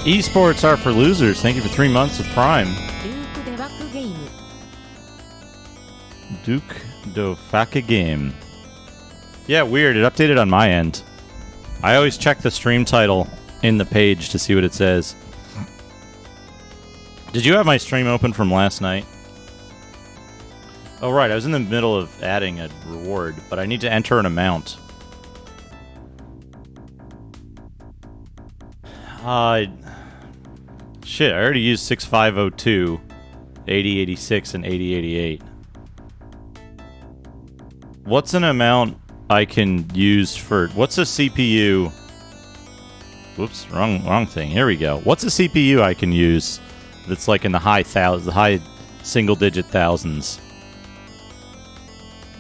Esports are for losers. Thank you for 3 months of Prime. Duke do Faka game. Yeah, weird. It updated on my end. I always check the stream title in the page to see what it says. Did you have my stream open from last night? Oh, right. I was in the middle of adding a reward, but I need to enter an amount. Shit, I already used 6502, 8086, and 8088. What's an amount I can use for... What's a CPU... Whoops, wrong thing. Here we go. What's a CPU I can use that's like in the high single-digit thousands?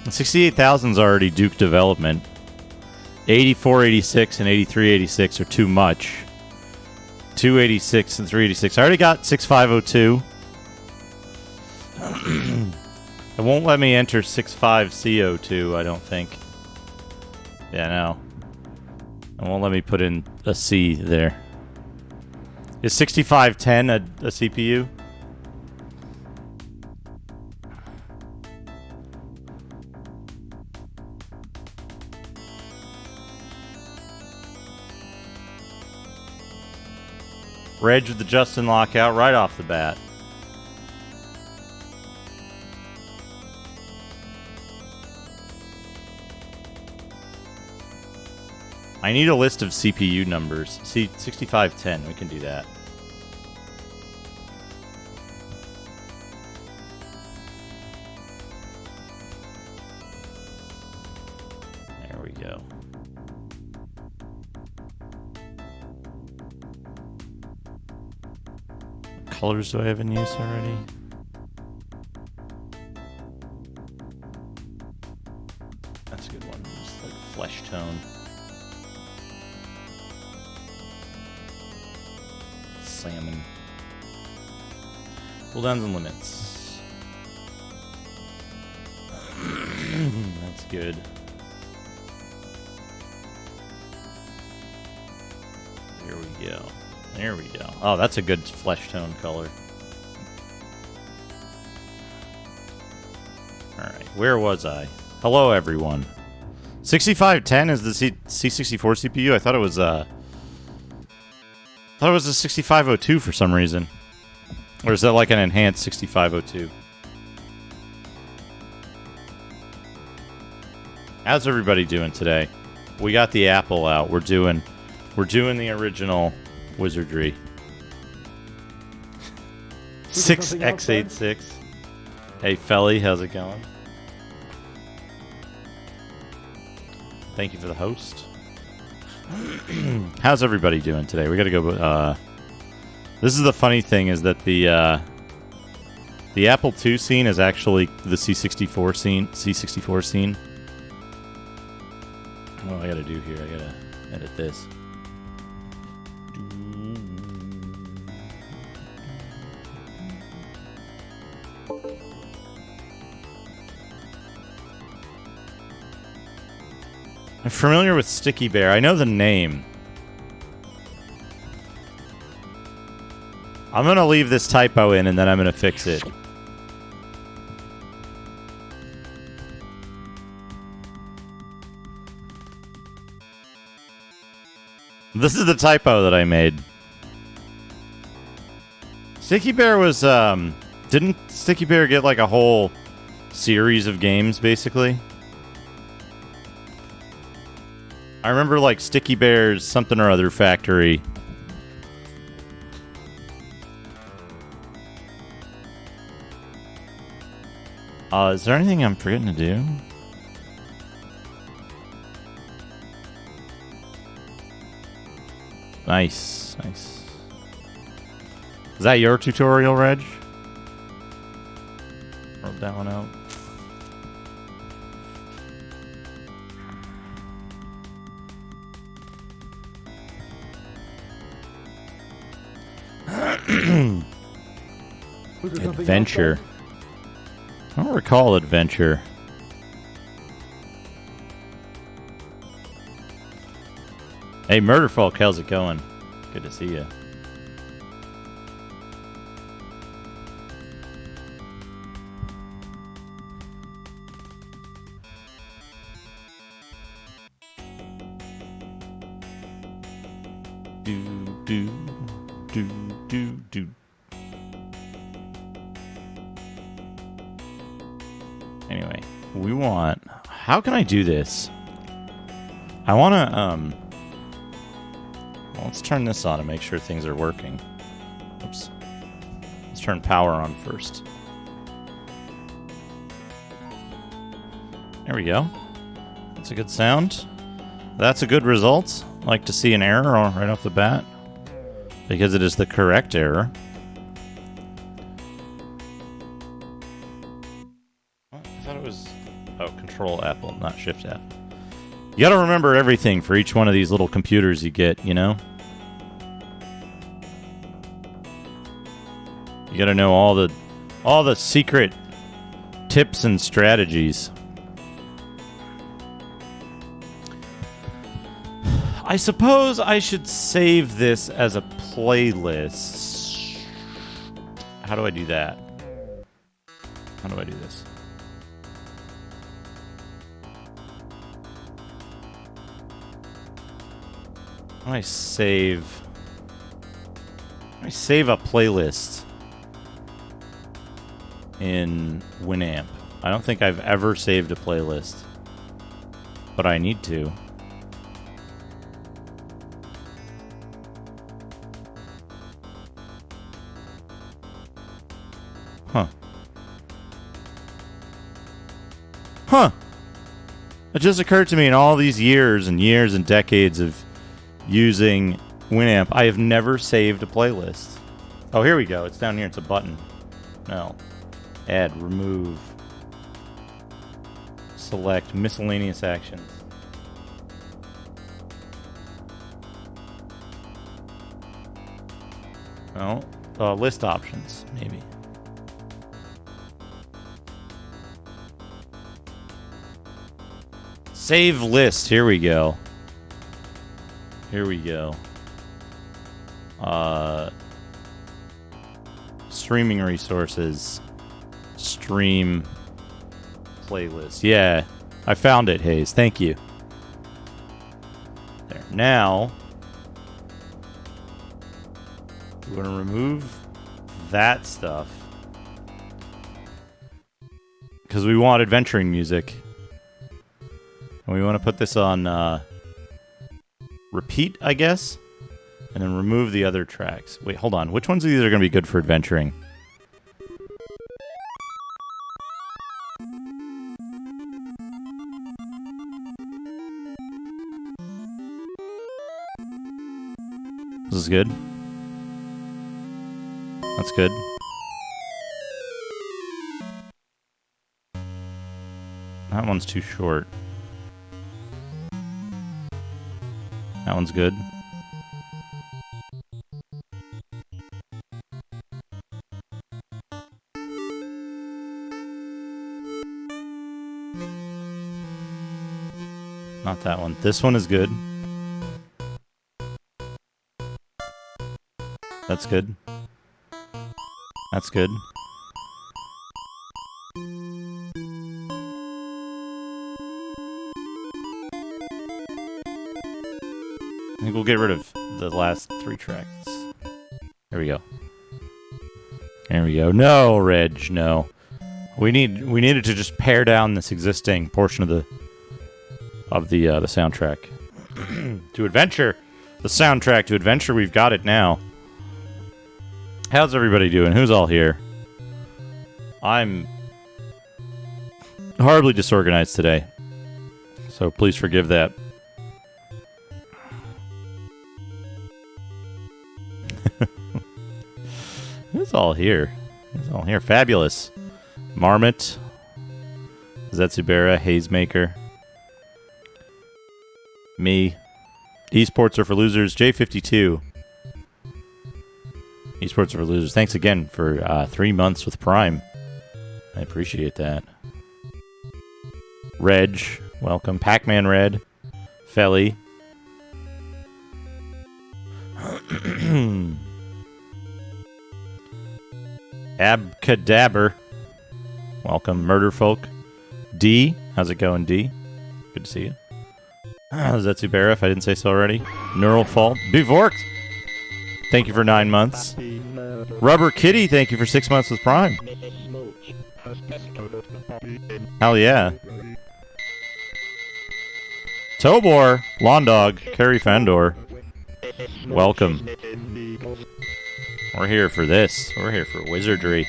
68,000 is already Duke development. 8486 and 8386 are too much. 286 and 386. I already got 6502. It won't let me enter 65CO2, I don't think. Yeah, no. It won't let me put in a C there. Is 6510 a CPU? Reg with the Justin lockout right off the bat. I need a list of CPU numbers. See, 6510, we can do that. There we go. What colors do I have in use already? That's a good one. Just like flesh tone. Salmon. Cooldowns and limits. That's good. There we go. There we go. Oh, that's a good flesh tone color. Alright, where was I? Hello, everyone. 6510 is the C64 CPU? I thought it was, a 6502 for some reason. Or is that like an enhanced 6502? How's everybody doing today? We got the Apple out. We're doing the original Wizardry. 6x86. Hey Felly, how's it going? Thank you for the host. How's everybody doing today? We gotta go. This is the funny thing is that the Apple II scene is actually the C64 scene. What do I gotta do here? I gotta edit this. I'm familiar with Sticky Bear. I know the name. I'm gonna leave this typo in and then I'm gonna fix it. This is the typo that I made. Sticky Bear was, didn't Sticky Bear get like a whole series of games, basically? I remember like Sticky Bear's something or other factory. Is there anything I'm forgetting to do? Nice, nice. Is that your tutorial, Reg? Wrote that one out. Adventure. I don't recall Adventure. Hey, Murderfolk, how's it going? Good to see you. do, do, do, do. Anyway, we want... How can I do this? I want to, well, let's turn this on and make sure things are working. Oops. Let's turn power on first. There we go. That's a good sound. That's a good result. Like to see an error right off the bat, because it is the correct error. I thought it was... Oh, Control Apple, not Shift App. You gotta remember everything for each one of these little computers you get, you know? You gotta know all the secret tips and strategies. I suppose I should save this as a playlist. How do I do that? How do I do this? How do I save a playlist in Winamp? I don't think I've ever saved a playlist, but I need to. Huh. It just occurred to me in all these years and years and decades of using Winamp, I have never saved a playlist. Oh, here we go. It's down here. It's a button. No. Add, remove. Select miscellaneous actions. Oh, list options, maybe. Save list. Here we go. Here we go. Streaming resources. Stream playlist. Yeah, I found it, Hayes. Thank you. There. Now, we're going to remove that stuff because we want adventuring music. And we want to put this on repeat, I guess, and then remove the other tracks. Wait, hold on. Which ones of these are going to be good for adventuring? This is good. That's good. That one's too short. That one's good. Not that one. This one is good. That's good. That's good. I think we'll get rid of the last 3 tracks. There we go. There we go. No, Reg, no. We needed to just pare down this existing portion of the soundtrack. To Adventure. The soundtrack to Adventure, we've got it now. How's everybody doing? Who's all here? I'm horribly disorganized today, so please forgive that. Who's all here? Who's all here? Fabulous. Marmot. Zetsubera. Hazemaker. Me. Esports are for losers. J52. Esports are for losers. Thanks again for 3 months with Prime. I appreciate that. Reg. Welcome. Pac-Man Red. Felly. Abcadaber. Welcome. Murderfolk. D. How's it going, D? Good to see you. Zetsubera, if I didn't say so already. Neural Fault. Bevorked. thank you for 9 months. Rubber Kitty, thank you for 6 months with Prime. Hell yeah. Tobor, Lawn Dog, Carrie Fendor. Welcome. We're here for this. We're here for Wizardry.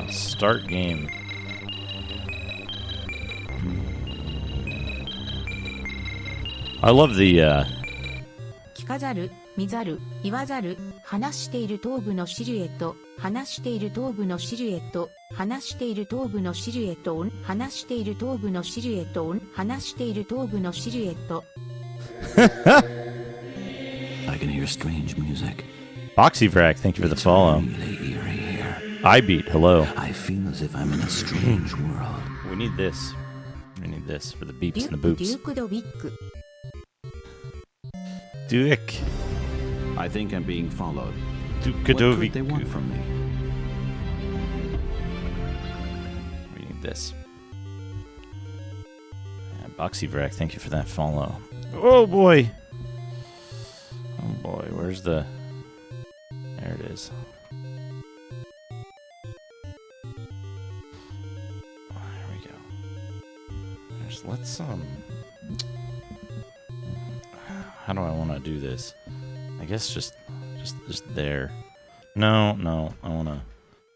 Start game. I love the, 聞かざる、見ざる、言わざる、話している頭部のシルエット、話している頭部のシルエット、話している頭部のシルエットオン、話している頭部のシルエットオン、話している頭部のシルエット。I can hear strange music. Boxyvrac, thank you for the follow. I beat, hello. I feel as if I'm in a strange world. We need this. We need this for the beeps and the boops. デュークドビック。Duke. I think I'm being followed. Duke What could they want from me? We need this. Yeah, Boxyvrac, thank you for that follow. Oh boy. Oh boy, where's the... There it is. There we go. Let's how do I want to do this? I guess just there. No, I want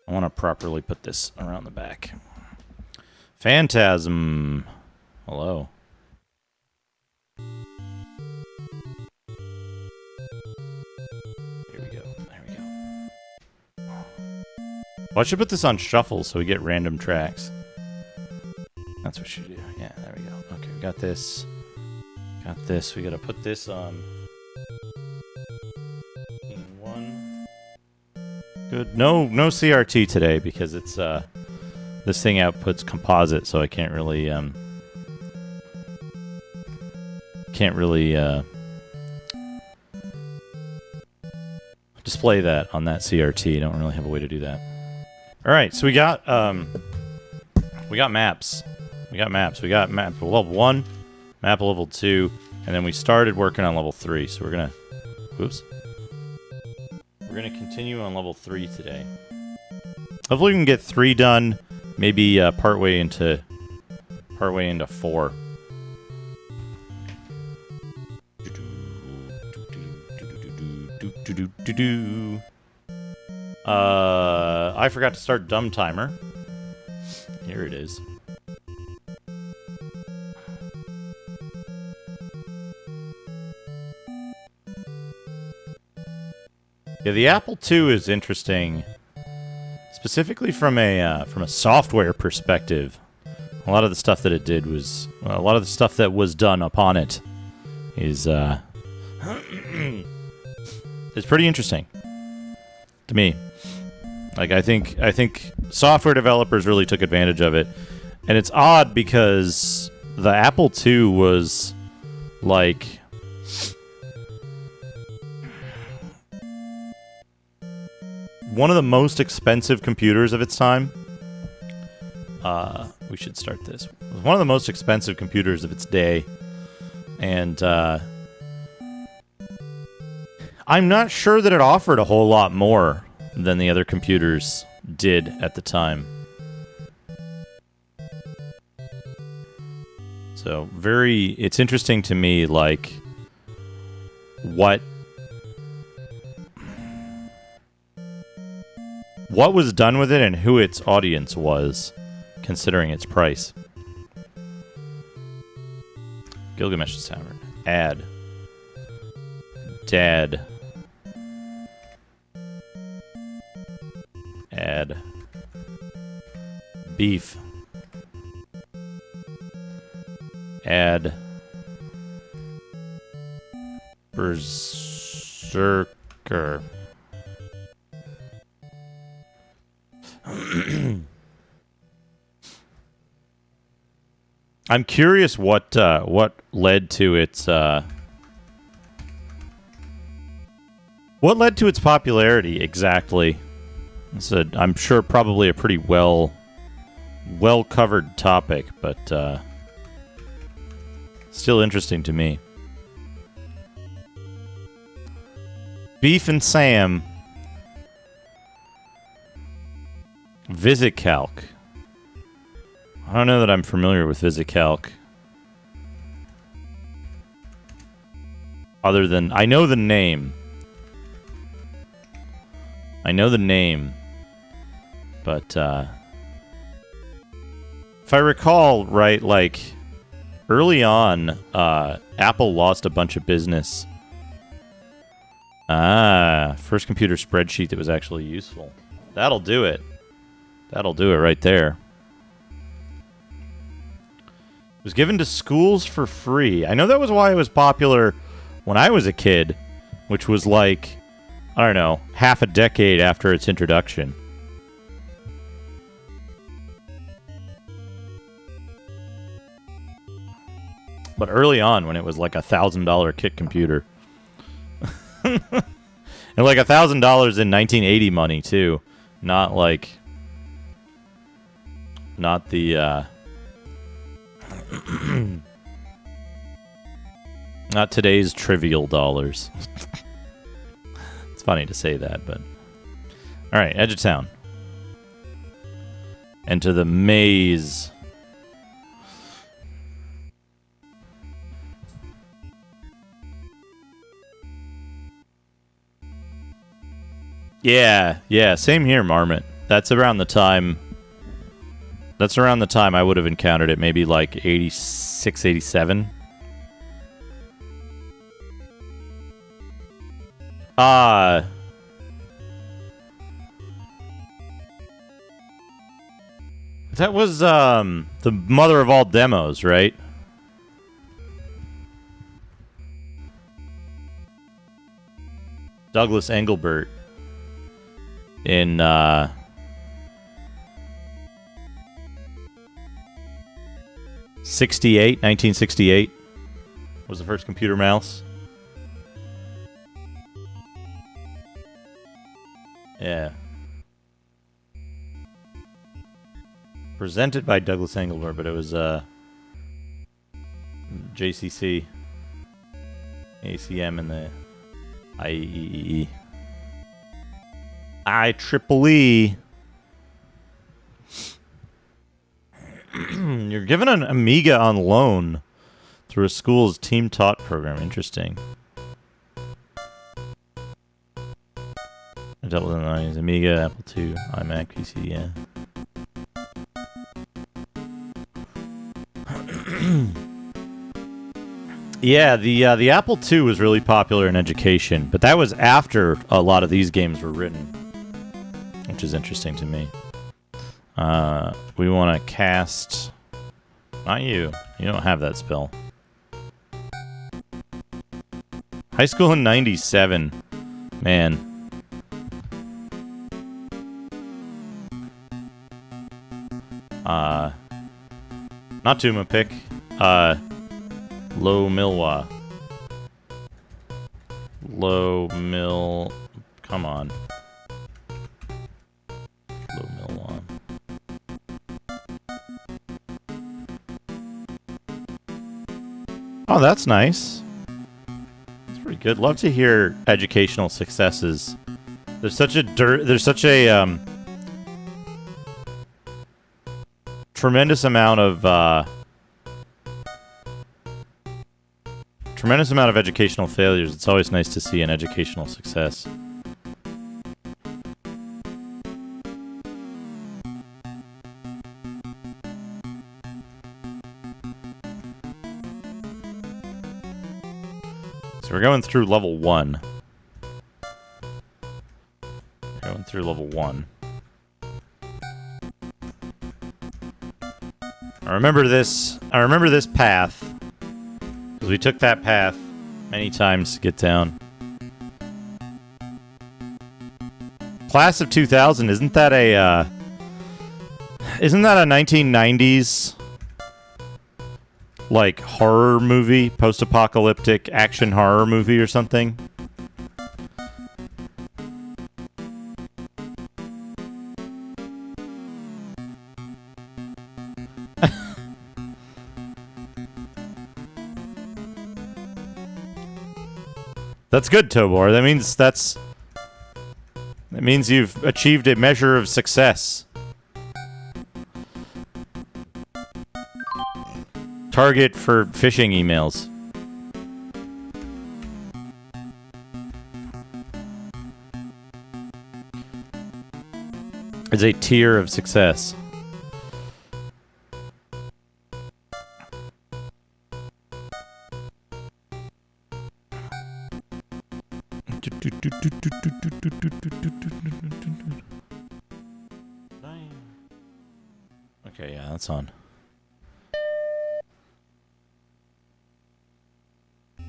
to properly put this around the back. Phantasm. Hello. Here we go. There we go. Well, I should put this on shuffle so we get random tracks. That's what you do. Yeah, there we go. Okay, we got this. Got this. We gotta put this on. In one. Good. No CRT today because it's this thing outputs composite, so I can't really display that on that CRT. Don't really have a way to do that. All right, so we got maps. We got map level 1, map level 2, and then we started working on level 3. So we're gonna continue on level 3 today. Hopefully we can get 3 done, maybe partway into 4. I forgot to start dumb timer. Here it is. Yeah, the Apple II is interesting, specifically from a software perspective. A lot of the stuff that it did was a lot of the stuff that was done upon it is is pretty interesting to me. Like I think software developers really took advantage of it, and it's odd because the Apple II was like one of the most expensive computers of its time. We should start this. It was one of the most expensive computers of its day, and I'm not sure that it offered a whole lot more than the other computers did at the time. So it's interesting to me, like, what was done with it and who its audience was, considering its price. Gilgamesh's Tavern. Add. Dad. Add. Beef. Add. Berserker. I'm curious what led to its popularity exactly. It's I'm sure probably a pretty well covered topic, but Still interesting to me. Beef and Sam. VisitCalc. I don't know that I'm familiar with VisitCalc. Other than... I know the name. But, if I recall right, like, early on, Apple lost a bunch of business. First computer spreadsheet that was actually useful. That'll do it. That'll do it right there. It was given to schools for free. I know that was why it was popular when I was a kid, which was like, I don't know, half a decade after its introduction. But early on, when it was like $1,000 kit computer. And like $1,000 in 1980 money, too. Not like... Not the, not today's trivial dollars. It's funny to say that, but... Alright, Edge of Town. Enter the maze. Yeah, same here, Marmot. That's around the time I would have encountered it, maybe like 86, 87. That was the mother of all demos, right? Douglas Engelbart in 1968 was the first computer mouse. Yeah. Presented by Douglas Engelbart, but it was JCC, ACM, and the IEEE. IEEE. You're given an Amiga on loan through a school's team taught program. Interesting. I dealt with Amiga, Apple II, iMac, PC, yeah. Yeah, the Apple II was really popular in education, but that was after a lot of these games were written, which is interesting to me. We want to cast... Not you. You don't have that spell. High school in 97. Man. Not Tuma pick. Low Milwa. Low Mil... Come on. Low Milwa. Oh, that's nice. That's pretty good. Love to hear educational successes. There's such a tremendous amount of educational failures. It's always nice to see an educational success. So we're going through level 1. Going through level 1. I remember this path, because we took that path many times to get down. Class of 2000, isn't that a 1990s like horror movie, post-apocalyptic action horror movie or something? That's good, Tobor. That means you've achieved a measure of success. Target for phishing emails. Is a tier of success. Okay, yeah, that's on.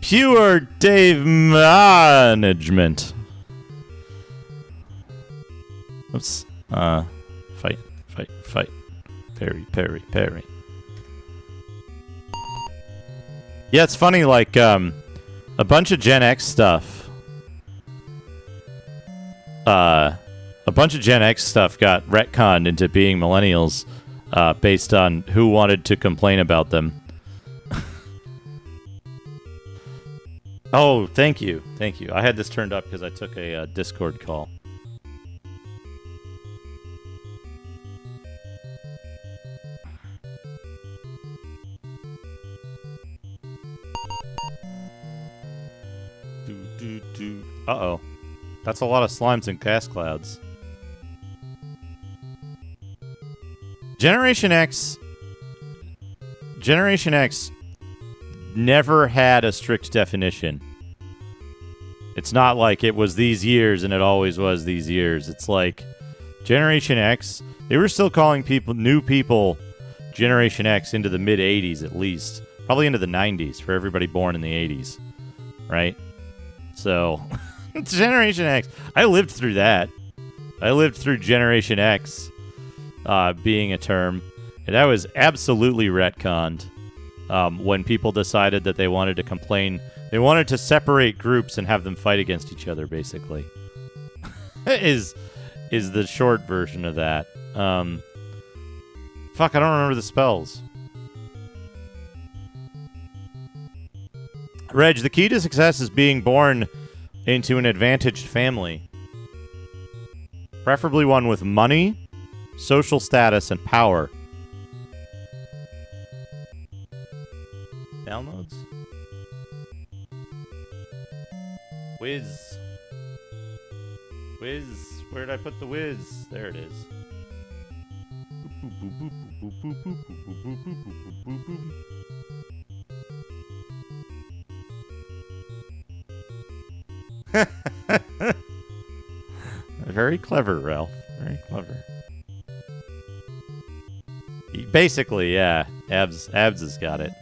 Pure Dave management. Oops. Fight. Parry. Yeah, it's funny, like, a bunch of Gen X stuff. A bunch of Gen X stuff got retconned into being millennials, based on who wanted to complain about them. Oh, thank you. I had this turned up because I took a Discord call. Uh-oh. That's a lot of slimes and gas clouds. Generation X never had a strict definition. It's not like it was these years and it always was these years. It's like Generation X, they were still calling new people Generation X into the mid-'80s at least. Probably into the 90s for everybody born in the 80s. Right? So, Generation X. I lived through that. I lived through Generation X being a term. And that was absolutely retconned when people decided that they wanted to complain. They wanted to separate groups and have them fight against each other, basically. is the short version of that. Fuck, I don't remember the spells. Reg, the key to success is being born into an advantaged family. Preferably one with money, social status, and power. Downloads? Whiz. Where did I put the whiz? There it is. Very clever, Ralph. Very clever. Basically, yeah. Abs has got it.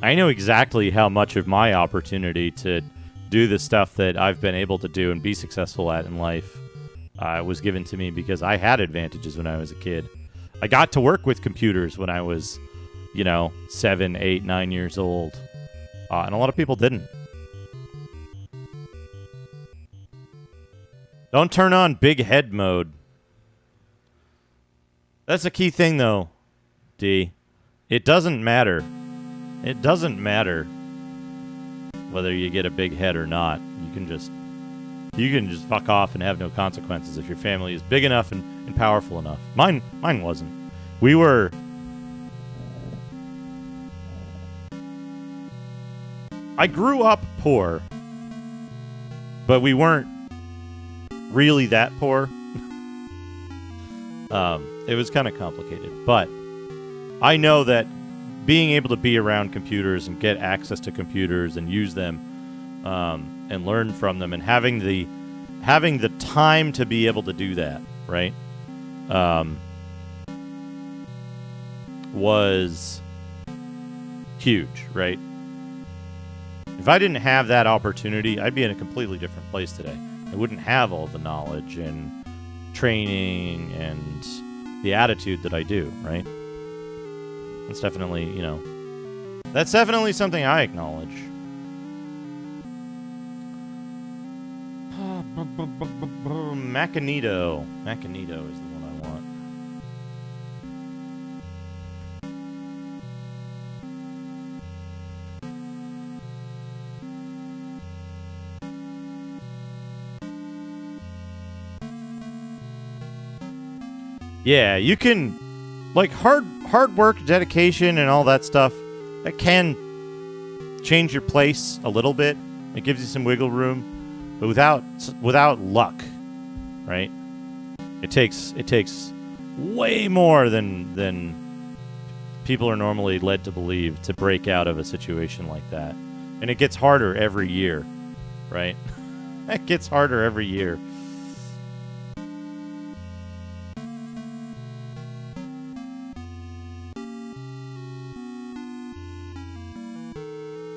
I know exactly how much of my opportunity to do the stuff that I've been able to do and be successful at in life was given to me because I had advantages when I was a kid. I got to work with computers when I was, 7, 8, 9 years old. And a lot of people didn't. Don't turn on big head mode. That's a key thing, though, D. It doesn't matter. It doesn't matter whether you get a big head or not. You can just fuck off and have no consequences if your family is big enough and powerful enough. Mine wasn't. We were... I grew up poor, but we weren't really that poor. It was kind of complicated, but I know that being able to be around computers and get access to computers and use them and learn from them and having the time to be able to do that, right, was huge, right? If I didn't have that opportunity, I'd be in a completely different place today. I wouldn't have all the knowledge and training and the attitude that I do, right? That's definitely, that's definitely something I acknowledge. Macanito. Macanito is the one I want. Yeah, you can, like, hard work, dedication, and all that stuff, that can change your place a little bit. It gives you some wiggle room, but without luck, right? It takes way more than people are normally led to believe to break out of a situation like that. And it gets harder every year, right? It gets harder every year.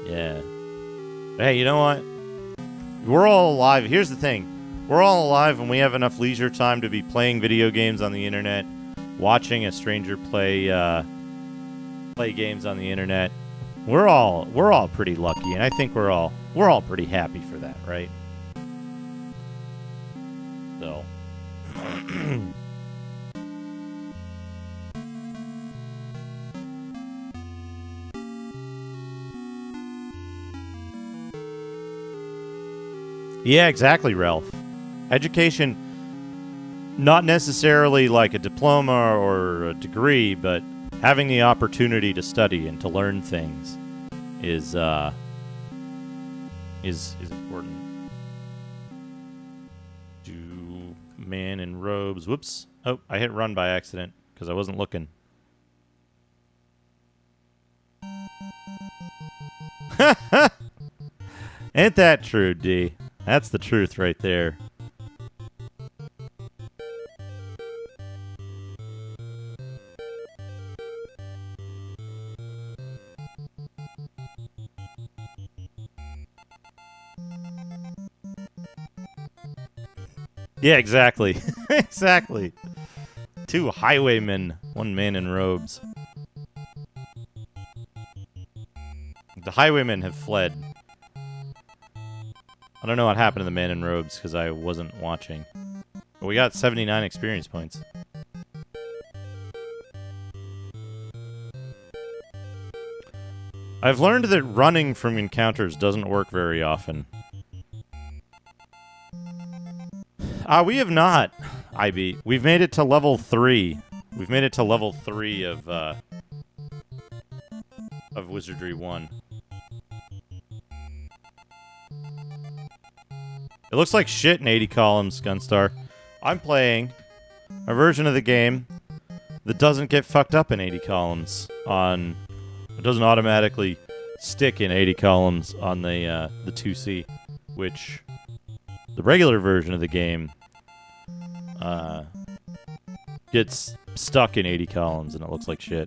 Yeah. Hey, you know what? We're all alive. Here's the thing. We're all alive and we have enough leisure time to be playing video games on the internet, watching a stranger play games on the internet. We're all pretty lucky, and I think we're all pretty happy for that, right? So yeah, exactly, Ralph. Education, not necessarily like a diploma or a degree, but having the opportunity to study and to learn things is important. Do man in robes. Whoops. Oh, I hit run by accident because I wasn't looking. Ain't that true, D? That's the truth right there. Yeah, exactly. Exactly. 2 highwaymen, 1 man in robes. The highwaymen have fled. I don't know what happened to the man in robes because I wasn't watching. But we got 79 experience points. I've learned that running from encounters doesn't work very often. We have not, IB. We've made it to level 3. We've made it to level 3 of Wizardry 1. It looks like shit in 80 columns, Gunstar. I'm playing a version of the game that doesn't get fucked up in 80 columns on... It doesn't automatically stick in 80 columns on the 2C, which the regular version of the game gets stuck in 80 columns and it looks like shit.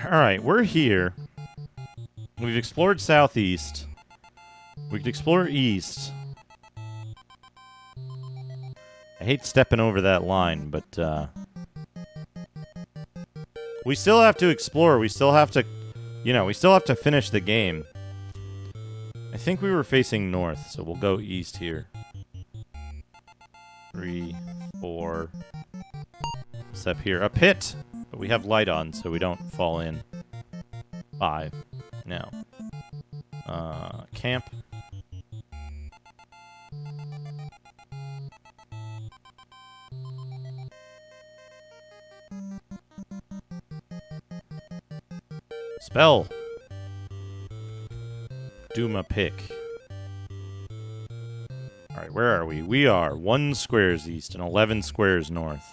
Alright, we're here. We've explored southeast. We could explore east. I hate stepping over that line, but we still have to explore. We still have to, we still have to finish the game. I think we were facing north, so we'll go east here. 3, 4. Step here. A pit! But we have light on, so we don't fall in. 5. Now. Camp. Spell. Doom pick. Alright, where are we? We are 1 squares east and 11 squares north.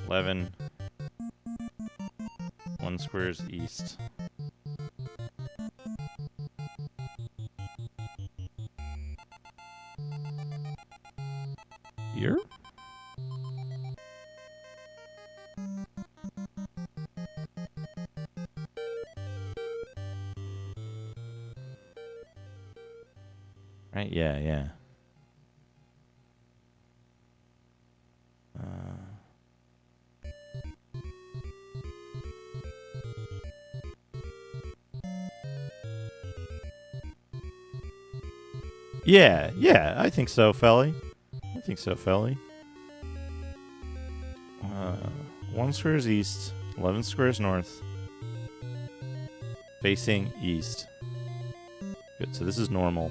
11. 1 squares east. Here? Right, yeah. Yeah, I think so, Felly. 1 squares east, 11 squares north. Facing east. Good, so this is normal.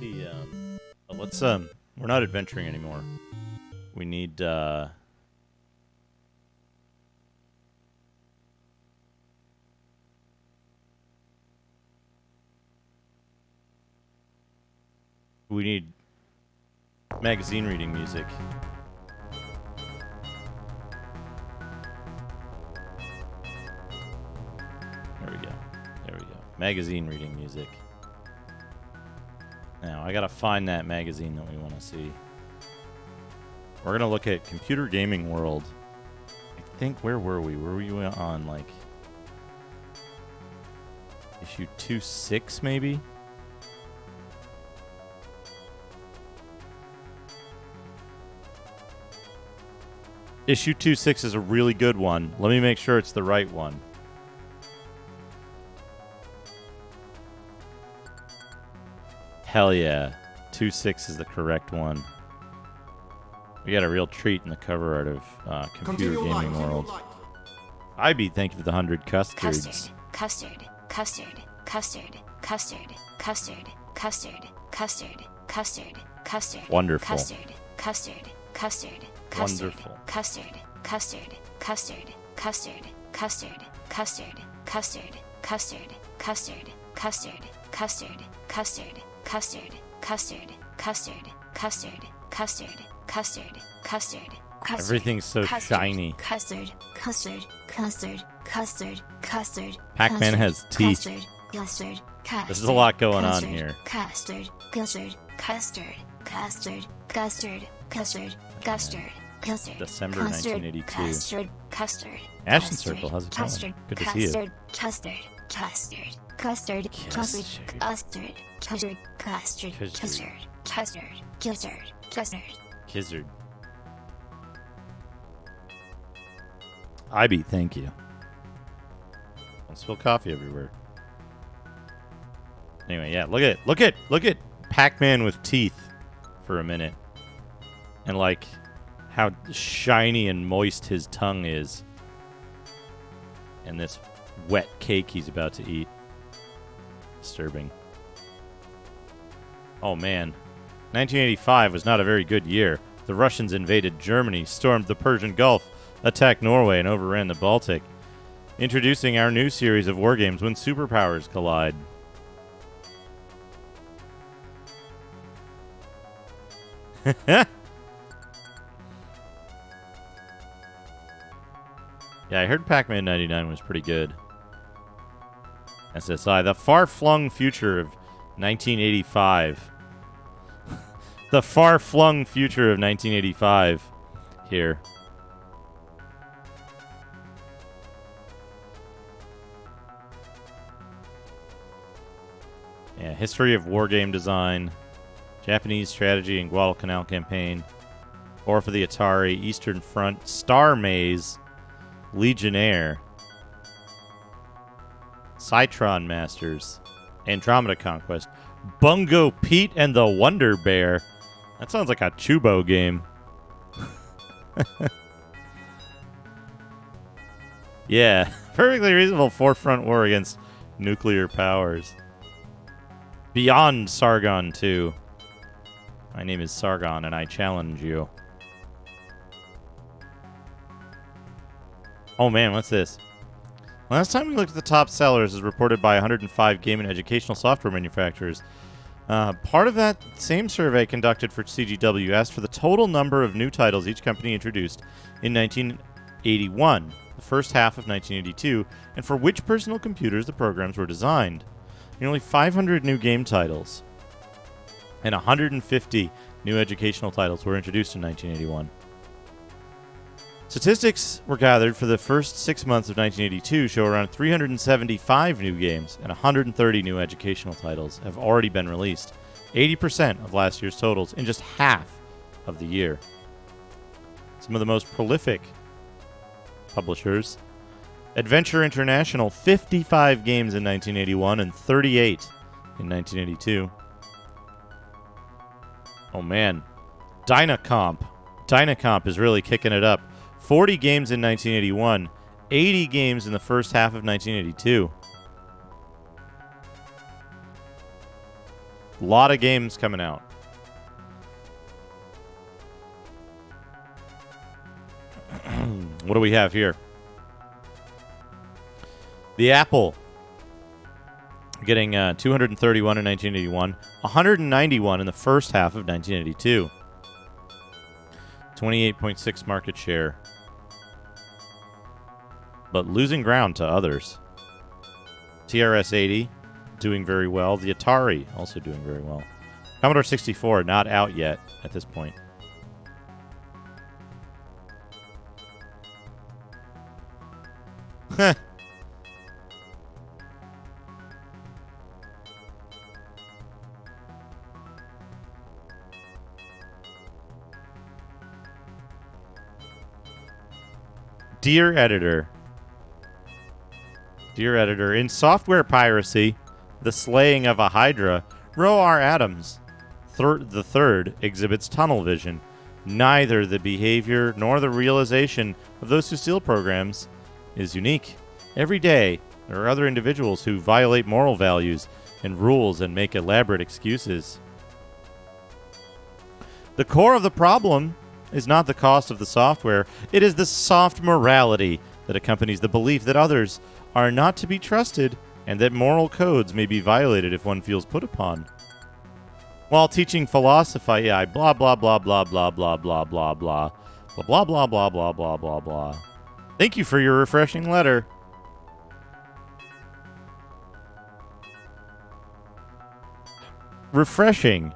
the let's we're not adventuring anymore. We need magazine reading music. There we go. There we go. Magazine reading music. Now, I gotta find that magazine that we want to see. We're gonna look at Computer Gaming World. I think, where were we? Were we on, like, issue 2.6, maybe? Issue 2.6 is a really good one. Let me make sure it's the right one. Hell yeah. 2.6 is the correct one. We got a real treat in the cover art of Computer Gaming World. IB, thank you for the 100 custards. Custard, custard, custard, custard, custard, custard, custard, custard, custard, Wonderful. custard, custard, custard, Wonderful. custard, custard, custard, custard, custard, custard, custard, custard, custard, custard, custard, custard, custard, custard, custard, custard, custard, custard, custard, Everything's so shiny. Custard, custard, custard, custard, custard. Pac-Man has teeth. Custard, custard, custard. There's a lot going on custard, here. Custard, custard, custard, custard, custard, custard, custard, custard. December custard, 1982. Custard, custard. Ashton custard, Circle, how's it going? custard, Good to see you. Custard, custard, custard, custard, custard, custard, custard, custard, custard, custard, custard, custard. Gizzard. IB, thank you. Don't spill coffee everywhere. Anyway, yeah, look at Pac-Man with teeth for a minute. And like how shiny and moist his tongue is. And this wet cake he's about to eat. Disturbing. Oh man. 1985 was not a very good year. The Russians invaded Germany, stormed the Persian Gulf, attacked Norway, and overran the Baltic. Introducing our new series of war games when superpowers collide. Yeah, I heard Pac-Man 99 was pretty good. SSI, the far-flung future of 1985. The far-flung future of 1985 here. Yeah, history of wargame design, Japanese strategy and Guadalcanal campaign, War for the Atari, Eastern Front, Star Maze, Legionnaire, Cytron Masters, Andromeda Conquest, Bungo Pete and the Wonder Bear. That sounds like a Chubo game. Yeah, perfectly reasonable forefront war against nuclear powers. Beyond Sargon 2. My name is Sargon, and I challenge you. Oh man, what's this? Last time we looked at the top sellers as reported by 105 game and educational software manufacturers. Part of that same survey conducted for CGW asked for the total number of new titles each company introduced in 1981, the first half of 1982, and for which personal computers the programs were designed. Nearly 500 new game titles and 150 new educational titles were introduced in 1981. Statistics were gathered for the first 6 months of 1982 show around 375 new games and 130 new educational titles have already been released, 80% of last year's totals in just half of the year. Some of the most prolific publishers: Adventure International, 55 games in 1981 and 38 in 1982. Oh man, Dynacomp. Dynacomp is really kicking it up. 40 games in 1981, 80 games in the first half of 1982. A lot of games coming out. What do we have here? The Apple getting 231 in 1981, 191 in the first half of 1982. 28.6 market share. But losing ground to others. TRS-80 doing very well. The Atari also doing very well. Commodore 64 not out yet at this point. Heh. Dear Editor, in software piracy, the slaying of a Hydra, Roe R. Adams, the third, exhibits tunnel vision. Neither the behavior nor the realization of those who steal programs is unique. Every day, there are other individuals who violate moral values and rules and make elaborate excuses. The core of the problem is not the cost of the software. It is the soft morality that accompanies the belief that others are not to be trusted and that moral codes may be violated if one feels put upon. While teaching philosophy, blah blah blah blah blah blah blah blah blah blah blah blah blah blah blah blah blah. Thank you for your refreshing letter. Refreshing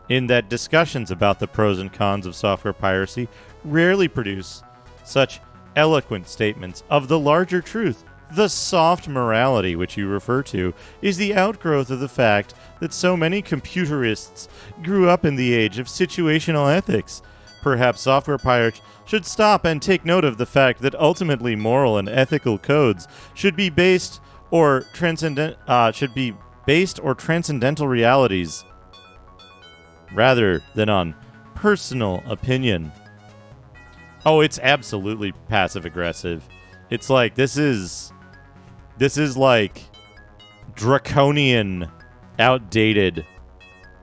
in that discussions about the pros and cons of software piracy rarely produce such eloquent statements of the larger truth. The soft morality which you refer to is the outgrowth of the fact that so many computerists grew up in the age of situational ethics. Perhaps software pirates should stop and take note of the fact that ultimately moral and ethical codes should be based or transcendental realities rather than on personal opinion. Oh, it's absolutely passive-aggressive. It's like, this is like draconian, outdated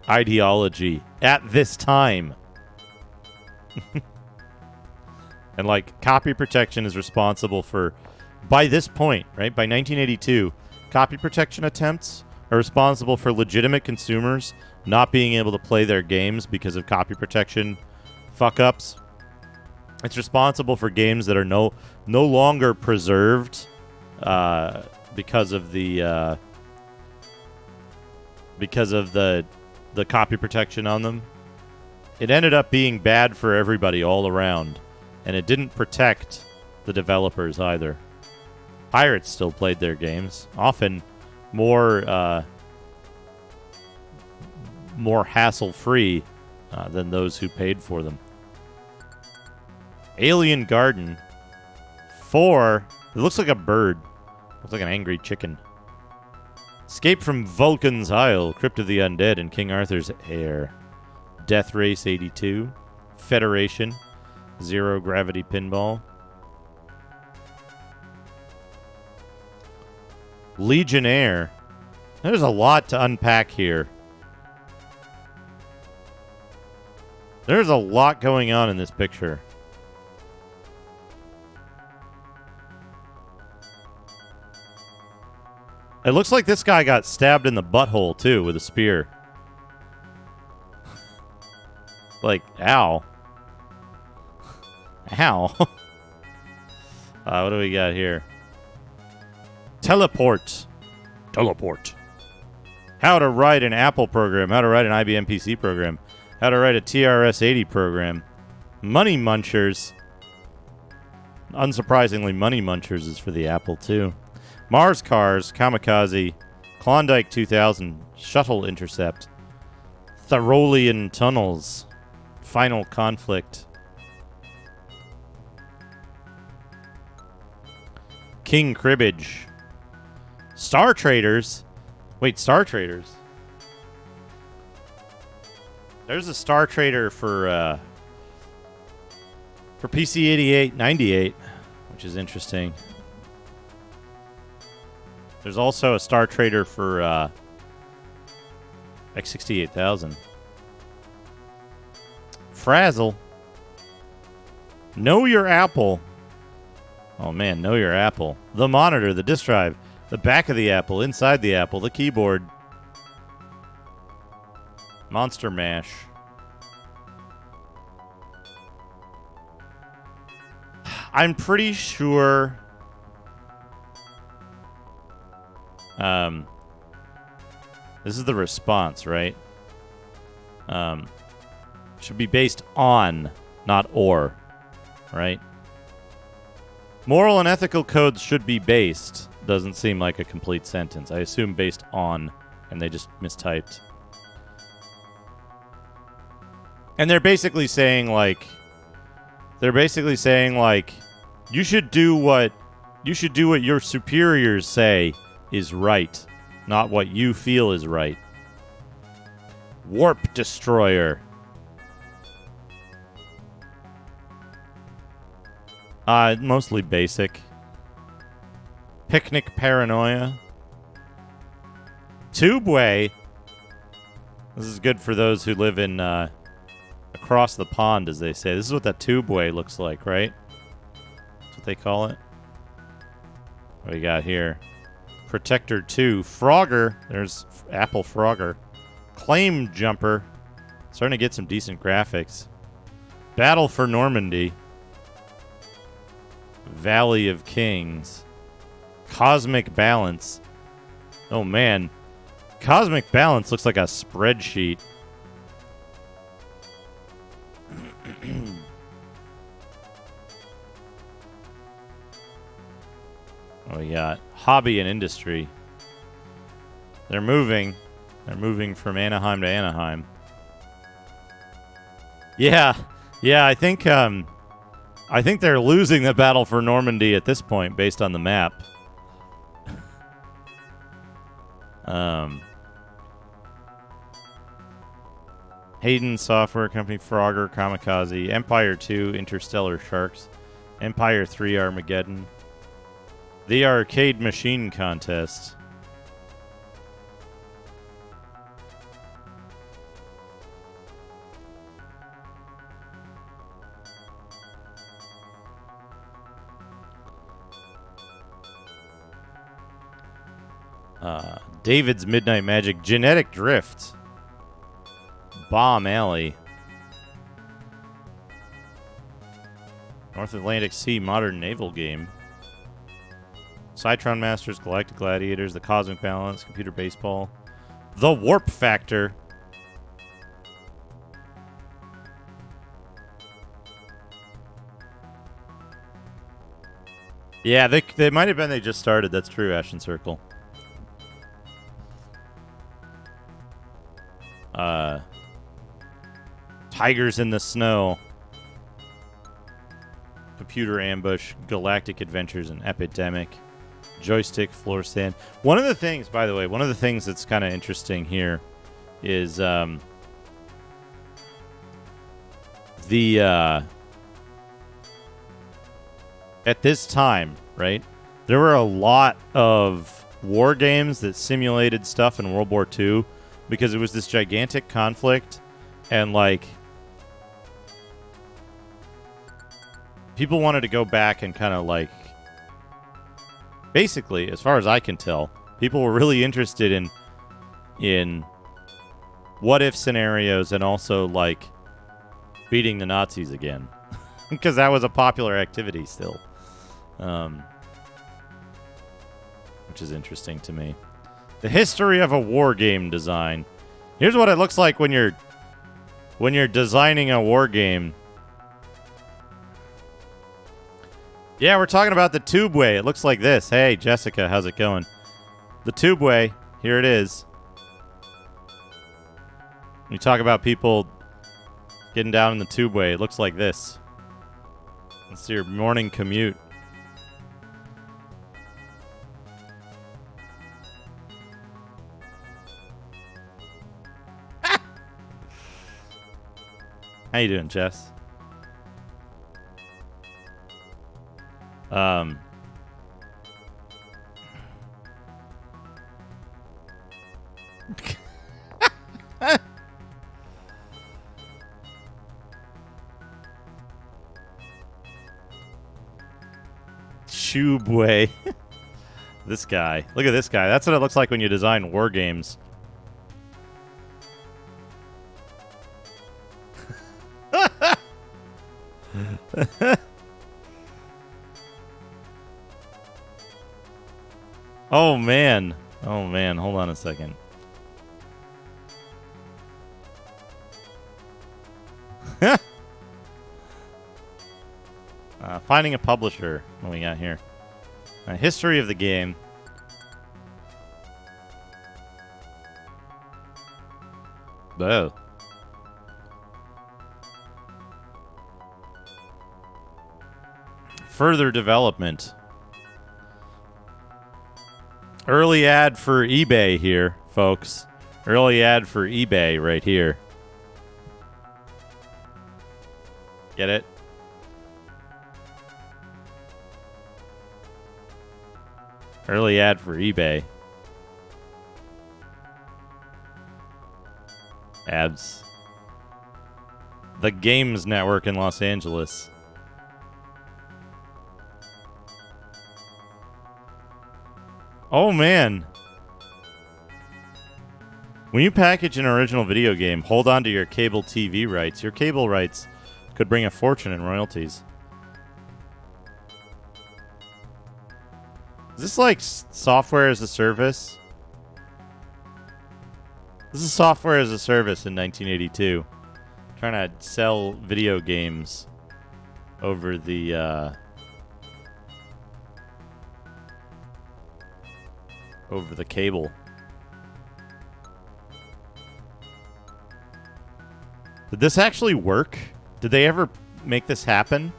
ideology at this time. And like, copy protection is responsible for, by this point, right, by 1982, copy protection attempts are responsible for legitimate consumers not being able to play their games because of copy protection fuck-ups. It's responsible for games that are no longer preserved because of the copy protection on them. It ended up being bad for everybody all around, and it didn't protect the developers either. Pirates still played their games, often more hassle-free than those who paid for them. Alien Garden 4. It looks like a bird. Looks like an angry chicken. Escape from Vulcan's Isle, Crypt of the Undead, and King Arthur's Heir. Death Race 82. Federation. Zero Gravity Pinball. Legionnaire. There's a lot to unpack here. There's a lot going on in this picture. It looks like this guy got stabbed in the butthole, too, with a spear. Like, ow. Ow. What do we got here? Teleport. How to write an Apple program. How to write an IBM PC program. How to write a TRS-80 program. Money Munchers. Unsurprisingly, Money Munchers is for the Apple, too. Mars Cars, Kamikaze, Klondike 2000, Shuttle Intercept, Thorolian Tunnels, Final Conflict, King Cribbage, Star Traders. Wait, Star Traders? There's a Star Trader for PC 8898, which is interesting. There's also a Star Trader for X68,000. Frazzle. Know your Apple. Oh man, know your Apple. The monitor, the disk drive, the back of the Apple, inside the Apple, the keyboard. Monster Mash. I'm pretty sure this is the response, right? Should be based on, not or, right? Moral and ethical codes should be based. Doesn't seem like a complete sentence. I assume based on, and they just mistyped. And they're basically saying like, you should do what your superiors say is right, not what you feel is right. Warp Destroyer. Mostly basic. Picnic Paranoia. Tubeway. This is good for those who live in across the pond, as they say. This is what that tubeway looks like, right? That's what they call it. What do we got here? Protector 2. Frogger. There's Apple Frogger. Claim Jumper. Starting to get some decent graphics. Battle for Normandy. Valley of Kings. Cosmic Balance. Oh man. Cosmic Balance looks like a spreadsheet. What we got? Hobby and Industry. They're moving. They're moving from Anaheim to Anaheim. Yeah, I think they're losing the battle for Normandy at this point, based on the map. Hayden Software Company, Frogger, Kamikaze, Empire 2, Interstellar Sharks, Empire 3, Armageddon, The Arcade Machine Contest. David's Midnight Magic, Genetic Drift, Bomb Alley, North Atlantic Sea Modern Naval Game, Cytron Masters, Galactic Gladiators, The Cosmic Balance, Computer Baseball, The Warp Factor, yeah, they might have been, they just started, that's true, Ashen Circle. Tigers in the Snow, Computer Ambush, Galactic Adventures, and Epidemic, Joystick, Floor Stand. One of the things, by the way, that's kind of interesting here is at this time, right, there were a lot of war games that simulated stuff in World War II because it was this gigantic conflict, and like people wanted to go back and kind of like, basically, as far as I can tell, people were really interested in what if scenarios and also like beating the Nazis again, because that was a popular activity still, which is interesting to me. The history of a war game design. Here's what it looks like when you're designing a war game. Yeah, we're talking about the Tubeway. It looks like this. Hey, Jessica, how's it going? The Tubeway. Here it is. We talk about people getting down in the Tubeway. It looks like this. It's your morning commute. How you doing, Jess? Chubway. This guy. Look at this guy. That's what it looks like when you design war games. Oh, man. Oh, man. Hold on a second. Finding a publisher. What we got here? History of the game. Oh. Further development. Early ad for eBay here, folks. Early ad for eBay right here. Get it? Early ad for eBay. Ads. The Games Network in Los Angeles. Oh, man. When you package an original video game, hold on to your cable TV rights. Your cable rights could bring a fortune in royalties. Is this like software as a service? This is software as a service in 1982. Trying to sell video games over the cable. Did this actually work? Did they ever make this happen?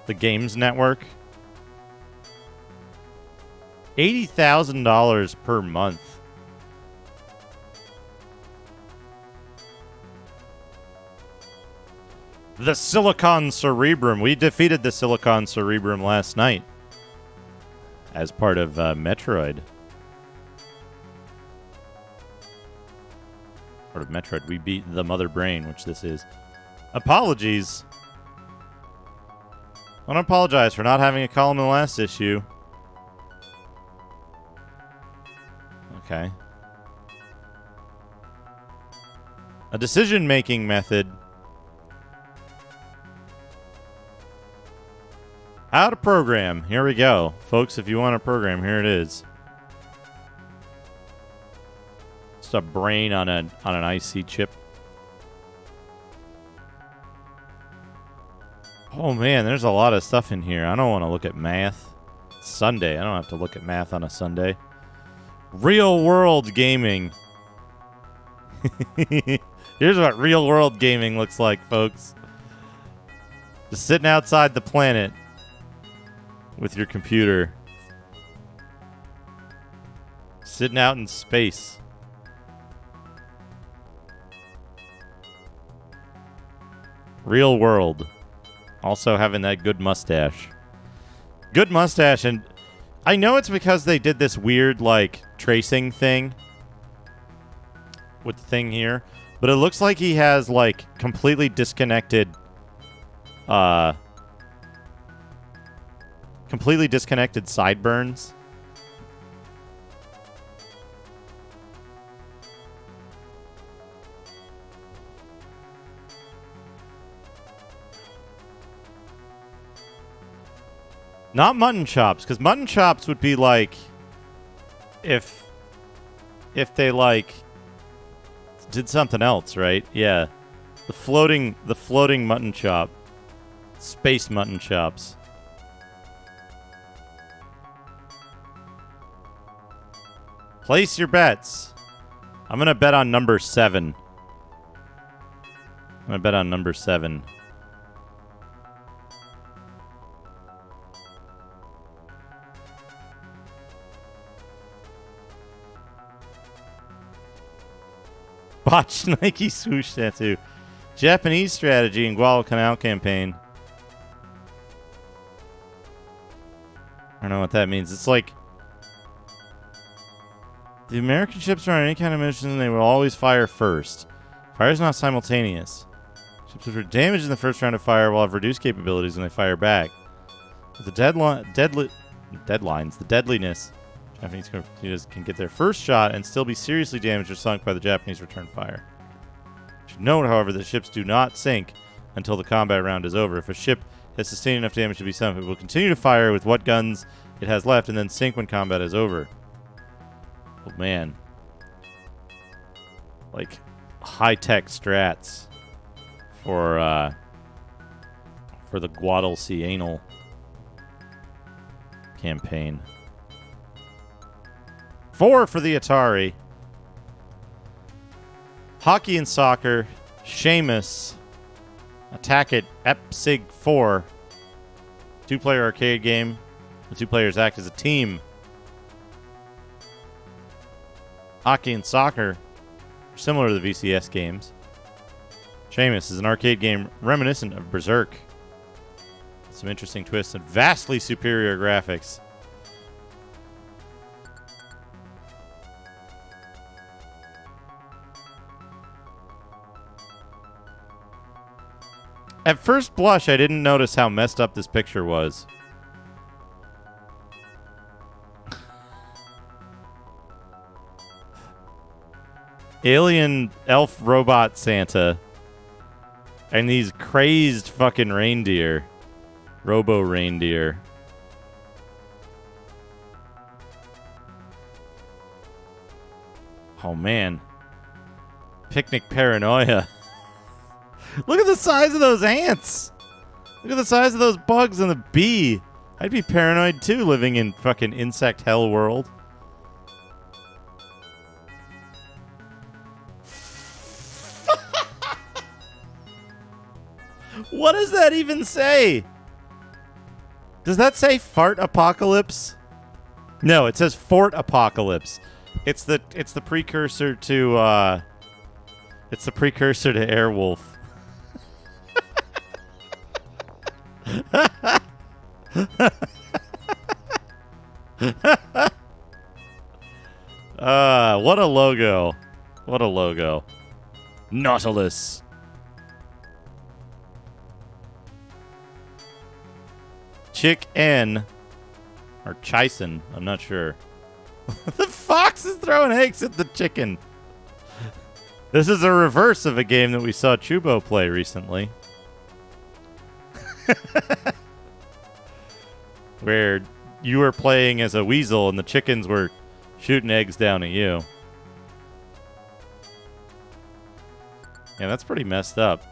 The Games Network? $80,000 per month. The Silicon Cerebrum. We defeated the Silicon Cerebrum last night as part of Metroid. Part of Metroid. We beat the Mother Brain, which this is. Apologies. I want to apologize for not having a column in the last issue. Okay. A decision-making method. How to program. Here we go. Folks, if you want a program, here it is. Just a brain on an IC chip. Oh, man, there's a lot of stuff in here. I don't want to look at math. It's Sunday. I don't have to look at math on a Sunday. Real world gaming. Here's what real world gaming looks like, folks. Just sitting outside the planet with your computer. Sitting out in space. Real world. Also having that good mustache. Good mustache, and I know it's because they did this weird, like, tracing thing with the thing here, but it looks like he has, like, completely disconnected sideburns. Not mutton chops, because mutton chops would be like if they like did something else, right? Yeah. The floating mutton chop. Space mutton chops. Place your bets. I'm gonna bet on number 7. I'm gonna bet on number 7. Botched Nike swoosh tattoo. Japanese strategy in Guadalcanal campaign. I don't know what that means. It's like the American ships are on any kind of mission and they will always fire first. Fire is not simultaneous. Ships which are damaged in the first round of fire will have reduced capabilities when they fire back. The deadlines, the deadliness. Japanese torpedoes can get their first shot and still be seriously damaged or sunk by the Japanese return fire. You should note, however, that ships do not sink until the combat round is over. If a ship has sustained enough damage to be sunk, it will continue to fire with what guns it has left and then sink when combat is over. Oh, man. Like, high-tech strats for the Guadalcanal campaign. 4 for the Atari. Hockey and Soccer. Seamus. Attack It. Epsig 4. 2-player arcade game. The 2 players act as a team. Hockey and Soccer are similar to the VCS games. Seamus is an arcade game reminiscent of Berserk. Some interesting twists and vastly superior graphics. At first blush, I didn't notice how messed up this picture was. Alien elf robot Santa and these crazed fucking reindeer. Robo reindeer. Oh man. Picnic paranoia. Look at the size of those ants. Look at the size of those bugs and the bee. I'd be paranoid too living in fucking insect hell world. What does that even say? Does that say fart apocalypse? No, it says fort apocalypse. It's the precursor to Airwolf. What a logo. What a logo. Nautilus. Chick N. Or Chison. I'm not sure. The fox is throwing eggs at the chicken. This is a reverse of a game that we saw Chubo play recently. Where you were playing as a weasel and the chickens were shooting eggs down at you. Yeah, that's pretty messed up.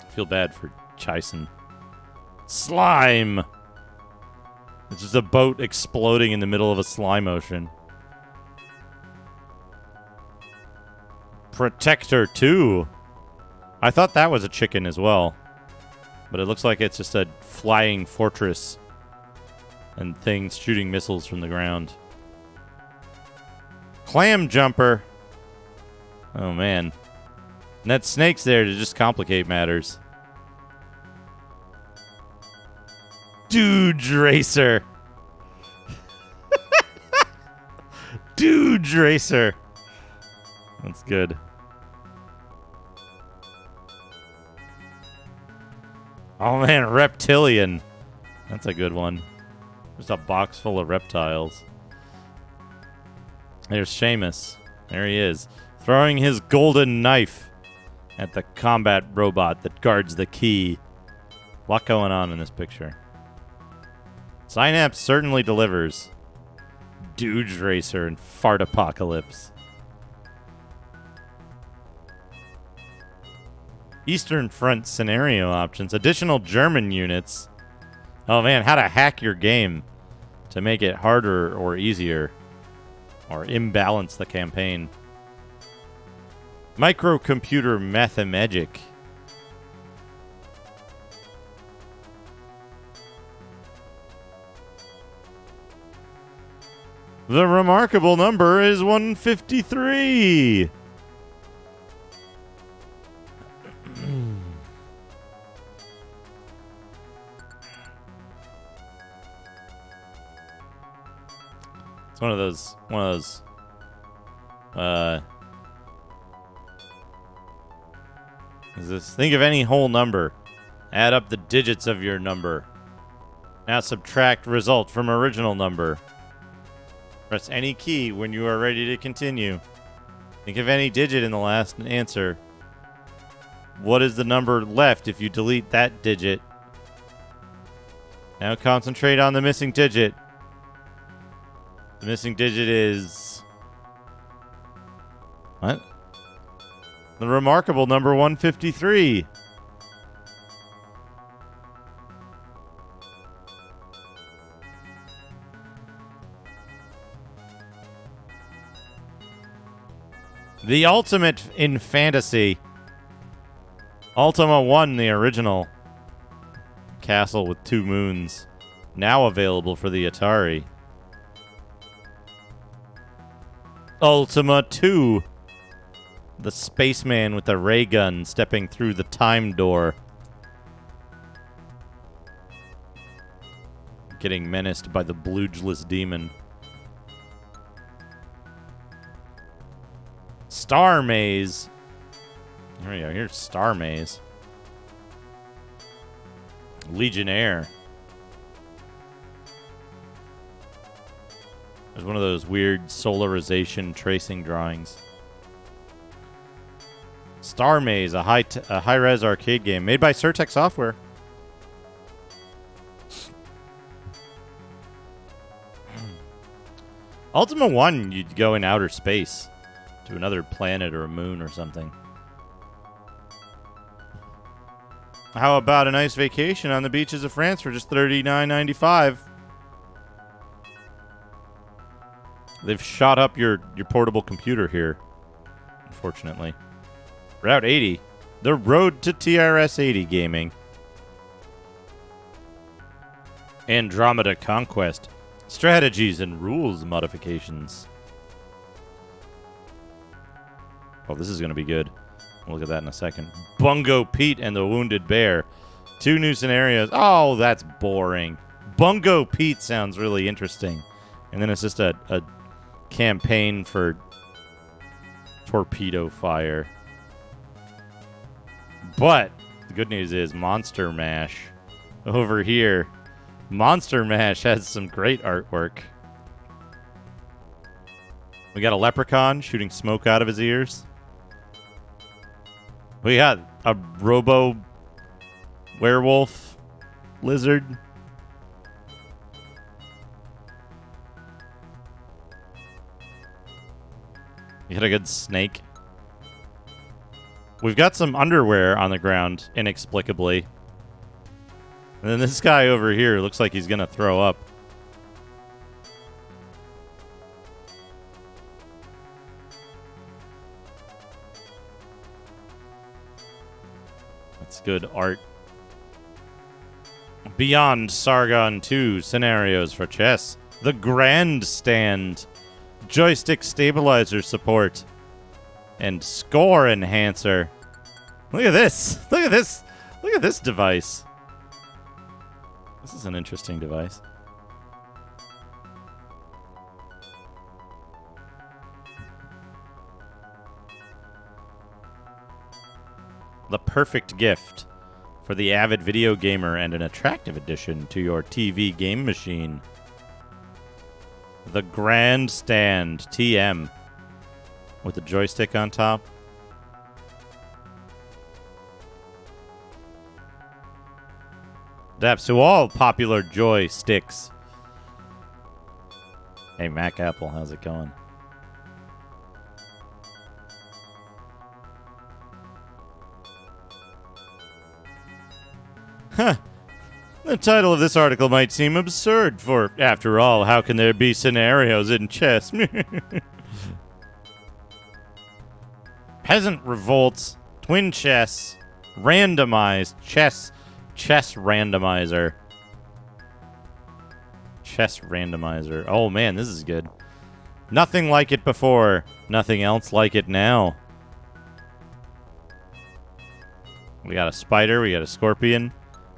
I feel bad for Chison. Slime! It's just a boat exploding in the middle of a slime ocean. Protector 2. I thought that was a chicken as well. But it looks like it's just a flying fortress. And things shooting missiles from the ground. Clam Jumper. Oh, man. And that snake's there to just complicate matters. Dude Racer. Dude Racer. That's good. Oh man, Reptilian. That's a good one. Just a box full of reptiles. There's Seamus. There he is. Throwing his golden knife at the combat robot that guards the key. A lot going on in this picture. Synapse certainly delivers. Dude Racer and Fart Apocalypse. Eastern Front scenario options. Additional German units. Oh man, how to hack your game to make it harder or easier. Or imbalance the campaign. Microcomputer Mathemagic. The remarkable number is 153. It's one of those, is this, think of any whole number. Add up the digits of your number. Now subtract result from original number. Press any key when you are ready to continue. Think of any digit in the last answer. What is the number left if you delete that digit? Now concentrate on the missing digit. The missing digit is... What? The remarkable number 153. The ultimate in fantasy. Ultima 1, the original. Castle with 2 moons. Now available for the Atari. Ultima 2. The spaceman with the ray gun stepping through the time door. Getting menaced by the blugeless demon. Star Maze. Here we go. Here's Star Maze. Legionnaire. There's one of those weird solarization tracing drawings. Star Maze, a high-res arcade game made by Surtec Software. Ultima 1, you'd go in outer space to another planet or a moon or something. How about a nice vacation on the beaches of France for just $39.95? They've shot up your portable computer here, unfortunately. Route 80. The road to TRS 80 gaming. Andromeda Conquest. Strategies and rules modifications. Oh, this is going to be good. We'll look at that in a second. Bungo Pete and the Wounded Bear. 2 new scenarios. Oh, that's boring. Bungo Pete sounds really interesting. And then it's just a campaign for torpedo fire. But the good news is Monster Mash over here. Monster Mash has some great artwork. We got a leprechaun shooting smoke out of his ears. We got a robo werewolf lizard. We got a good snake. We've got some underwear on the ground, inexplicably. And then this guy over here looks like he's going to throw up. That's good art. Beyond Sargon 2 scenarios for chess. The Grandstand. Joystick stabilizer support. And score enhancer. Look at this. Look at this. Look at this device. This is an interesting device. The perfect gift for the avid video gamer and an attractive addition to your TV game machine. The Grandstand TM with a joystick on top. Adapts to all popular joysticks. Hey, Mac Apple, how's it going? Huh. The title of this article might seem absurd, for, after all, how can there be scenarios in chess? Peasant revolts, twin chess, randomized chess randomizer. Chess randomizer. Oh man, this is good. Nothing like it before, nothing else like it now. We got a spider, we got a scorpion,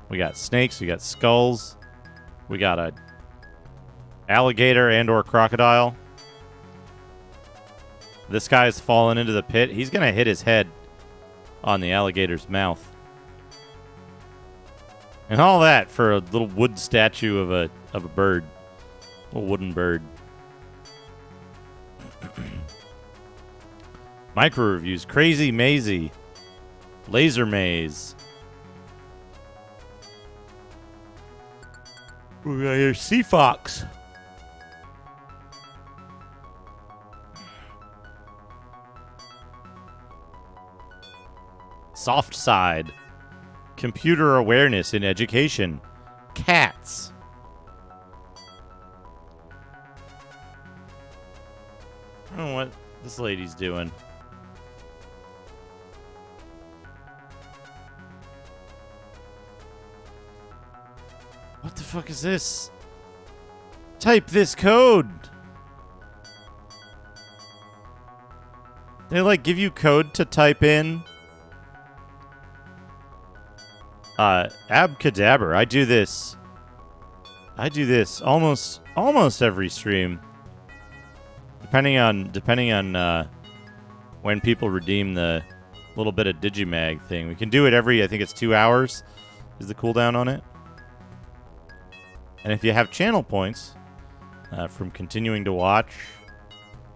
we got snakes, we got skulls, we got a alligator and or crocodile. This guy's fallen into the pit. He's gonna hit his head on the alligator's mouth. And all that for a little wood statue of a bird. A little wooden bird. Micro reviews. Crazy Mazy. Laser Maze. We got here Sea Fox. Soft Side. Computer awareness in education. Cats. I don't know what this lady's doing. What the fuck is this? Type this code. They like give you code to type in. Abcadabra. I do this almost every stream. Depending on when people redeem the little bit of Digimag thing. We can do it every, I think it's 2 hours is the cooldown on it. And if you have channel points from continuing to watch,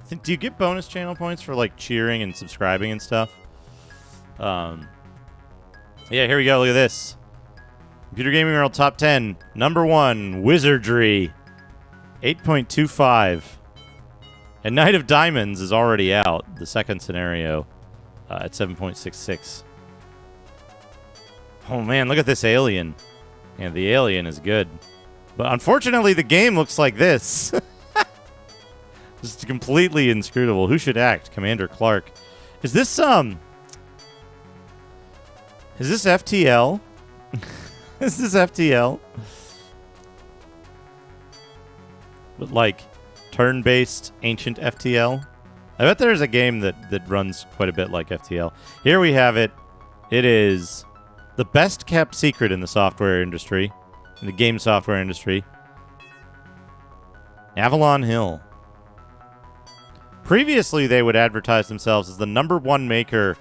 do you get bonus channel points for like cheering and subscribing and stuff? Yeah, here we go. Look at this. Computer Gaming World Top 10. Number 1, Wizardry. 8.25. And Knight of Diamonds is already out. The second scenario at 7.66. Oh, man, look at this alien. Yeah, the alien is good. But unfortunately, the game looks like this. Just completely inscrutable. Who should act? Commander Clark. Is this FTL? Is this FTL? But like turn-based ancient FTL? I bet there's a game that runs quite a bit like FTL. Here we have it. It is the best kept secret in the software industry, in the game software industry. Avalon Hill. Previously, they would advertise themselves as the #1 maker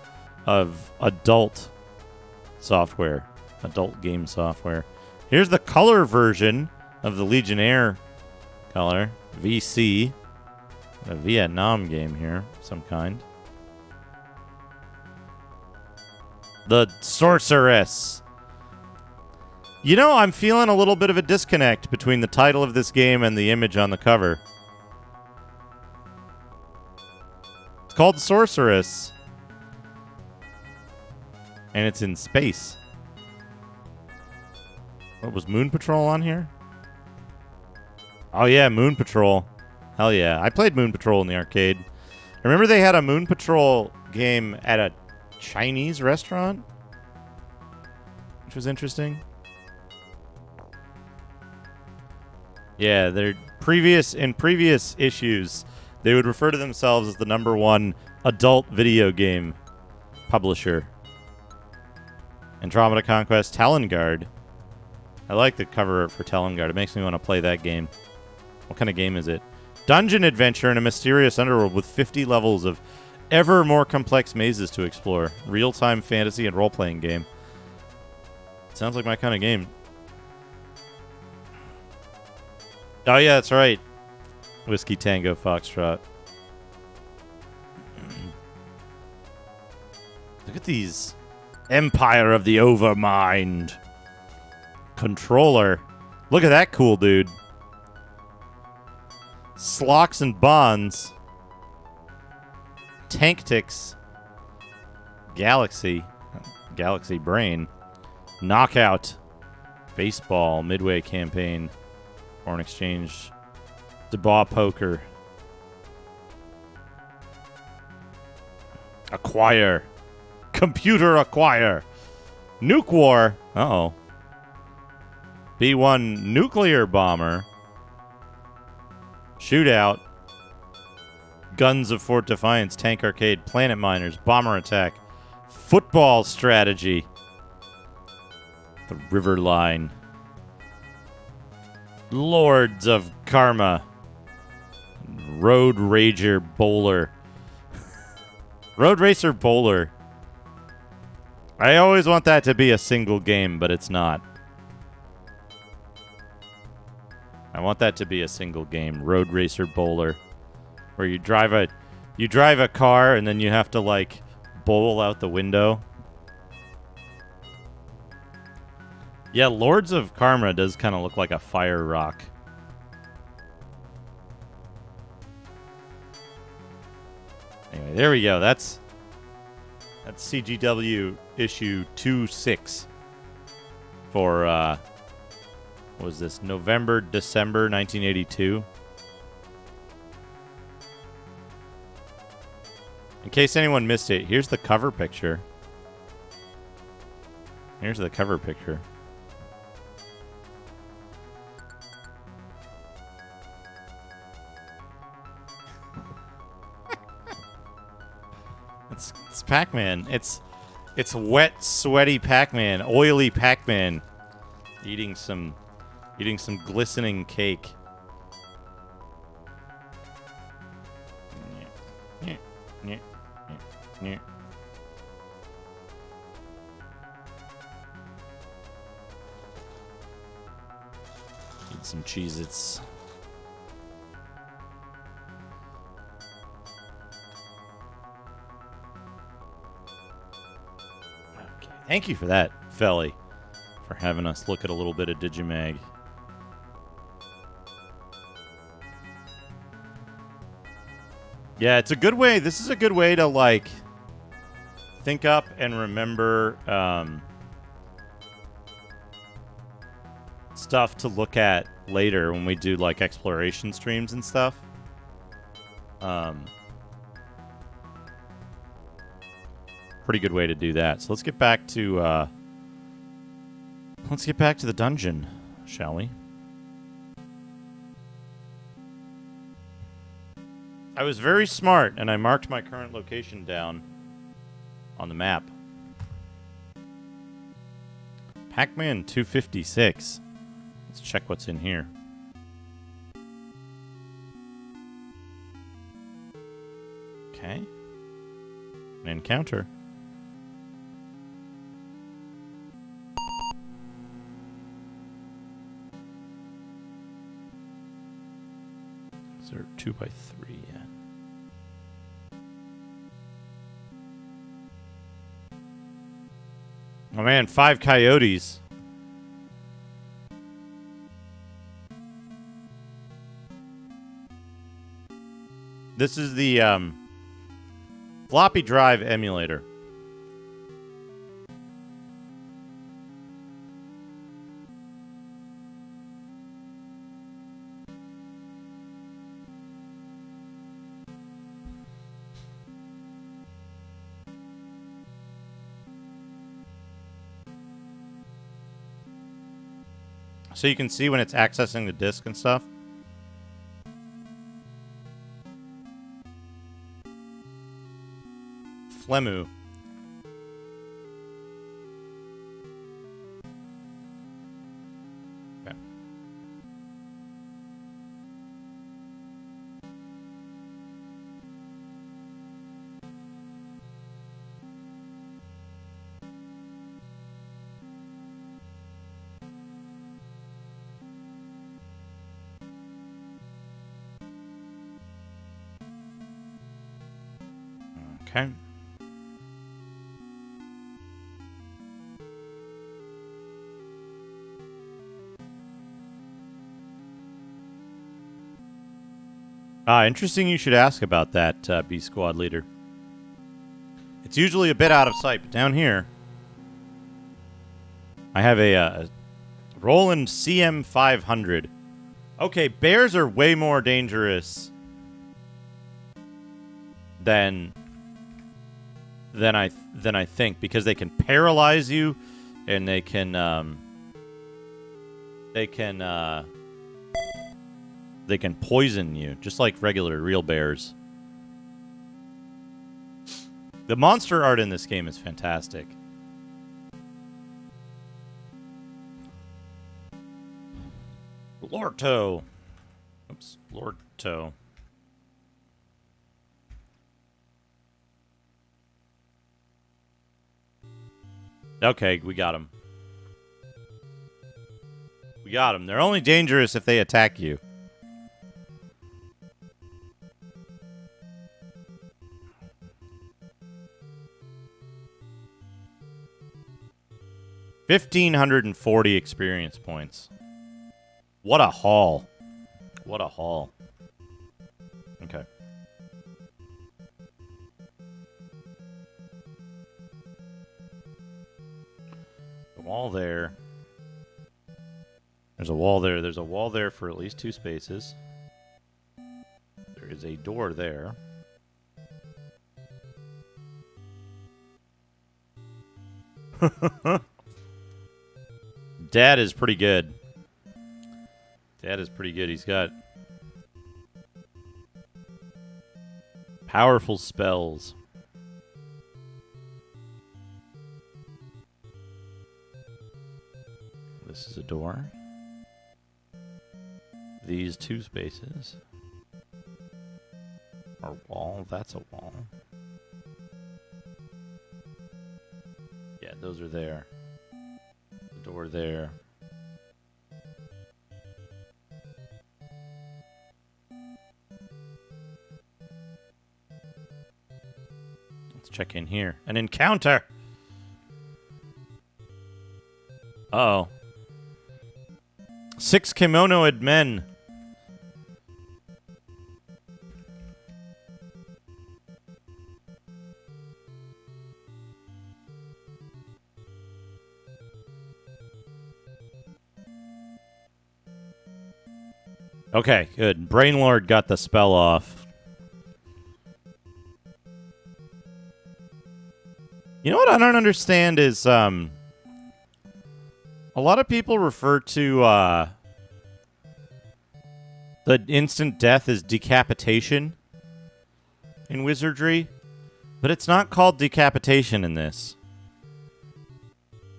of adult software, adult game software. Here's the color version of the Legionnaire color, VC, a Vietnam game here, of some kind. The Sorceress. You know, I'm feeling a little bit of a disconnect between the title of this game and the image on the cover. It's called Sorceress. And it's in space. What, was Moon Patrol on here? Oh yeah, Moon Patrol. Hell yeah. I played Moon Patrol in the arcade. I remember they had a Moon Patrol game at a Chinese restaurant, which was interesting. Yeah, in previous issues, they would refer to themselves as the #1 adult video game publisher. Andromeda Conquest, Talonguard. I like the cover art for Talonguard. It makes me want to play that game. What kind of game is it? Dungeon adventure in a mysterious underworld with 50 levels of ever more complex mazes to explore. Real-time fantasy and role-playing game. Sounds like my kind of game. Oh yeah, that's right. Whiskey Tango Foxtrot. Look at these. Empire of the Overmind. Controller. Look at that cool dude. Slocks and Bonds. Tanktics. Galaxy. Galaxy Brain. Knockout. Baseball. Midway Campaign. Foreign Exchange. Debaw Poker. Acquire. Computer Acquire. Nuke War. Uh-oh. B-1 Nuclear Bomber. Shootout. Guns of Fort Defiance. Tank Arcade. Planet Miners. Bomber Attack. Football Strategy. The River Line. Lords of Karma. Road Rager Bowler. Road Racer Bowler. I always want that to be a single game, but it's not. want that to be a single game. Road Racer Bowler. Where you drive a car and then you have to, like, bowl out the window. Yeah, Lords of Karma does kind of look like a fire rock. Anyway, there we go. That's CGW issue 26 for, what was this? November, December 1982. In case anyone missed it, here's the cover picture. Here's the cover picture. It's Pac-Man. It's wet, sweaty Pac-Man, oily Pac-Man, eating some glistening cake. Need some Cheez-Its. Okay. Thank you for that, Felly, for having us look at a little bit of Digimag. Yeah, it's a good way. This is a good way to, like, think up and remember stuff to look at later when we do, like, exploration streams and stuff. Pretty good way to do that. So let's get back to the dungeon, shall we? I was very smart, and I marked my current location down on the map. Pac-Man 256. Let's check what's in here. Okay. An encounter. Is there 2x3? Yeah. Oh man, 5 coyotes. This is the floppy drive emulator. So you can see when it's accessing the disk and stuff. Flemu. Okay. Okay. Interesting you should ask about that, B Squad leader. It's usually a bit out of sight, but down here, I have a Roland CM500. Okay, bears are way more dangerous than I think, because they can paralyze you, and they can poison you, just like regular real bears. The monster art in this game is fantastic. Lorto. Oops, Lorto. Okay, we got him. We got them. They're only dangerous if they attack you. $1,540 experience points. What a haul. What a haul. Okay. A wall there. There's a wall there. There's a wall there for at least 2 spaces. There is a door there. Dad is pretty good. Dad is pretty good. He's got powerful spells. This is a door. These 2 spaces are wall. That's a wall. Yeah, those are there. The door there. Let's check in here. An encounter! Uh-oh. 6 kimonoed men. Okay, good. Brainlord got the spell off. You know what I don't understand is, a lot of people refer to, the instant death as decapitation in Wizardry, but it's not called decapitation in this.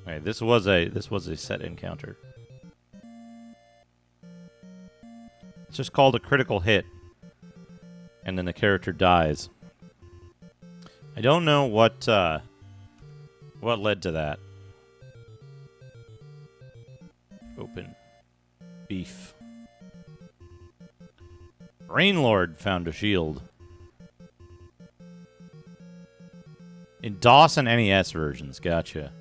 Okay, this was a set encounter. It's just called a critical hit, and then the character dies. I don't know what led to that. Open. Beef. Brainlord found a shield. In DOS and NES versions, gotcha.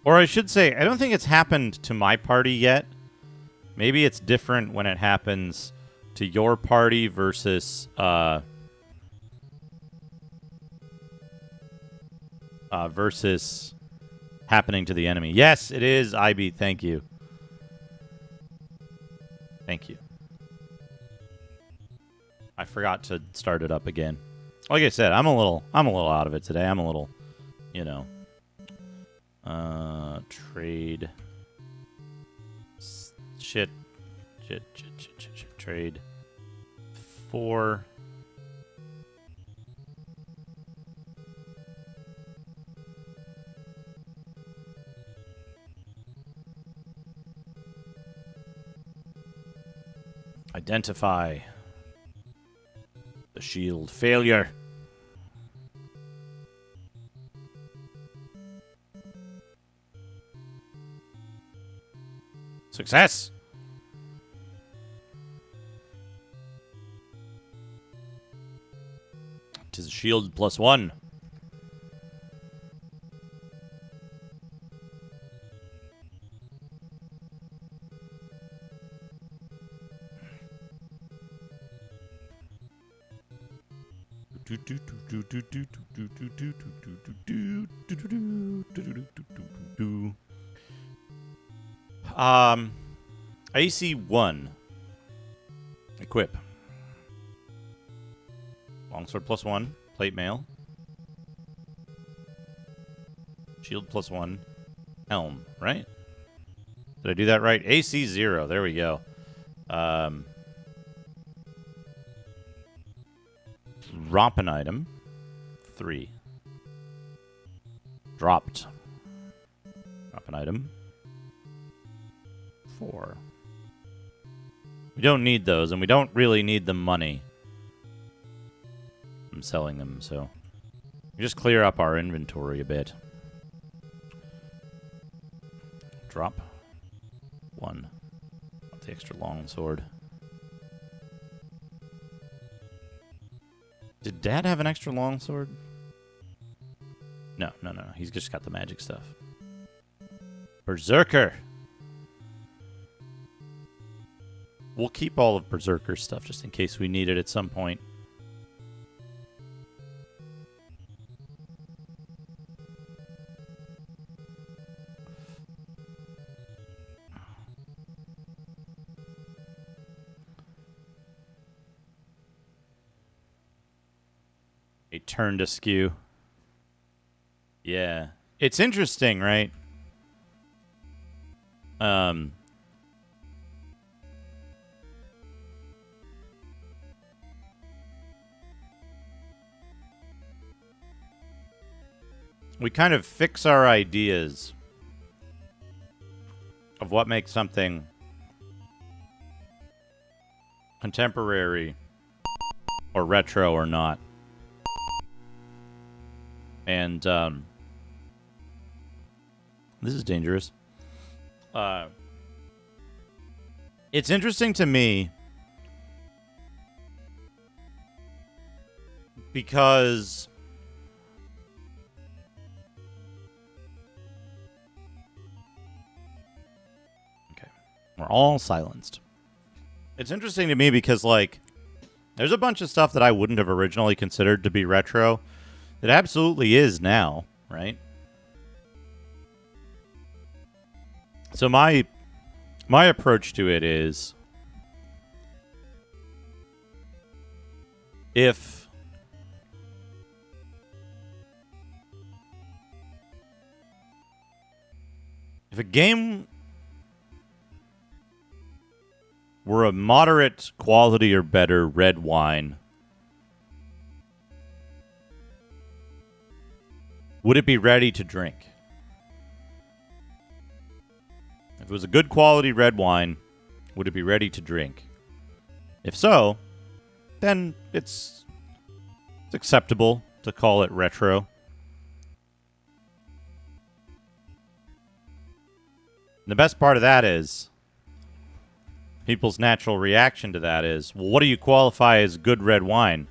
Or I should say, I don't think it's happened to my party yet. Maybe it's different when it happens to your party versus versus happening to the enemy. Yes, it is, IB. Thank you. Thank you. I forgot to start it up again. Like I said, I'm a little out of it today. I'm a little, you know. Trade. Shit. Trade. 4. Identify the shield. Failure. Success. Tis a shield +1. AC 1. Equip. Longsword +1. Plate mail. Shield +1. Helm, right? Did I do that right? AC 0. There we go. Drop an item. 3. Dropped. Drop an item. 4. We don't need those, and we don't really need the money. I'm selling them, so we just clear up our inventory a bit. Drop 1. The extra long sword. Did Dad have an extra long sword? No. He's just got the magic stuff. Berserker! We'll keep all of Berserker's stuff just in case we need it at some point. A turn to skew. Yeah. It's interesting, right? We kind of fix our ideas of what makes something contemporary or retro or not. And this is dangerous. It's interesting to me because okay, we're all silenced. It's interesting to me because, like, there's a bunch of stuff that I wouldn't have originally considered to be retro that absolutely is now, right? So my approach to it is, if a game were a moderate quality or better red wine, would it be ready to drink? If it was a good quality red wine, would it be ready to drink? If so, then it's acceptable to call it retro. And the best part of that is, people's natural reaction to that is, well, what do you qualify as good red wine?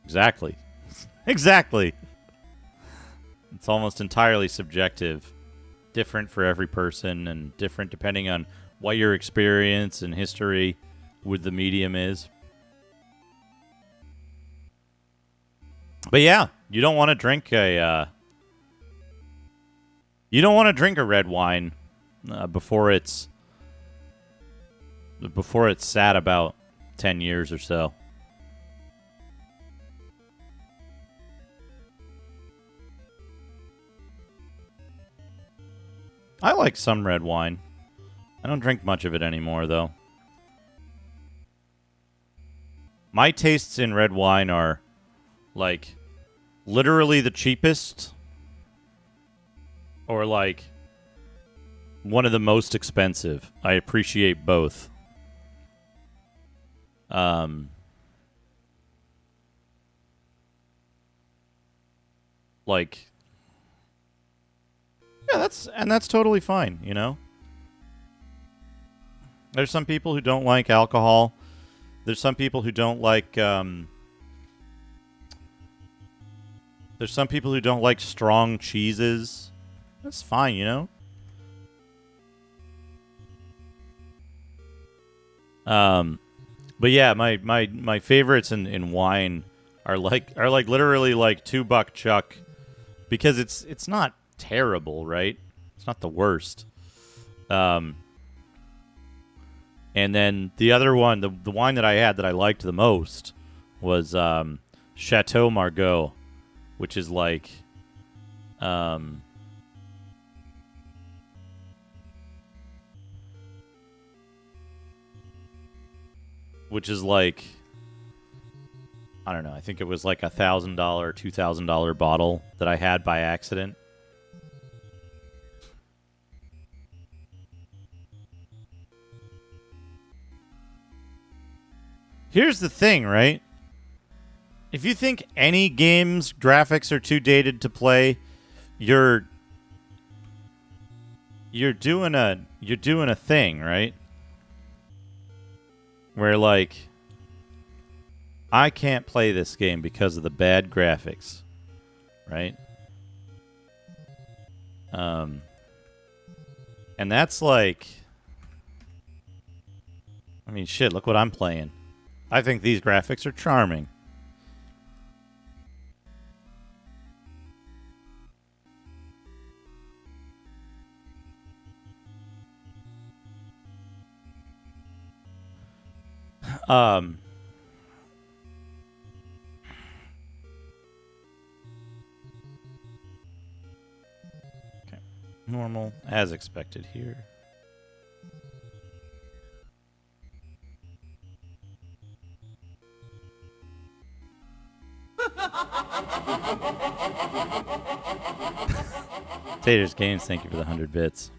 Exactly. Exactly. It's almost entirely subjective. Different for every person and different depending on what your experience and history with the medium is. But yeah, you don't want to drink a red wine before it's sat about 10 years or so. I like some red wine. I don't drink much of it anymore, though. My tastes in red wine are, like, literally the cheapest, or, like, one of the most expensive. I appreciate both. Like... Yeah, that's totally fine, you know? There's some people who don't like alcohol. There's some people who don't like, there's some people who don't like strong cheeses. That's fine, you know? But yeah, my favorites in wine are like literally like $2 Chuck, because it's not terrible, right? It's not the worst. And then the other one, the wine that I had that I liked the most was Chateau Margaux, which is like I don't know, I think it was like $1,000, $2,000 bottle that I had by accident. Here's the thing, right? If you think any game's graphics are too dated to play, you're doing a thing, right? Where like I can't play this game because of the bad graphics, right? And that's like, I mean, shit, look what I'm playing. I think these graphics are charming. Okay. Normal, as expected here. Taters Games, thank you for the 100 bits.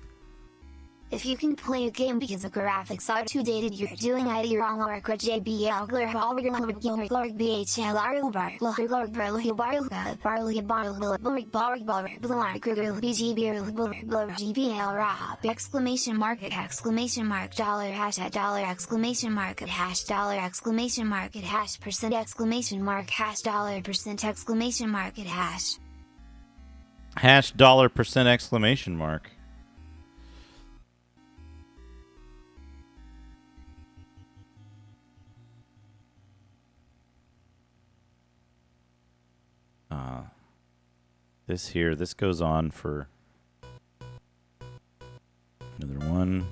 If you can play a game because the graphics are too dated, you're doing it wrong. Or JBL exclamation mark dollar hash at dollar exclamation mark at hash dollar exclamation mark at hash percent exclamation mark hash dollar percent exclamation mark at hash Hash dollar percent exclamation mark. This goes on for another 1,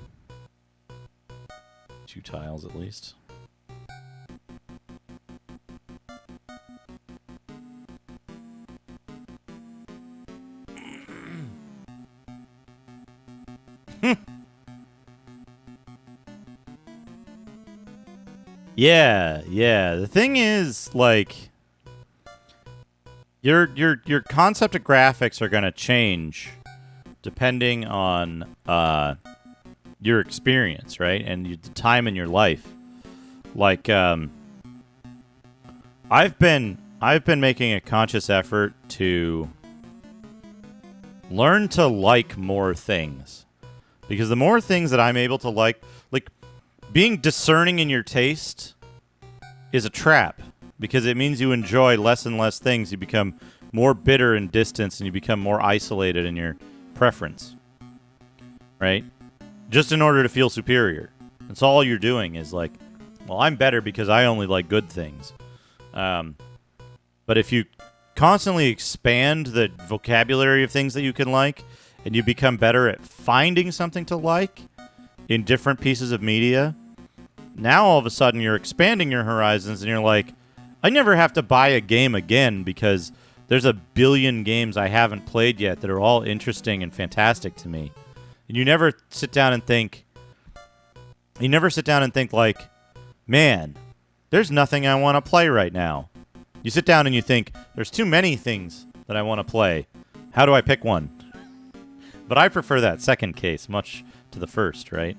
2 tiles at least. Yeah. The thing is, like, your concept of graphics are going to change depending on your experience, right? And the time in your life. Like, I've been making a conscious effort to learn to like more things, because the more things that I'm able to like being discerning in your taste is a trap, because it means you enjoy less and less things. You become more bitter and distant, and you become more isolated in your preference, right? Just in order to feel superior. That's all you're doing is like, well, I'm better because I only like good things. But if you constantly expand the vocabulary of things that you can like, and you become better at finding something to like in different pieces of media, now all of a sudden you're expanding your horizons, and you're like, I never have to buy a game again because there's a billion games I haven't played yet that are all interesting and fantastic to me. And you never sit down and think like, man, there's nothing I want to play right now. You sit down and you think, there's too many things that I want to play. How do I pick one? But I prefer that second case much to the first, right?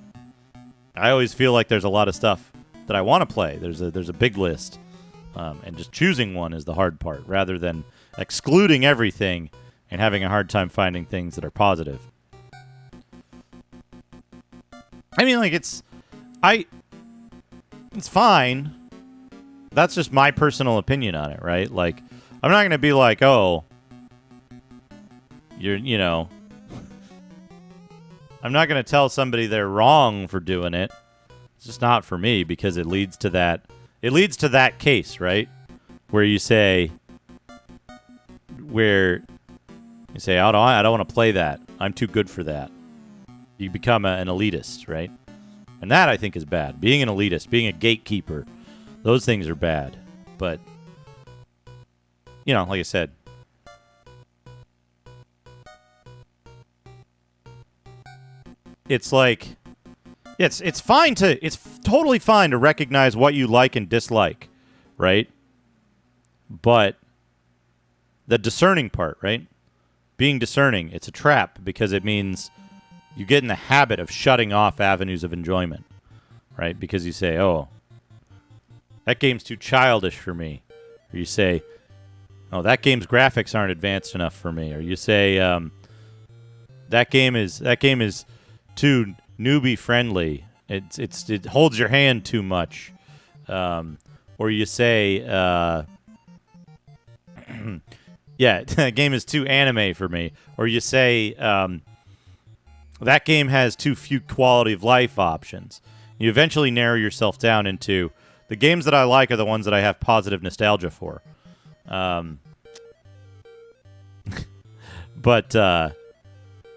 I always feel like there's a lot of stuff that I want to play. There's a big list. And just choosing one is the hard part, rather than excluding everything and having a hard time finding things that are positive. I mean, like, it's fine. That's just my personal opinion on it, right? Like, I'm not going to be like, oh, I'm not going to tell somebody they're wrong for doing it. It's just not for me, because it leads to that. It leads to that case, right? Where you say, I don't want to play that. I'm too good for that. You become an elitist, right? And that, I think, is bad. Being an elitist, being a gatekeeper, those things are bad. But, like I said, it's like, it's totally fine to recognize what you like and dislike, right? But the discerning part, right? Being discerning, it's a trap, because it means you get in the habit of shutting off avenues of enjoyment, right? Because you say, oh, that game's too childish for me. Or you say, oh, that game's graphics aren't advanced enough for me. Or you say, that game is too newbie friendly. It holds your hand too much. Or you say, yeah, that game is too anime for me. Or you say, that game has too few quality of life options. You eventually narrow yourself down into the games that I like are the ones that I have positive nostalgia for. But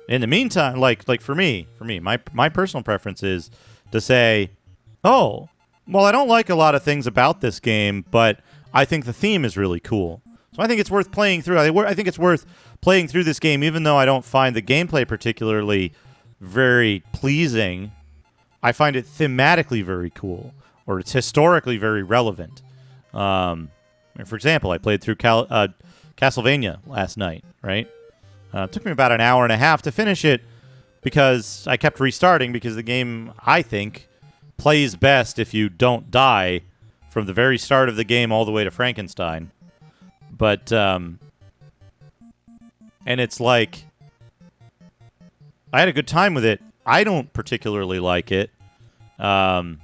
in the meantime, like for me, my personal preference is to say, oh, well, I don't like a lot of things about this game, but I think the theme is really cool. So I think it's worth playing through. I think it's worth playing through this game, even though I don't find the gameplay particularly very pleasing. I find it thematically very cool, or it's historically very relevant. For example, I played through Castlevania last night, right? It took me about an hour and a half to finish it because I kept restarting because the game, I think, plays best if you don't die from the very start of the game all the way to Frankenstein. But, and it's like, I had a good time with it. I don't particularly like it. But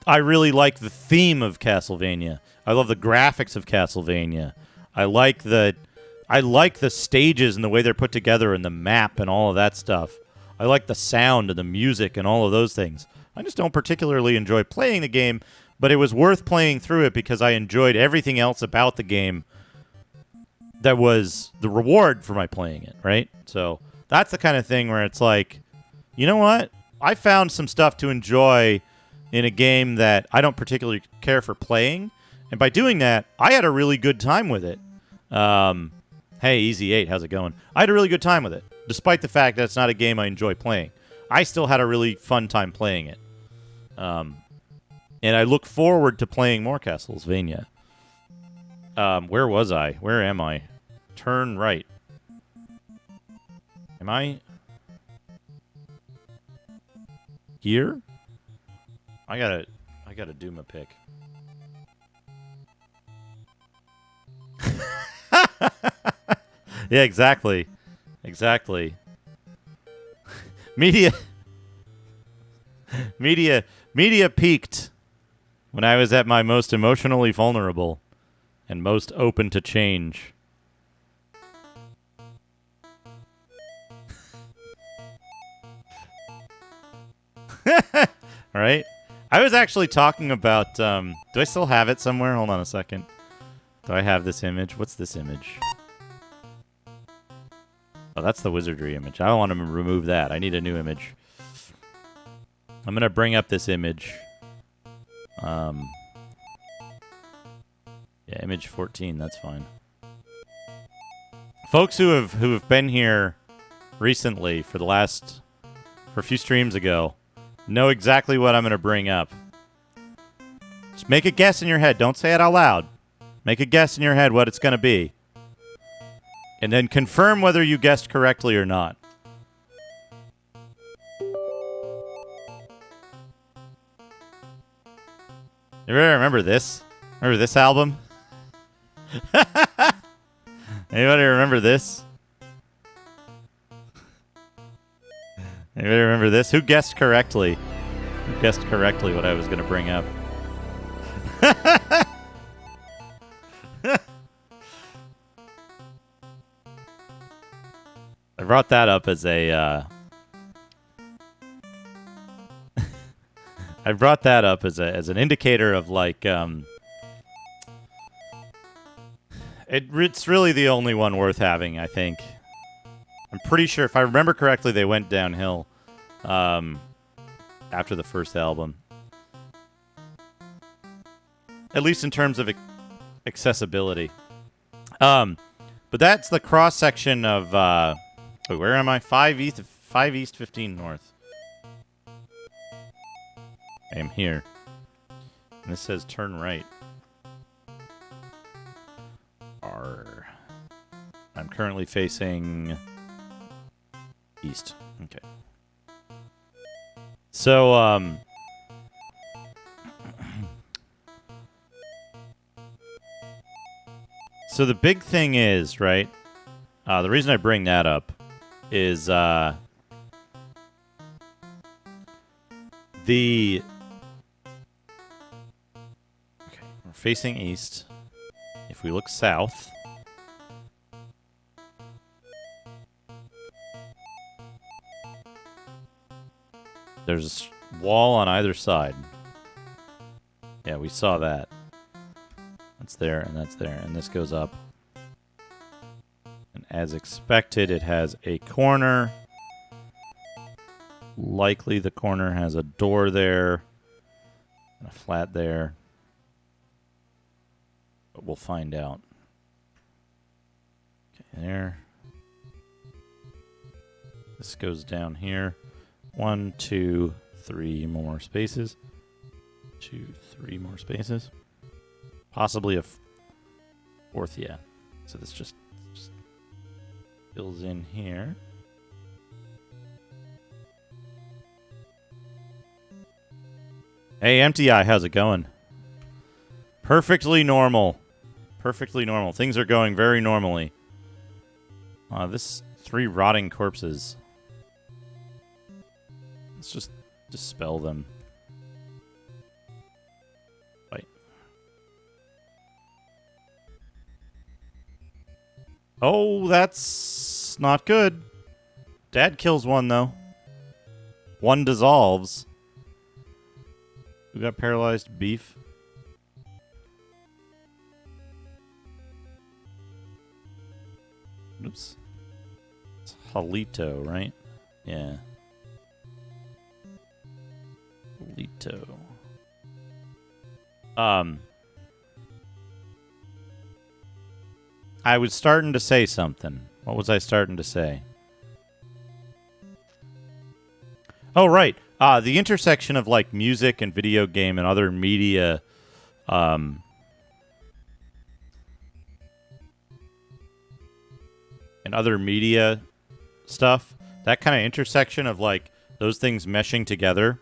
I really like the theme of Castlevania. I love the graphics of Castlevania. I like the stages and the way they're put together and the map and all of that stuff. I like the sound and the music and all of those things. I just don't particularly enjoy playing the game, but it was worth playing through it because I enjoyed everything else about the game that was the reward for my playing it, right? So that's the kind of thing where it's like, you know what? I found some stuff to enjoy in a game that I don't particularly care for playing, and by doing that, I had a really good time with it. Hey, Easy 8, how's it going? I had a really good time with it, despite the fact that it's not a game I enjoy playing. I still had a really fun time playing it. And I look forward to playing more Castlevania. Where was I? Where am I? Turn right. Am I here? I gotta do my pick. Yeah, exactly. Media peaked when I was at my most emotionally vulnerable and most open to change. All right. I was actually talking about, do I still have it somewhere? Hold on a second. Do I have this image? What's this image? Oh, that's the Wizardry image. I don't want to remove that. I need a new image. I'm going to bring up this image. Yeah, image 14, that's fine. Folks who have been here recently for a few streams ago know exactly what I'm going to bring up. Just make a guess in your head. Don't say it out loud. Make a guess in your head what it's going to be. And then confirm whether you guessed correctly or not. Anybody remember this? Remember this album? Anybody remember this? Anybody remember this? Who guessed correctly? Who guessed correctly what I was going to bring up? I brought that up as a I brought that up as an indicator of like it's really the only one worth having, I think. I'm pretty sure, if I remember correctly, they went downhill after the first album. At least in terms of accessibility. But that's the cross section of wait, where am I? 5 east, 15 north. I am here. And this says turn right. R. I'm currently facing east. Okay. So, So the big thing is, right? The reason I bring that up is the okay, we're facing east. If we look south, there's a wall on either side. Yeah, we saw that. That's there, and that's there, and this goes up. And as expected, it has a corner. Likely the corner has a door there and a flat there. But we'll find out. Okay, there. This goes down here. 1, 2, 3 more spaces. 2, 3 more spaces. Possibly a fourth, yeah. So this just fills in here. Hey, Empty Eye, how's it going? Perfectly normal. Perfectly normal. Things are going very normally. This 3 rotting corpses. Let's just dispel them. Right. Oh, that's not good. Dad kills one, though. One dissolves. We got paralyzed beef. Oops. It's Halito, right? Yeah. Halito. I was starting to say something. What was I starting to say? Oh, right. The intersection of like music and video game and other media, and other media stuff. That kind of intersection of like those things meshing together.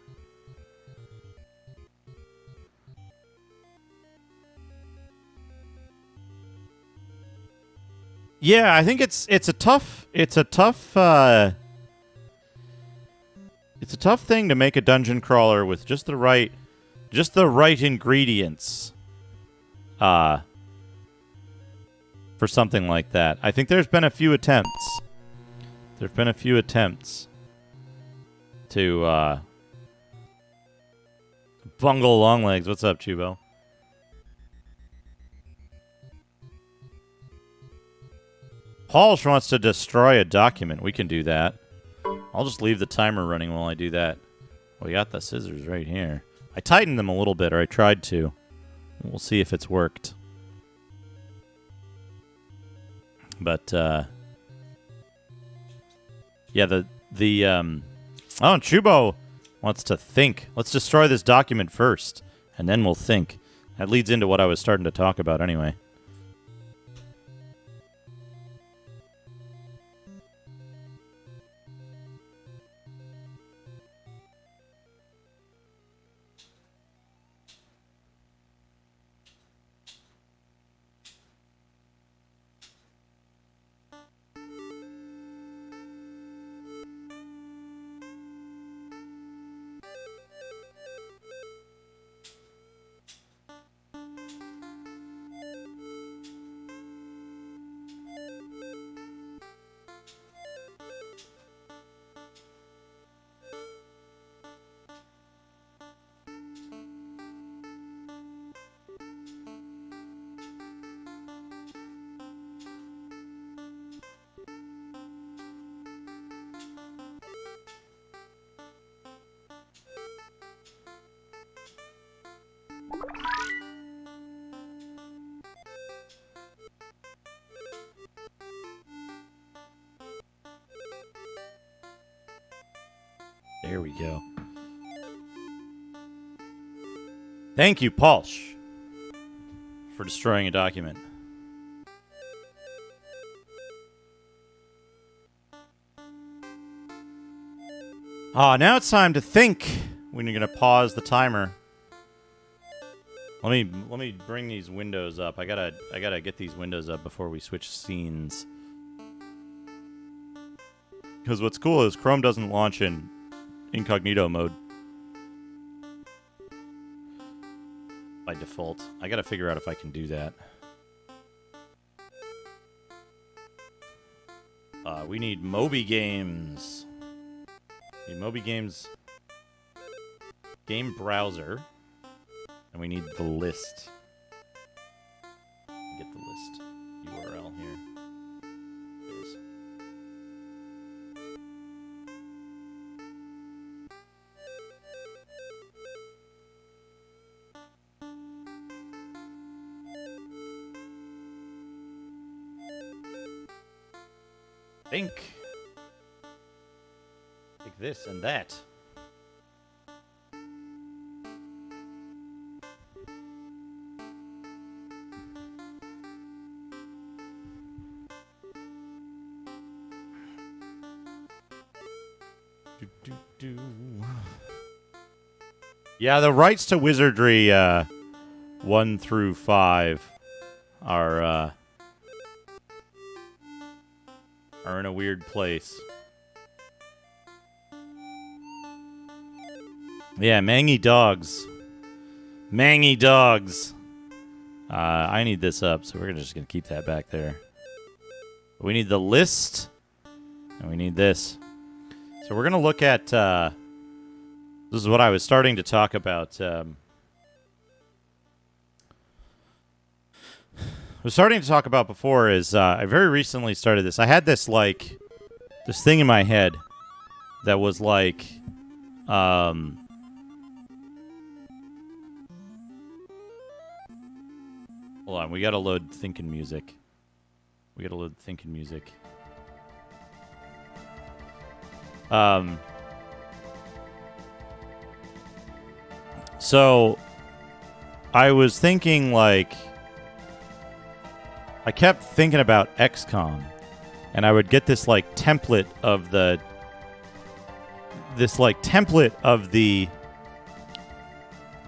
Yeah, I think it's a tough thing to make a dungeon crawler with just the right ingredients for something like that. I think there's been a few attempts. There've been a few attempts to bungle Longlegs. What's up, Chubo? Paul wants to destroy a document. We can do that. I'll just leave the timer running while I do that. We got the scissors right here. I tightened them a little bit, or I tried to. We'll see if it's worked. But, yeah, oh, Chubo wants to think. Let's destroy this document first, and then we'll think. That leads into what I was starting to talk about anyway. There we go. Thank you, Paulsh, for destroying a document. Now it's time to think when you're going to pause the timer. Let me bring these windows up. I gotta get these windows up before we switch scenes. Because what's cool is Chrome doesn't launch in incognito mode by default. I gotta figure out if I can do that. We need Moby Games. We need Moby Games game browser. And we need the list. Get the list URL here. There it is. Think. Like this and that. Yeah, the rights to Wizardry 1 through 5 are in a weird place. Yeah, mangy dogs. Mangy dogs. I need this up, so we're just going to keep that back there. We need the list, and we need this. So we're going to look at... this is what I was starting to talk about. I was starting to talk about before is I very recently started this. I had this, like... this thing in my head that was like... hold on, we gotta load thinking music. We gotta load thinking music. So, I was thinking, like, I kept thinking about XCOM, and I would get this, like, template of the,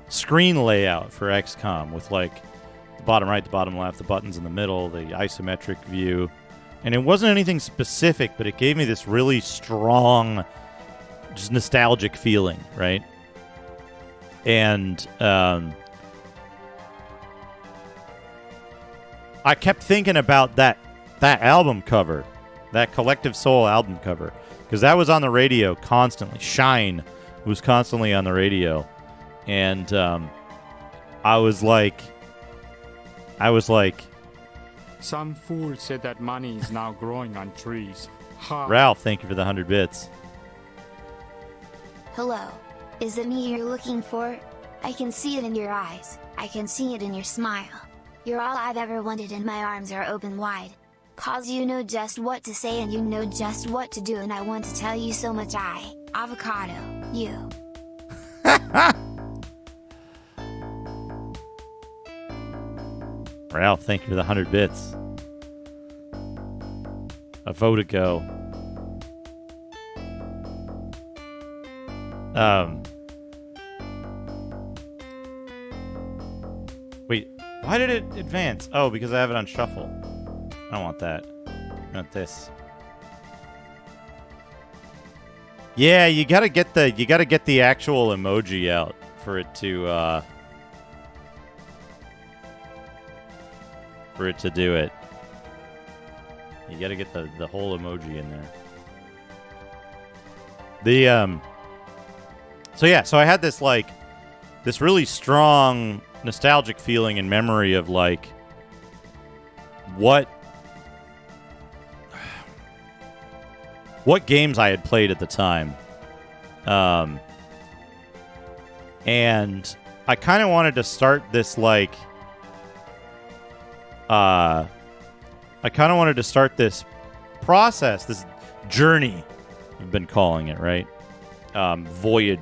screen layout for XCOM with, like, the bottom right, the bottom left, the buttons in the middle, the isometric view. And it wasn't anything specific, but it gave me this really strong, just nostalgic feeling, right? And I kept thinking about that album cover, that Collective Soul album cover, because that was on the radio constantly. Shine was constantly on the radio. And I was like... Some fool said that money is now growing on trees. Ha. Ralph, thank you for the 100 bits. Hello. Is it me you're looking for? I can see it in your eyes, I can see it in your smile. You're all I've ever wanted and my arms are open wide. Cause you know just what to say and you know just what to do, and I want to tell you so much. Avocado, you. Ralph, thank you for the 100 bits. A vote ago. Wait, why did it advance? Oh, because I have it on shuffle. I don't want that. I want this. Yeah, you gotta get the actual emoji out for it to do it. You gotta get the whole emoji in there. So I had this this really strong nostalgic feeling and memory of like what games I had played at the time. And I kind of wanted to start this process, this journey, we've been calling it, right? Voyage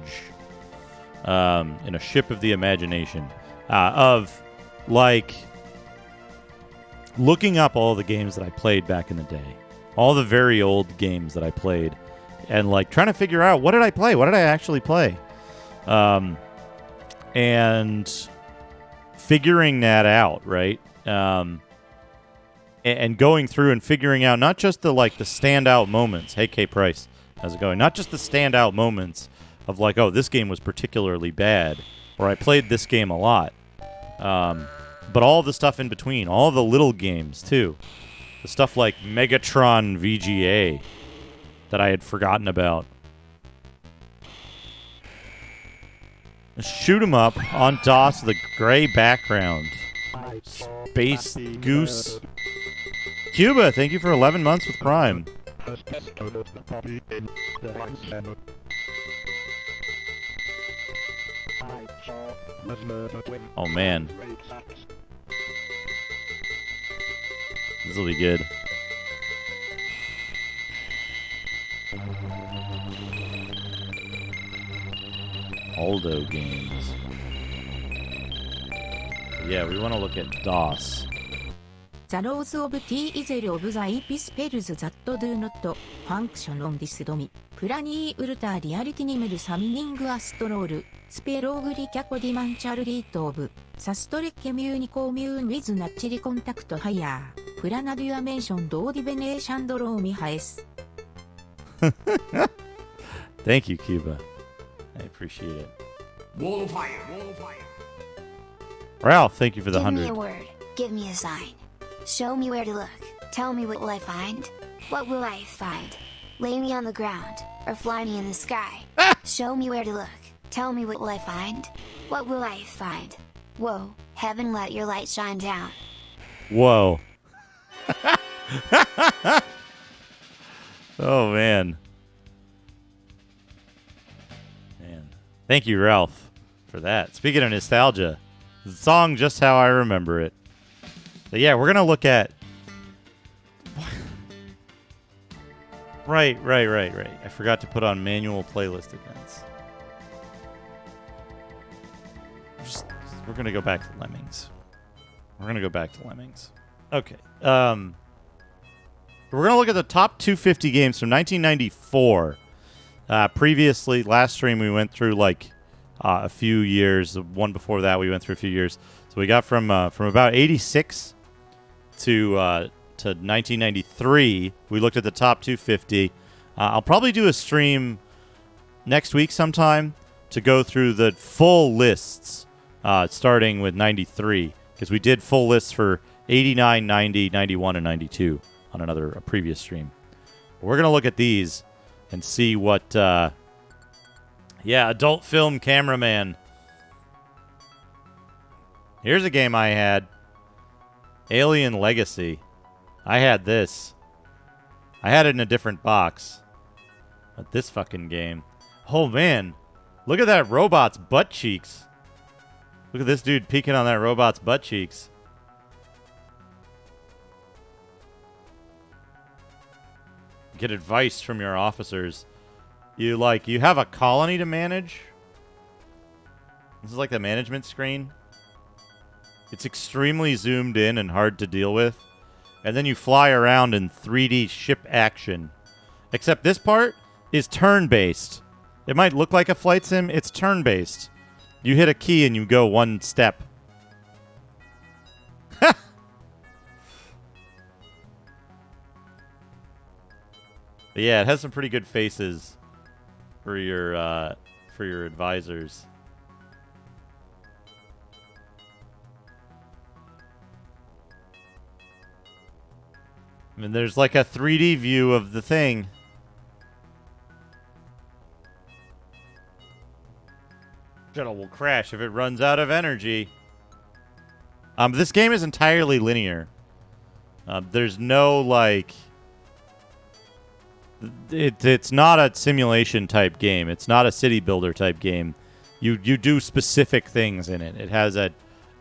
in a ship of the imagination, of looking up all the games that I played back in the day, all the very old games that I played, and trying to figure out, what did I play? What did I actually play? And figuring that out, right? And going through and figuring out not just the standout moments. Hey, K Price, how's it going? Not just the standout moments of like, oh, this game was particularly bad, or I played this game a lot, but all the stuff in between, all the little games too, the stuff like Megatron VGA that I had forgotten about. Shoot 'em up on DOS with a gray background. Space Goose. Cuba, thank you for 11 months with Prime. Oh, man. This will be good. Aldo games. Yeah, we want to look at DOS. The laws of T is of the IP spells that do not function on this DOM. Plani ultra reality nimel summoning astrol. Spelog recapodiman charlit of. Sastrek communicomune with natural contact higher. Planadua mention do divination draw me haes. Thank you, Cuba. I appreciate it. Wall of fire, wall of fire. Ralph, thank you for the Give 100. me a word. Give me a sign. Show me where to look. Tell me what will I find? What will I find? Lay me on the ground, or fly me in the sky. Show me where to look. Tell me what will I find? What will I find? Whoa, heaven, let your light shine down. Whoa. Oh, man. Man. Thank you, Ralph, for that. Speaking of nostalgia, the song just how I remember it. So yeah, we're going to look at... Right. I forgot to put on manual playlist events. We're going to go back to Lemmings. Okay. We're going to look at the top 250 games from 1994. Previously, last stream, we went through a few years. The one before that, we went through a few years. So we got from about 86 to 1993. We looked at the top 250. I'll probably do a stream next week sometime to go through the full lists, starting with 93, because we did full lists for 89, 90, 91, and 92 on a previous stream. But we're going to look at these and see what... adult film cameraman. Here's a game I had. Alien Legacy. I had this. I had it in a different box. But this fucking game. Oh, man. Look at that robot's butt cheeks. Look at this dude peeking on that robot's butt cheeks. Get advice from your officers. You have a colony to manage. This is like the management screen. It's extremely zoomed in and hard to deal with. And then you fly around in 3D ship action. Except this part is turn-based. It might look like a flight sim. It's turn-based. You hit a key and you go one step. But yeah, it has some pretty good faces for your advisors. I mean, there's like a 3D view of the thing. Shuttle will crash if it runs out of energy. This game is entirely linear. There's no it's not a simulation type game. It's not a city builder type game. You do specific things in it. It has an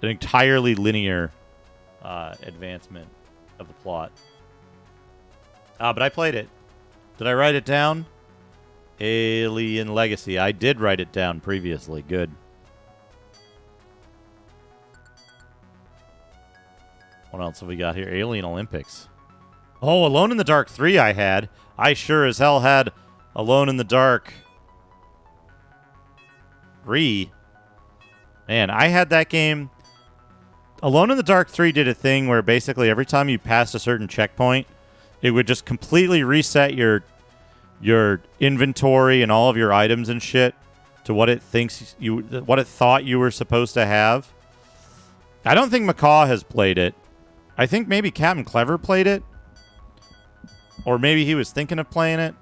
entirely linear advancement of the plot. But I played it. Did I write it down? Alien Legacy. I did write it down previously. Good. What else have we got here? Alien Olympics. Oh, Alone in the Dark 3 I had. I sure as hell had Alone in the Dark 3. Man, I had that game Alone in the Dark 3 did a thing where basically every time you passed a certain checkpoint, it would just completely reset your inventory and all of your items and shit to what it thought you were supposed to have. I don't think Macaw has played it. I think maybe Captain Clever played it. Or maybe he was thinking of playing it.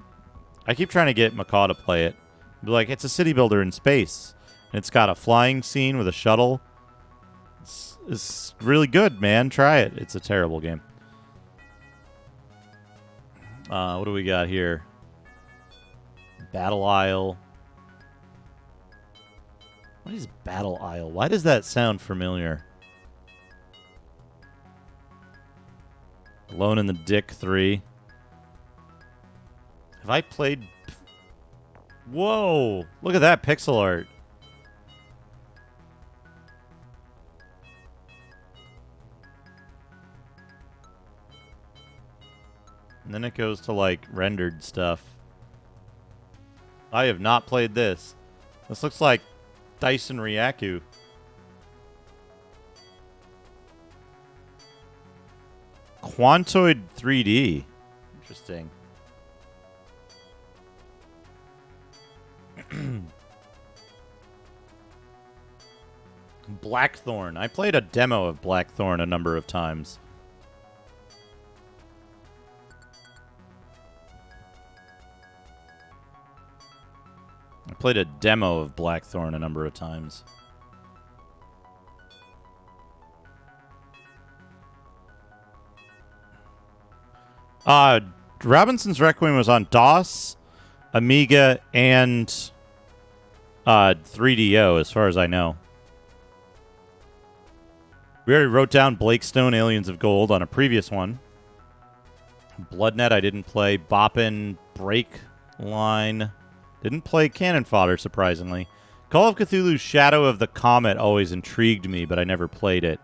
I keep trying to get Macaw to play it. Be like, it's a city builder in space. And it's got a flying scene with a shuttle. It's really good, man. Try it. It's a terrible game. What do we got here? Battle Isle. What is Battle Isle? Why does that sound familiar? Alone in the Dick 3. Have I played... Whoa! Look at that pixel art. And then it goes to, like, rendered stuff. I have not played this. This looks like Dyson Ryaku. Quantoid 3D. Interesting. Blackthorn. I played a demo of Blackthorn a number of times. I played a demo of Blackthorn a number of times. Robinson's Requiem was on DOS, Amiga, and 3DO, as far as I know. We already wrote down Blakestone Aliens of Gold on a previous one. Bloodnet I didn't play. Boppin' Breakline. Didn't play Cannon Fodder, surprisingly. Call of Cthulhu's Shadow of the Comet always intrigued me, but I never played it.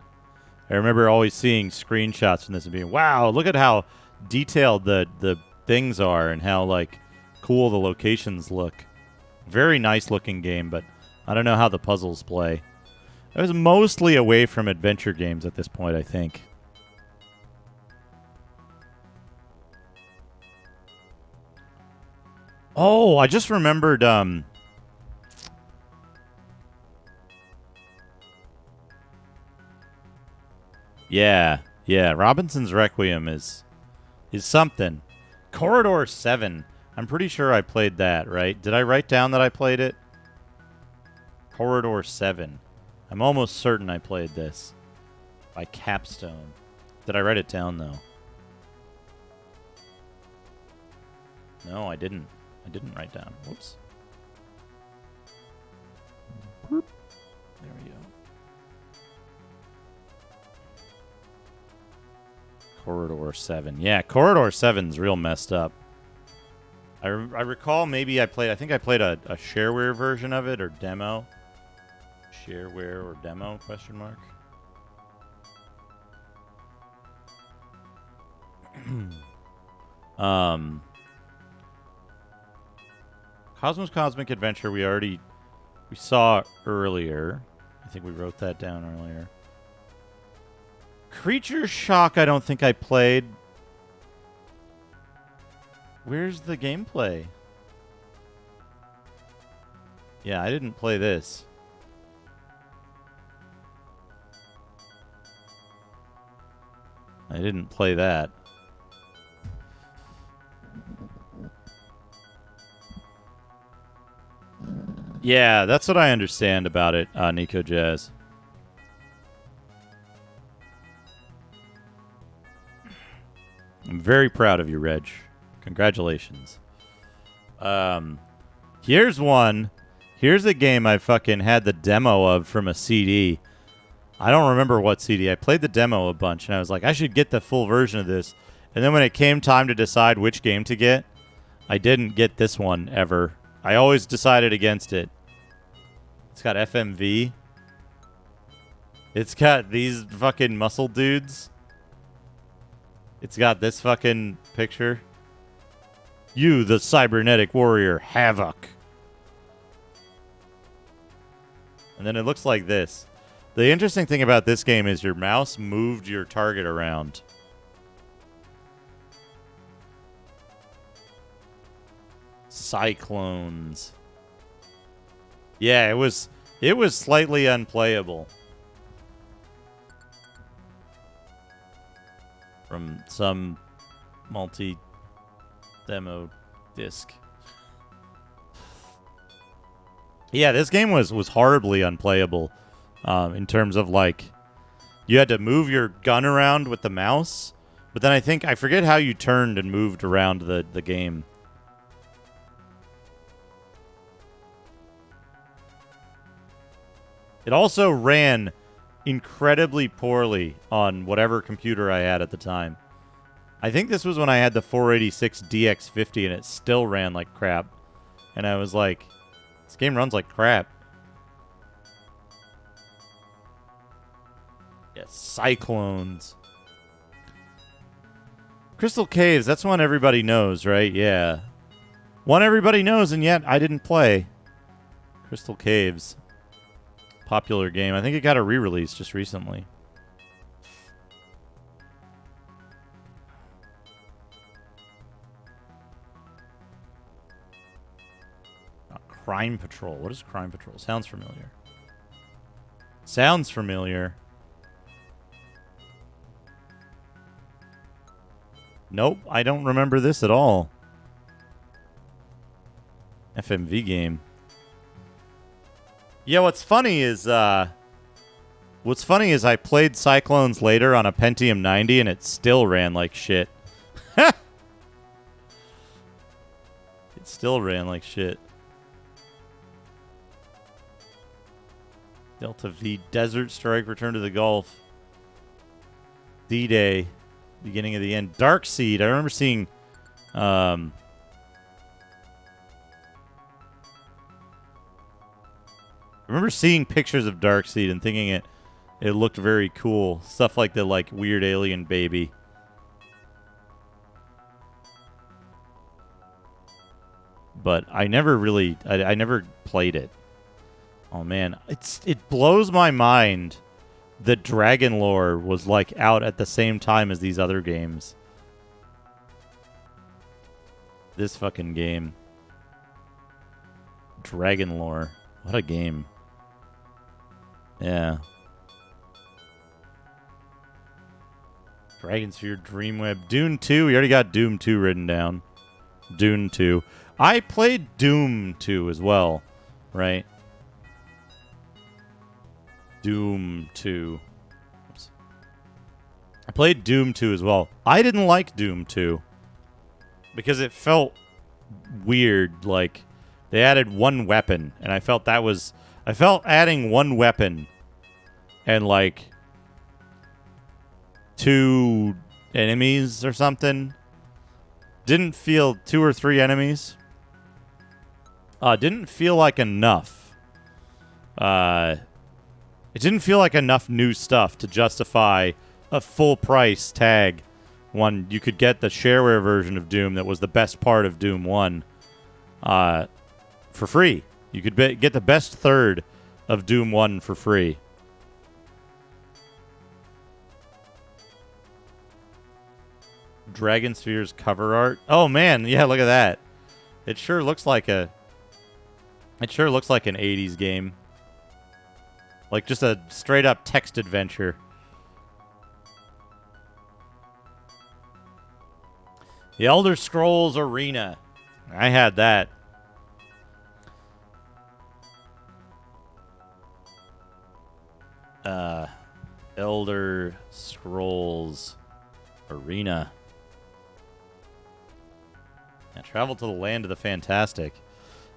I remember always seeing screenshots from this and being, wow, look at how detailed the things are and how, like, cool the locations look. Very nice looking game, but I don't know how the puzzles play. I was mostly away from adventure games at this point, I think. Oh, I just remembered, Yeah, Robinson's Requiem is something. Corridor 7. I'm pretty sure I played that, right? Did I write down that I played it? Corridor 7. I'm almost certain I played this. By Capstone. Did I write it down, though? No, I didn't. I didn't write down. Whoops. There we go. Corridor 7. Yeah, Corridor 7's real messed up. I recall maybe I think I played a shareware version of it, or demo. Shareware or demo, question mark. Cosmos Cosmic Adventure we saw earlier. I think we wrote that down earlier. Creature Shock I don't think I played. Where's the gameplay? Yeah, I didn't play this. I didn't play that. Yeah, that's what I understand about it, Nico Jazz. I'm very proud of you, Reg. Congratulations. Here's one. Here's a game I fucking had the demo of from a CD. I don't remember what CD. I played the demo a bunch, and I was like, I should get the full version of this. And then when it came time to decide which game to get, I didn't get this one ever. I always decided against it. It's got FMV. It's got these fucking muscle dudes. It's got this fucking picture. You, the cybernetic warrior, Havoc. And then it looks like this. The interesting thing about this game is your mouse moved your target around. Cyclones. Yeah, it was slightly unplayable. From some multi-demo disc. Yeah, this game was horribly unplayable. In terms of, like, you had to move your gun around with the mouse. But then I forget how you turned and moved around the game. It also ran incredibly poorly on whatever computer I had at the time. I think this was when I had the 486 DX50 and it still ran like crap. And I was like, this game runs like crap. Yeah, Cyclones. Crystal Caves, that's one everybody knows, right? Yeah. One everybody knows, and yet I didn't play. Crystal Caves. Popular game. I think it got a re-release just recently. Crime Patrol. What is Crime Patrol? Sounds familiar. Sounds familiar. Nope, I don't remember this at all. FMV game. Yeah, what's funny is I played Cyclones later on a Pentium 90 and it still ran like shit. It still ran like shit. Delta V, Desert Strike, Return to the Gulf. D-Day, beginning of the end. Dark Seed, I remember seeing I remember seeing pictures of Dark Seed and thinking it looked very cool. Stuff like the weird alien baby. But I never really I never played it. Oh man, it blows my mind that Dragon Lore was out at the same time as these other games. This fucking game. Dragon Lore. What a game. Yeah. Dragonsphere, Dreamweb, Dune 2. We already got Doom 2 written down. Dune 2. I played Doom 2 as well, right? Doom 2. Oops. I played Doom 2 as well. I didn't like Doom 2 because it felt weird. They added one weapon, and I felt adding one weapon and two enemies or something. Didn't feel 2 or 3 enemies. Didn't feel like enough. It didn't feel like enough new stuff to justify a full price tag. One, you could get the shareware version of Doom that was the best part of Doom 1 for free. You could get the best third of Doom 1 for free. Dragonsphere's cover art. Oh man, yeah, look at that. It sure looks like an 80s game. Just a straight up text adventure. The Elder Scrolls Arena. I had that. Elder Scrolls Arena. Yeah, travel to the land of the fantastic.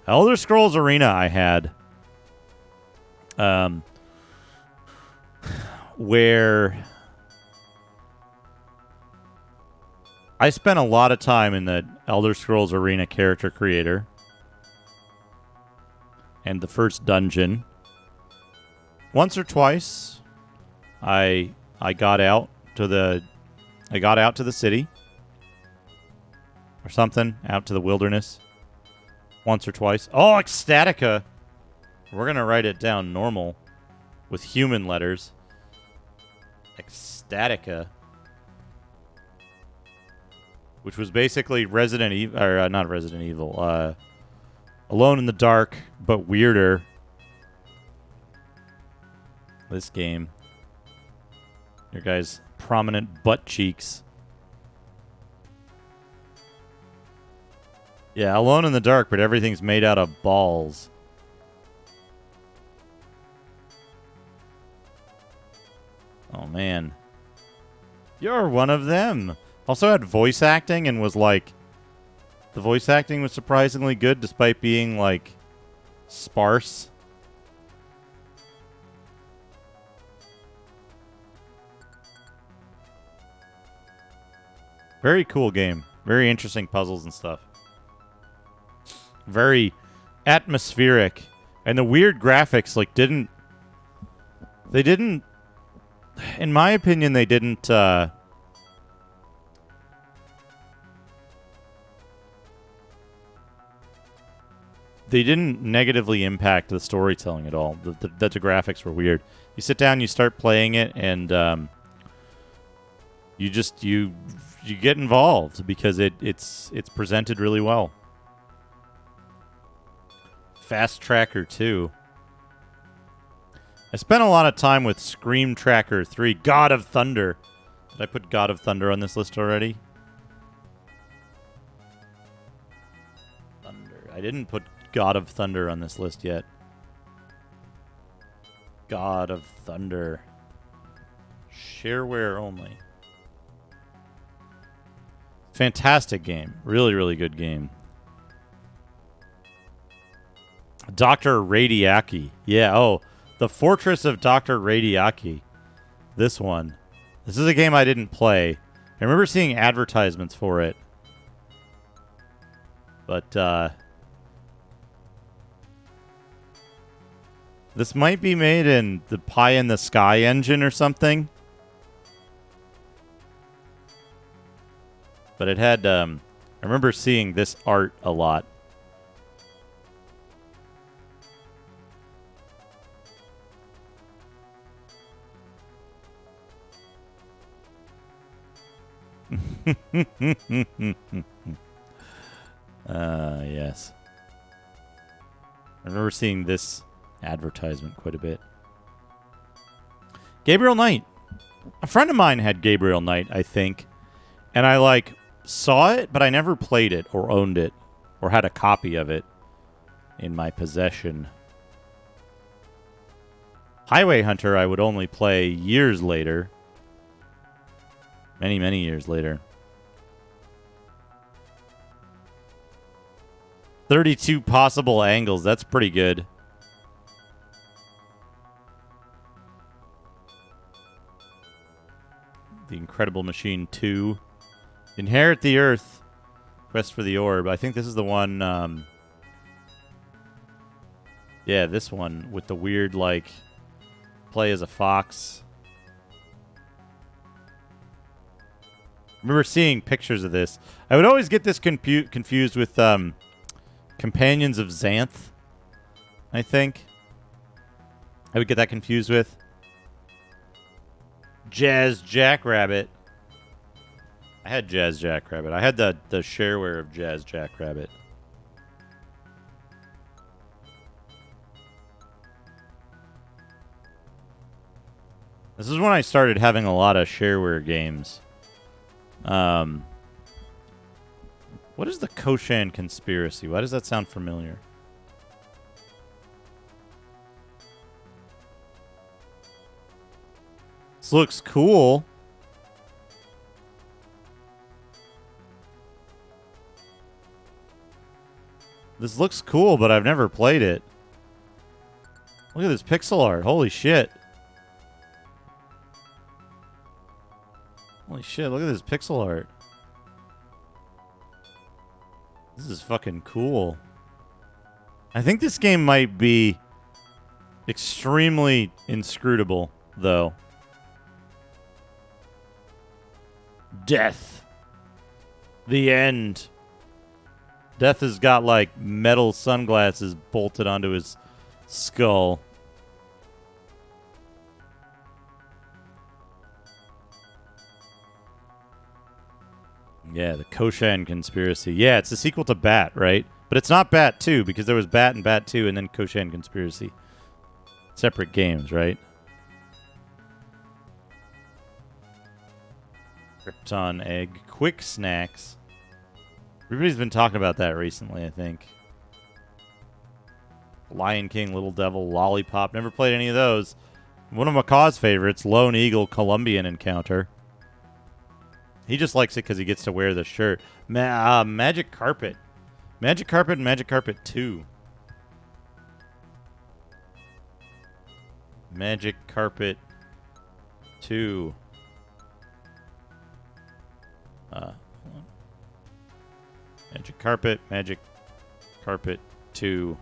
Elder Scrolls Arena I had. Where I spent a lot of time in the Elder Scrolls Arena character creator and the first dungeon. Once or twice, I got out to the city or something, out to the wilderness. Once or twice. Oh, Ecstatica. We're gonna write it down normal. with human letters. Ecstatica. Which was basically Resident Evil, or not Resident Evil, Alone in the Dark, but weirder. This game. Your guy's prominent butt cheeks. Yeah, Alone in the Dark, but everything's made out of balls. Oh, man. You're one of them. Also had voice acting and was like... The voice acting was surprisingly good despite being, like, sparse. Very cool game. Very interesting puzzles and stuff. Very atmospheric. And the weird graphics, like, didn't... They didn't... In my opinion, they didn't, They didn't negatively impact the storytelling at all. The graphics were weird. You sit down, you start playing it, and you just you get involved because it's presented really well. Fast Tracker 2. I spent a lot of time with Scream Tracker 3. God of Thunder. Did I put God of Thunder on this list already? Thunder. I didn't put God of Thunder on this list yet. God of Thunder. Shareware only. Fantastic game. Really, really good game. Dr. Radiaki. Yeah, oh. The Fortress of Dr. Radiaki. This one. This is a game I didn't play. I remember seeing advertisements for it. But, this might be made in the Pie in the Sky engine or something. But it had, I remember seeing this art a lot. Yes. I remember seeing this advertisement quite a bit. Gabriel Knight. A friend of mine had Gabriel Knight, I think. And I, like, saw it, but I never played it or owned it or had a copy of it in my possession. Highway Hunter I would only play years later. Many, many years later. 32 possible angles. That's pretty good. The Incredible Machine 2. Inherit the Earth. Quest for the Orb. I think this is the one... yeah, this one with the weird, like, play as a fox. I remember seeing pictures of this. I would always get this confused with Companions of Xanth, I think. I would get that confused with Jazz Jackrabbit. I had Jazz Jackrabbit. I had the shareware of Jazz Jackrabbit. This is when I started having a lot of shareware games. What is the Koshan Conspiracy? Why does that sound familiar? This looks cool. This looks cool, but I've never played it. Look at this pixel art. Holy shit. Holy shit, look at this pixel art. This is fucking cool. I think this game might be extremely inscrutable, though. Death. The end. Death has got, like, metal sunglasses bolted onto his skull. Yeah, the Koshan Conspiracy. Yeah, it's a sequel to Bat, right? But it's not Bat 2 because there was Bat and Bat 2 and then Koshan Conspiracy. Separate games, right? Krypton Egg. Quick Snacks. Everybody's been talking about that recently, I think. Lion King, Little Devil, Lollipop. Never played any of those. One of McCaw's favorites, Lone Eagle Colombian Encounter. He just likes it because he gets to wear the shirt. Magic Carpet. Magic Carpet and Magic Carpet 2. Magic Carpet 2. Hold on. Magic Carpet 2.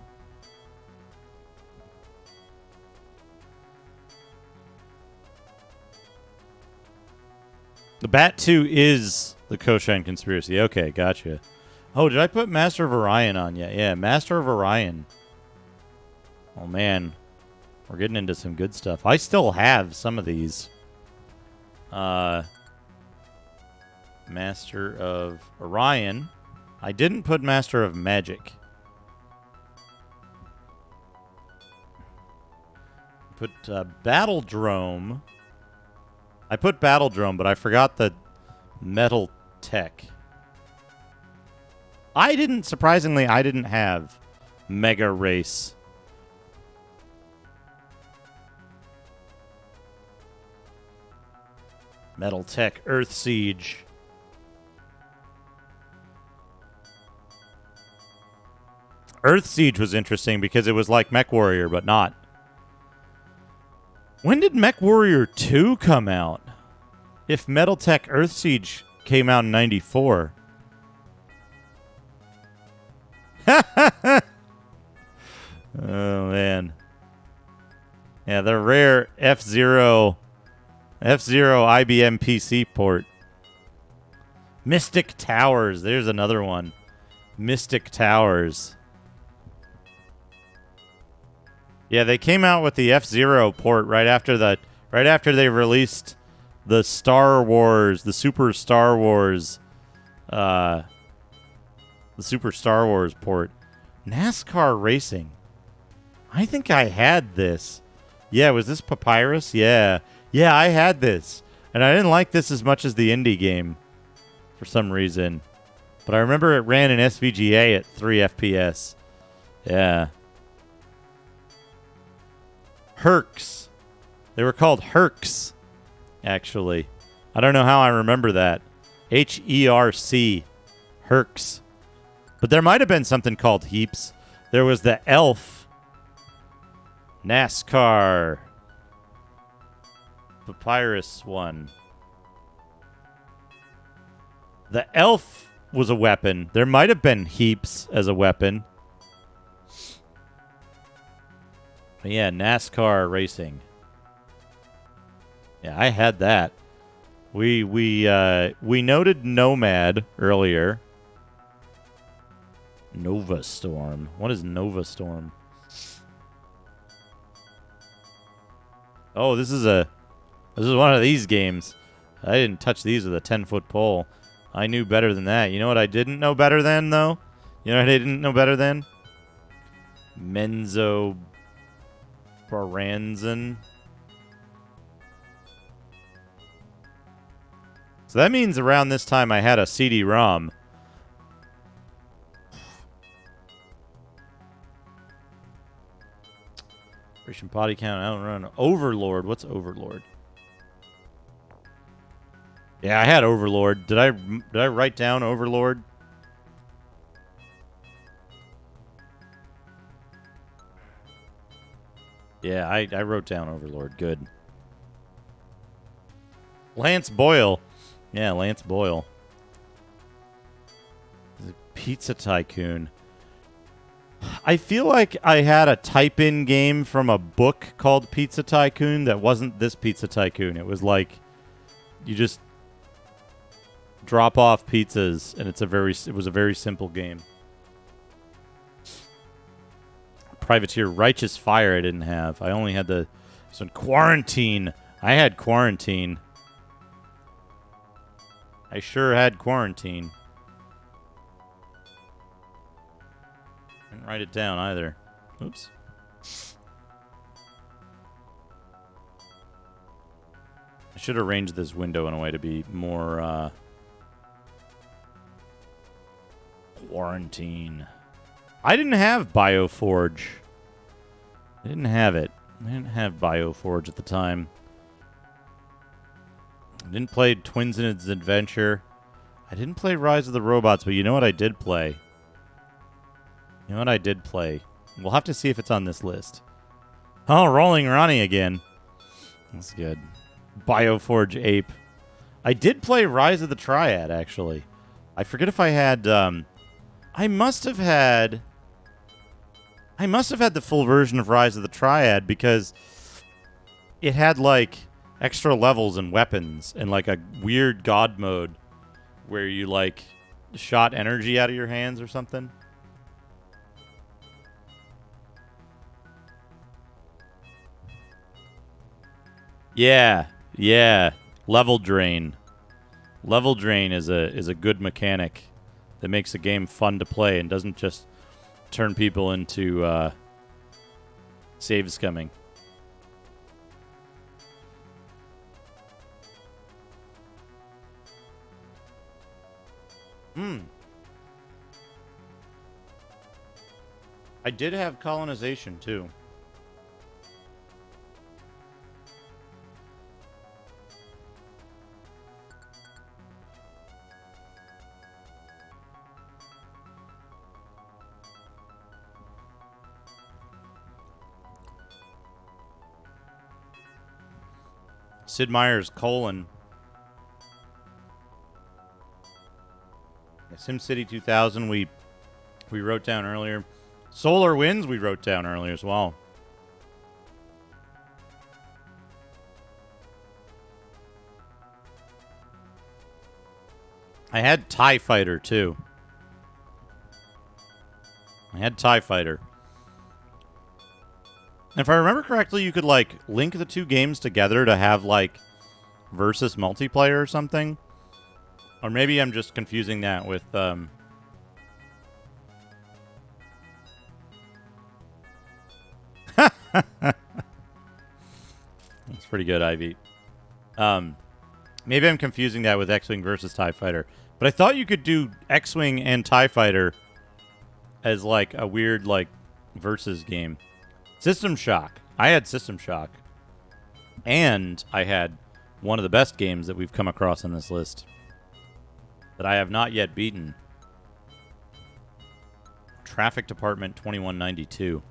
The Bat 2 is the Koshan Conspiracy. Okay, gotcha. Oh, did I put Master of Orion on yet? Yeah, Master of Orion. Oh, man. We're getting into some good stuff. I still have some of these. Master of Orion. I didn't put Master of Magic. Put Battledrome. I put Battledrome, but I forgot the Metal Tech. Surprisingly, I didn't have Mega Race. Metal Tech, Earth Siege. Earth Siege was interesting because it was like Mech Warrior, but not. When did Mech Warrior 2 come out? If Metal Tech Earth Siege came out in 94. Oh, man. Yeah, the rare F-Zero IBM PC port. Mystic Towers. There's another one. Mystic Towers. Yeah, they came out with the F-Zero port right after they released the Star Wars, the Super Star Wars port. NASCAR Racing. I think I had this. Yeah, was this Papyrus? Yeah. Yeah, I had this. And I didn't like this as much as the indie game for some reason. But I remember it ran in SVGA at 3 FPS. Yeah. Hercs. They were called Hercs, actually. I don't know how I remember that. H-E-R-C. Hercs. But there might have been something called Heaps. There was the Elf. NASCAR. Papyrus one. The Elf was a weapon. There might have been Heaps as a weapon. But yeah, NASCAR Racing. Yeah, I had that. We noted Nomad earlier. Nova Storm. What is Nova Storm? Oh, this is one of these games. I didn't touch these with a 10-foot pole. I knew better than that. You know what I didn't know better than, though? You know what I didn't know better than? Menzo Baranzan. So that means around this time I had a CD-ROM. Operation Body Count, I don't run. Overlord. What's Overlord? Yeah, I had Overlord. Did I write down Overlord? Yeah, I wrote down Overlord. Good. Lance Boyle. Yeah, Lance Boyle. Pizza Tycoon. I feel like I had a type-in game from a book called Pizza Tycoon that wasn't this Pizza Tycoon. It was like you just drop off pizzas, and it was a very simple game. Privateer Righteous Fire I didn't have. I only had Quarantine. I had Quarantine. I sure had quarantine. Didn't write it down either. Oops. I should arrange this window in a way to be more quarantine. I didn't have Bioforge. I didn't have it. I didn't have Bioforge at the time. I didn't play Twins in Its Adventure. I didn't play Rise of the Robots, but you know what I did play? You know what I did play? We'll have to see if it's on this list. Oh, Rolling Ronnie again. That's good. Bioforge Ape. I did play Rise of the Triad, actually. I forget if I had... I must have had the full version of Rise of the Triad because it had, like, extra levels and weapons and, like, a weird god mode where you, like, shot energy out of your hands or something. Yeah. Level drain. Level drain is a good mechanic that makes a game fun to play and doesn't just turn people into save scumming. I did have colonization too. Sid Meier's colon. SimCity 2000 we wrote down earlier. Solar Winds we wrote down earlier as well. I had TIE Fighter too. If I remember correctly, you could, like, link the two games together to have, like, versus multiplayer or something. Or maybe I'm just confusing that with, That's pretty good, Ivy. Maybe I'm confusing that with X-Wing versus TIE Fighter. But I thought you could do X-Wing and TIE Fighter as, like, a weird, like, versus game. System Shock. I had System Shock. And I had one of the best games that we've come across on this list that I have not yet beaten. Traffic Department 2192.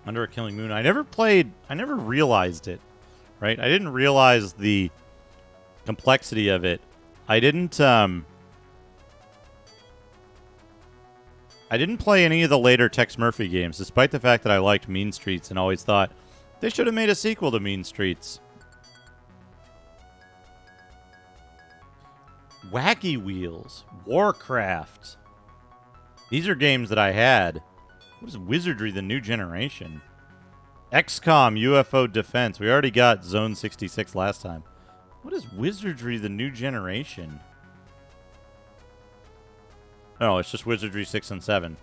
Under a Killing Moon. I never realized it, right? I didn't realize the complexity of it. I didn't play any of the later Tex Murphy games, despite the fact that I liked Mean Streets and always thought they should have made a sequel to Mean Streets. Wacky Wheels, Warcraft. These are games that I had. What is Wizardry, the New Generation? XCOM, UFO Defense. We already got Zone 66 last time. What is Wizardry, the New Generation? No, it's just Wizardry 6 and 7.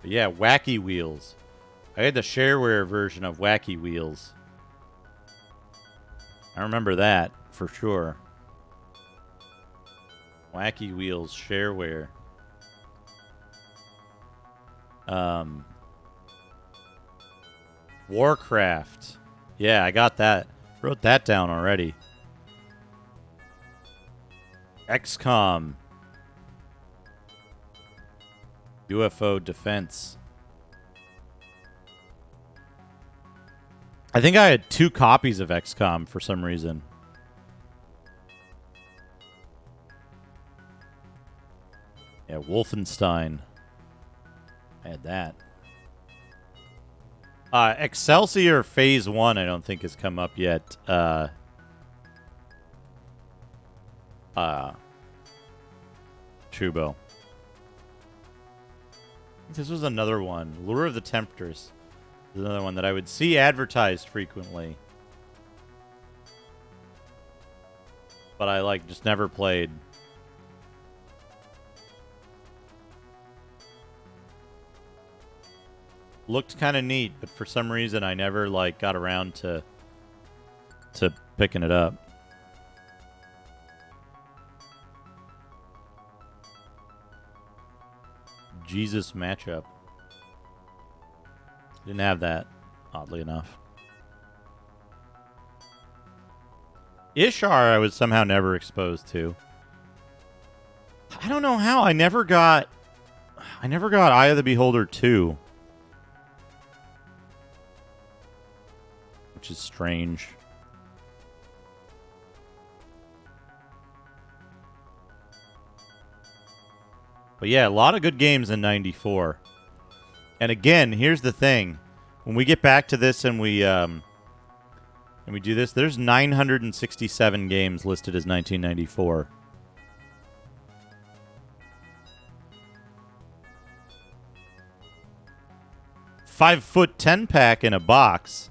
But yeah, Wacky Wheels. I had the shareware version of Wacky Wheels. I remember that for sure. Wacky Wheels shareware. Warcraft. Yeah, I got that. Wrote that down already. XCOM. UFO Defense. I think I had 2 copies of XCOM for some reason. Yeah, Wolfenstein. I had that. Excelsior Phase 1 I don't think has come up yet. Chubo. This was another one. Lure of the Temptress is another one that I would see advertised frequently. But I, like, just never played. Looked kind of neat, but for some reason I never, like, got around to picking it up. Jesus matchup. Didn't have that, oddly enough. Ishar I was somehow never exposed to. I don't know how. I never got Eye of the Beholder 2. Which is strange. But yeah, a lot of good games in 94. And again, here's the thing. When we get back to this and we do this, there's 967 games listed as 1994. $5 10-pack in a box.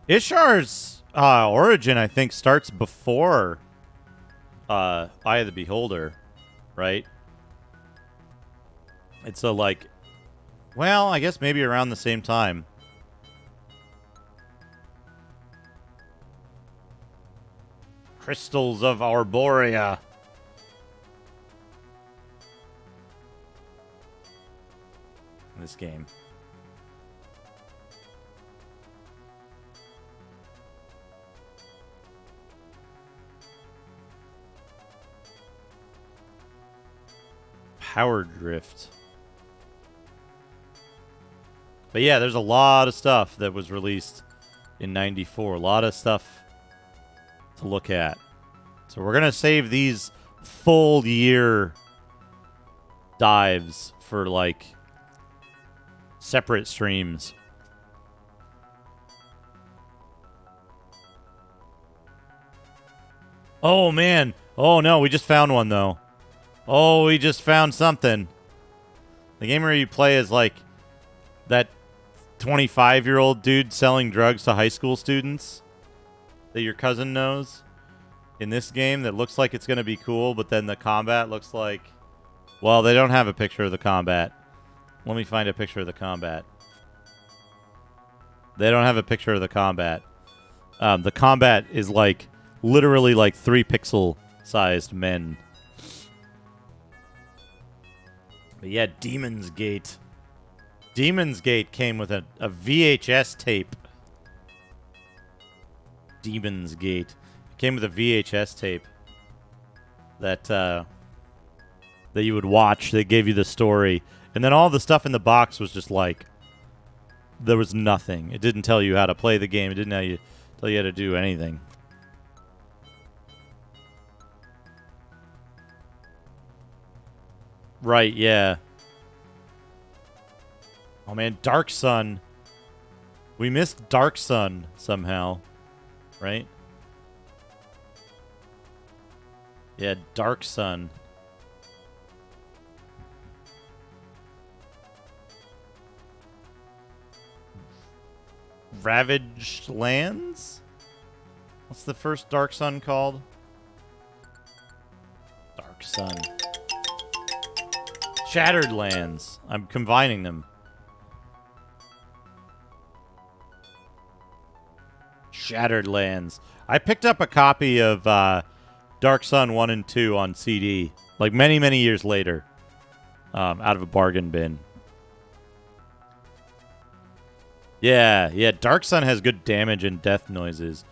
Ishar's origin, I think, starts before Eye of the Beholder, right? It's a, like, well, I guess maybe around the same time. Crystals of Arborea. This game. Power Drift. But yeah, there's a lot of stuff that was released in 94. A lot of stuff to look at. So we're going to save these full year dives for, like, separate streams. Oh, man. Oh, no. We just found one, though. Oh, we just found something. The game where you play as, like, that 25-year-old dude selling drugs to high school students that your cousin knows in this game that looks like it's going to be cool, but then the combat looks like... Well, they don't have a picture of the combat. Let me find a picture of the combat. They don't have a picture of the combat. The combat is, like, literally, like, 3-pixel-sized men. But yeah, Demon's Gate. Demon's Gate came with a VHS tape. Demon's Gate. It came with a VHS tape that you would watch. They gave you the story. And then all the stuff in the box was just like, there was nothing. It didn't tell you how to play the game. It didn't tell you how to do anything. Right, yeah. Oh, man, Dark Sun. We missed Dark Sun somehow, right? Yeah, Dark Sun. Ravaged Lands? What's the first Dark Sun called? Dark Sun. Shattered Lands. I'm combining them. Shattered Lands. I picked up a copy of Dark Sun 1 and 2 on CD, like many, many years later, out of a bargain bin. Yeah, Dark Sun has good damage and death noises.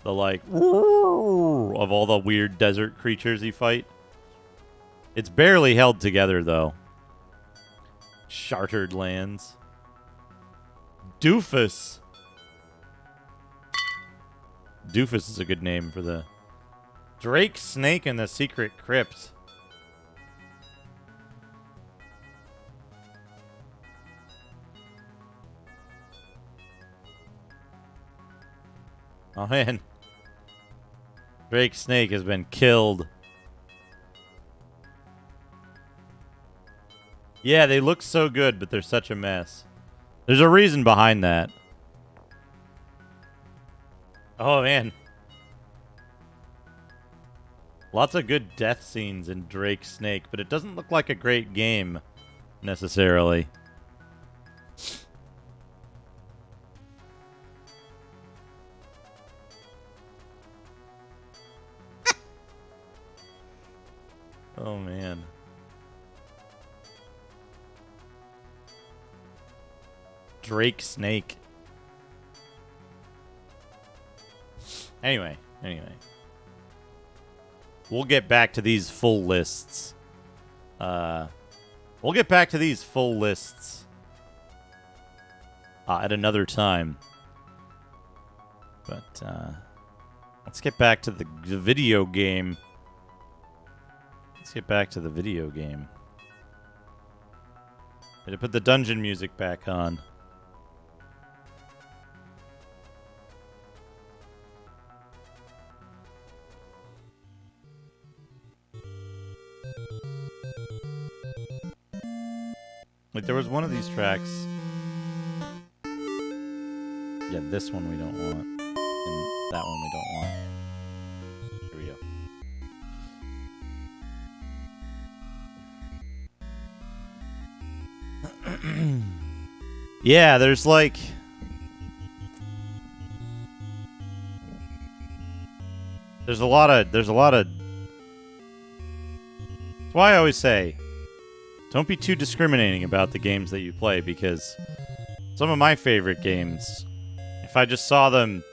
The, like, of all the weird desert creatures you fight. It's barely held together, though. Shattered Lands. Doofus. Doofus is a good name for the... Drake Snake and the Secret Crypt. Oh man. Drake Snake has been killed. Yeah, they look so good, but they're such a mess. There's a reason behind that. Oh man. Lots of good death scenes in Drake Snake, but it doesn't look like a great game, necessarily. Oh, man. Drake Snake. Anyway. We'll get back to these full lists. At another time. But, let's get back to the video game. Did I put the dungeon music back on? Like, there was one of these tracks. Yeah, this one we don't want. And that one we don't want. Here we go. Yeah, there's like... There's a lot of... That's why I always say, don't be too discriminating about the games that you play, because some of my favorite games, if I just saw them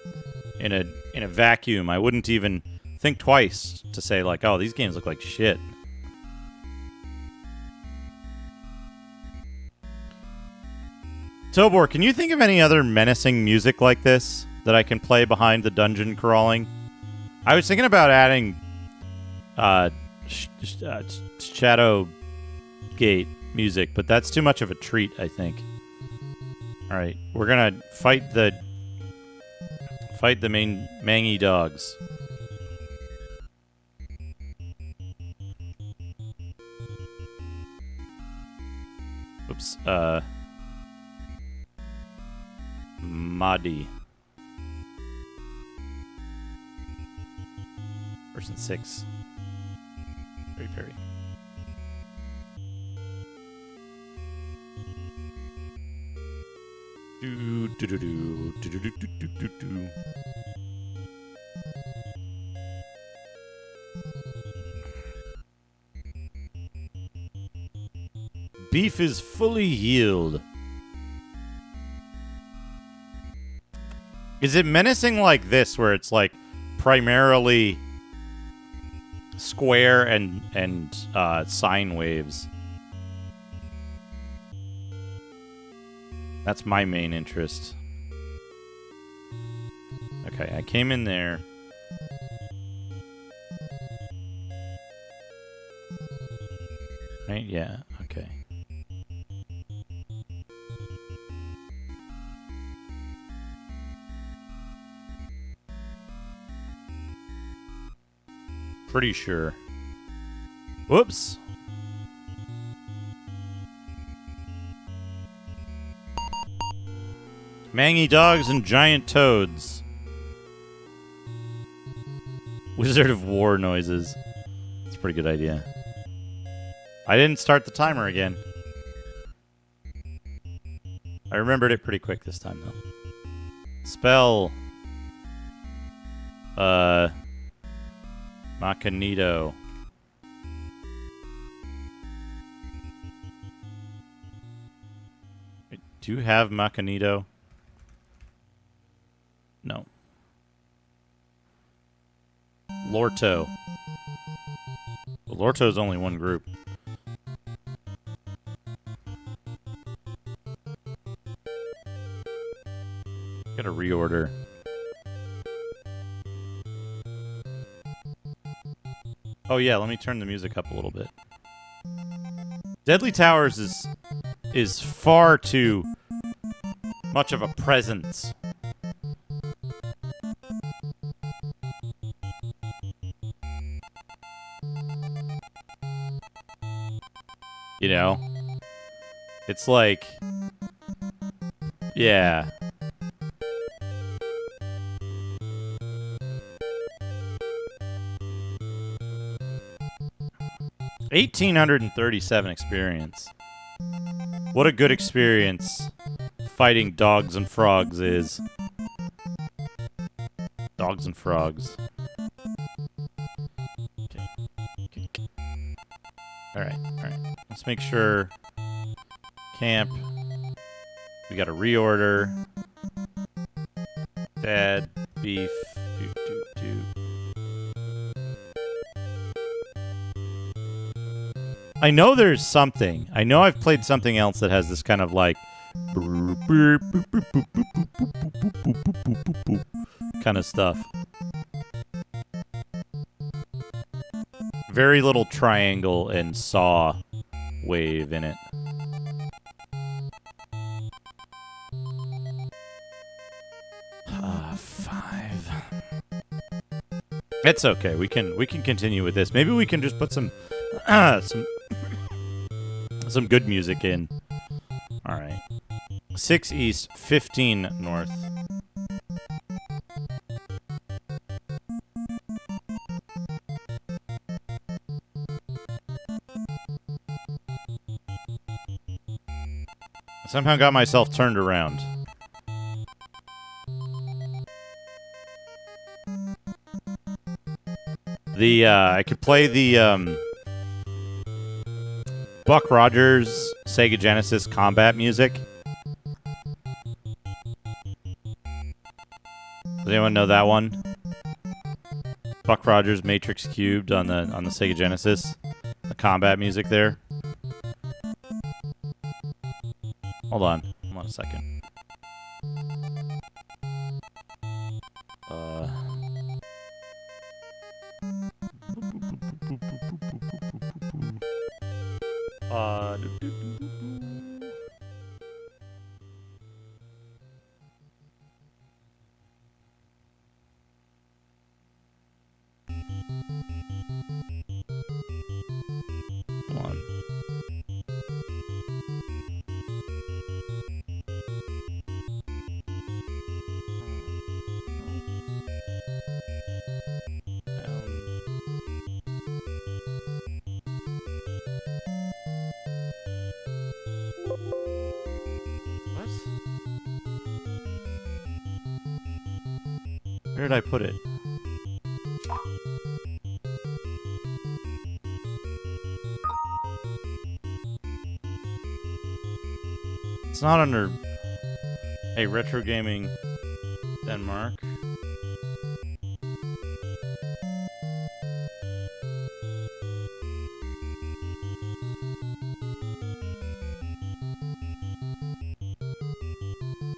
in a vacuum, I wouldn't even think twice to say, like, oh, these games look like shit. Tobor, can you think of any other menacing music like this that I can play behind the dungeon crawling? I was thinking about adding Shadow Gate music, but that's too much of a treat, I think. Alright, we're gonna fight the main mangy dogs. Oops, Madi. Person 6. Very. Beef is fully healed. Is it menacing like this, where it's like primarily square and sine waves? That's my main interest. Okay, I came in there. Right? Yeah, okay. Pretty sure. Whoops. Mangy dogs and giant toads. Wizard of War noises. That's a pretty good idea. I didn't start the timer again. I remembered it pretty quick this time, though. Spell. Machinito. Do you have Machinito? No. Lorto. Well, Lorto's only one group. Gotta reorder. Oh yeah, let me turn the music up a little bit. Deadly Towers is far too much of a presence You know? It's like... Yeah. $1,837 experience. What a good experience fighting dogs and frogs is. Dogs and frogs. Okay. Alright. Let's make sure. Camp. We got a reorder. Dad, beef. I know there's something. I know I've played something else that has this kind of like kind of stuff. Very little triangle and saw wave in it. Five. It's okay. We can continue with this. Maybe we can just put some good music in. All right. 6 east, 15 north. Somehow got myself turned around. I could play the Buck Rogers Sega Genesis combat music. Does anyone know that one? Buck Rogers Matrix Cubed on the Sega Genesis. The combat music there. Hold on a second. Where did I put it? It's not under... Hey, Retro Gaming Denmark.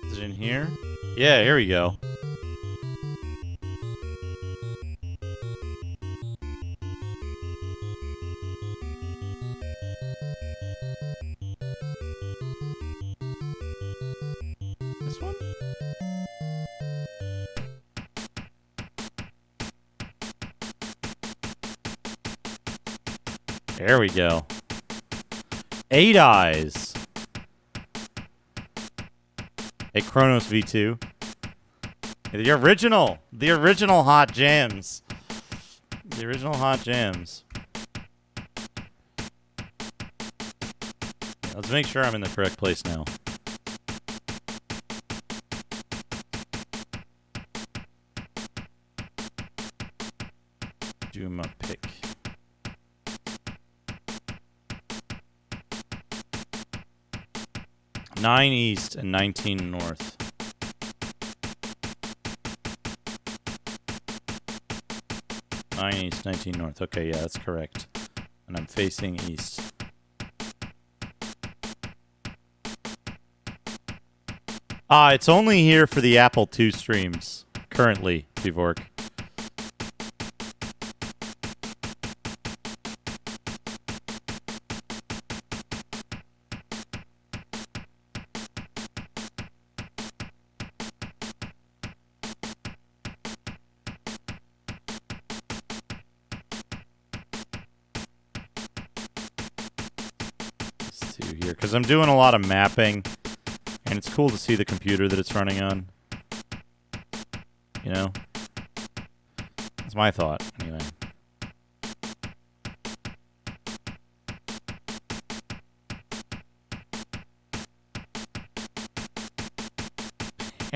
Is it in here? Yeah, here we go. This one? There we go. 8 Eyes. A Chronos V2. The original Hot Jams. The original Hot Jams. Let's make sure I'm in the correct place now. Do my pick. Nine east and 19 north. Nine east, 19 north. Okay, yeah, that's correct. And I'm facing east. It's only here for the Apple II streams currently, Vivork. here because I'm doing a lot of mapping, and it's cool to see the computer that it's running on. You know? That's my thought, anyway.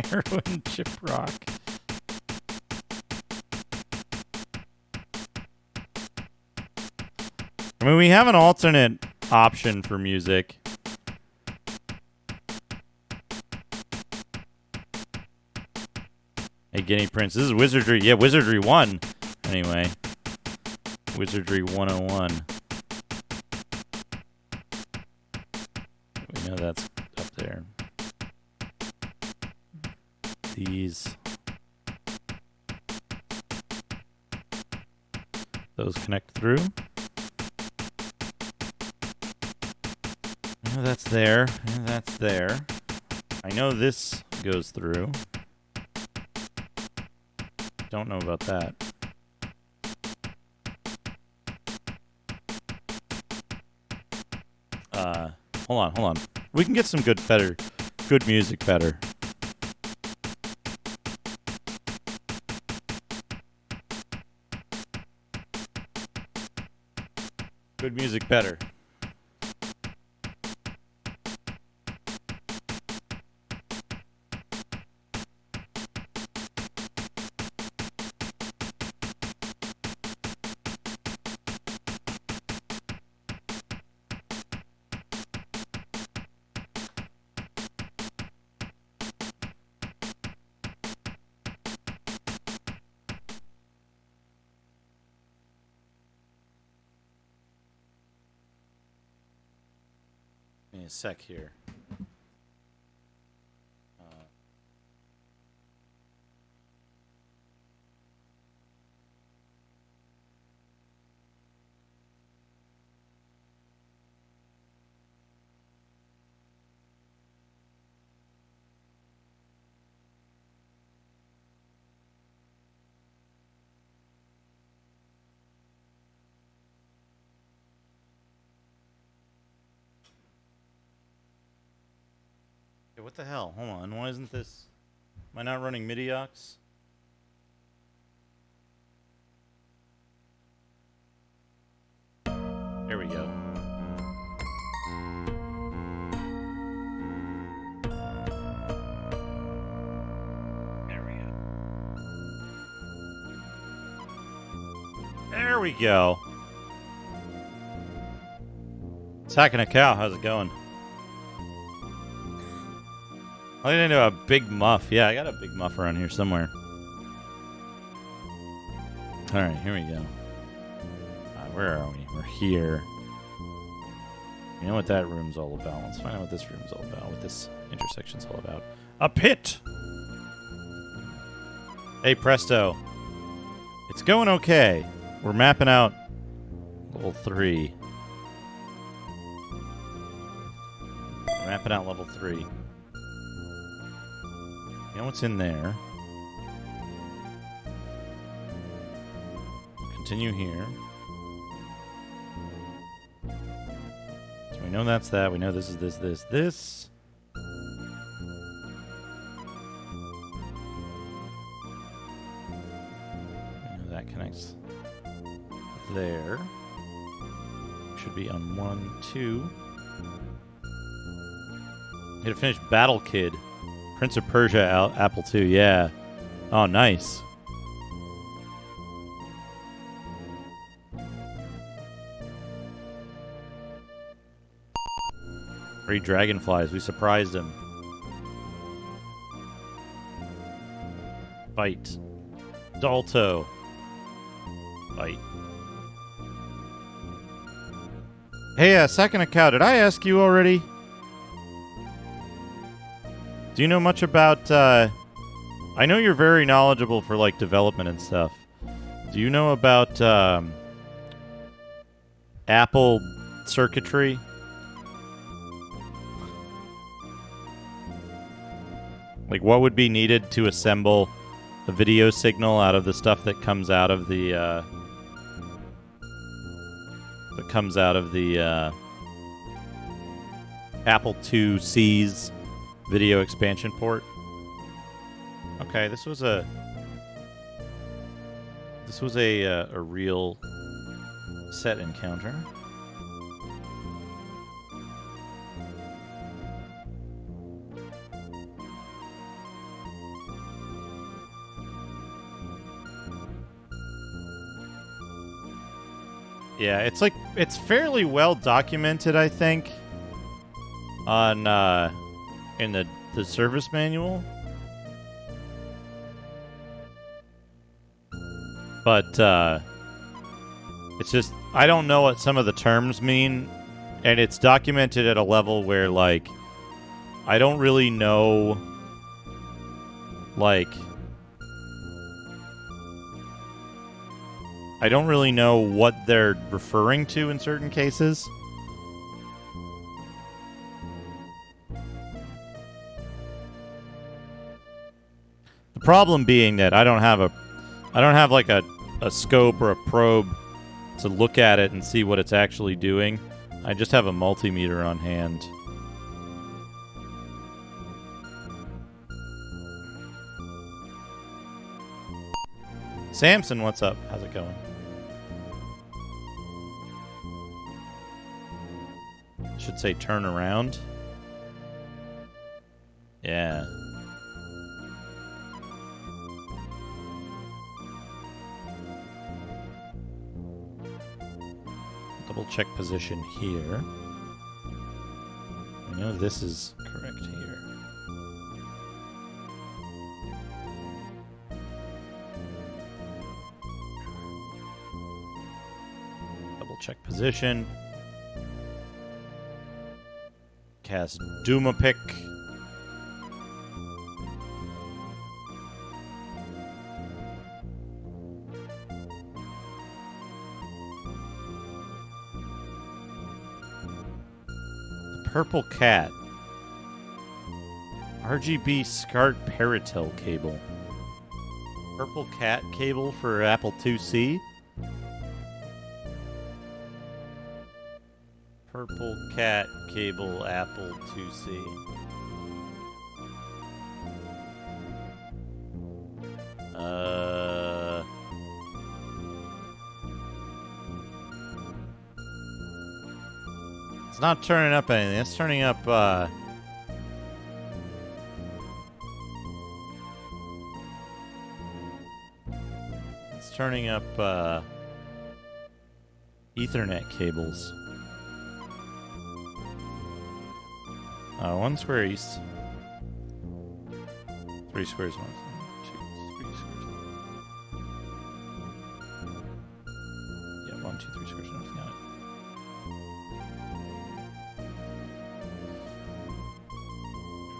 Heroin chip rock. I mean, we have an alternate option for music. Hey, Guinea Prince. This is Wizardry. Yeah, Wizardry 1. Anyway. Wizardry 101. We know that's up there. These. Those connect through. I know that's there. I know that's there. I know this goes through. Don't know about that. Hold on. We can get some good music better. Good music better. Give me a sec here. Hey, what the hell? Hold on. Why isn't this... Am I not running MIDI aux? There we go. There we go. There we go. Attacking a cow. How's it going? I think I know a big muff. Yeah, I got a big muff around here somewhere. Alright, here we go. Where are we? We're here. You know what that room's all about. Let's find out what this room's all about. What this intersection's all about. A pit! Hey, presto. It's going okay. We're mapping out level 3. We're mapping out level 3. You know what's in there. Continue here. So we know that's that. We know this is this. We know that connects there. Should be on 1, 2. Need to finish Battle Kid. Prince of Persia, Apple II, yeah. Oh, nice. 3 dragonflies, we surprised him. Bite. Dalto. Bite. Hey, second account, did I ask you already? Do you know much about, I know you're very knowledgeable for, like, development and stuff. Do you know about, Apple circuitry? Like, what would be needed to assemble a video signal out of the stuff that comes out of the, Apple IIc's video expansion port. Okay, this was a real set encounter. Yeah, it's fairly well documented, I think, on in the service manual. But it's just I don't know what some of the terms mean, and it's documented at a level where like I don't really know like I don't really know what they're referring to in certain cases. The problem being that I don't have like a scope or a probe to look at it and see what it's actually doing. I just have a multimeter on hand. Samson, what's up? How's it going? Should say turn around. Yeah. Double check position here. I know this is correct here. Double check position. Cast Duma Pick. Purple Cat. RGB SCART Paratel cable. Purple Cat cable for Apple IIc. Purple Cat cable Apple IIc. It's not turning up anything. It's turning up, it's turning up, Ethernet cables. 1 square east. 3 squares north. 2, 3 squares north. Yeah, 1, 2, 3 squares north. Got it.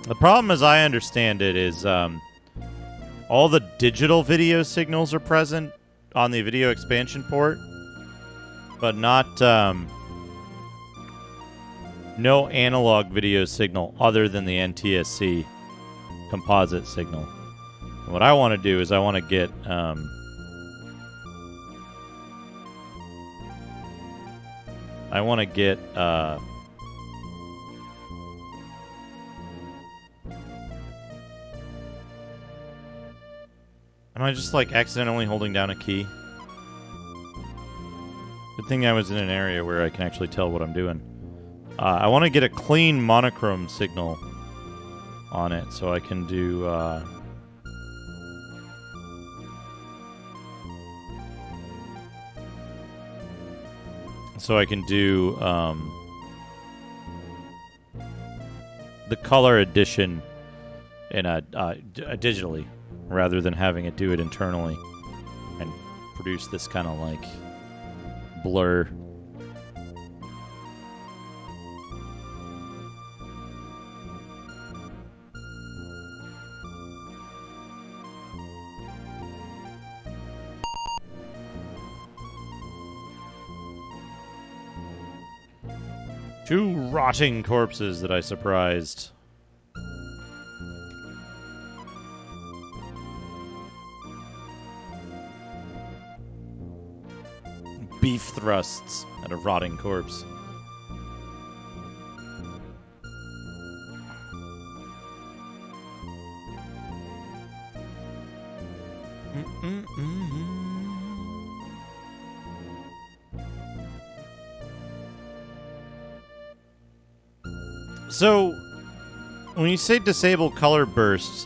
The problem, as I understand it, is all the digital video signals are present on the video expansion port, but not no analog video signal other than the NTSC composite signal. And what I want to do is I want to get am I just like accidentally holding down a key? Good thing I was in an area where I can actually tell what I'm doing. I want to get a clean monochrome signal on it so I can do the color addition in digitally rather than having it do it internally and produce this kind of like blur. Two rotting corpses that I surprised. Beef thrusts at a rotting corpse. So, when you say disable color bursts,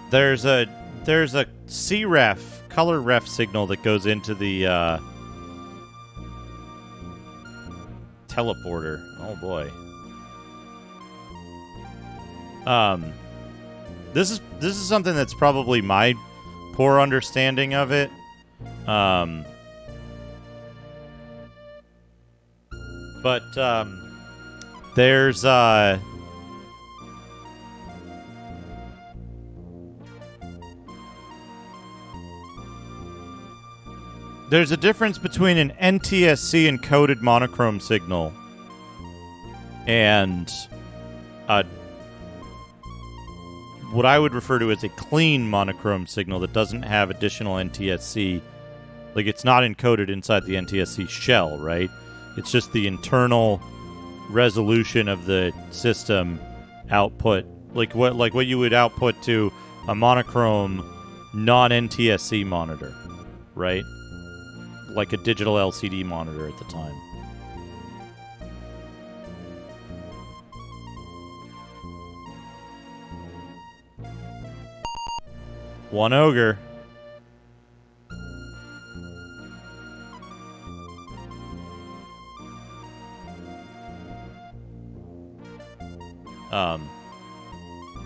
there's a CREF color ref signal that goes into the teleporter. Oh boy. This is something that's probably my poor understanding of it. But there's a difference between an NTSC encoded monochrome signal and what I would refer to as a clean monochrome signal that doesn't have additional NTSC. Like, it's not encoded inside the NTSC shell, right? It's just the internal resolution of the system output, like what you would output to a monochrome non-NTSC monitor, right? Like a digital LCD monitor at the time. One ogre.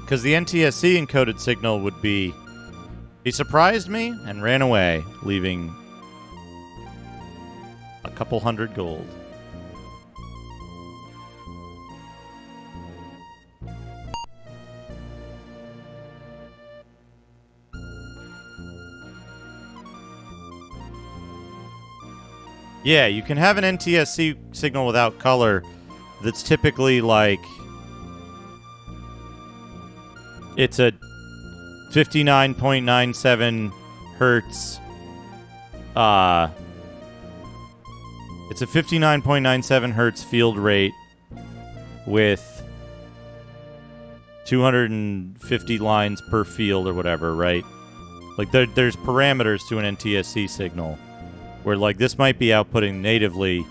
Because the NTSC encoded signal would be, he surprised me and ran away, leaving a couple hundred gold. Yeah, you can have an NTSC signal without color that's typically like, it's a 59.97 hertz. It's a 59.97 hertz field rate with 250 lines per field or whatever, right? Like there's parameters to an NTSC signal where like this might be outputting natively.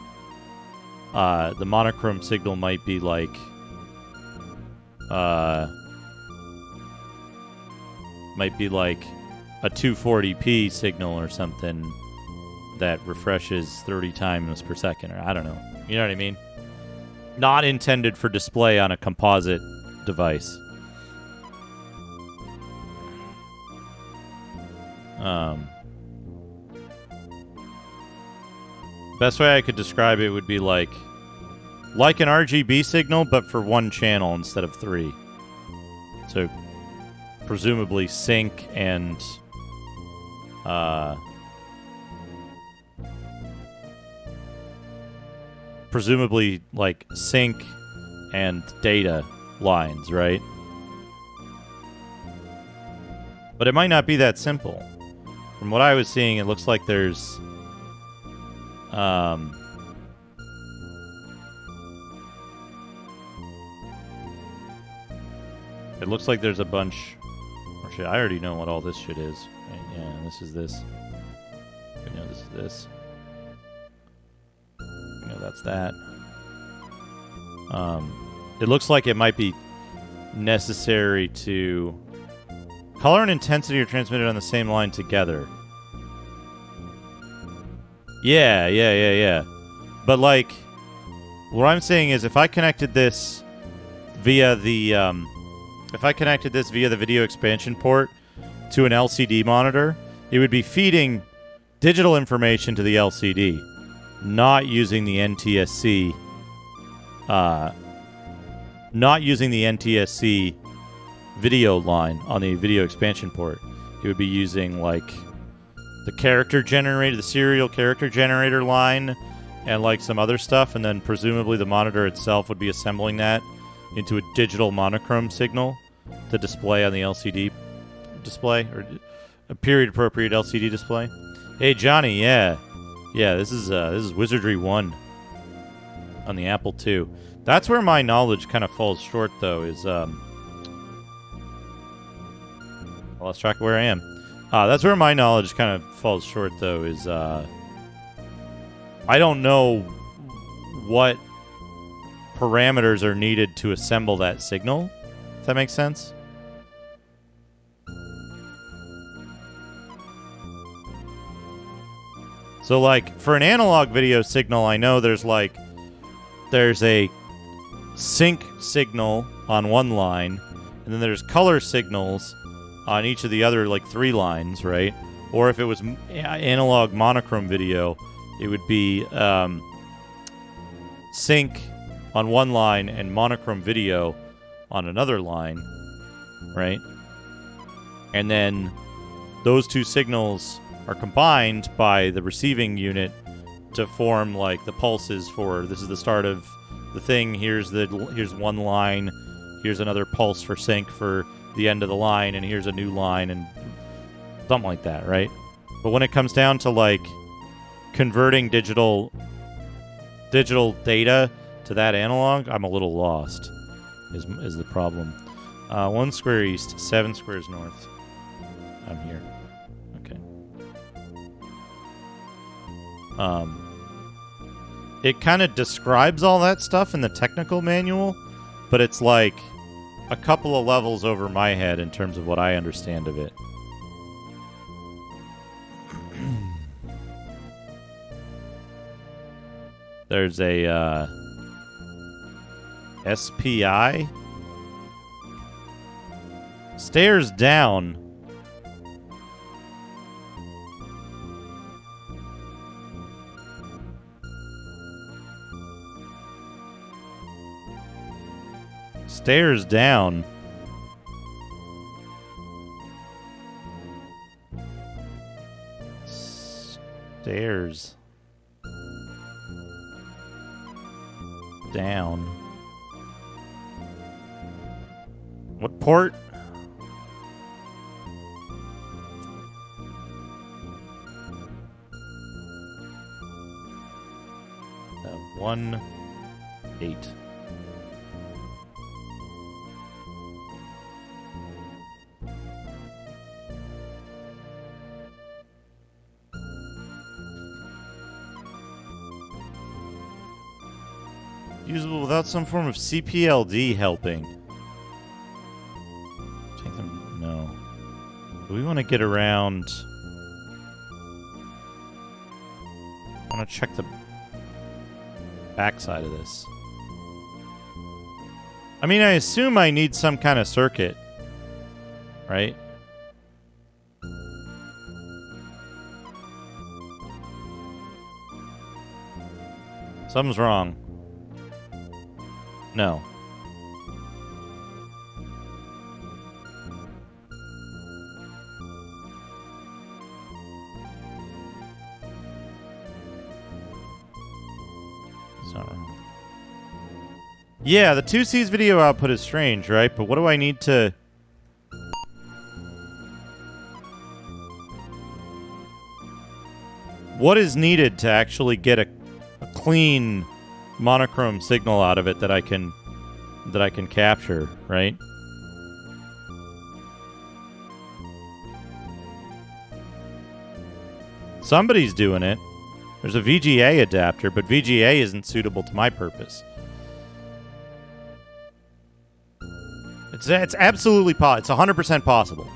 The monochrome signal might be like a 240p signal or something that refreshes 30 times per second, or I don't know. You know what I mean? Not intended for display on a composite device. Best way I could describe it would be like an RGB signal, but for one channel instead of three. So presumably sync and presumably like sync and data lines, right? But it might not be that simple. From what I was seeing, it looks like there's it looks like there's a bunch. Or shit, I already know what all this shit is. Right? Yeah, this is this. You know, this is this. You know, that's that. It looks like it might be necessary to color and intensity are transmitted on the same line together. Yeah. But like, what I'm saying is, if I connected this via the video expansion port to an LCD monitor, it would be feeding digital information to the LCD, not using the NTSC. Not using the NTSC video line on the video expansion port. It would be using like the character generator, the serial character generator line, and like some other stuff, and then presumably the monitor itself would be assembling that into a digital monochrome signal to display on the LCD display, or a period appropriate LCD display. Hey Johnny, yeah, this is Wizardry 1 on the Apple II. That's where my knowledge kind of falls short, though, is I lost track of where I am. That's where my knowledge kind of falls short, though, is I don't know what parameters are needed to assemble that signal. If that makes sense? So, like, for an analog video signal, I know there's a sync signal on one line, and then there's color signals on each of the other, like, 3 lines, right? Or if it was analog monochrome video, it would be sync on one line and monochrome video on another line, right? And then those 2 signals are combined by the receiving unit to form, like, the pulses for, this is the start of the thing, here's one line, here's another pulse for sync for the end of the line, and here's a new line, and something like that, right? But when it comes down to, like, converting digital data to that analog, I'm a little lost, is the problem. 1 square east, 7 squares north. I'm here. Okay. It kind of describes all that stuff in the technical manual, but it's like a couple of levels over my head in terms of what I understand of it. There's a SPI. Stairs down. Stairs down. Stairs down. What port? Uh, 1-8. Usable without some form of CPLD helping. Take them. No. Do we want to get around? I want to check the backside of this. I mean, I assume I need some kind of circuit, right? Something's wrong. No. It's not wrong. Yeah, the 2C's video output is strange, right? But what do I need to... What is needed to actually get a clean monochrome signal out of it that I can capture, right? Somebody's doing it. There's a VGA adapter, but VGA isn't suitable to my purpose. It's absolutely it's 100% possible.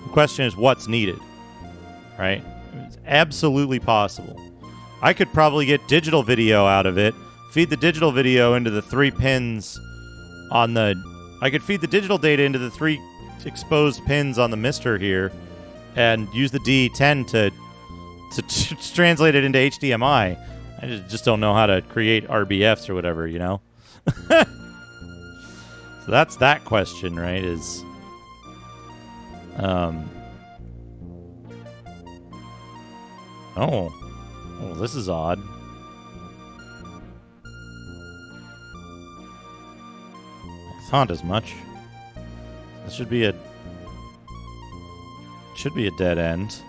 The question is what's needed, right? It's absolutely possible. I could probably get digital video out of it. Feed the digital video into the 3 pins on the... I could feed the digital data into the 3 exposed pins on the mister here and use the D10 to translate it into HDMI. I just don't know how to create RBFs or whatever, you know? So that's that question, right? Is... Oh, this is odd. I thought as much. This should be a dead end,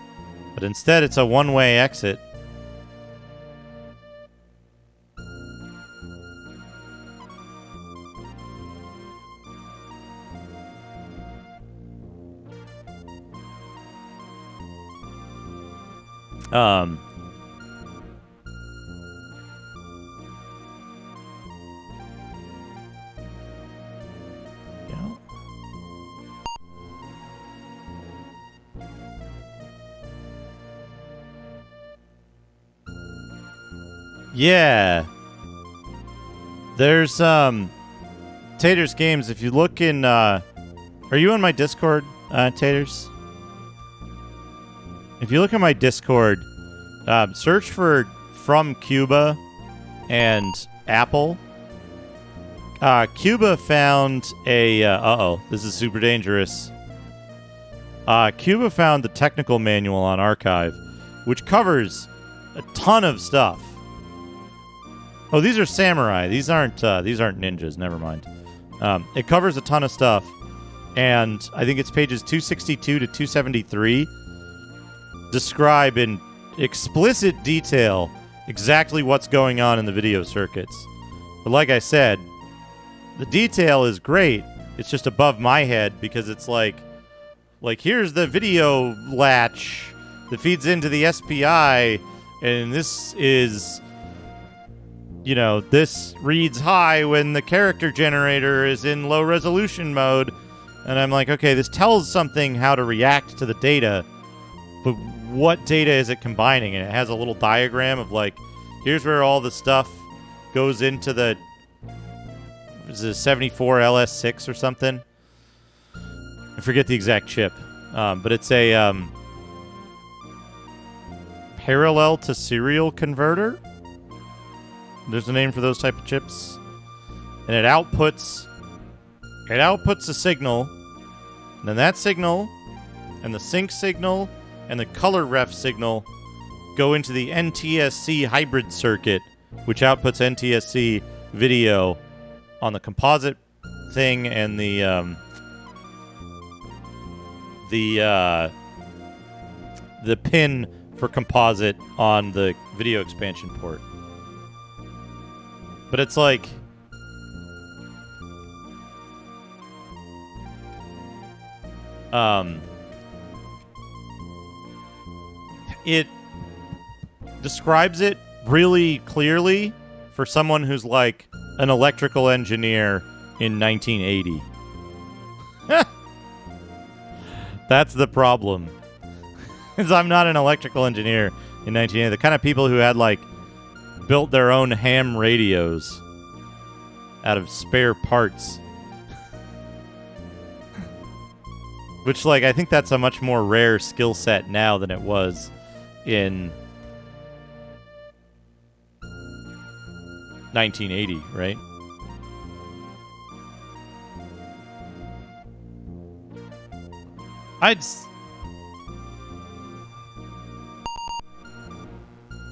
but instead it's a one-way exit. Yeah. There's Taters Games. If you look in, are you on my Discord, Taters? If you look at my Discord, search for From Cuba and Apple. Cuba found a this is super dangerous. Cuba found the technical manual on Archive, which covers a ton of stuff. Oh, these are samurai. These aren't ninjas. Never mind. It covers a ton of stuff, and I think it's pages 262 to 273 describe in explicit detail exactly what's going on in the video circuits. But like I said, the detail is great. It's just above my head because it's like here's the video latch that feeds into the SPI, and this is, this reads high when the character generator is in low resolution mode. And I'm like, okay, this tells something how to react to the data, but what data is it combining? And it has a little diagram of here's where all the stuff goes into the, is it 74 LS6 or something? I forget the exact chip, but it's a parallel to serial converter. There's a name for those type of chips, and it outputs a signal, and then that signal and the sync signal and the color ref signal go into the NTSC hybrid circuit, which outputs NTSC video on the composite thing and the pin for composite on the video expansion port. But it's it describes it really clearly for someone who's an electrical engineer in 1980. That's the problem. Because I'm not an electrical engineer in 1980. The kind of people who had built their own ham radios out of spare parts. Which, I think that's a much more rare skill set now than it was in 1980, right?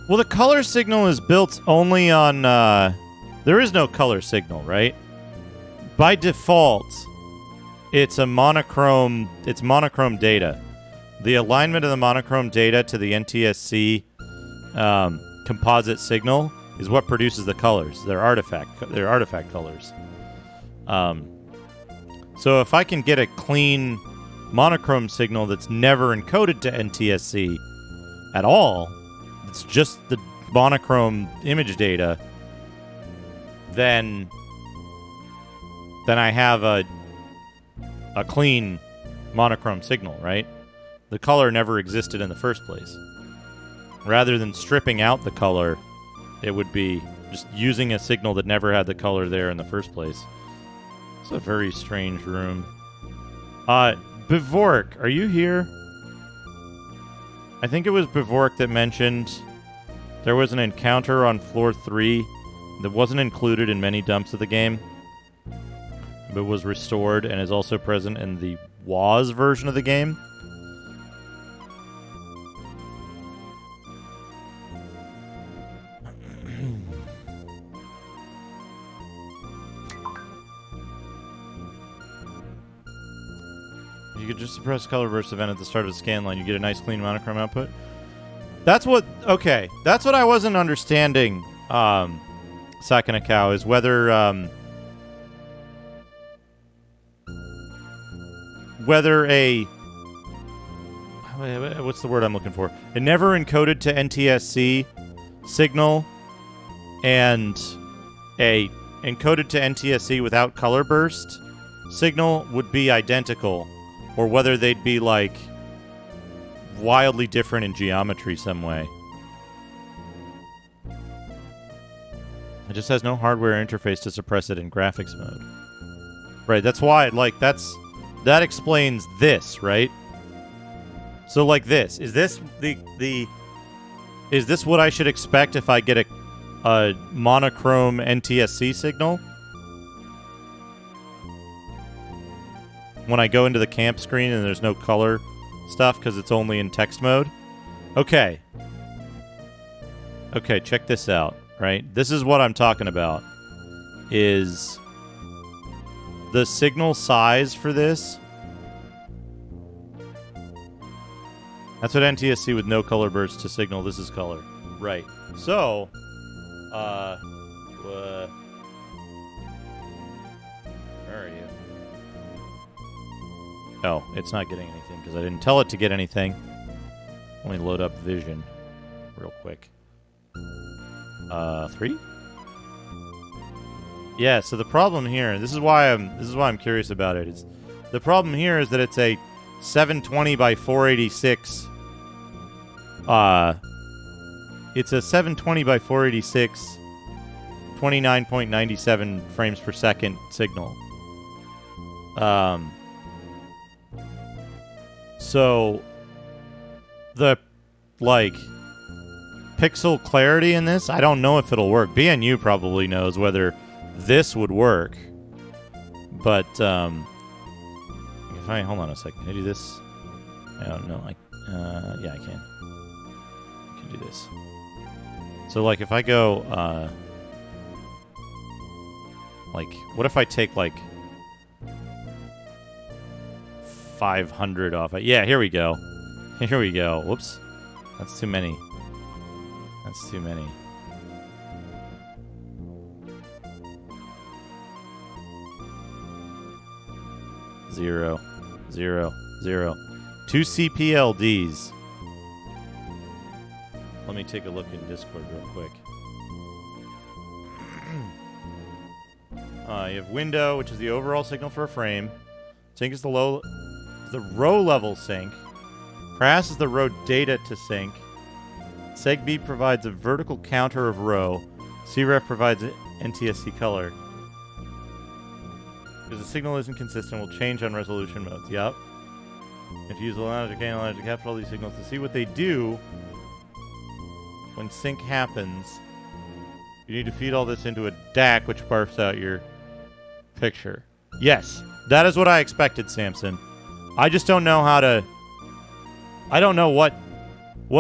Well, the color signal is built only on, there is no color signal, right? By default, it's monochrome data. The alignment of the monochrome data to the NTSC composite signal is what produces the colors. They're artifact colors. So if I can get a clean monochrome signal that's never encoded to NTSC at all, it's just the monochrome image data, then I have a clean monochrome signal, right? The color never existed in the first place. Rather than stripping out the color, it would be just using a signal that never had the color there in the first place. It's a very strange room. Bivork, are you here? I think it was Bivork that mentioned there was an encounter on floor 3 that wasn't included in many dumps of the game, but was restored and is also present in the WAS version of the game. You could just suppress color burst event at the start of the scan line. You get a nice clean monochrome output. That's what I wasn't understanding, Sakanakau, is whether a what's the word I'm looking for? A never encoded to NTSC signal and a encoded to NTSC without color burst signal would be identical, or whether they'd be wildly different in geometry some way. It just has no hardware interface to suppress it in graphics mode. Right, that's why, like, that explains this, right? So, like this. Is this is this what I should expect if I get a monochrome NTSC signal? When I go into the camp screen and there's no color stuff because it's only in text mode? Okay. Okay, check this out, right? This is what I'm talking about. Is the signal size for this? That's what NTSC with no color bursts to signal this is color. Right. So, where are you? Oh, it's not getting anything because I didn't tell it to get anything. Let me load up Vision real quick. 3? Yeah, so the problem here, this is why I'm curious about it. Is the problem here is that it's a 720 by 486 it's a 720 by 486 29.97 frames per second signal. So the like pixel clarity in this, I don't know if it'll work. BNU probably knows whether this would work. But if I hold on a second, can I do this? I don't know. Yeah, I can. I can do this. So like if I go like what if I take like 500 off it? Yeah, here we go. Here we go. Whoops. That's too many. That's too many. Zero, zero, zero. 2 CPLDs. Let me take a look in Discord real quick. You have window, which is the overall signal for a frame. Sync is the row level sync. Crass is the row data to sync. SegB provides a vertical counter of row. CREF provides NTSC color. Because the signal isn't consistent, will change on resolution modes. Yep. If you use the logic analyzer to capture all these signals to see what they do when sync happens, you need to feed all this into a DAC, which barfs out your picture. Yes, that is what I expected, Samson. I just don't know how to... I don't know what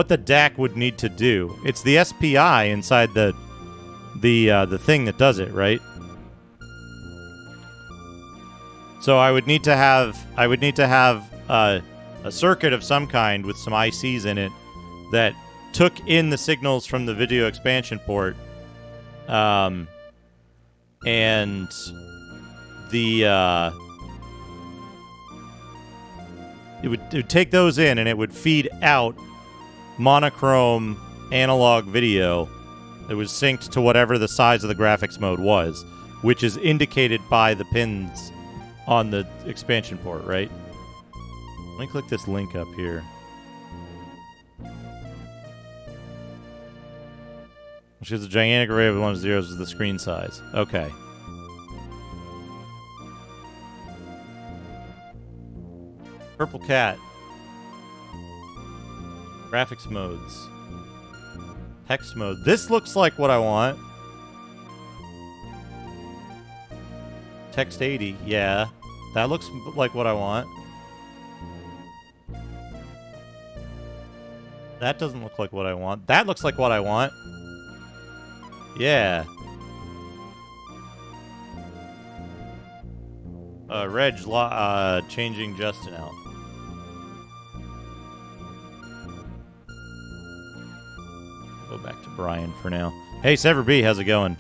the DAC would need to do. It's the SPI inside the thing that does it, right? So I would need to have a circuit of some kind with some ICs in it that took in the signals from the video expansion port, and it would take those in and it would feed out monochrome analog video that was synced to whatever the size of the graphics mode was, which is indicated by the pins on the expansion port, right? Let me click this link up here. Which is a gigantic array of 1 zeros is the screen size. Okay. Purple cat. Graphics modes. Text mode. This looks like what I want. Text 80. Yeah. That looks like what I want. That doesn't look like what I want. That looks like what I want. Yeah. Reg, changing Justin out. Go back to Brian for now. Hey, Sever B, how's it going?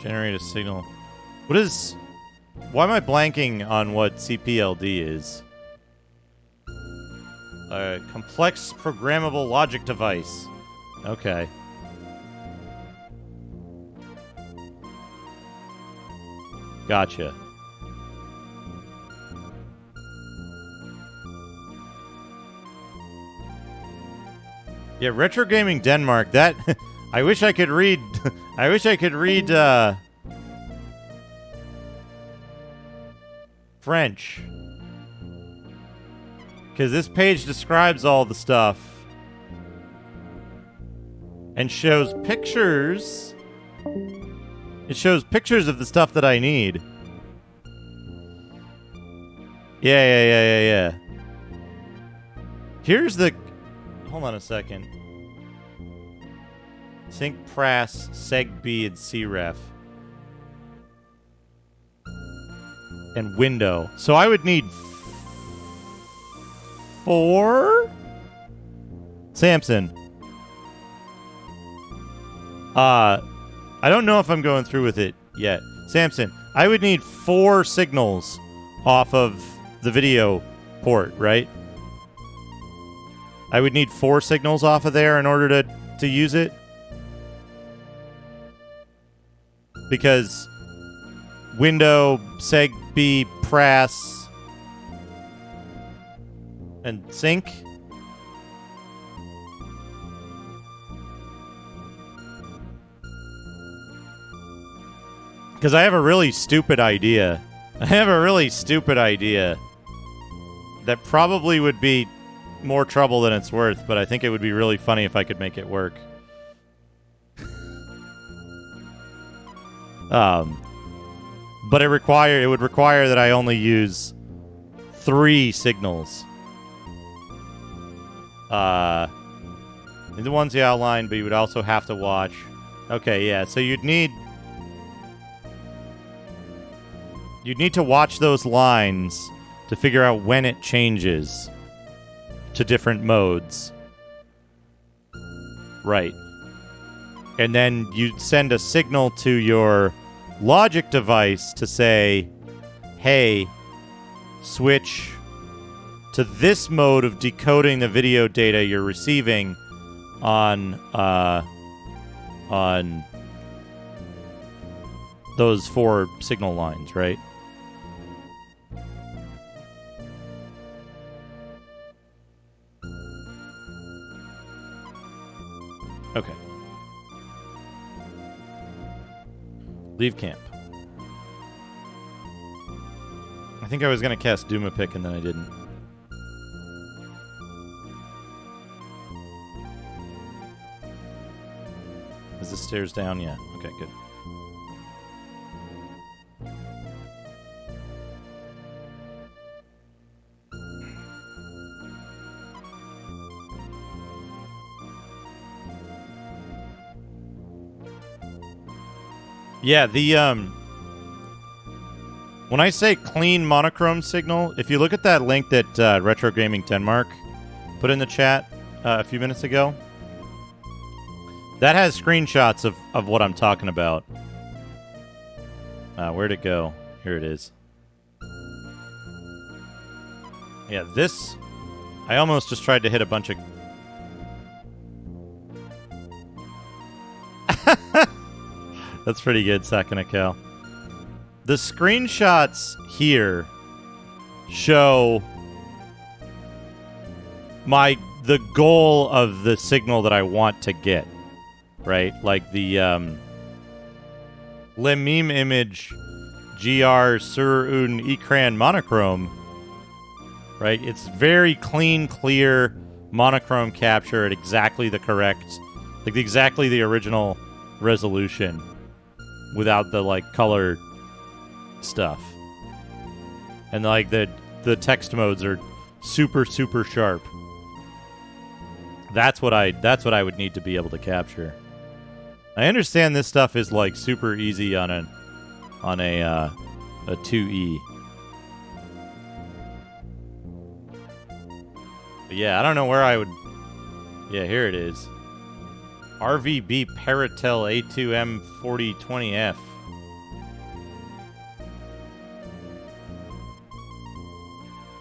Generate a signal. What is... Why am I blanking on what CPLD is? A complex programmable logic device. Okay. Gotcha. Yeah, Retro Gaming Denmark, that... I wish I could read. I wish I could read French. Because this page describes all the stuff and shows pictures. It shows pictures of the stuff that I need. Yeah. Here's the... Hold on a second. Sync Prass, Seg B, and CREF. And window. So I would need 4? Samson. I don't know if I'm going through with it yet. Samson, I would need 4 signals off of the video port, right? I would need 4 signals off of there in order to use it. Because window, seg B, prass, and sync. Because I have a really stupid idea. That probably would be more trouble than it's worth, but I think it would be really funny if I could make it work. But it would require that I only use 3 signals. The ones you outlined, but you would also have to watch. Okay, yeah, so you'd need to watch those lines to figure out when it changes to different modes. Right. And then you send a signal to your logic device to say, hey, switch to this mode of decoding the video data you're receiving on those 4 signal lines, right? Okay. Leave camp. I think I was going to cast Doomapick and then I didn't. Is the stairs down? Yeah. Okay, good. Yeah, when I say clean monochrome signal, if you look at that link that Retro Gaming Denmark put in the chat a few minutes ago, that has screenshots of what I'm talking about. Where'd it go? Here it is. Yeah, this... I almost just tried to hit a bunch of... That's pretty good, Sakanakel. The screenshots here show the goal of the signal that I want to get, right? Like the Le Meme Image GR Sur un Écran monochrome, right? It's very clean, clear monochrome capture at exactly the correct, like exactly the original resolution without the like color stuff. And like the text modes are super sharp. That's what I would need to be able to capture. I understand this stuff is like super easy on a 2E. But yeah, I don't know where I would. Yeah, here it is. RVB Paratel A2M4020F.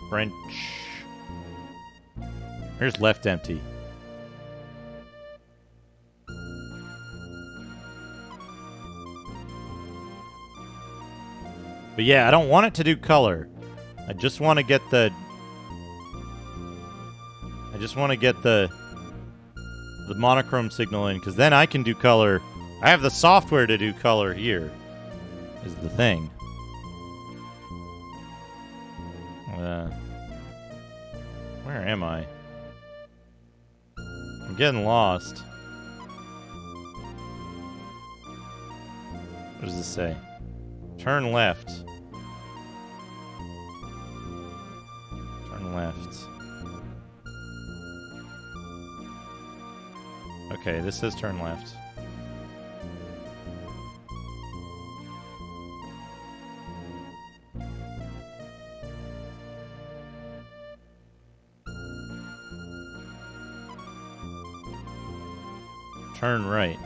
French. Here's left empty. But yeah, I don't want it to do color. I just want to get the the monochrome signal in, because then I can do color. I have the software to do color here, is the thing. Where am I? I'm getting lost. What does this say? Turn left. Turn left. Okay, this says turn left. Turn right.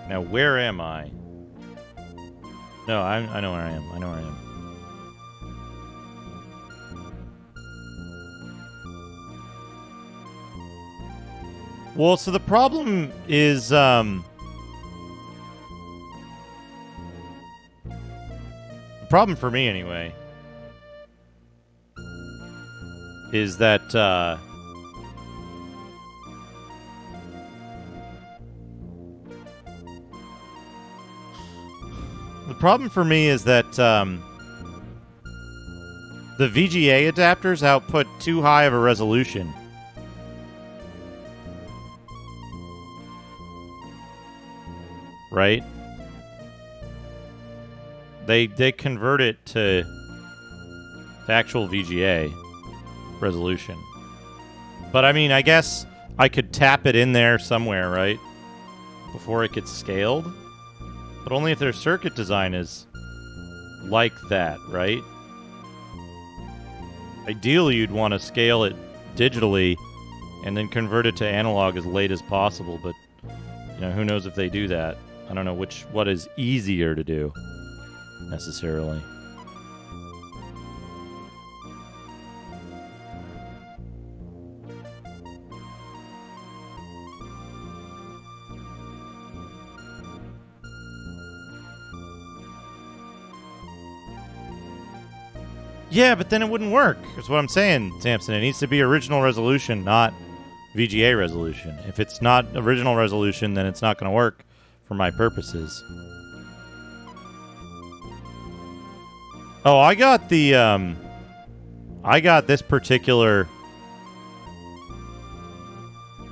Now, where am I? No, I know where I am. I know where I am. Well, so the problem is, the problem for me anyway, is that, the problem for me is that, the VGA adapters output too high of a resolution. Right? They convert it to actual VGA resolution. But I mean, I guess I could tap it in there somewhere, right? Before it gets scaled. But only if their circuit design is like that, right? Ideally, you'd want to scale it digitally and then convert it to analog as late as possible, but you know, who knows if they do that. I don't know what is easier to do, necessarily. Yeah, but then it wouldn't work. That's what I'm saying, Samson. It needs to be original resolution, not VGA resolution. If it's not original resolution, then it's not going to work for my purposes. Oh, I got the, I got this particular,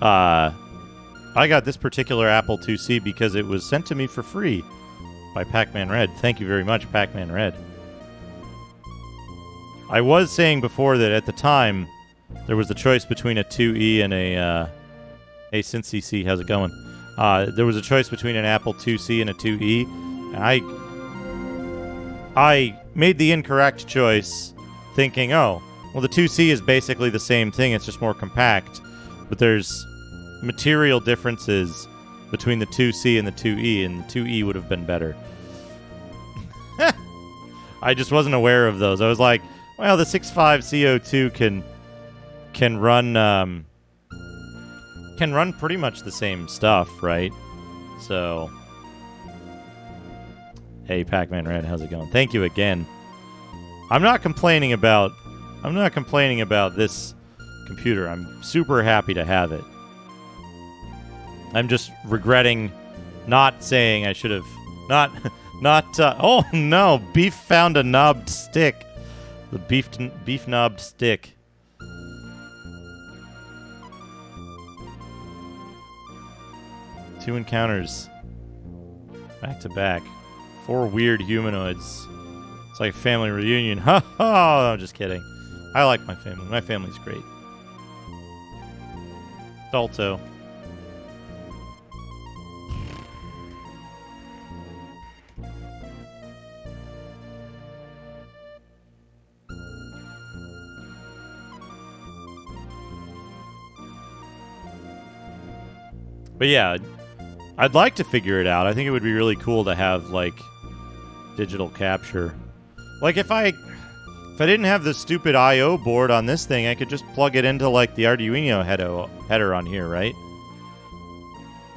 I got this particular Apple IIc because it was sent to me for free by Pac-Man Red. Thank you very much, Pac-Man Red. I was saying before that at the time, there was the choice between a 2E and a, hey, SynthCC, how's it going? There was a choice between an Apple IIc and a 2E, and I made the incorrect choice, thinking, oh, well, the 2C is basically the same thing, it's just more compact, but there's material differences between the 2C and the 2E, and the 2E would have been better. I just wasn't aware of those. I was like, well, the 6.5 CO2 can run pretty much the same stuff, right? So, hey, Pac-Man Red, how's it going? Thank you again. I'm not complaining about this computer. I'm super happy to have it. I'm just regretting not saying I should have oh no, Beef found a knobbed stick. The beef knobbed stick. Two encounters. Back to back. 4 weird humanoids. It's like a family reunion. Ha ha! I'm just kidding. I like my family. My family's great. Dalto. But yeah, I'd like to figure it out. I think it would be really cool to have, like, digital capture. Like, if I didn't have the stupid I.O. board on this thing, I could just plug it into, like, the Arduino header on here, right?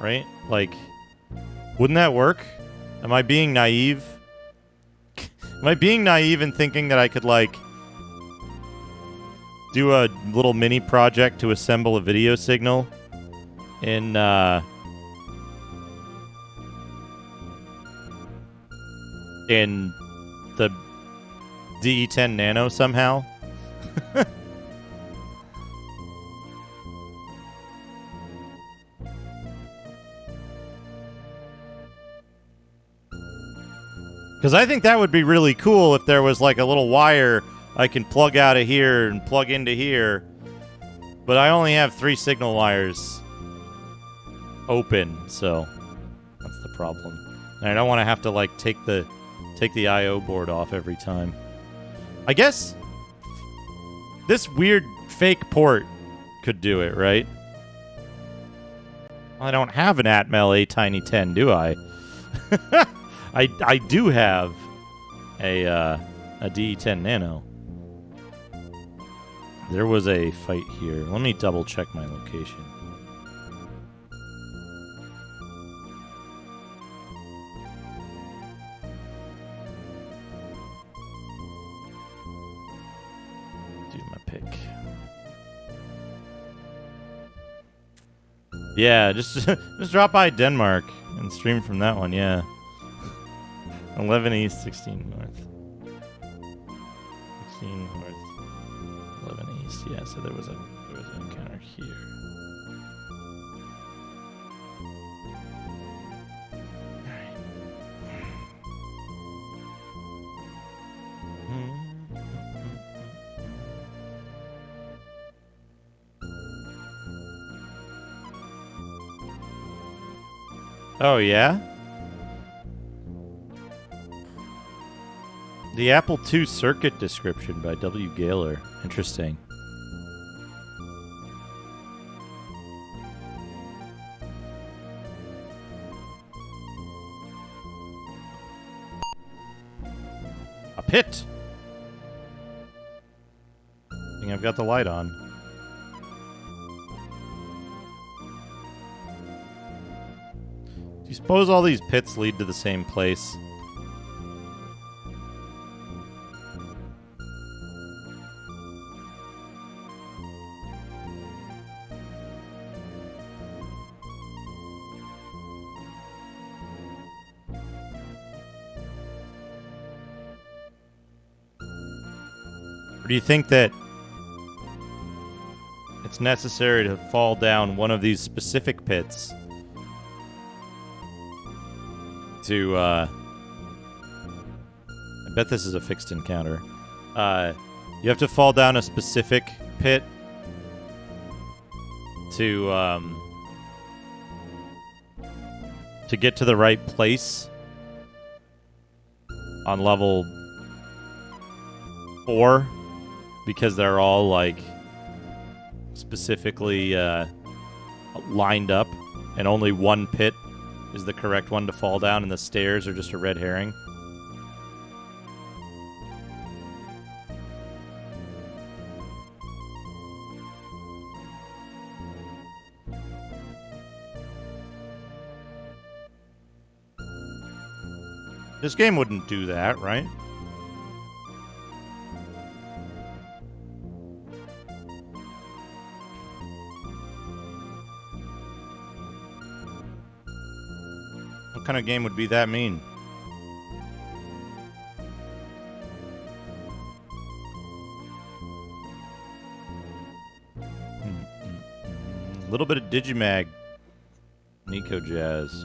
Right? Like, wouldn't that work? Am I being naive? Am I being naive in thinking that I could, like, do a little mini project to assemble a video signal in the DE10 Nano somehow. Because I think that would be really cool if there was like a little wire I can plug out of here and plug into here. But I only have 3 signal wires open, so that's the problem. And I don't want to have to like take the I/O board off every time. I guess this weird fake port could do it, right? Well, I don't have an Atmel A Tiny 10, do I? I do have a DE10 Nano. There was a fight here. Let me double check my location. Do my pick. Yeah, just drop by Denmark and stream from that one. Yeah. 11 east, 16 north. 16 north, 11 east. Yeah, so there was an encounter here. Oh, yeah? The Apple II circuit description by W. Gaylor. Interesting. A pit! I think I've got the light on. Do you suppose all these pits lead to the same place? Or do you think that it's necessary to fall down one of these specific pits to, I bet this is a fixed encounter. You have to fall down a specific pit to get to the right place on level 4, because they're all like specifically lined up, and only one pit is the correct one to fall down, and the stairs are just a red herring. This game wouldn't do that, right? What kind of game would be that mean? A little bit of Digimag. Nico Jazz.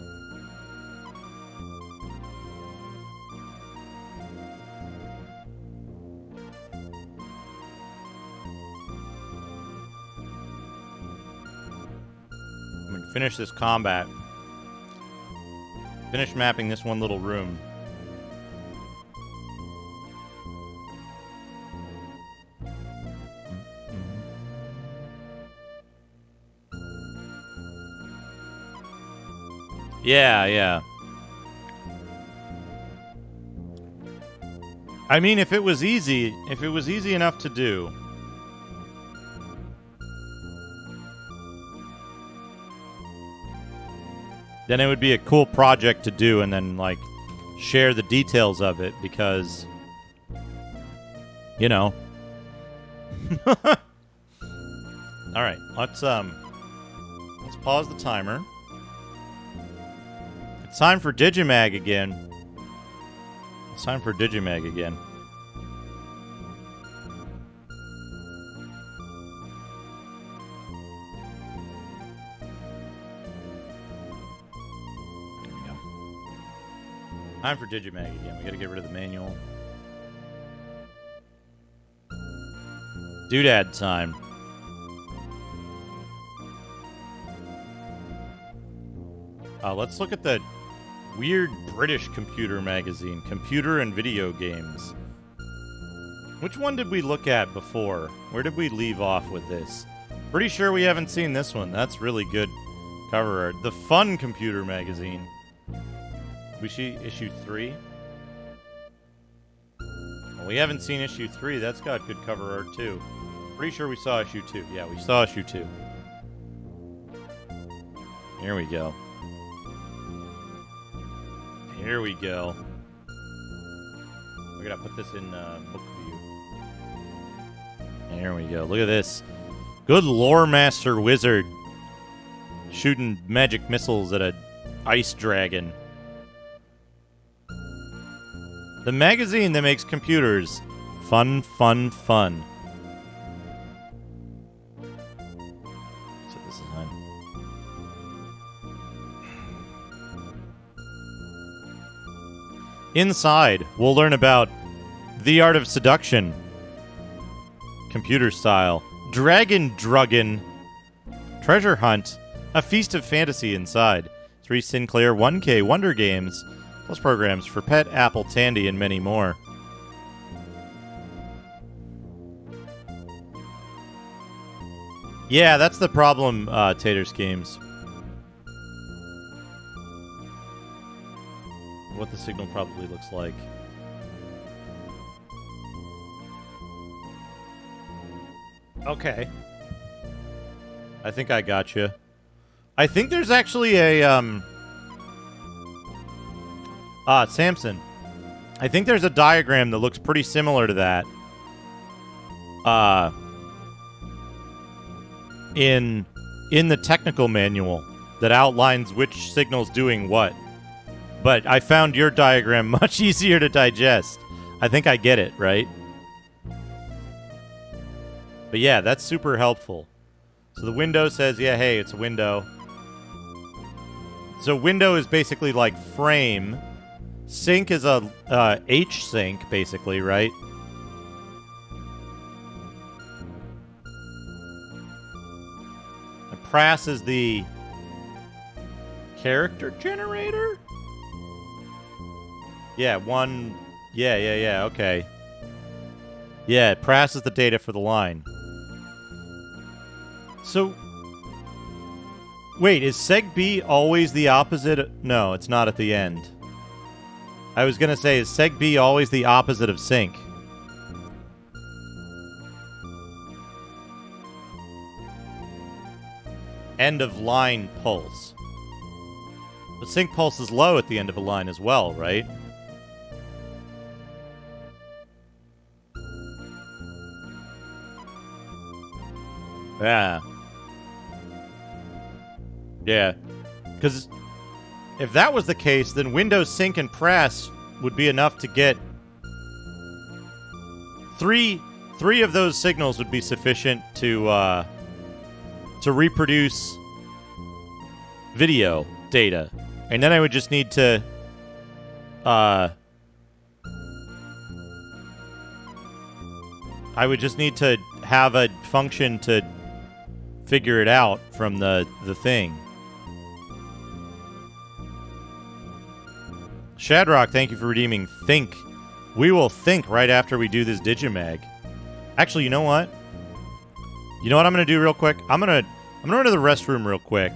I'm gonna finish this combat. Finish mapping this one little room. Yeah. I mean, if it was easy enough to do, then it would be a cool project to do, and then like share the details of it, because you know. All right, let's Let's pause the timer. It's time for Digimag again. It's time for Digimag again. There we go. Time for Digimag again. We gotta get rid of the manual. Doodad time. Let's look at the weird British computer magazine, Computer and Video Games. Which one did we look at before? Where did we leave off with this? Pretty sure we haven't seen this one. That's really good cover art. The Fun Computer Magazine. We see issue 3? Well, we haven't seen issue 3. That's got good cover art too. Pretty sure we saw issue 2. Yeah, we saw issue 2. Here we go. Here we go. We're gonna put this in book view. Here we go. Look at this. Good lore master wizard shooting magic missiles at a ice dragon. The magazine that makes computers fun, fun, fun. Set this aside. Inside, we'll learn about the art of seduction, computer style, dragon druggin, treasure hunt, a feast of fantasy inside, 3 Sinclair 1K Wonder Games, plus programs for Pet, Apple, Tandy, and many more. Yeah, that's the problem, Taters Games. What the signal probably looks like. Okay. I think I got you. I think there's actually a Samson. I think there's a diagram that looks pretty similar to that. In the technical manual that outlines which signal's doing what. But I found your diagram much easier to digest. I think I get it, right? But yeah, that's super helpful. So the window says, yeah, hey, it's a window. So window is basically like frame. Sync is a H sync, basically, right? And Prass is the character generator? Yeah, one... Yeah, okay. Yeah, Prass is the data for the line. So... Wait, is Seg B always the opposite? No, it's not at the end. I was gonna say, is Seg B always the opposite of Sync? End of line pulse. But Sync pulse is low at the end of a line as well, right? Yeah. Yeah. Because if that was the case, then Windows Sync and Press would be enough to get... Three of those signals would be sufficient to reproduce video data. And then I would just need to... I would just need to have a function to figure it out from the thing. Shadrock, thank you for redeeming Think. We will think right after we do this Digimag. Actually, you know what? You know what I'm going to do real quick? I'm going to run to the restroom real quick.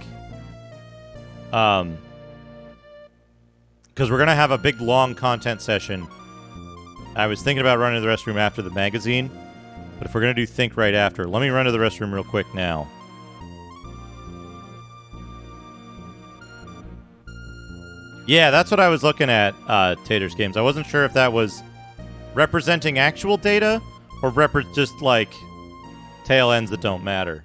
Because we're going to have a big, long content session. I was thinking about running to the restroom after the magazine. But if we're going to do Think right after, let me run to the restroom real quick now. Yeah, that's what I was looking at, Taters Games. I wasn't sure if that was representing actual data or just, like, tail ends that don't matter.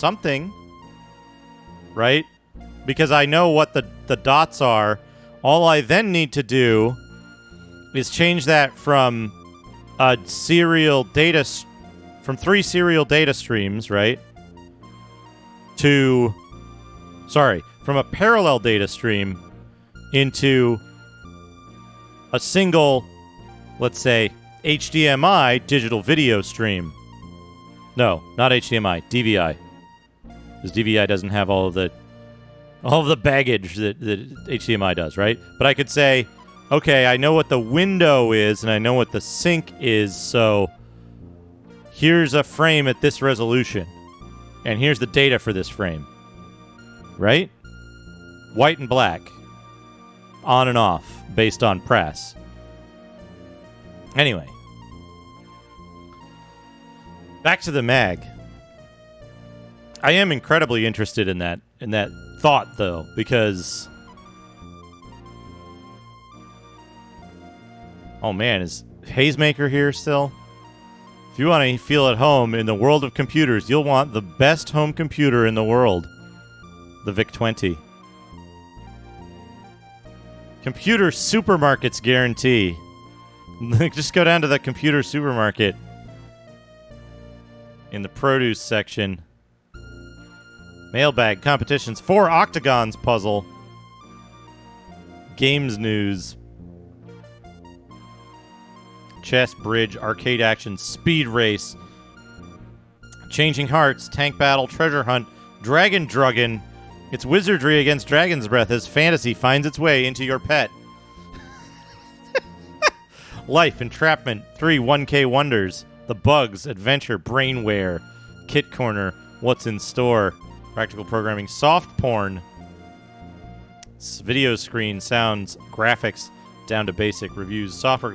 something, right? Because I know what the dots are. All I then need to do is change that from a serial data from 3 serial data streams, right? From a parallel data stream into a single, let's say, HDMI digital video stream. No, not HDMI, DVI. Because DVI doesn't have all of the baggage that HDMI does, right? But I could say, okay, I know what the window is and I know what the sync is, so here's a frame at this resolution. And here's the data for this frame. Right? White and black. On and off, based on press. Anyway. Back to the mag. I am incredibly interested in that thought, though, because... Oh, man, is Hazemaker here still? If you want to feel at home in the world of computers, you'll want the best home computer in the world. The VIC-20. Computer supermarkets guarantee. Just go down to the computer supermarket in the produce section. Mailbag competitions. 4 octagons puzzle. Games news. Chess, bridge, arcade action, speed race. Changing hearts, tank battle, treasure hunt, dragon druggin. It's wizardry against dragon's breath as fantasy finds its way into your pet. Life, entrapment, 3 1K wonders, the bugs, adventure, brainware, kit corner, what's in store, practical programming, soft porn, video screen, sounds, graphics, down to basic reviews, software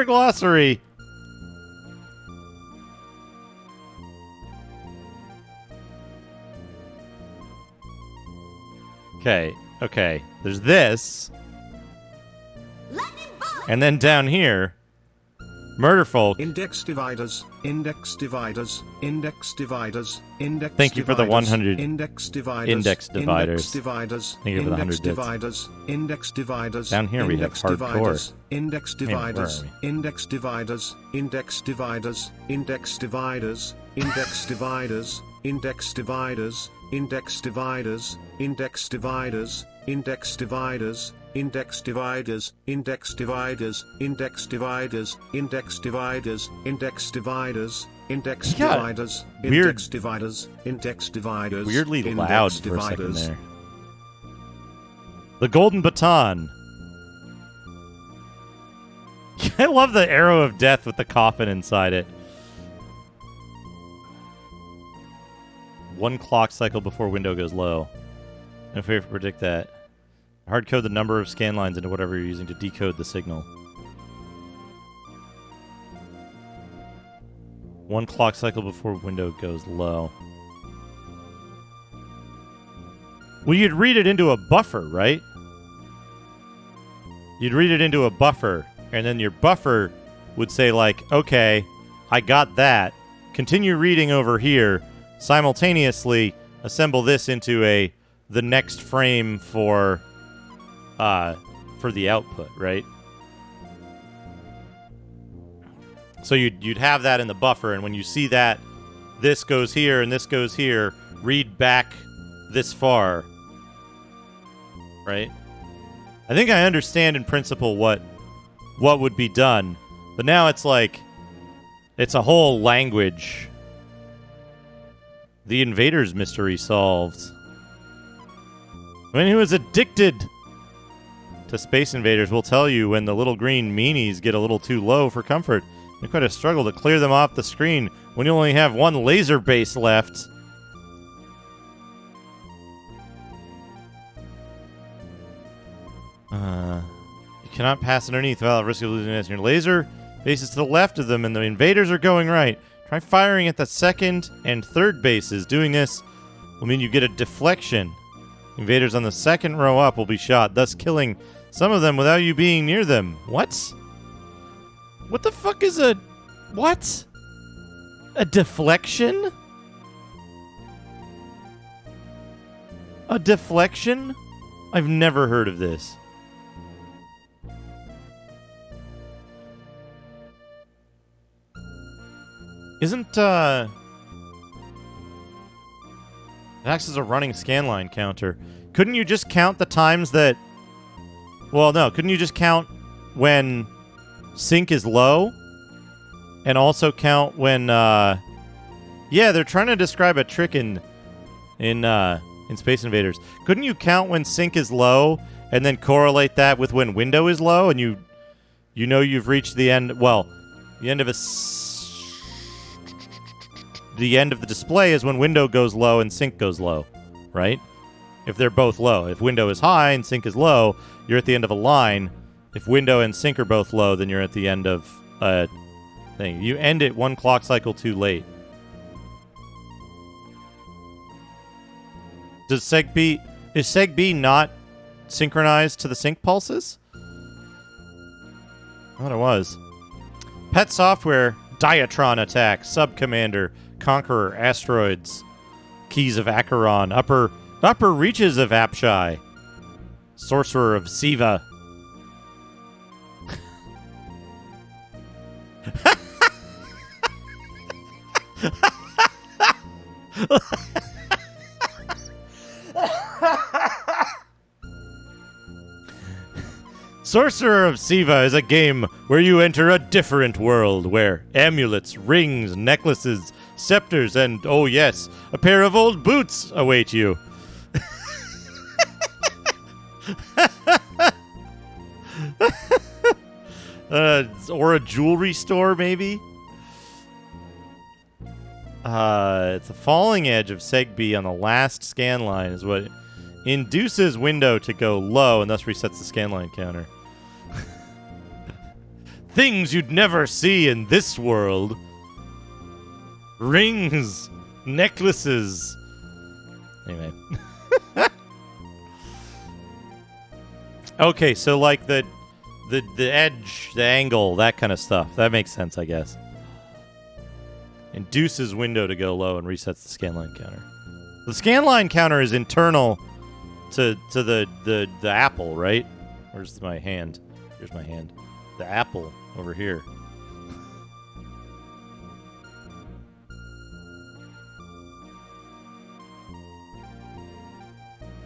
glossary. Okay. There's this. And then down here, Murderfolk. Index dividers, index dividers, index dividers, index. Thank you for the 100 index dividers. Index dividers. Index dividers. Thank you for the 100 bits. dividers. Index dividers. Down here we have hardcore. Index dividers. Index dividers. Index dividers. Index dividers. Index dividers. Index dividers. Index dividers. Index dividers. Index dividers. Index dividers, index dividers, index dividers, index dividers, index dividers, index dividers, index dividers, index dividers. Weirdly loud for a second there. The golden baton. I love the arrow of death with the coffin inside it. 1 clock cycle before window goes low. No fear to predict that. Hard code the number of scan lines into whatever you're using to decode the signal. 1 clock cycle before window goes low. Well, you'd read it into a buffer, right? You'd read it into a buffer, and then your buffer would say, like, okay, I got that. Continue reading over here. Simultaneously assemble this into the next frame for the output, right? So you'd have that in the buffer, and when you see that this goes here and this goes here, read back this far, right? I think I understand in principle what would be done, but now it's like it's a whole language. The Invaders mystery solved. When he was addicted to Space Invaders, will tell you when the little green meanies get a little too low for comfort. It's quite a struggle to clear them off the screen when you only have 1 laser base left. You cannot pass underneath without risk of losing this. Your laser base is to the left of them, and the invaders are going right. Try firing at the 2nd and 3rd bases. Doing this will mean you get a deflection. Invaders on the 2nd row up will be shot, thus killing some of them without you being near them. What? What the fuck is a... What? A deflection? A deflection? I've never heard of this. Isn't, it acts as a running scanline counter. Couldn't you just count the times that... Well, no. Couldn't you just count when sync is low? And also count when, Yeah, they're trying to describe a trick in Space Invaders. Couldn't you count when sync is low and then correlate that with when window is low and you know you've reached the end... Well, the end of the end of the display is when window goes low and sync goes low, right? If they're both low. If window is high and sync is low, you're at the end of a line. If window and sync are both low, then you're at the end of a thing. You end it one clock cycle too late. Is Seg B not synchronized to the sync pulses? I thought it was. Pet Software, Diatron Attack, Sub-Commander, Conqueror, Asteroids, Keys of Acheron, Upper Reaches of Apshai, Sorcerer of Siva. Sorcerer of Siva is a game where you enter a different world where amulets, rings, necklaces, scepters, and, oh yes, a pair of old boots await you. Or a jewelry store, maybe? It's a falling edge of Seg B on the last scan line is what induces window to go low and thus resets the scanline counter. Things you'd never see in this world. Rings, necklaces. Anyway. Okay, so like the edge, the angle, that kind of stuff. That makes sense, I guess. Induces window to go low and resets the scanline counter. The scanline counter is internal to the apple, right? Where's my hand? Here's my hand. The apple over here.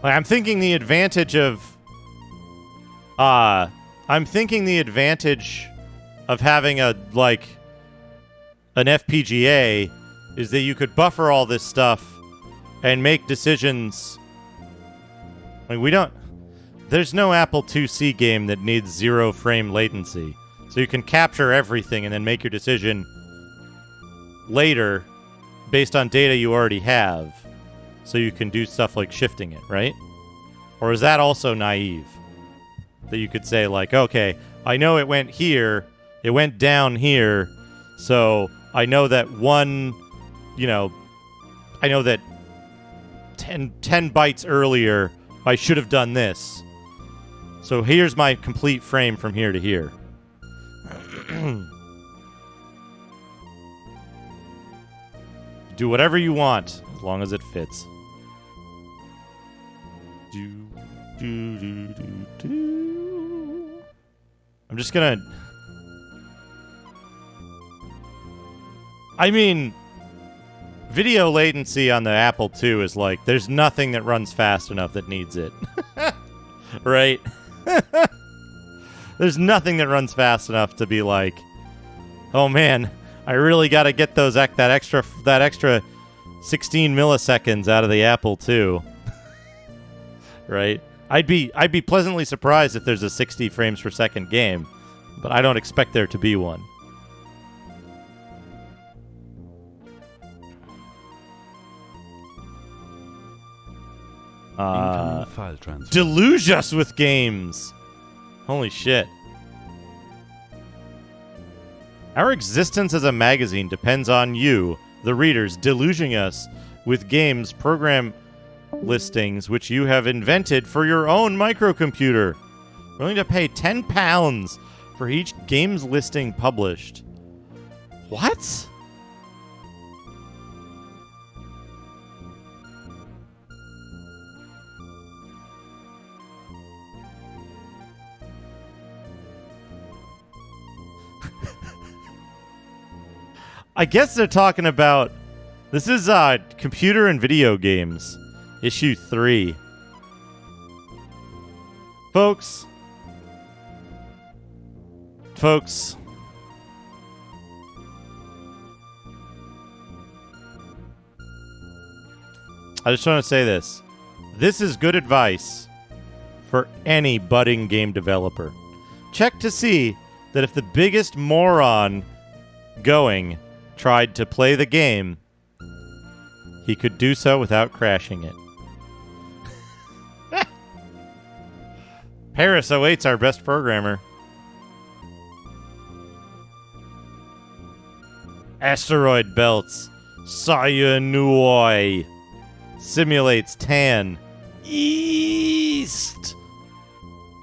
I'm thinking the advantage of having an FPGA is that you could buffer all this stuff and make decisions. There's no Apple IIc game that needs 0 frame latency. So you can capture everything and then make your decision later based on data you already have. So you can do stuff like shifting it, right? Or is that also naive? That you could say like, okay, I know it went here, it went down here, so I know that I know that 10 bytes earlier I should have done this. So here's my complete frame from here to here. Do whatever you want, as long as it fits. I'm just gonna... I mean, video latency on the Apple II is like, there's nothing that runs fast enough that needs it. Right? There's nothing that runs fast enough to be like, oh man, I really got to get that extra 16 milliseconds out of the Apple II. Right? I'd be pleasantly surprised if there's a 60 frames per second game, but I don't expect there to be one. File transfer. Deluge us with games. Holy shit. Our existence as a magazine depends on you, the readers, deluging us with games program listings which you have invented for your own microcomputer. Willing to pay £10 for each games listing published. What? I guess they're talking about... This is Computer and Video Games, issue 3. Folks. I just want to say this. This is good advice for any budding game developer. Check to see that if the biggest moron going tried to play the game, he could do so without crashing it. Paris awaits our best programmer. Asteroid belts. Cyanui. Simulates tan. East.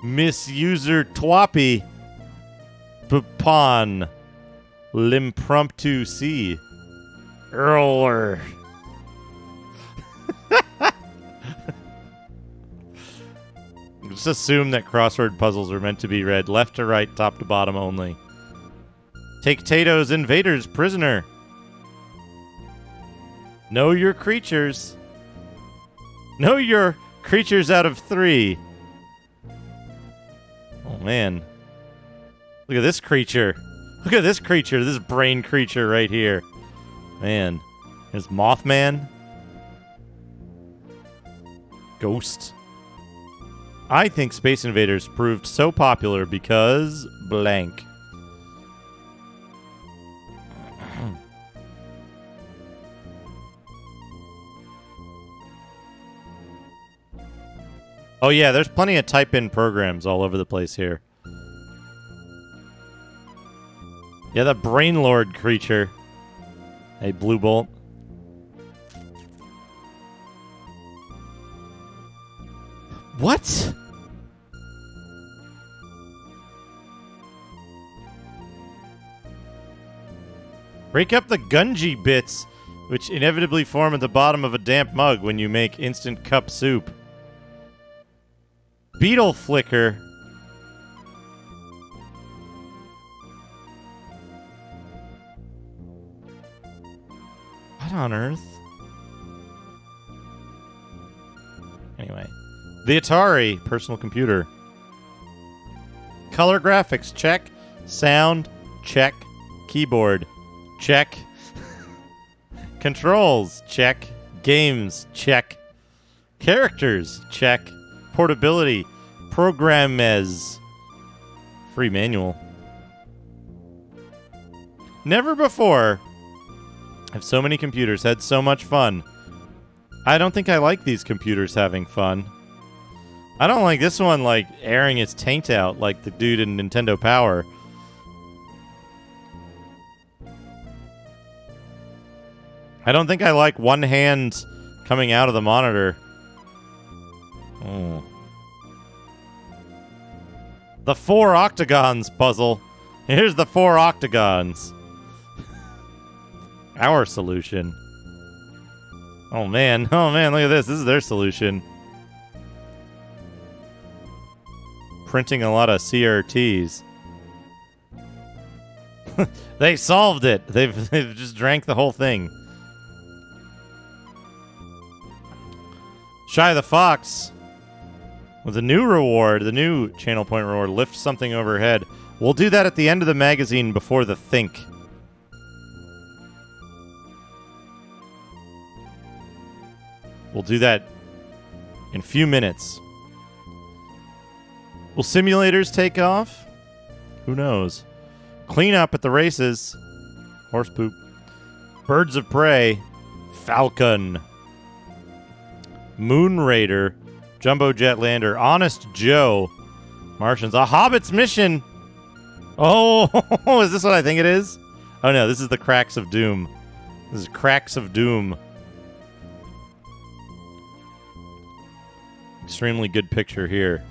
Misuser Twappy. Pupon. L'impromptu C. Earler. Just assume that crossword puzzles are meant to be read left to right, top to bottom only. Take Tato's invaders prisoner. Know your creatures. Know your creatures out of 3. Oh, man. Look at this creature. Look at this creature. This brain creature right here. Man. There's Mothman. Ghost. I think Space Invaders proved so popular because blank. Oh yeah, there's plenty of type-in programs all over the place here. Yeah, the Brainlord creature. Hey, Blue Bolt. What? Break up the Gunji bits, which inevitably form at the bottom of a damp mug when you make instant cup soup. Beetle Flicker. What on earth? Anyway. The Atari personal computer. Color graphics, check. Sound, check. Keyboard, check. Controls, check. Games, check. Characters, check. Portability, Programmez. Free manual. Never before have so many computers had so much fun. I don't think I like these computers having fun. I don't like this one, like, airing its taint out like the dude in Nintendo Power. I don't think I like one hand coming out of the monitor. Oh. The 4 octagons puzzle. Here's the 4 octagons. Our solution. Oh man, look at this. This is their solution. Printing a lot of CRTs. They solved it. They've just drank the whole thing. Shy the Fox. With a new reward, the new channel point reward, lift something overhead. We'll do that at the end of the magazine before the think. We'll do that in a few minutes. Will simulators take off? Who knows? Clean up at the races. Horse poop. Birds of Prey. Falcon. Moon Raider. Jumbo Jet Lander. Honest Joe. Martians. A Hobbit's Mission. Oh, is this what I think it is? Oh no, this is the Cracks of Doom. This is Cracks of Doom. Extremely good picture here.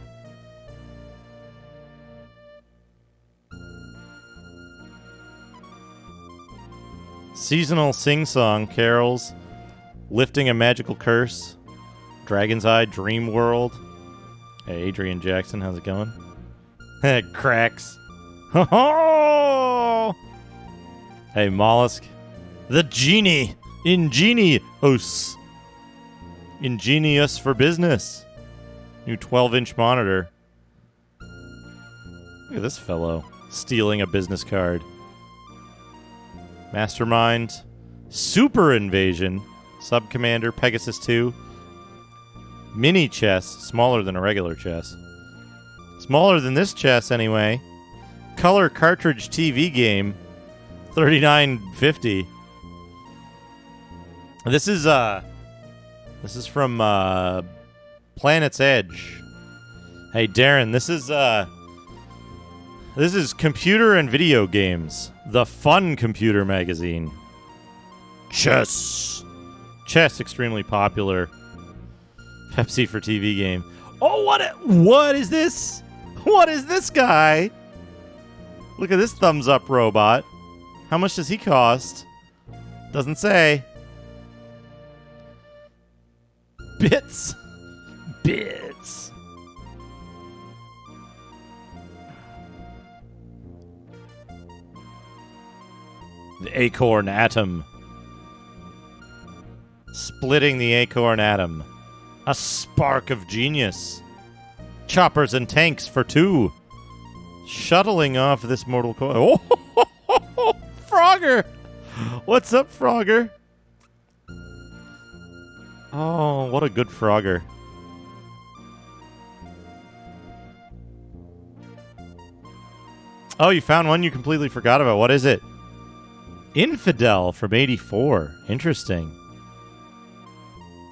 Seasonal sing-song carols. Lifting a magical curse. Dragon's Eye Dream World. Hey, Adrian Jackson, how's it going? Cracks. Hey, Mollusk. The Genie. Ingenious. Ingenious for business. New 12-inch monitor. Look at this fellow. Stealing a business card. Mastermind. Super Invasion. Sub-Commander. Pegasus 2. Mini chess. Smaller than a regular chess. Smaller than this chess, anyway. Color cartridge TV game. $39.50. This is from Planet's Edge. Hey Darren, this is Computer and Video Games, the fun computer magazine. Chess, extremely popular. Pepsi for TV game. Oh, what is this? What is this guy? Look at this thumbs up robot. How much does he cost? Doesn't say. Bits. The acorn atom. Splitting the acorn atom. A spark of genius. Choppers and tanks for 2. Shuttling off this mortal coil. Oh, Frogger! What's up, Frogger? Oh, what a good Frogger. Oh, you found one you completely forgot about. What is it? Infidel from 84. Interesting.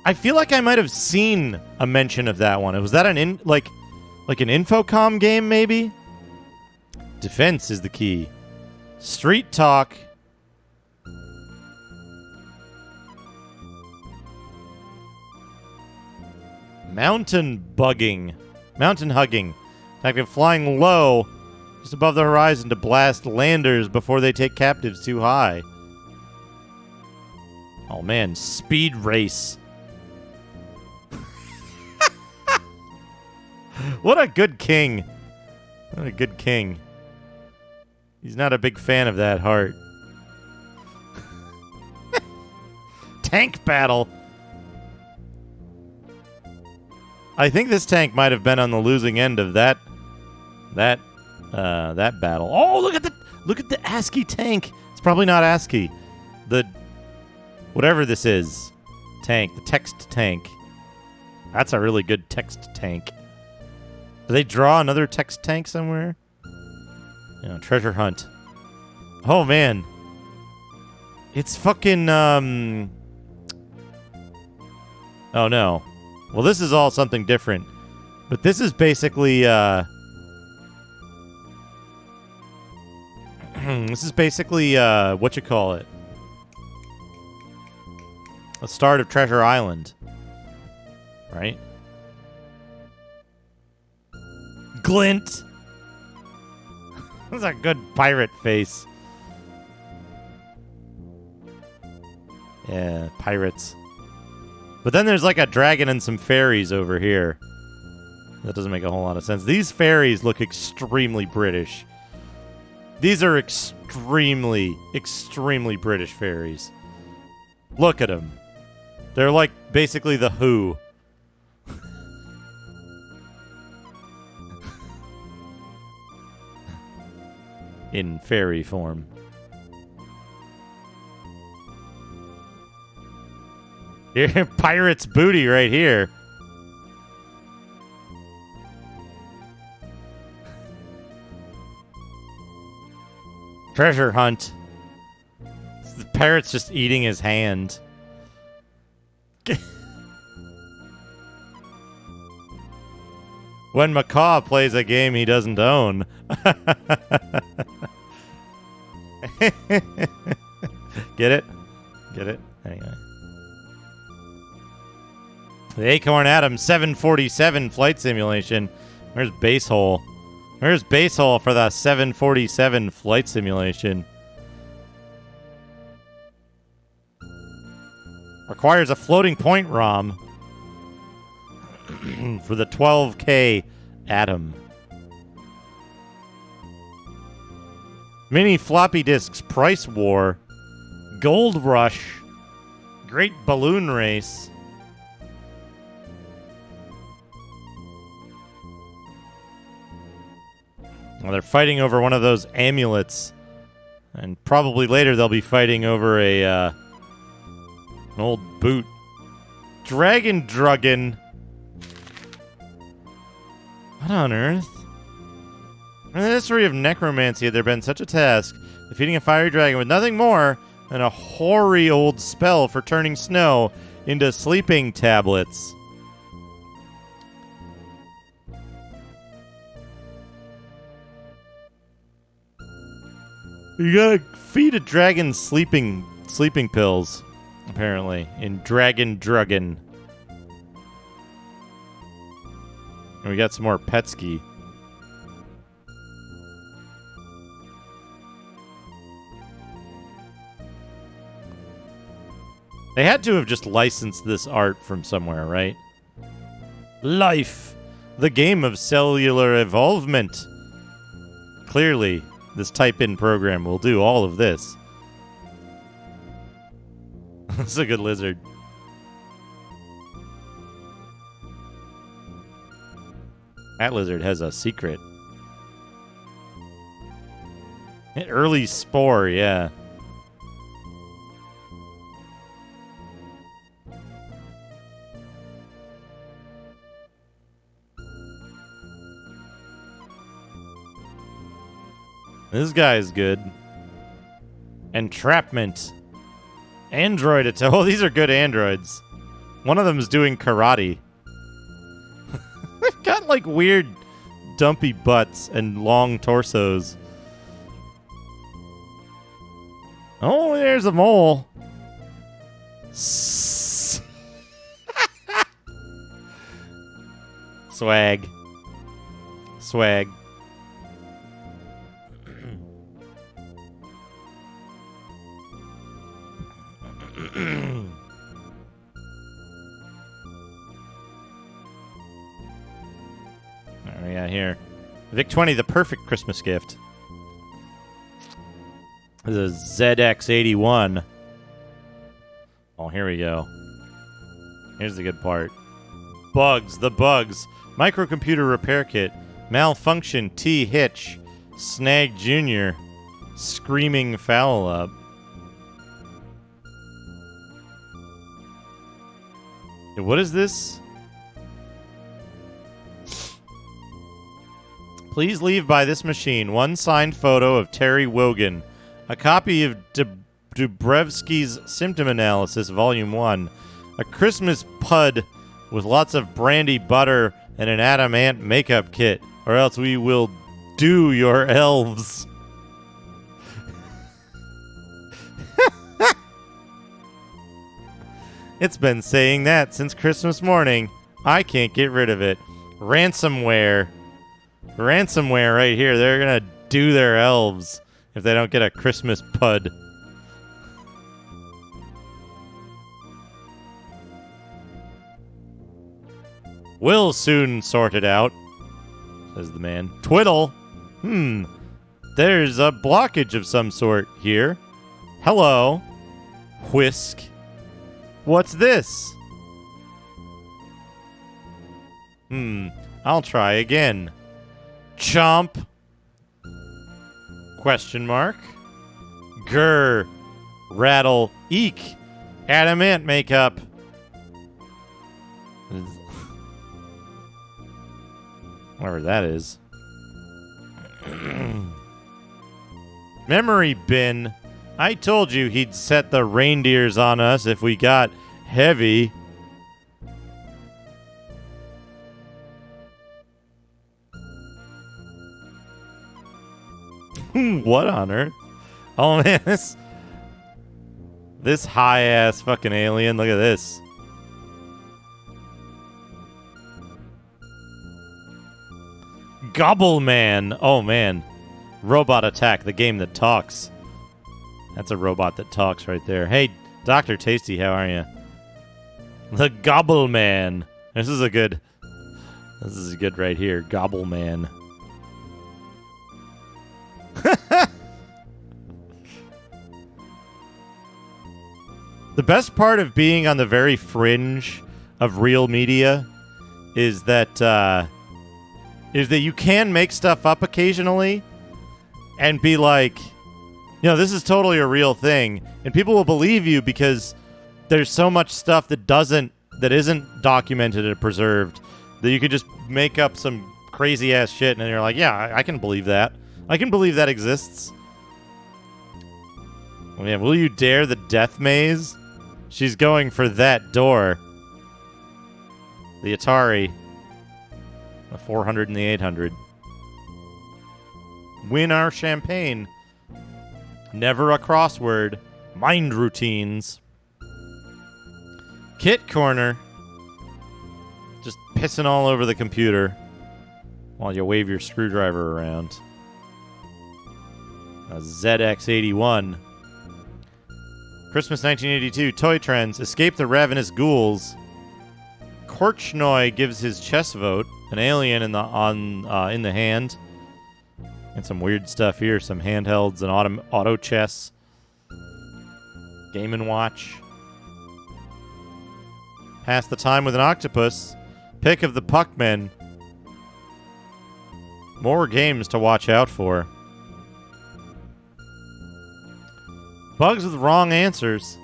I feel like I might have seen a mention of that one. Was that an like an Infocom game, maybe? Defense is the key. Street Talk. Mountain hugging. Like flying low, just above the horizon to blast landers before they take captives too high. Oh man, Speed Race. What a good king. What a good king. He's not a big fan of that heart. Tank battle. I think this tank might have been on the losing end of that battle. Oh, look at the ASCII tank. It's probably not ASCII. The whatever this is, tank, the text tank. That's a really good text tank. Do they draw another text tank somewhere? Yeah, treasure hunt. Oh man. It's fucking oh no. Well, this is all something different. But this is basically what you call it? The start of Treasure Island. Right? Glint. That's a good pirate face. Yeah, pirates. But then there's like a dragon and some fairies over here. That doesn't make a whole lot of sense. These fairies look extremely British. These are extremely, extremely British fairies. Look at them. They're like basically the Who. In fairy form. Here, pirate's booty right here. Treasure hunt. The parrot's just eating his hand. When Macaw plays a game he doesn't own. Get it? Get it? Anyway. The Acorn Atom 747 flight simulation. Where's base hole? Where's base hole for the 747 flight simulation? Requires a floating point ROM for the 12K Atom. Mini floppy disks price war. Gold Rush. Great balloon race. Well, they're fighting over one of those amulets. And probably later they'll be fighting over an old boot. Dragon Druggen. What on earth? In the history of necromancy, had there been such a task, defeating a fiery dragon with nothing more than a hoary old spell for turning snow into sleeping tablets. You gotta feed a dragon sleeping pills, apparently, in Dragon Druggen. And we got some more Petsky. They had to have just licensed this art from somewhere, right? Life, the game of cellular evolvement. Clearly, this type-in program will do all of this. That's a good lizard. That lizard has a secret. An early spore, yeah. This guy is good. Entrapment. Android attack. Oh, these are good androids. One of them is doing karate. They've got like weird dumpy butts and long torsos. Oh, there's a mole. Swag. Swag. What do we got here? VIC-20, the perfect Christmas gift. This is ZX81. Oh, here we go. Here's the good part. Bugs, the bugs. Microcomputer repair kit. Malfunction T Hitch. Snag Jr. Screaming foul up. What is this? Please leave by this machine one signed photo of Terry Wogan, a copy of Dubrevsky's Symptom Analysis, Volume 1, a Christmas pud with lots of brandy butter and an adamant makeup kit, or else we will do your elves. It's been saying that since Christmas morning. I can't get rid of it. Ransomware. Ransomware right here. They're going to do their elves if they don't get a Christmas pud. We'll soon sort it out, says the man. Twiddle? There's a blockage of some sort here. Hello. Whisk. What's this? I'll try again. Chomp. Question mark. Grr. Rattle. Eek. Adamant makeup. Whatever that is. Memory bin. I told you he'd set the reindeers on us if we got heavy. What on earth? Oh man, this high ass fucking alien. Look at this. Gobble Man. Oh man. Robot Attack, the game that talks. That's a robot that talks right there. Hey, Dr. Tasty, how are you? The Gobble Man. This is good right here. Gobble Man. The best part of being on the very fringe of real media is that you can make stuff up occasionally and be like, this is totally a real thing, and people will believe you because there's so much stuff that isn't documented and preserved that you could just make up some crazy ass shit, and you're like, yeah, I can believe that. I can believe that exists. Oh, yeah, will you dare the death maze? She's going for that door. The Atari. The 400 and the 800. Win our champagne. Never a crossword. Mind routines. Kit corner. Just pissing all over the computer while you wave your screwdriver around. A ZX81. Christmas 1982. Toy trends. Escape the ravenous ghouls. Korchnoi gives his chess vote. An alien in the hand. And some weird stuff here. Some handhelds and auto chess. Game & Watch. Pass the time with an octopus. Pick of the Puckmen. More games to watch out for. Bugs with wrong answers.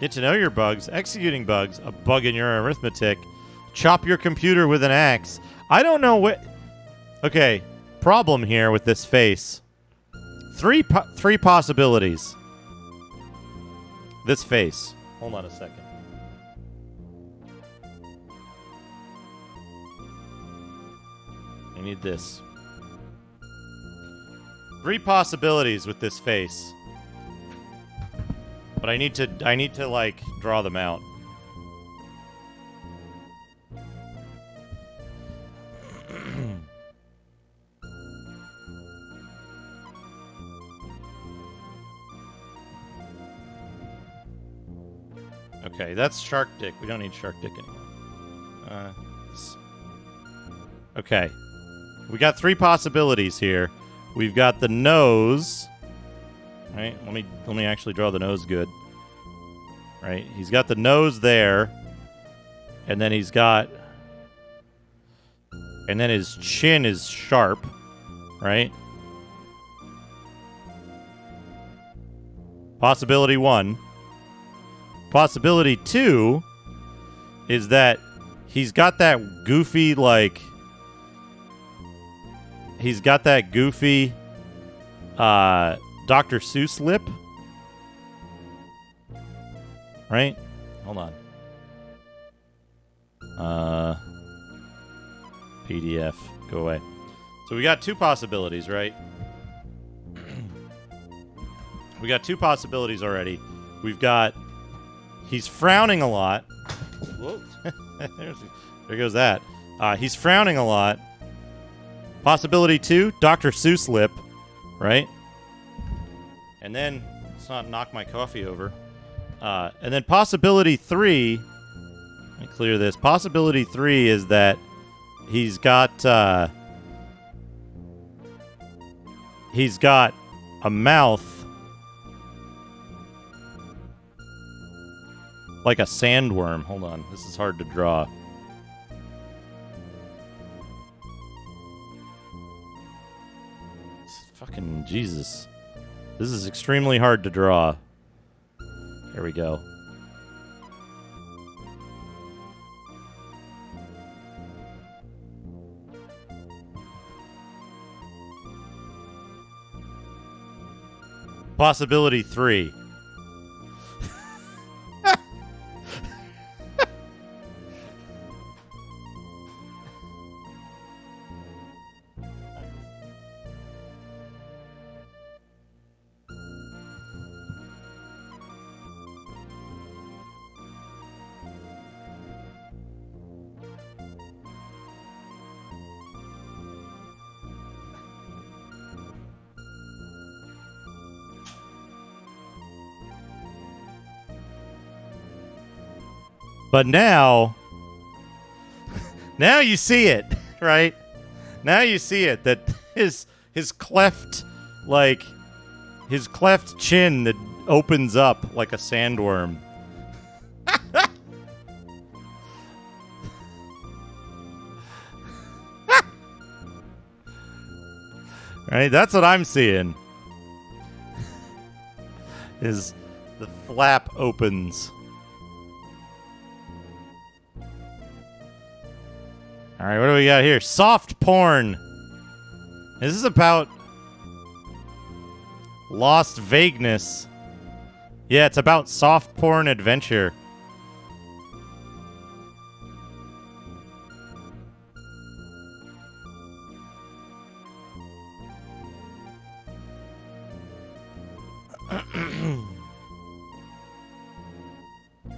Get to know your bugs. Executing bugs. A bug in your arithmetic. Chop your computer with an axe. I don't know what... Okay, problem here with this face. Three possibilities. This face. Hold on a second. I need this. 3 possibilities with this face. But I need to like draw them out. Okay, that's Shark Dick. We don't need Shark Dick anymore. Okay. We got 3 possibilities here. We've got the nose. Right? Let me actually draw the nose good. Right? He's got the nose there. And then he's got... And then his chin is sharp. Right? Possibility 1. Possibility 2 is that he's got that goofy, like... He's got that goofy Dr. Seuss lip. Right? Hold on. PDF. Go away. So we got 2 possibilities, right? We got 2 possibilities already. We've got... He's frowning a lot. Whoa. There goes that. He's frowning a lot. Possibility 2, Dr. Seuss lip. Right? And then... Let's not knock my coffee over. And then possibility 3... Let me clear this. Possibility 3 is that he's got... he's got a mouth... like a sandworm. Hold on. This is hard to draw. Fucking Jesus. This is extremely hard to draw. Here we go. Possibility 3. But now you see it, right? Now you see it, that his cleft, like, his cleft chin that opens up like a sandworm. Right, that's what I'm seeing. Is the flap opens. All right, what do we got here? Soft porn. This is about lost vagueness. Yeah, it's about soft porn adventure.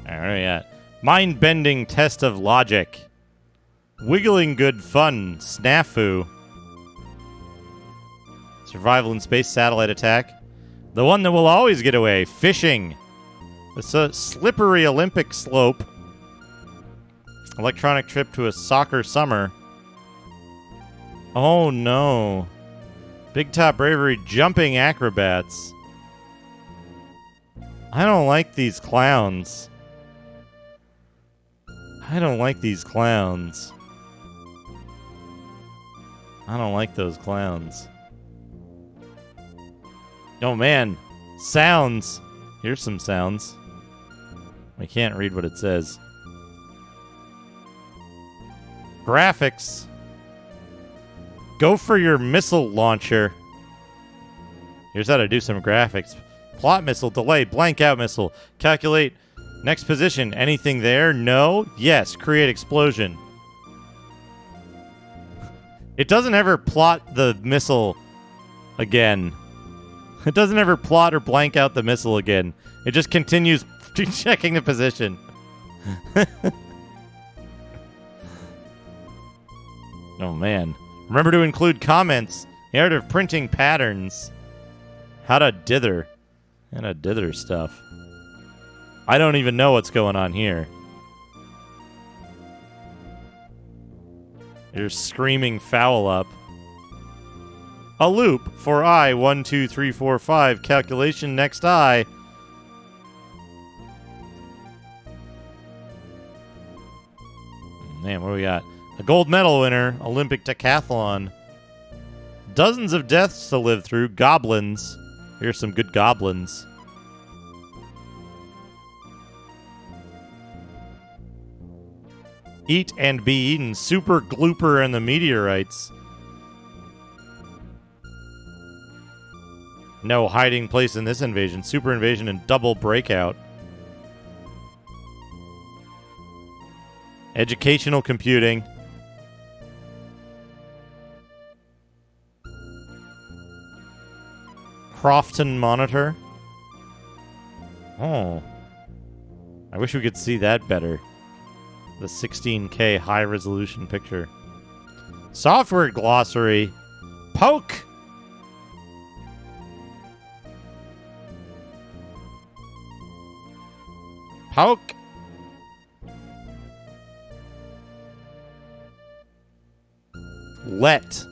Alright, yeah. Mind-bending test of logic. Wiggling good fun. Snafu. Survival in space satellite attack. The one that will always get away. Fishing. It's a slippery Olympic slope. Electronic trip to a soccer summer. Oh no. Big top bravery jumping acrobats. I don't like these clowns. I don't like these clowns. I don't like those clowns. Oh man. Sounds. Here's some sounds. I can't read what it says. Graphics. Go for your missile launcher. Here's how to do some graphics. Plot missile, delay, blank out missile. Calculate next position. Anything there? No? Yes. Create explosion. It doesn't ever plot the missile again. It doesn't ever plot or blank out the missile again. It just continues checking the position. Oh man. Remember to include comments. The art of printing patterns. How to dither. And a dither stuff. I don't even know what's going on here. You're screaming foul up. A loop for I 1, 2, 3, 4, 5. Calculation next I. Man, what do we got? A gold medal winner. Olympic decathlon. Dozens of deaths to live through. Goblins. Here's some good goblins. Eat and be eaten. Super Glooper and the Meteorites. No hiding place in this invasion. Super Invasion and Double Breakout. Educational computing. Crofton monitor. Oh. I wish we could see that better. The 16K high resolution picture. Software glossary. Poke. Poke. Let.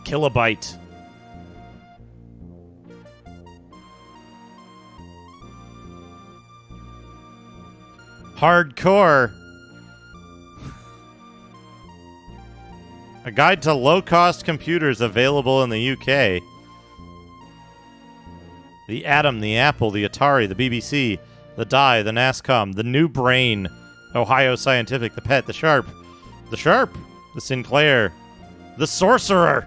Kilobyte. Hardcore. A guide to low-cost computers available in the UK. The Atom, the Apple, the Atari, the BBC, the Die, the NASCOM, the New Brain, Ohio Scientific, the Pet, the Sharp, the Sinclair, the Sorcerer.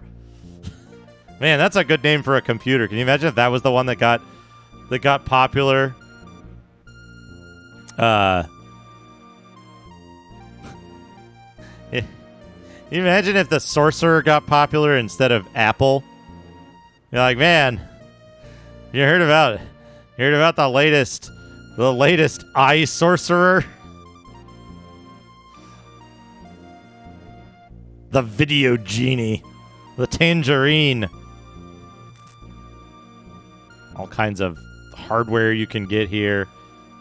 Man, that's a good name for a computer. Can you imagine if that was the one that got popular? Can you imagine if the Sorcerer got popular instead of Apple? You're like, man, you heard about the latest eye sorcerer? The Video Genie. The Tangerine. All kinds of hardware you can get here.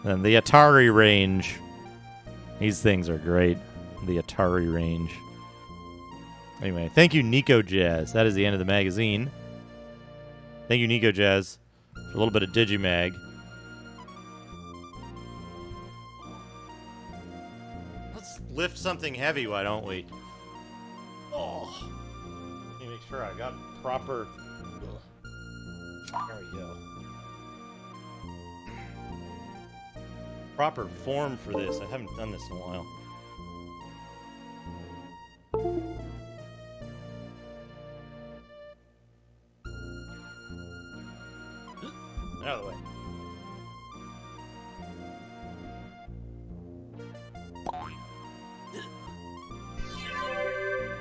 And the Atari range. These things are great. The Atari range. Anyway, thank you, Nico Jazz. That is the end of the magazine. Thank you, Nico Jazz, for a little bit of Digimag. Let's lift something heavy, why don't we? Oh. Let me make sure I got proper... There we go. Proper form for this. I haven't done this in a while. Out of the way.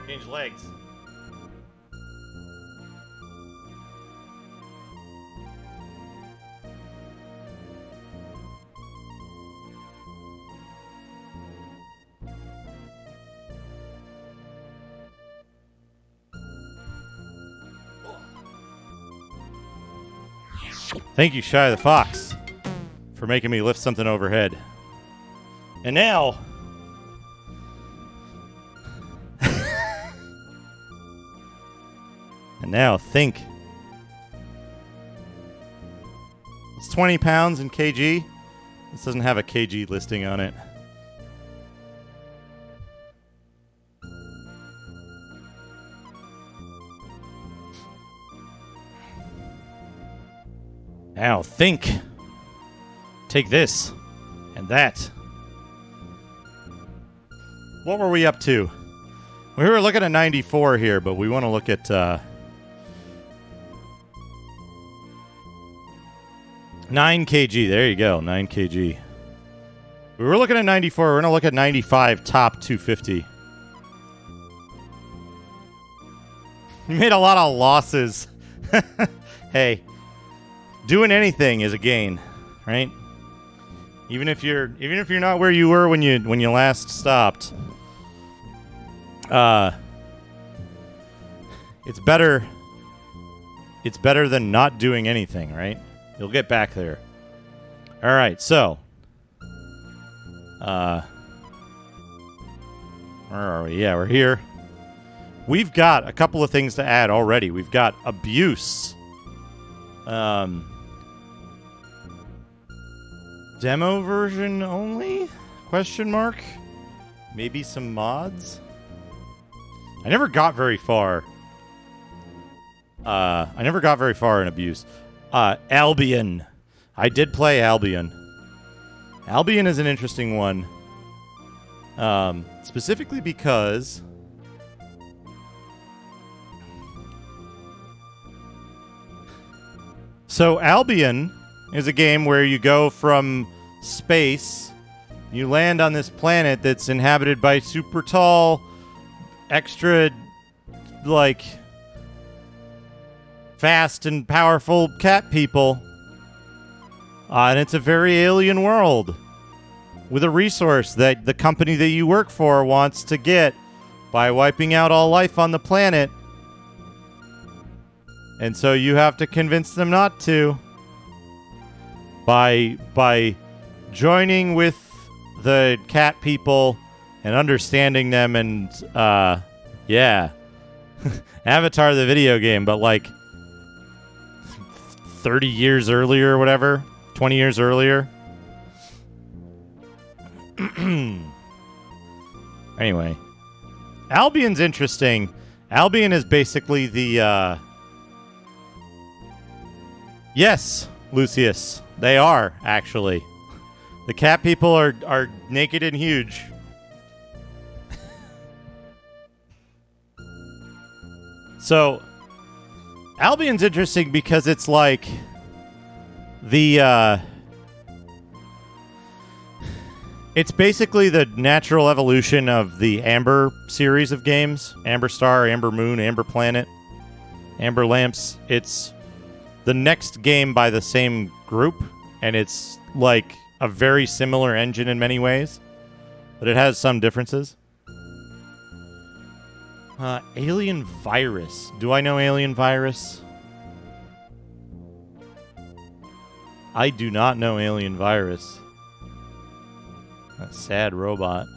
Change legs. Thank you, Shy the Fox, for making me lift something overhead. And now... and now, think. It's 20 pounds in kg. This doesn't have a kg listing on it. Now think. Take this and that. What were we up to? We were looking at 94 here, but we want to look at 9 kg. There you go, 9 kg. We were looking at 94. We're going to look at 95 top 250. You made a lot of losses. Hey. Doing anything is a gain, right? Even if you're not where you were when you last stopped. It's better than not doing anything, right? You'll get back there. All right, so where are we? Yeah, we're here. We've got a couple of things to add already. We've got abuse. Demo version only? Question mark? Maybe some mods? I never got very far. In abuse. Albion. I did play Albion. Albion is an interesting one. Specifically because... So Albion is a game where you go from space, you land on this planet that's inhabited by super tall, extra, like, fast and powerful cat people. And it's a very alien world with a resource that the company that you work for wants to get by wiping out all life on the planet. And so you have to convince them not to. By joining with the cat people and understanding them and, yeah. Avatar the video game, but like 30 years earlier or whatever. 20 years earlier. Anyway. Albion's interesting. Albion is basically the, Yes, Lucius. They are, actually. The cat people are naked and huge. So, Albion's interesting because it's like the, it's basically the natural evolution of the Amber series of games. Amber Star, Amber Moon, Amber Planet, Amber Lamps. It's the next game by the same group, and it's like a very similar engine in many ways, but it has some differences. Alien Virus. Do I know Alien Virus? I do not know Alien Virus. That sad robot.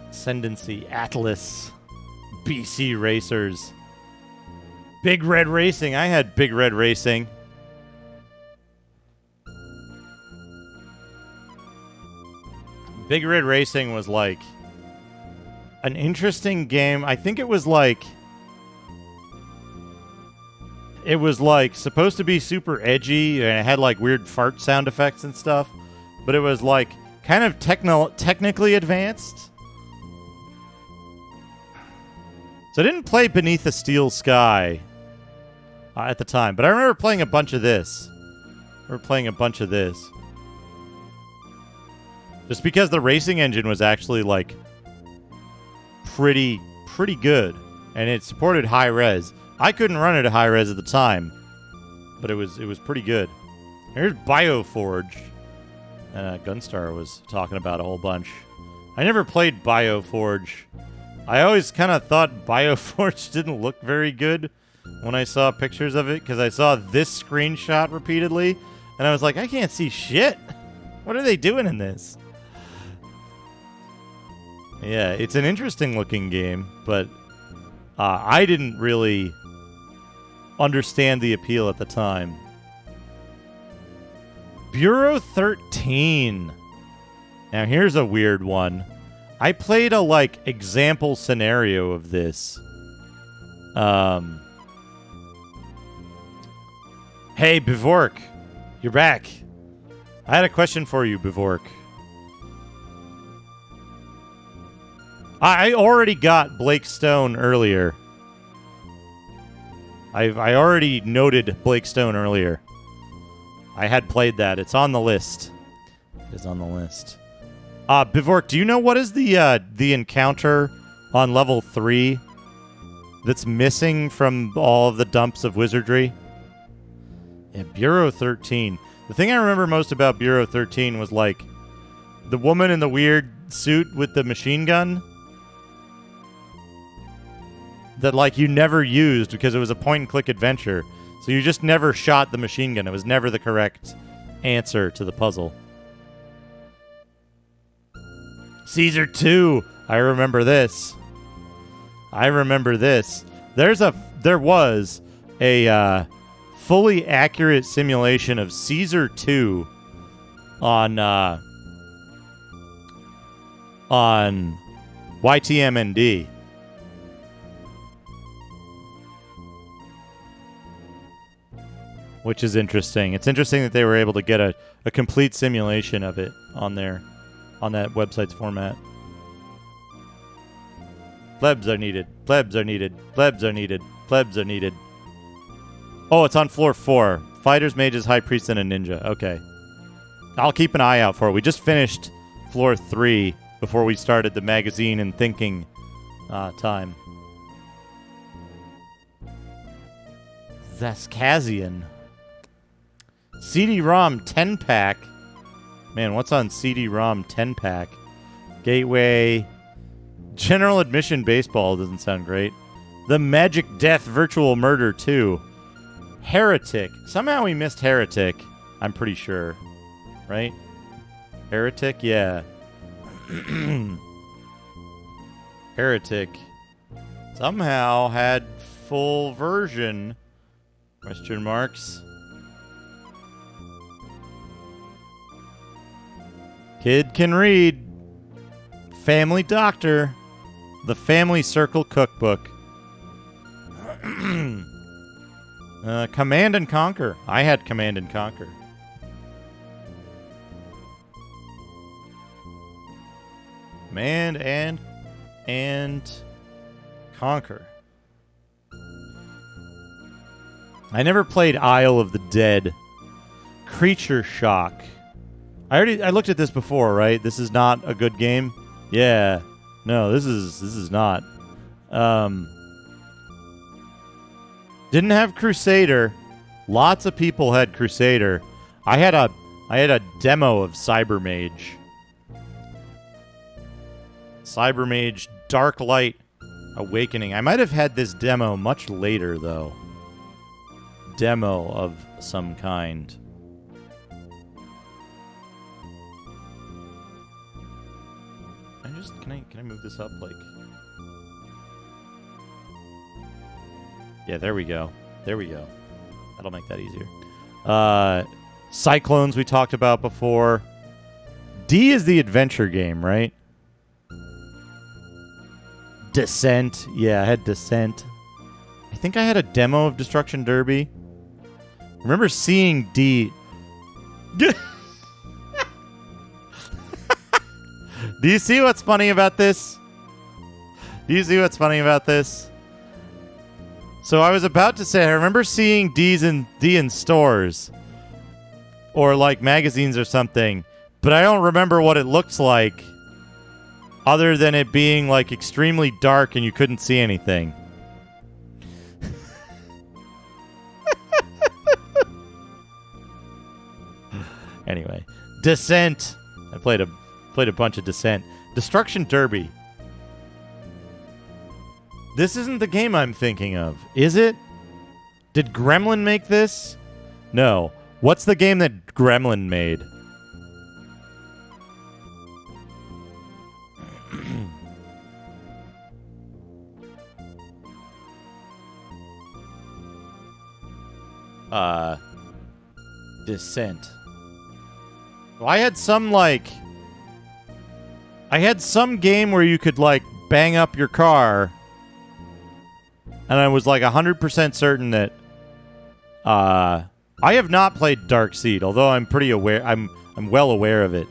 Ascendancy, Atlas, BC Racers. Big Red Racing. I had Big Red Racing. Big Red Racing was like an interesting game. I think it was like supposed to be super edgy, and it had like weird fart sound effects and stuff, but it was like kind of technically advanced. So I didn't play Beneath the Steel Sky at the time, but I remember playing a bunch of this. Just because the racing engine was actually like pretty good, and it supported high res. I couldn't run it at high res at the time, but it was pretty good. Here's Bioforge. Gunstar was talking about a whole bunch. I never played Bioforge. I always kind of thought Bioforge didn't look very good when I saw pictures of it, because I saw this screenshot repeatedly, and I was like, I can't see shit. What are they doing in this? Yeah, it's an interesting looking game, but I didn't really understand the appeal at the time. Bureau 13. Now here's a weird one. I played a like example scenario of this. Hey Bivork, you're back. I had a question for you, Bivork. I already got Blake Stone earlier. I already noted Blake Stone earlier. I had played that. It's on the list. It is on the list. Bivork, do you know what is the encounter on level 3 that's missing from all of the dumps of Wizardry? Yeah, Bureau 13. The thing I remember most about Bureau 13 was like the woman in the weird suit with the machine gun that like you never used because it was a point-and-click adventure. So you just never shot the machine gun. It was never the correct answer to the puzzle. Caesar 2. I remember this. There was a fully accurate simulation of Caesar 2 on YTMND. Which is interesting. It's interesting that they were able to get a complete simulation of it on there, on that website's format. Plebs are needed. Plebs are needed. Plebs are needed. Plebs are needed. Oh, it's on floor 4. Fighters, mages, high priest, and a ninja. Okay. I'll keep an eye out for it. We just finished floor 3 before we started the magazine and thinking time. Zaskazian. CD-ROM 10-pack. Man, what's on CD-ROM 10-pack? Gateway. General Admission Baseball doesn't sound great. The Magic Death Virtual Murder 2. Heretic. Somehow we missed Heretic. I'm pretty sure. Right? Heretic? Yeah. Heretic. Somehow had full version. Question marks. Kid can read. Family Doctor. The Family Circle Cookbook. Command and Conquer. I had Command and Conquer. Command and Conquer. I never played Isle of the Dead. Creature Shock. I looked at this before, right? This is not a good game. Yeah. No, this is not. Didn't have Crusader. Lots of people had Crusader. I had a demo of Cybermage. Cybermage Dark Light Awakening. I might have had this demo much later though. Demo of some kind. Can I move this up like Yeah, there we go. There we go. That'll make that easier. Cyclones we talked about before. D is the adventure game, right? Descent. Yeah, I had Descent. I think I had a demo of Destruction Derby. Remember seeing D. Do you see what's funny about this? Do you see what's funny about this? So I was about to say, I remember seeing D in stores or like magazines or something, but I don't remember what it looks like other than it being like extremely dark and you couldn't see anything. Anyway, Descent. I played a bunch of Descent. Destruction Derby. This isn't the game I'm thinking of, is it? Did Gremlin make this? No. What's the game that Gremlin made? Descent. Well, I had some game where you could like bang up your car, and I was like 100% certain that I have not played Darkseid, although I'm pretty aware. I'm well aware of it.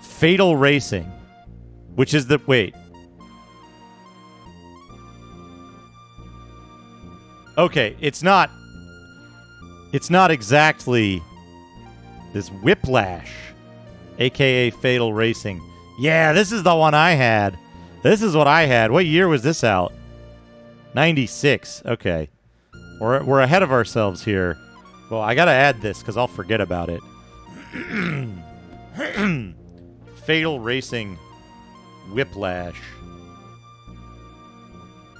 Fatal Racing, which is the wait. Okay, it's not exactly this Whiplash, aka Fatal Racing. Yeah, this is the one I had. This is what I had. What year was this out? 96. Okay. We're ahead of ourselves here. Well, I gotta add this because I'll forget about it. Fatal Racing Whiplash.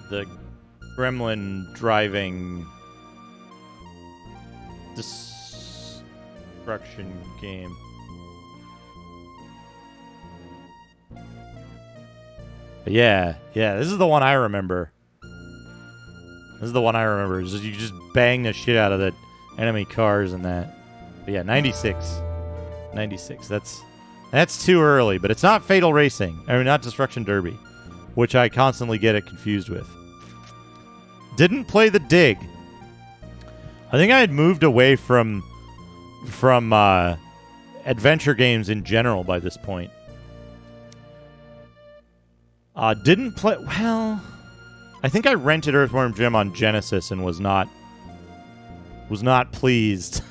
The Gremlin driving destruction game. But yeah, this is the one I remember. This is the one I remember. Is you just bang the shit out of the enemy cars and that. But yeah, 96. 96. That's too early, but it's not Fatal Racing. I mean, not Destruction Derby, which I constantly get it confused with. Didn't play the Dig. I think I had moved away from adventure games in general by this point. Didn't play... Well, I think I rented Earthworm Jim on Genesis and was not pleased.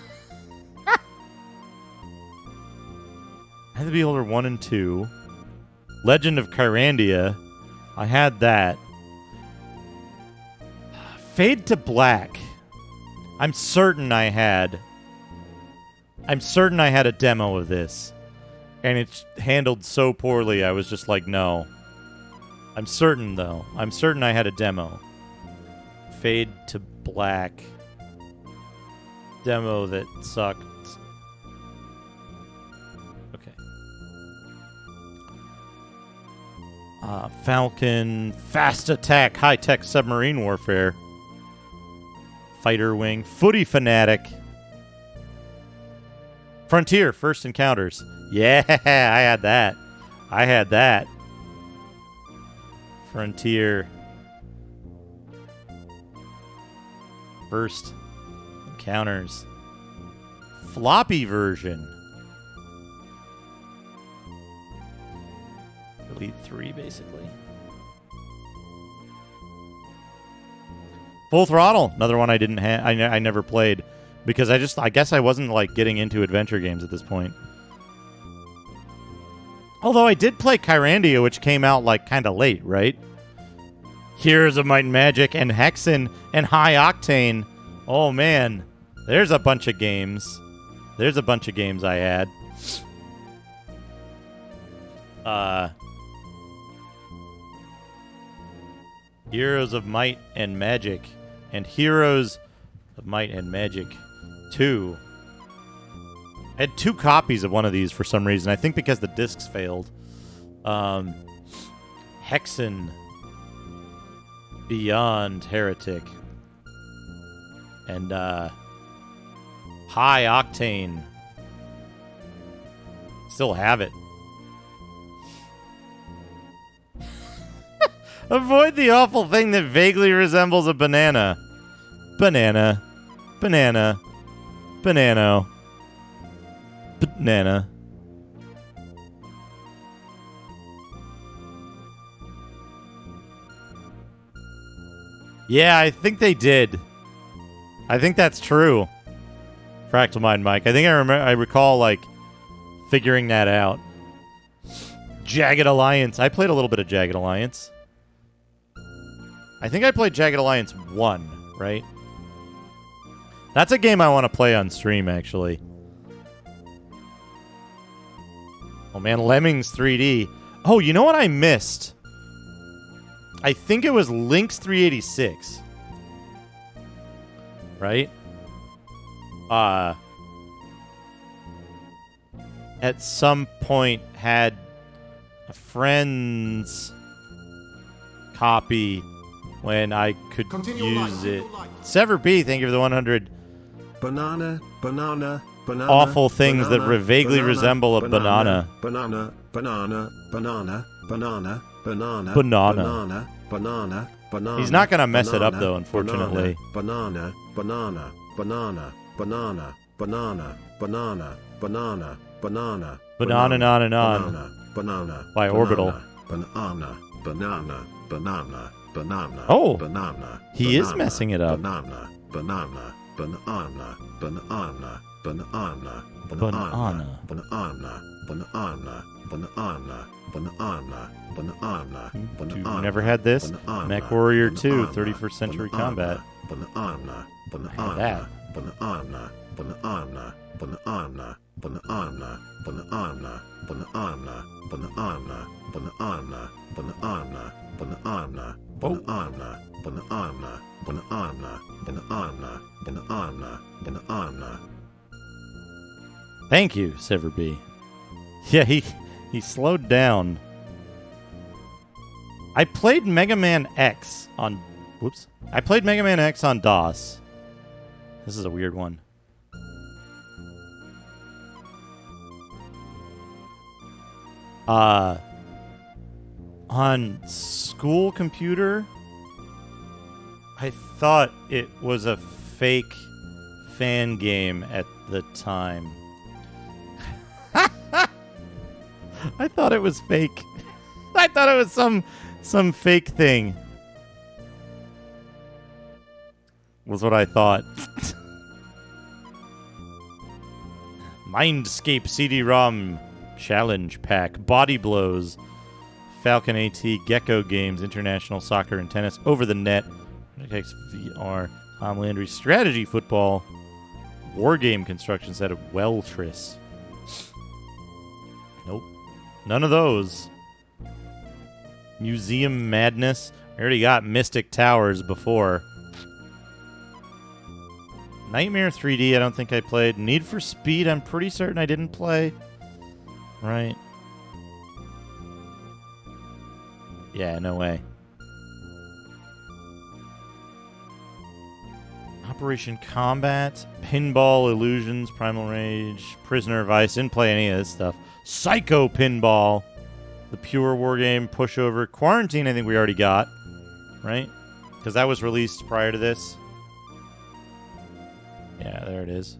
Had the Beholder 1 and 2. Legend of Kyrandia. I had that. Fade to Black. I'm certain I had a demo of this. And it's handled so poorly, I was just like, no. I'm certain, though. I'm certain I had a demo. Fade to Black. Demo that sucked. Okay. Falcon. Fast Attack. High-tech submarine warfare. Fighter Wing. Footy Fanatic. Frontier. First Encounters. Yeah, I had that. Frontier. First Encounters. Floppy version. Elite 3, basically. Full Throttle. Another one I didn't have. I never played because I guess I wasn't like getting into adventure games at this point. Although I did play Kyrandia, which came out like kind of late, right? Heroes of Might and Magic and Hexen and High Octane. Oh man, there's a bunch of games. There's a bunch of games I had. Heroes of Might and Magic and Heroes of Might and Magic 2. I had 2 copies of one of these for some reason. I think because the discs failed. Hexen Beyond Heretic. and High Octane. Still have it. Avoid the awful thing that vaguely resembles a banana. Banana. Banana. Banana. Banana. Yeah, I think they did. I think that's true. Fractal Mind Mike. I think I recall, like, figuring that out. Jagged Alliance. I played a little bit of Jagged Alliance. I think I played Jagged Alliance 1, right? That's a game I want to play on stream, actually. Oh, man. Lemmings 3D. Oh, you know what I missed? I think it was Lynx 386. Right? At some point had a friend's copy when I could use it. Sever B, thank you for the 100. Banana, banana, banana. Awful things banana, that vaguely banana, resemble a banana. Banana, banana, banana, banana, banana, Banana. banana, banana. He's not going to mess it up, though, unfortunately. Banana, banana, banana, banana, banana, banana, banana, banana, Banana, on and on. banana, By Orbital. banana, banana, banana, banana. Oh, banana. He is messing it up. Banana, banana, banana, banana, banana, Banana. banana, banana, banana, banana, You never had this? Mech Warrior 2, 31st Century Combat. Banana, Had that. banana, banana, banana, banana, banana, banana, banana, banana, banana, banana, banana, banana, banana, banana, banana, banana. Thank you, Sever B. Yeah, he slowed down. I played Mega Man X on... Whoops. I played Mega Man X on DOS. This is a weird one. On school computer, I thought it was a fake fan game at the time. I thought it was fake. I thought it was some fake thing. Was what I thought. Mindscape CD-ROM Challenge Pack, Body Blows, Falcon AT, Gecko Games, International Soccer and Tennis, Over the Net, VR, Tom Landry, Strategy Football, War Game Construction Set of Weltris. Nope. None of those. Museum Madness. I already got Mystic Towers before. Nightmare 3D, I don't think I played. Need for Speed, I'm pretty certain I didn't play. Right. Yeah, no way. Operation Combat, Pinball Illusions, Primal Rage, Prisoner of Ice. Didn't play any of this stuff. Psycho Pinball, the Pure War Game, Pushover, Quarantine. I think we already got, right? Because that was released prior to this. Yeah, there it is.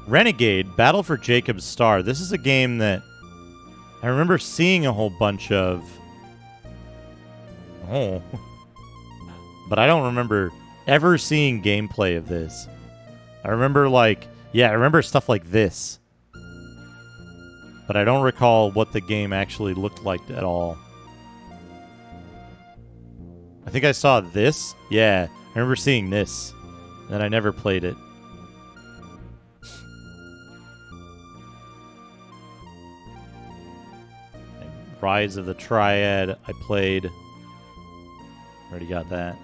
Renegade, Battle for Jacob's Star. This is a game that I remember seeing a whole bunch of. Oh. But I don't remember ever seeing gameplay of this. I remember I remember stuff like this. But I don't recall what the game actually looked like at all. I think I saw this. Yeah, I remember seeing this. And I never played it. And Rise of the Triad, I played. Already got that.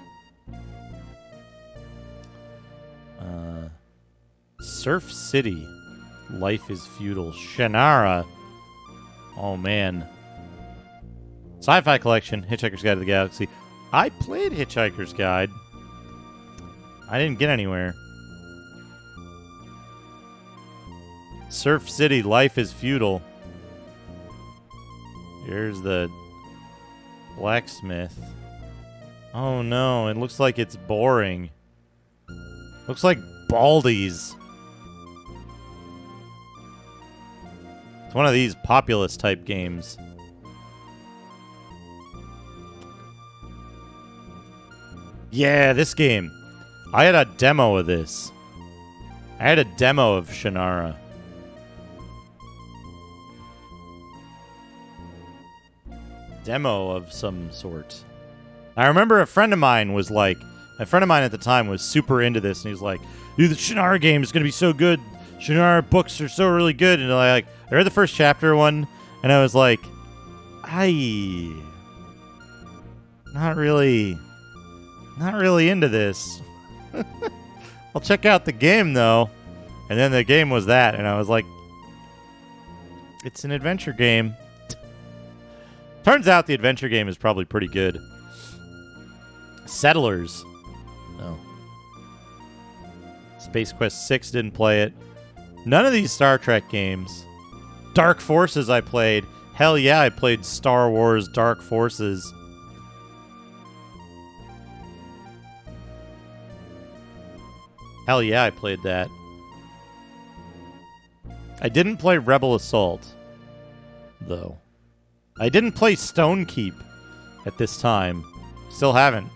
Surf City. Life is Feudal. Shannara. Oh, man. Sci-Fi Collection. Hitchhiker's Guide to the Galaxy. I played Hitchhiker's Guide. I didn't get anywhere. Surf City, life is futile. Here's the blacksmith. Oh no, it looks like it's boring. Looks like Baldi's. It's one of these populous type games. Yeah, this game. I had a demo of this. I had a demo of Shannara. Demo of some sort. I remember a friend of mine was like, a friend of mine at the time was super into this, and he's like, dude, the Shannara game is going to be so good. Shannara books are so really good. And I read the first chapter one, and I was like, not really into this. I'll check out the game, though. And then the game was that, and I was like, it's an adventure game. Turns out the adventure game is probably pretty good. Settlers. No. Space Quest 6 didn't play it. None of these Star Trek games. Dark Forces I played. Hell yeah, I played Star Wars Dark Forces. Hell yeah, I played that. I didn't play Rebel Assault, though. I didn't play Stone Keep at this time. Still haven't.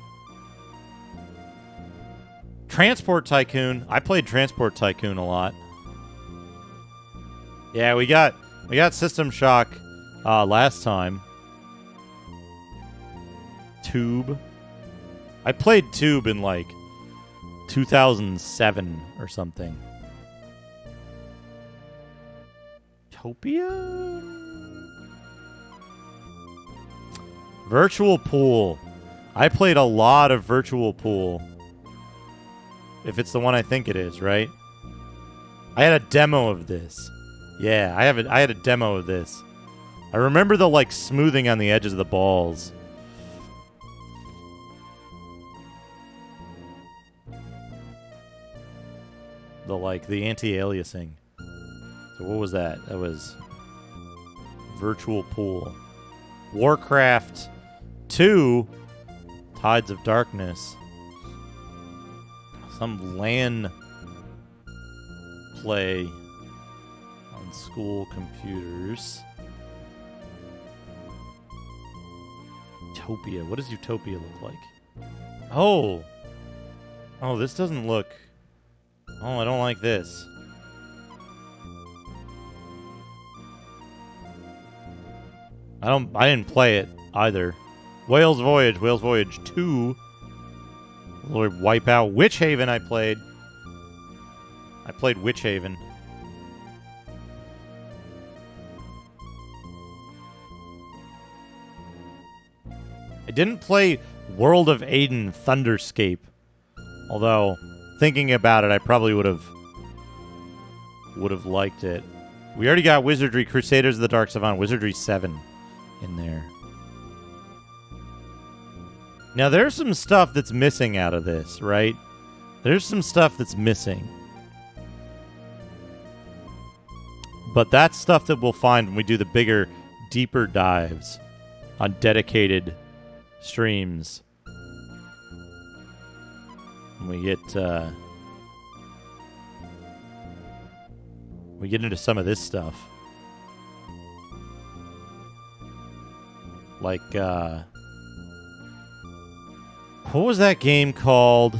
Transport Tycoon. I played Transport Tycoon a lot. Yeah, we got System Shock last time. Tube. I played Tube in like 2007 or something. Topia? Virtual Pool. I played a lot of Virtual Pool. If it's the one I think it is, right? I had a demo of this. Yeah, I had a demo of this. I remember the like smoothing on the edges of the balls. The anti-aliasing. So what was that? That was Virtual Pool. Warcraft 2, Tides of Darkness. Some LAN play on school computers. Utopia. What does Utopia look like? Oh, this doesn't look... Oh, I don't like this. I didn't play it either. Whale's Voyage 2. Lord Wipeout. Witch Haven I played. I played Witch Haven. I didn't play World of Aiden Thunderscape. Although, thinking about it, I probably would have liked it. We already got Wizardry, Crusaders of the Dark Savant, Wizardry 7 in there. Now, there's some stuff that's missing out of this, right? There's some stuff that's missing. But that's stuff that we'll find when we do the bigger, deeper dives on dedicated streams. When we get into some of this stuff. Like, what was that game called?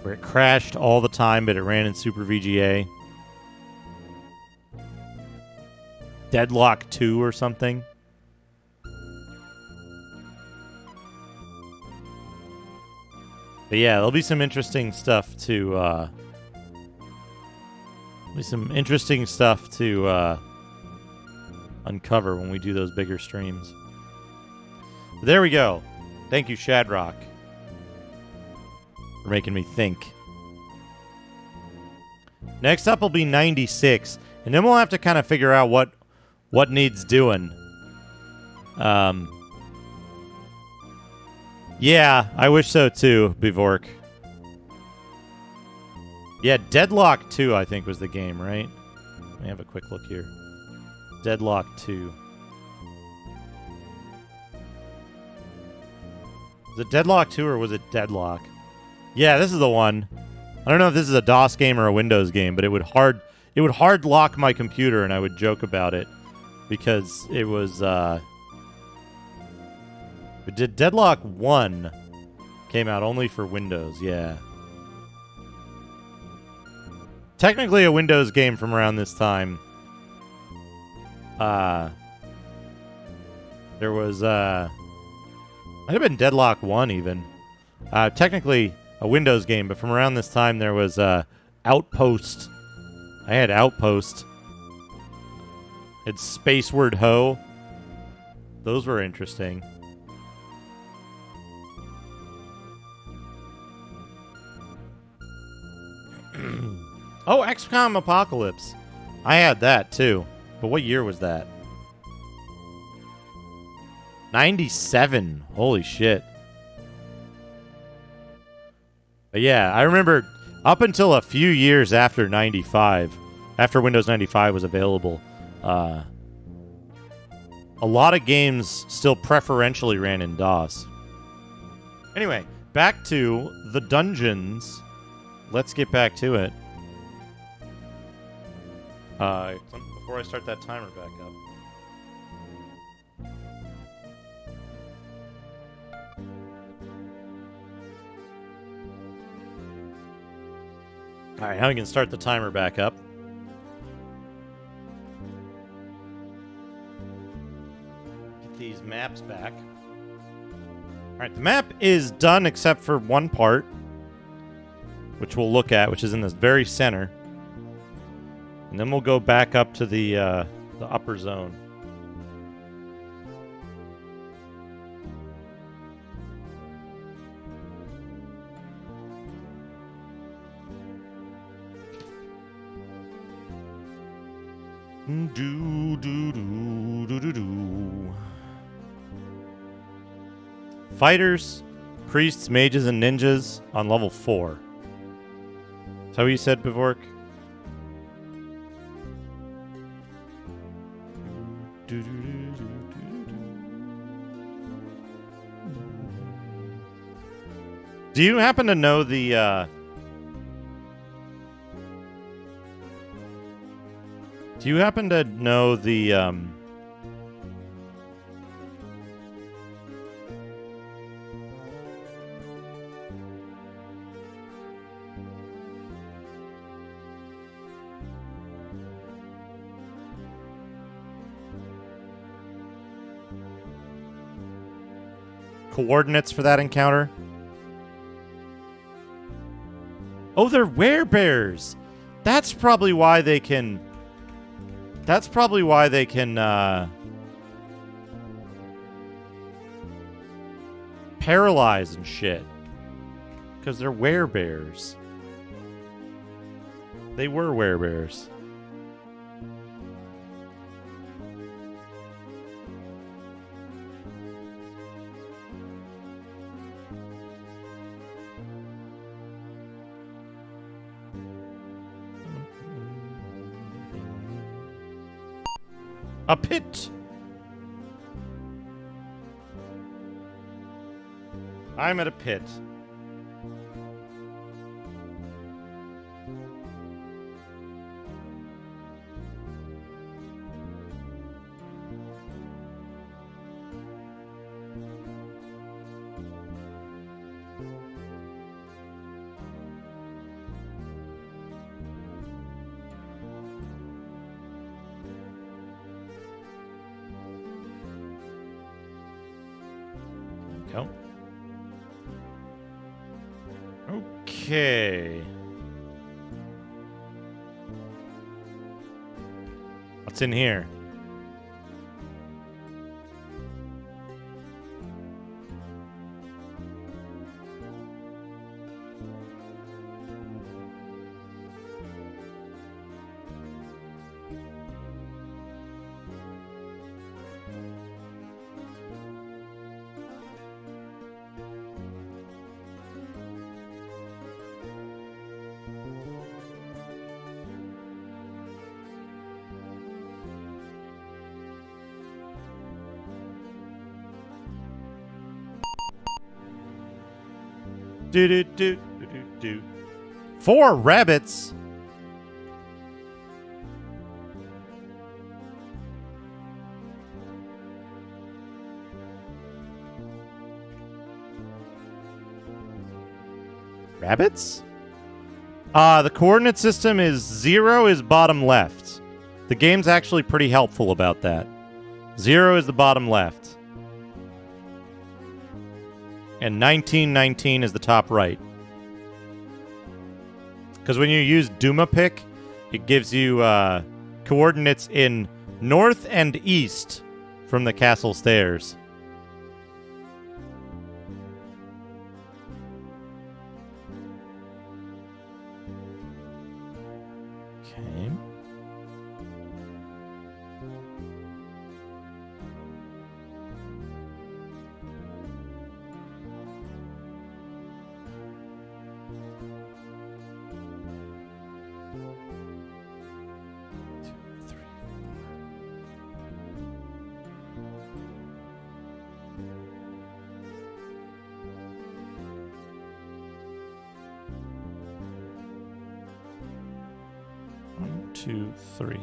Where it crashed all the time, but it ran in Super VGA? Deadlock 2 or something? But yeah, there'll be some interesting stuff to, uncover when we do those bigger streams. But there we go. Thank you, Shadrock, for making me think. Next up will be 96, and then we'll have to kind of figure out what needs doing. Yeah, I wish so too, Bivork. Yeah, Deadlock 2, I think, was the game, right? Let me have a quick look here. Deadlock 2. Was it Deadlock 2 or was it Deadlock? Yeah, this is the one. I don't know if this is a DOS game or a Windows game, but it would hard lock my computer, and I would joke about it because it was Deadlock 1 came out only for Windows, yeah. Technically a Windows game from around this time. There was might have been Deadlock 1 even. Technically a Windows game, but from around this time there was Outpost. I had Outpost. It's Spaceward Ho. Those were interesting. Oh, XCOM Apocalypse. I had that too. But what year was that? 97. Holy shit. But yeah, I remember up until a few years after 95, after Windows 95 was available, a lot of games still preferentially ran in DOS. Anyway, back to the dungeons. Let's get back to it. Before I start that timer back up. Alright, now we can start the timer back up. Get these maps back. Alright, the map is done except for one part, which we'll look at, which is in the very center. And then we'll go back up to the upper zone. Fighters, priests, mages, and ninjas on level 4. Is that what you said, Bivork? Do you happen to know the coordinates for that encounter? Oh, they're werebears. That's probably why they can paralyze and shit. Because they're werebears. They were werebears. A pit. I'm at a pit. Go. Okay. What's in here? Do do do do do do. 4 rabbits. Rabbits? The coordinate system is 0 is bottom left. The game's actually pretty helpful about that. 0 is the bottom left. And 1919 is the top right. Because when you use Duma Pick, it gives you coordinates in north and east from the castle stairs. Okay. One, two, three.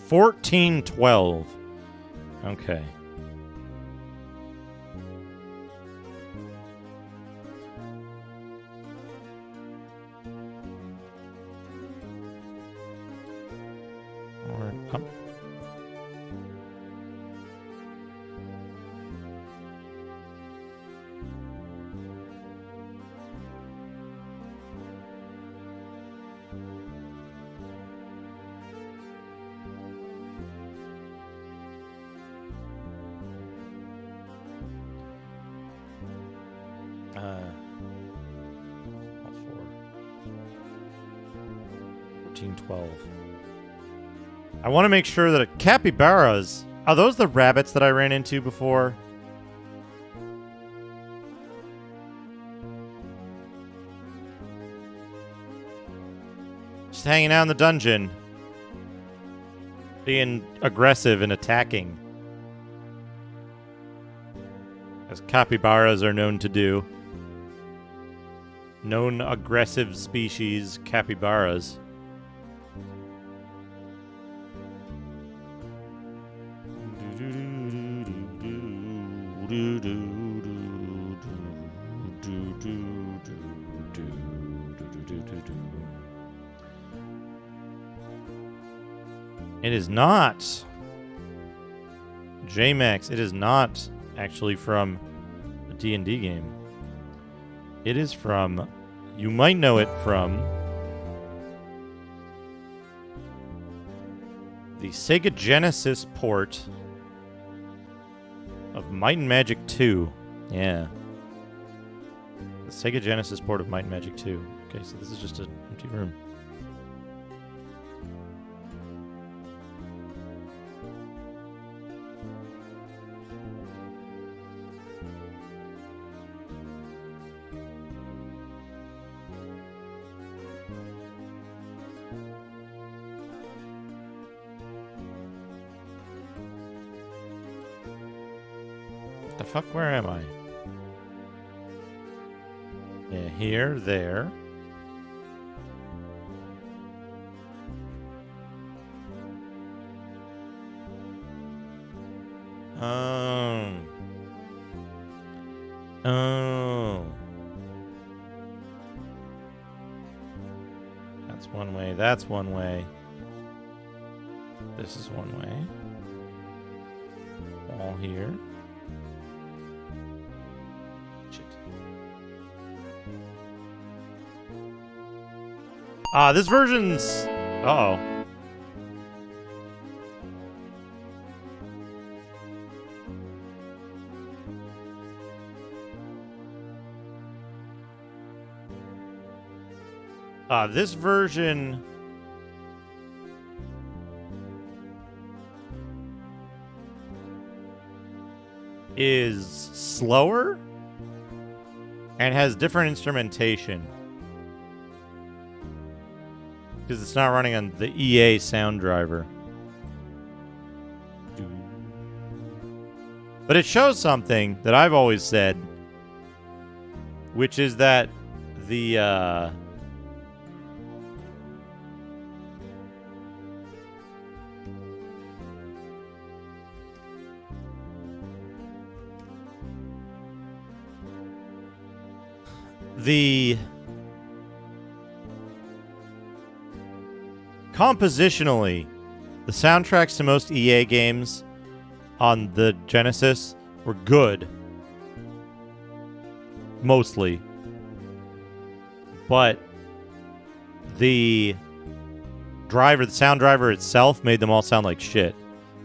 $14.12. Okay. Or up. All 14.12. I want to make sure that capybaras. Are those the rabbits that I ran into before? Just hanging out in the dungeon. Being aggressive and attacking. As capybaras are known to do. Known aggressive species, capybaras. It is not. JMax, it is not actually from a D&D game. It is from, you might know it from the Sega Genesis port of Might and Magic 2. Yeah. The Sega Genesis port of Might and Magic 2. Okay, so this is just an empty room. The fuck, where am I? Yeah, here, there. Oh. That's one way, that's one way. This is one way. All here. This version's... Uh-oh. This version... is slower? and has different instrumentation. Because it's not running on the EA sound driver. But it shows something that I've always said, which is that the compositionally, the soundtracks to most EA games on the Genesis were good. Mostly. But the sound driver itself made them all sound like shit.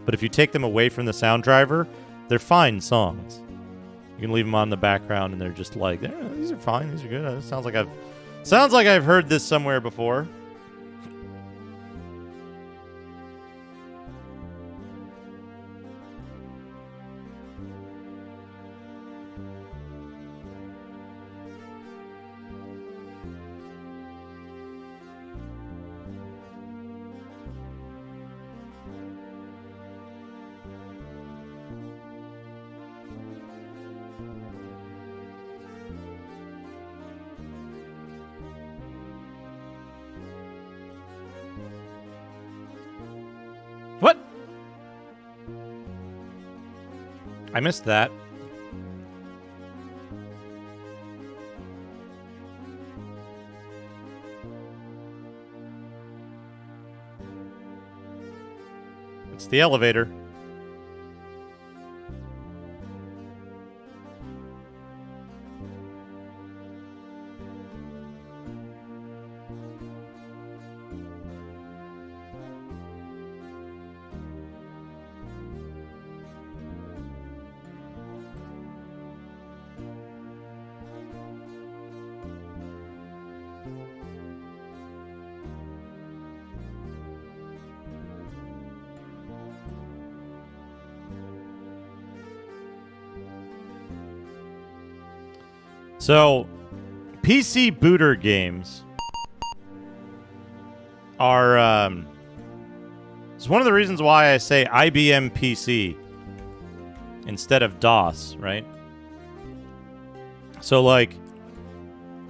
But if you take them away from the sound driver, they're fine songs. You can leave them on the background and they're just like, these are fine, these are good. It sounds like I've heard this somewhere before. What? I missed that. It's the elevator. So, PC booter games are, it's one of the reasons why I say IBM PC instead of DOS, right? So, like,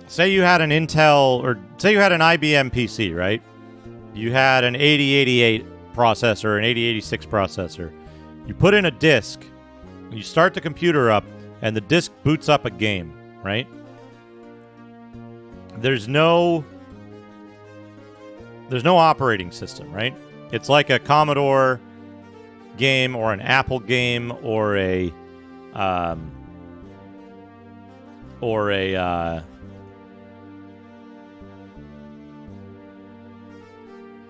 say you had an Intel, or say you had an IBM PC, right? You had an 8088 processor, an 8086 processor. You put in a disk, you start the computer up, and the disk boots up a game. Right? There's no operating system, right? It's like a Commodore game or an Apple game or an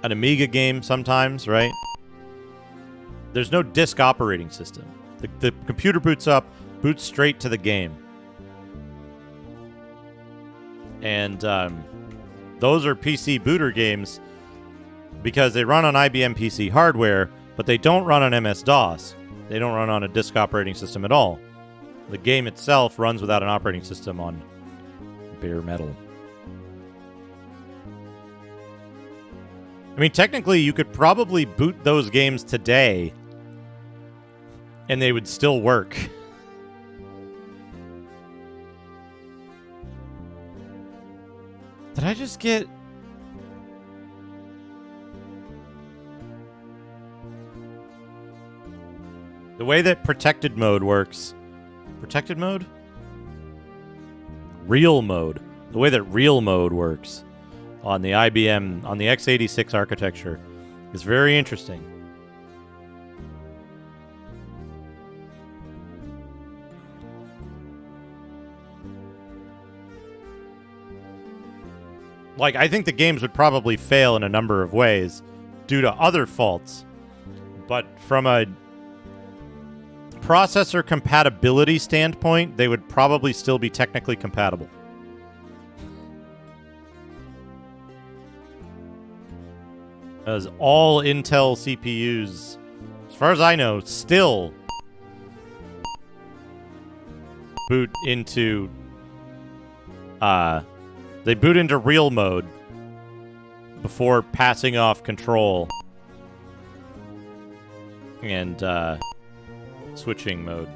Amiga game sometimes, right? There's no disk operating system. The computer boots straight to the game. And those are PC booter games because they run on IBM PC hardware, but they don't run on MS-DOS. They don't run on a disk operating system at all. The game itself runs without an operating system on bare metal. I mean, technically, you could probably boot those games today, and they would still work. Did I just get... The way that protected mode works... Protected mode? Real mode. The way that real mode works on the IBM, on the x86 architecture is very interesting. Like, I think the games would probably fail in a number of ways due to other faults. But from a processor compatibility standpoint, they would probably still be technically compatible. As all Intel CPUs, as far as I know, still boot into they boot into real mode before passing off control and switching mode.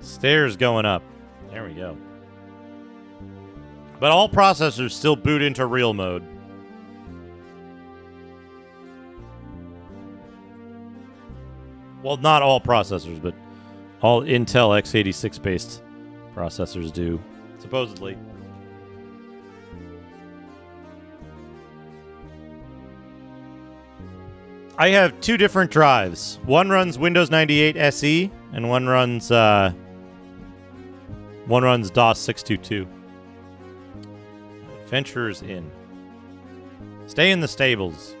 Stairs going up. There we go. But all processors still boot into real mode. Well, not all processors, but all Intel x86 based processors do, supposedly. I have two different drives. One runs Windows 98 SE, and one runs DOS 622. Adventurers Inn. Stay in the stables.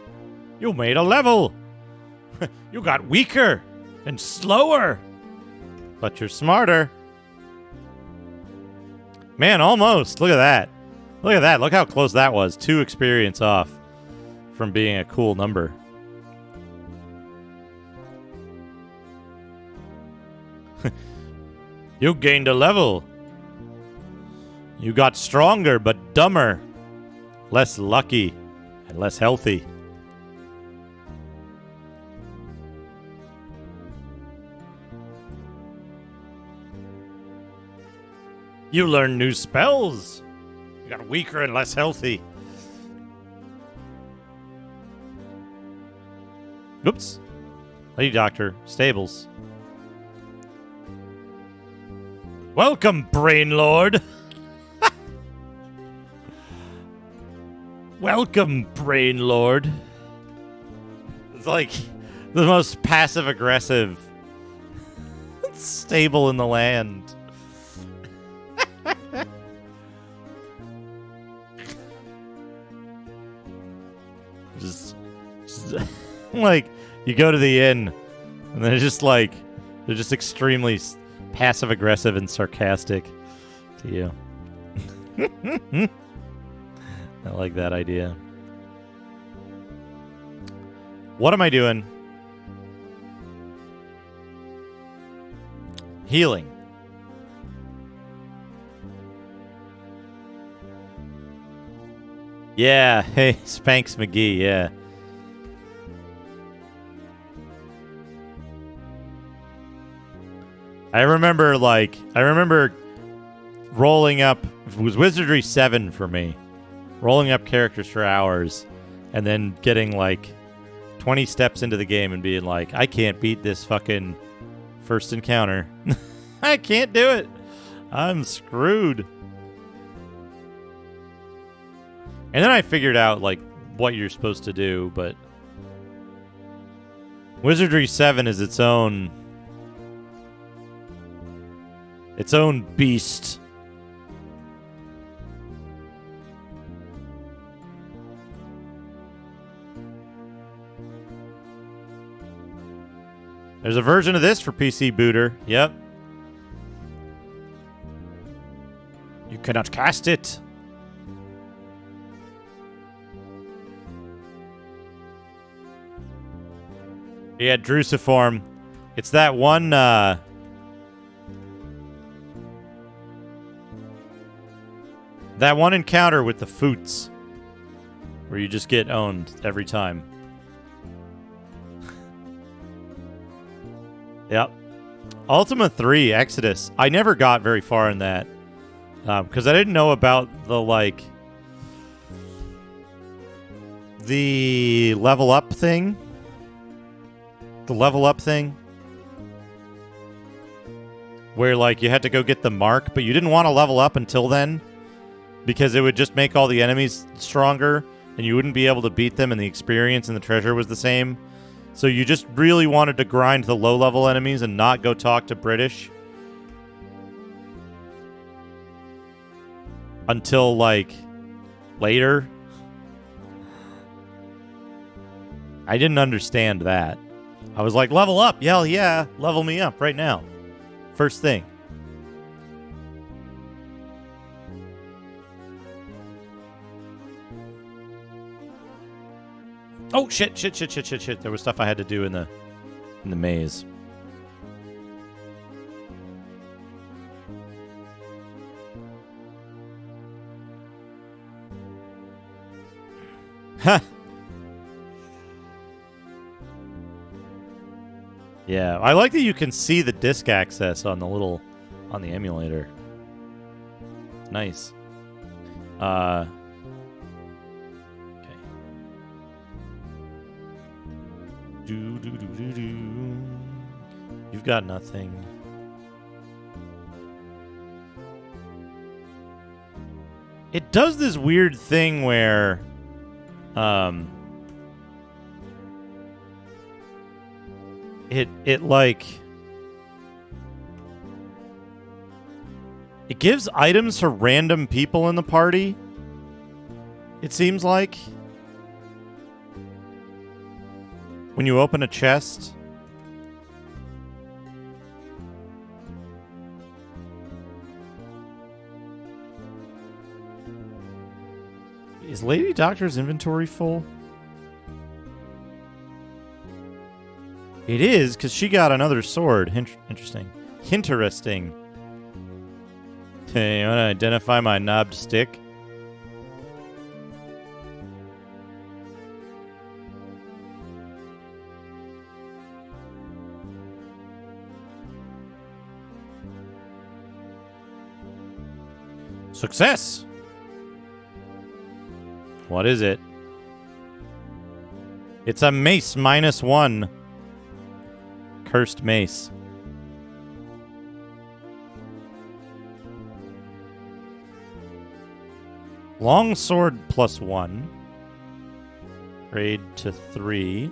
You made a level. You got weaker and slower, but you're smarter. Man, almost. Look at that. Look at that. Look how close that was. 2 experience off from being a cool number. You gained a level. You got stronger but dumber, less lucky, and less healthy. You learned new spells. You got weaker and less healthy. Oops. Lady Doctor, stables. Welcome, Brain Lord. Welcome, Brain Lord. It's like the most passive-aggressive stable in the land. just like, you go to the inn, and they're just like, they're just extremely passive-aggressive and sarcastic to you. I like that idea. What am I doing? Healing. Yeah, hey, Spanx McGee, yeah. I remember rolling up, it was Wizardry 7 for me. Rolling up characters for hours and then getting like 20 steps into the game and being like, I can't beat this fucking first encounter. I can't do it. I'm screwed. And then I figured out like what you're supposed to do, but Wizardry 7 is its own beast. There's a version of this for PC Booter. Yep. You cannot cast it. Yeah, Drusiform. It's that one, that one encounter with the Foots where you just get owned every time. Yep. Ultima 3, Exodus. I never got very far in that. Because I didn't know about the level up thing. The level up thing. Where, you had to go get the mark, but you didn't want to level up until then. Because it would just make all the enemies stronger, and you wouldn't be able to beat them, and the experience and the treasure was the same. So you just really wanted to grind the low-level enemies and not go talk to British. Until, later. I didn't understand that. I was like, level up! Hell yeah, level me up right now. First thing. Oh, shit. There was stuff I had to do in the in the maze. Ha! Yeah, I like that you can see the disk access on the emulator. It's nice. Okay. Do. You've got nothing. It does this weird thing where, it like, it gives items to random people in the party. It seems like when you open a chest. Is Lady Doctor's inventory full? It is, because she got another sword. Interesting. Interesting. Hey, you want to identify my knobbed stick? Success! What is it? It's a mace -1. Cursed mace. Long sword +1. Trade to 3.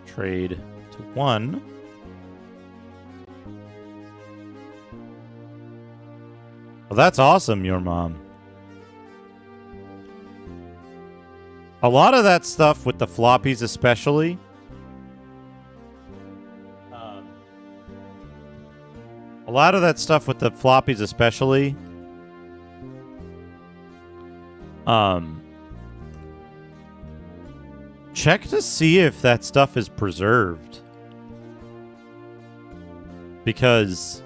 Trade to 1. Well, that's awesome, your mom. A lot of that stuff with the floppies especially. A lot of that stuff with the floppies especially. Check to see if that stuff is preserved. Because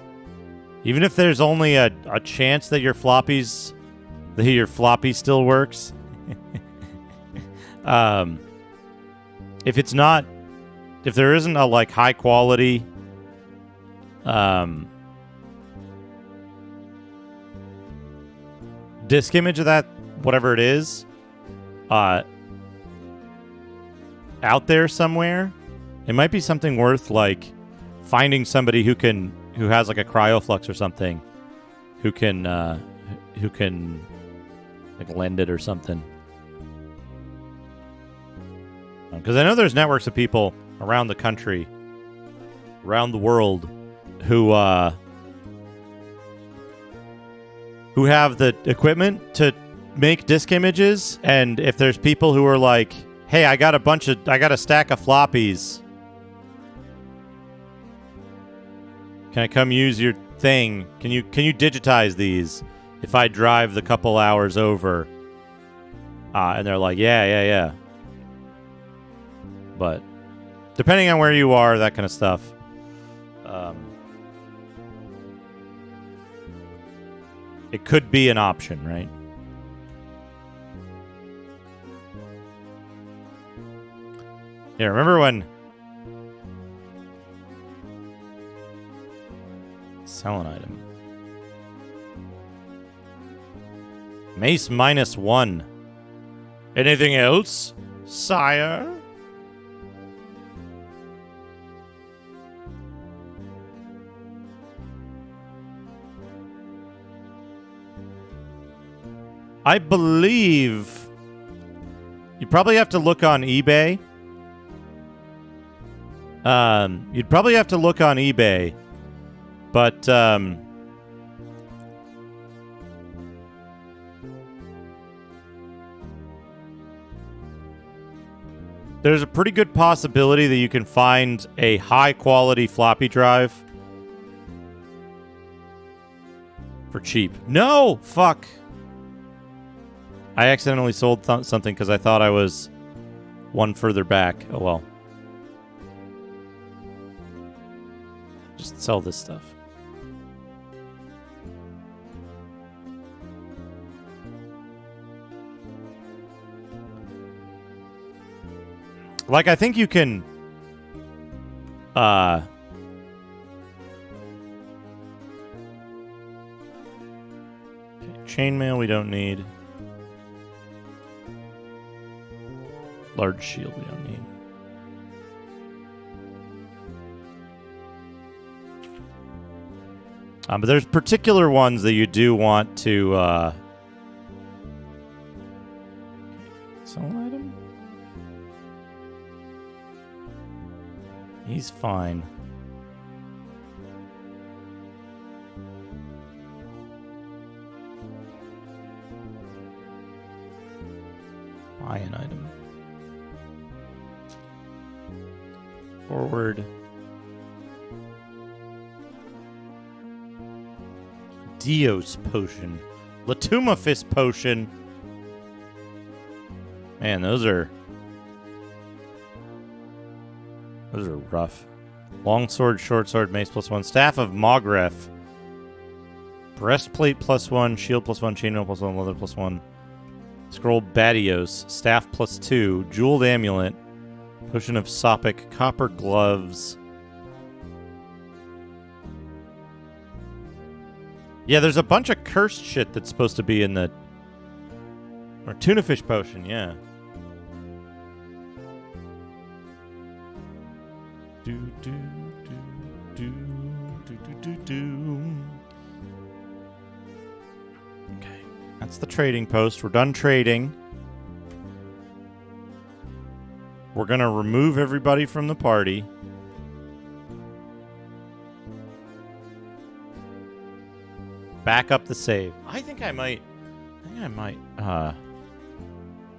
even if there's only a chance that your floppy still works, if it's not, if there isn't a like high quality, disk image of that, whatever it is, out there somewhere, it might be something worth like finding somebody who has like a cryoflux or something, who can like lend it or something. Because I know there's networks of people around the country, around the world, who have the equipment to make disk images, and if there's people who are like, hey, I got a stack of floppies. Can I come use your thing? Can you digitize these if I drive the couple hours over? And they're like, yeah. But depending on where you are, that kind of stuff. It could be an option, right? Yeah, remember when... Sell an item. Mace -1. Anything else, sire? I believe you probably have to look on eBay. You'd probably have to look on eBay, but there's a pretty good possibility that you can find a high-quality floppy drive for cheap. No! Fuck. I accidentally sold something because I thought I was one further back. Oh well. Just sell this stuff. Like, I think you can... Chainmail we don't need. Large shield we don't need. But there's particular ones that you do want to sell an item? He's fine. Buy an item. Forward. Dios potion. Latumafist potion. Man, those are rough. Longsword, short sword, mace +1. Staff of Mogreth. Breastplate +1, shield +1, chainmail +1, leather +1. Scroll Batios, staff +2, jeweled amulet, potion of Sopic, copper gloves. Yeah, there's a bunch of cursed shit that's supposed to be in the... Or tuna fish potion, yeah. Do, do, do, do, do, do, do, do. Okay, that's the trading post. We're done trading. We're going to remove everybody from the party. Back up the save. I think I might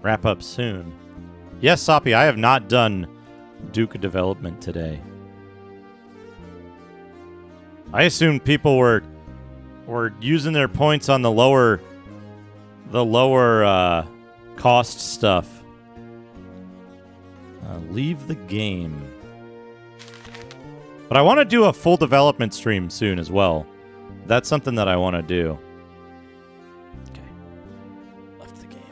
wrap up soon. Yes, Soppy, I have not done Duke development today. I assumed people were using their points on the lower cost stuff. Leave the game. But I want to do a full development stream soon as well. That's something that I want to do. Okay. Left the game.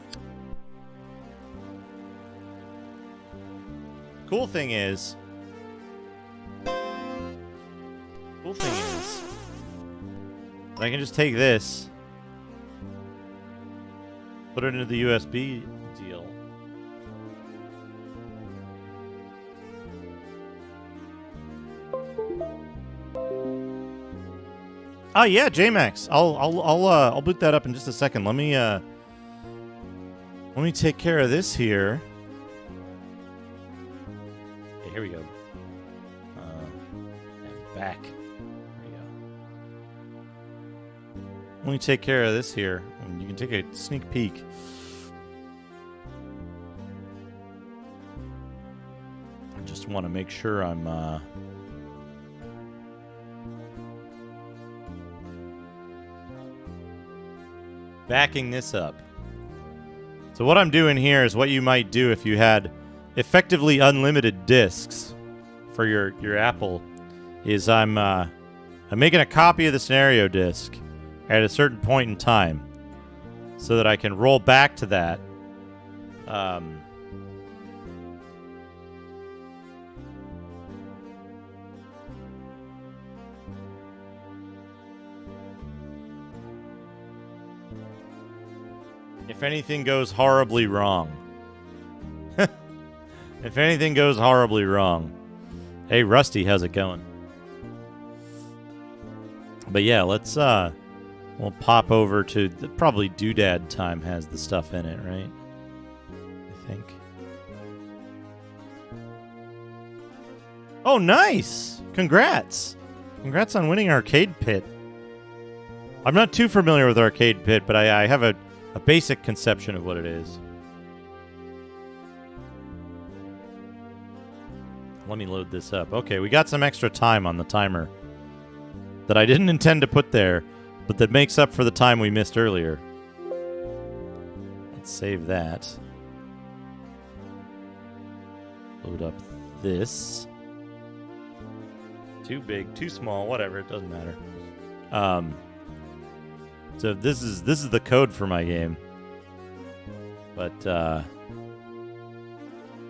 Cool thing is... I can just take this, put it into the USB deal. Oh yeah, JMax. I'll boot that up in just a second. Let me take care of this here. Okay, here we go. And back. Let me take care of this here. And you can take a sneak peek. I just want to make sure I'm backing this up. So what I'm doing here is what you might do if you had effectively unlimited discs for your Apple. Is I'm making a copy of the scenario disc at a certain point in time, so that I can roll back to that. If anything goes horribly wrong. If anything goes horribly wrong. Hey, Rusty, how's it going? But yeah, let's we'll pop over to probably Doodad Time has the stuff in it, right? I think. Oh, nice! Congrats! Congrats on winning Arcade Pit. I'm not too familiar with Arcade Pit, but I have a basic conception of what it is. Let me load this up. Okay, we got some extra time on the timer that I didn't intend to put there, but that makes up for the time we missed earlier. Let's save that. Load up this. Too big, too small, whatever, it doesn't matter. So this is the code for my game. But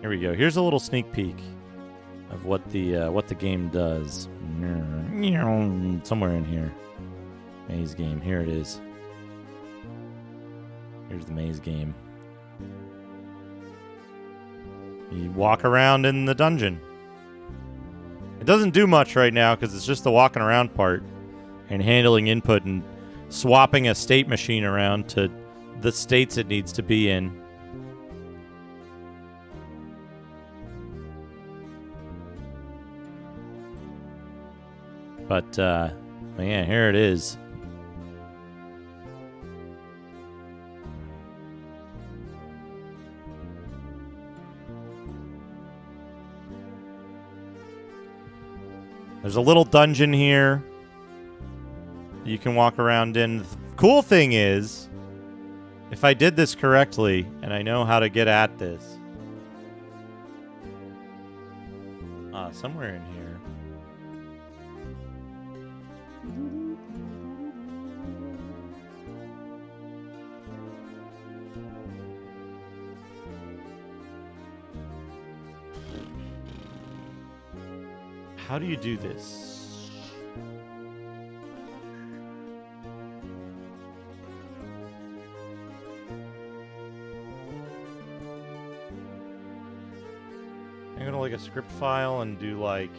here we go. Here's a little sneak peek of what the game does. Somewhere in here. Maze game. Here it is. Here's the maze game. You walk around in the dungeon. It doesn't do much right now because it's just the walking around part and handling input and swapping a state machine around to the states it needs to be in. But, man, here it is. There's a little dungeon here you can walk around in. The cool thing is, if I did this correctly, and I know how to get at this. Somewhere in here. How do you do this? I'm gonna like a script file and do like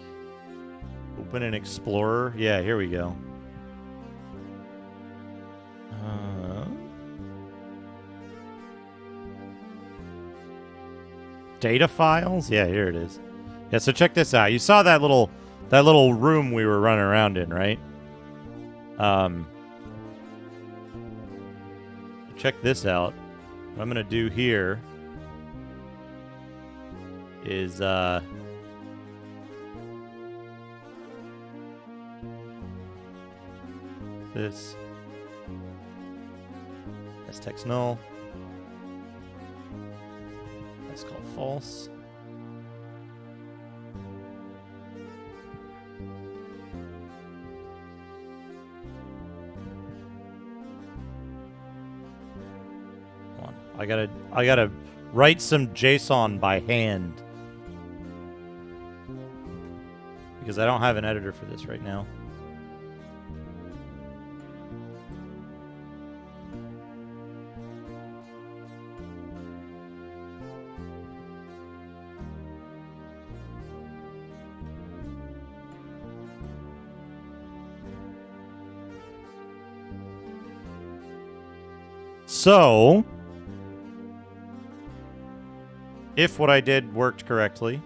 open an explorer. Yeah, here we go. Data files? Yeah, here it is. Yeah, so check this out. You saw that little room we were running around in, right? Check this out. What I'm gonna do here is this text null. That's called false. I gotta write some JSON by hand because I don't have an editor for this right now. So, if what I did worked correctly,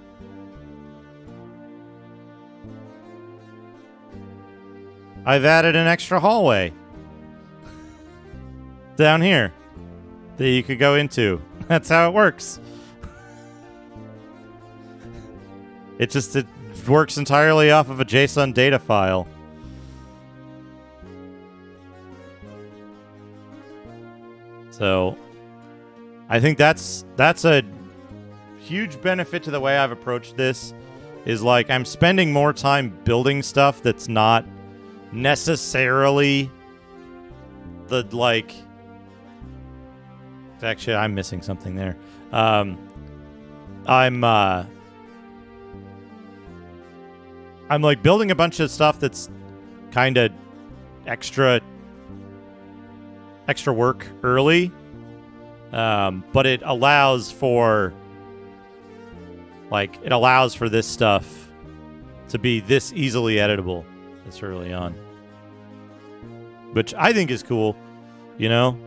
I've added an extra hallway down here that you could go into. That's how it works. It works entirely off of a JSON data file. So, I think that's a huge benefit to the way I've approached this. Is like I'm spending more time building stuff that's not necessarily the like. Actually, I'm missing something there. I'm like building a bunch of stuff that's kind of extra work early, but it allows for this stuff to be this easily editable this early on, which I think is cool. You know,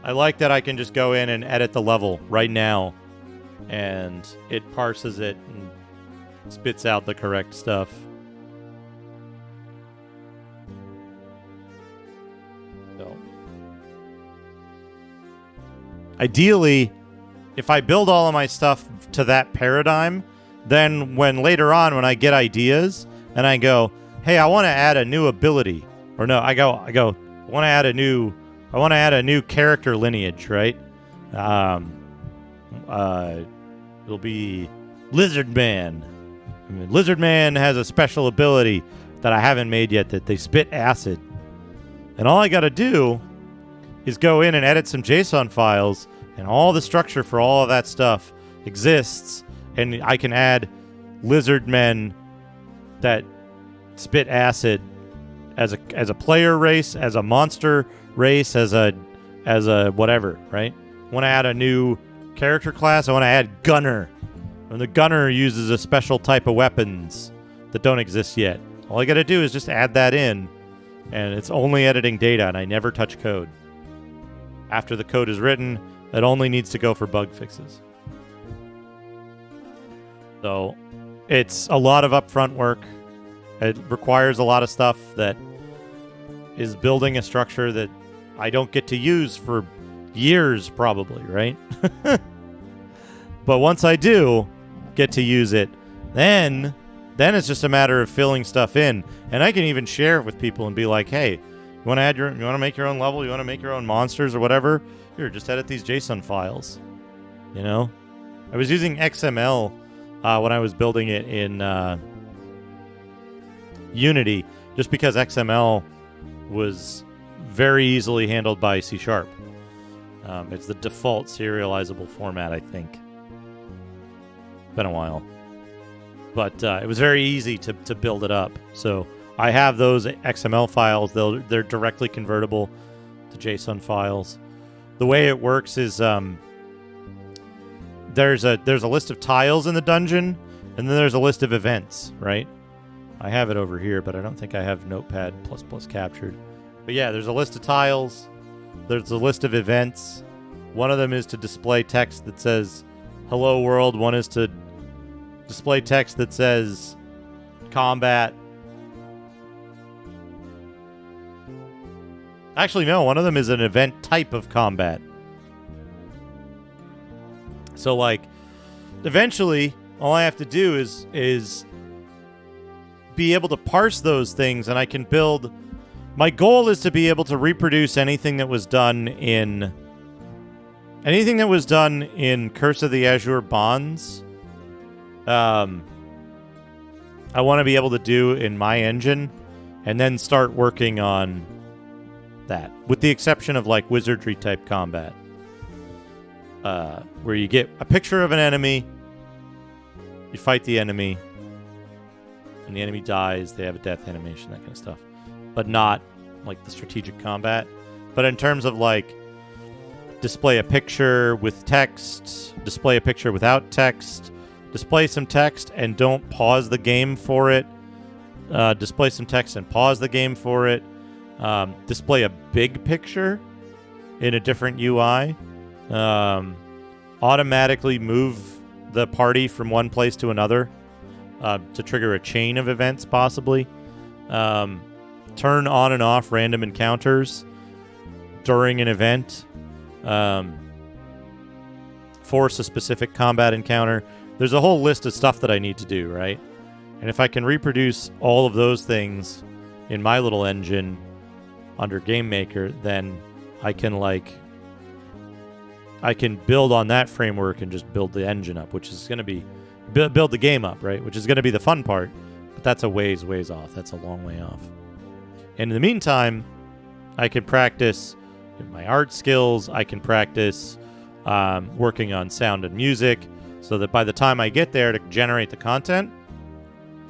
I like that I can just go in and edit the level right now, and it parses it and spits out the correct stuff. So, ideally, if I build all of my stuff to that paradigm, then when later on when I get ideas and I go, hey, I want to add a new ability, or no, I want to add a new character lineage, right? It'll be Lizard Man. I mean, Lizard Man has a special ability that I haven't made yet that they spit acid. And all I got to do is go in and edit some JSON files, and all the structure for all of that stuff exists, and I can add lizard men that spit acid as a player race, as a monster race, as a whatever, right? I want to add a new character class. I want to add Gunner. And the Gunner uses a special type of weapons that don't exist yet. All I got to do is just add that in, and it's only editing data, and I never touch code. After the code is written, it only needs to go for bug fixes. So it's a lot of upfront work. It requires a lot of stuff that is building a structure that I don't get to use for years, probably, right? But once I do get to use it, then it's just a matter of filling stuff in. And I can even share it with people and be like, hey, you want to make your own level? You want to make your own monsters or whatever? Here, just edit these JSON files. You know? I was using XML when I was building it in Unity, just because XML was very easily handled by C#. It's the default serializable format, I think. Been a while. But it was very easy to build it up. So I have those XML files. They're directly convertible to JSON files. The way it works is there's a list of tiles in the dungeon, and then there's a list of events, right? I have it over here, but I don't think I have Notepad++ captured. But yeah, there's a list of tiles. There's a list of events. One of them is to display text that says "Hello World." One is to display text that says "Combat." Actually, no. One of them is an event type of combat. So, like, eventually, all I have to do is be able to parse those things, and I can build. My goal is to be able to reproduce anything that was done in Curse of the Azure Bonds. I want to be able to do in my engine, and then start working on that, with the exception of like wizardry type combat, where you get a picture of an enemy, you fight the enemy, and the enemy dies. They have a death animation, that kind of stuff, but not like the strategic combat. But in terms of like display a picture with text, display a picture without text, display some text and don't pause the game for it, display some text and pause the game for it, display a big picture in a different UI, automatically move the party from one place to another to trigger a chain of events, possibly. Turn on and off random encounters during an event. Force a specific combat encounter. There's a whole list of stuff that I need to do, right? And if I can reproduce all of those things in my little engine under Game Maker, then I can build on that framework and just build the engine up, which is going to be build the game up, right? Which is going to be the fun part, but that's a ways off. That's a long way off. And in the meantime, I can practice my art skills. I can practice working on sound and music, so that by the time I get there to generate the content,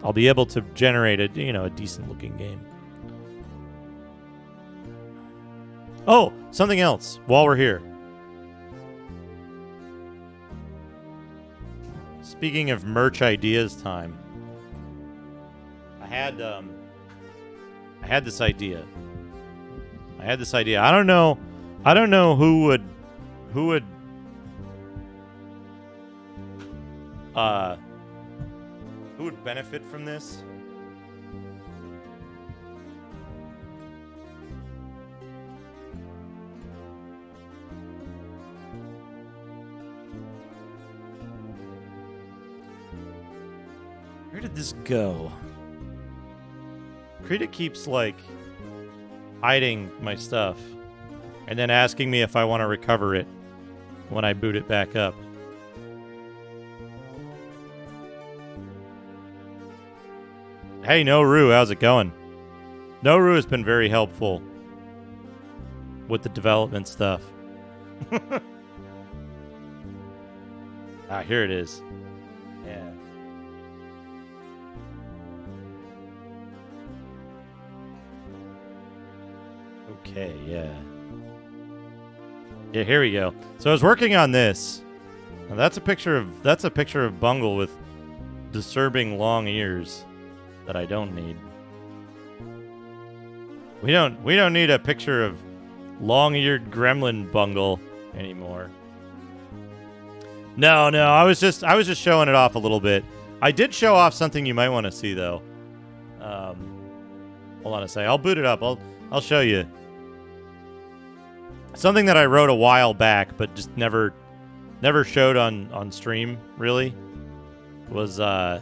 I'll be able to generate a decent looking game. Oh, something else while we're here. Speaking of merch ideas time, I had this idea. I don't know who would benefit from this. Where did this go? Krita keeps hiding my stuff and then asking me if I want to recover it when I boot it back up. Hey, Noru, how's it going? Noru has been very helpful with the development stuff. Here it is. Yeah. Okay, yeah. Yeah, here we go. So I was working on this. Now that's a picture of Bungle with disturbing long ears that I don't need. We don't need a picture of long-eared gremlin Bungle anymore. No, I was just showing it off a little bit. I did show off something you might want to see though. Hold on a second. I'll boot it up. I'll show you. Something that I wrote a while back, but just never showed on stream, really, was I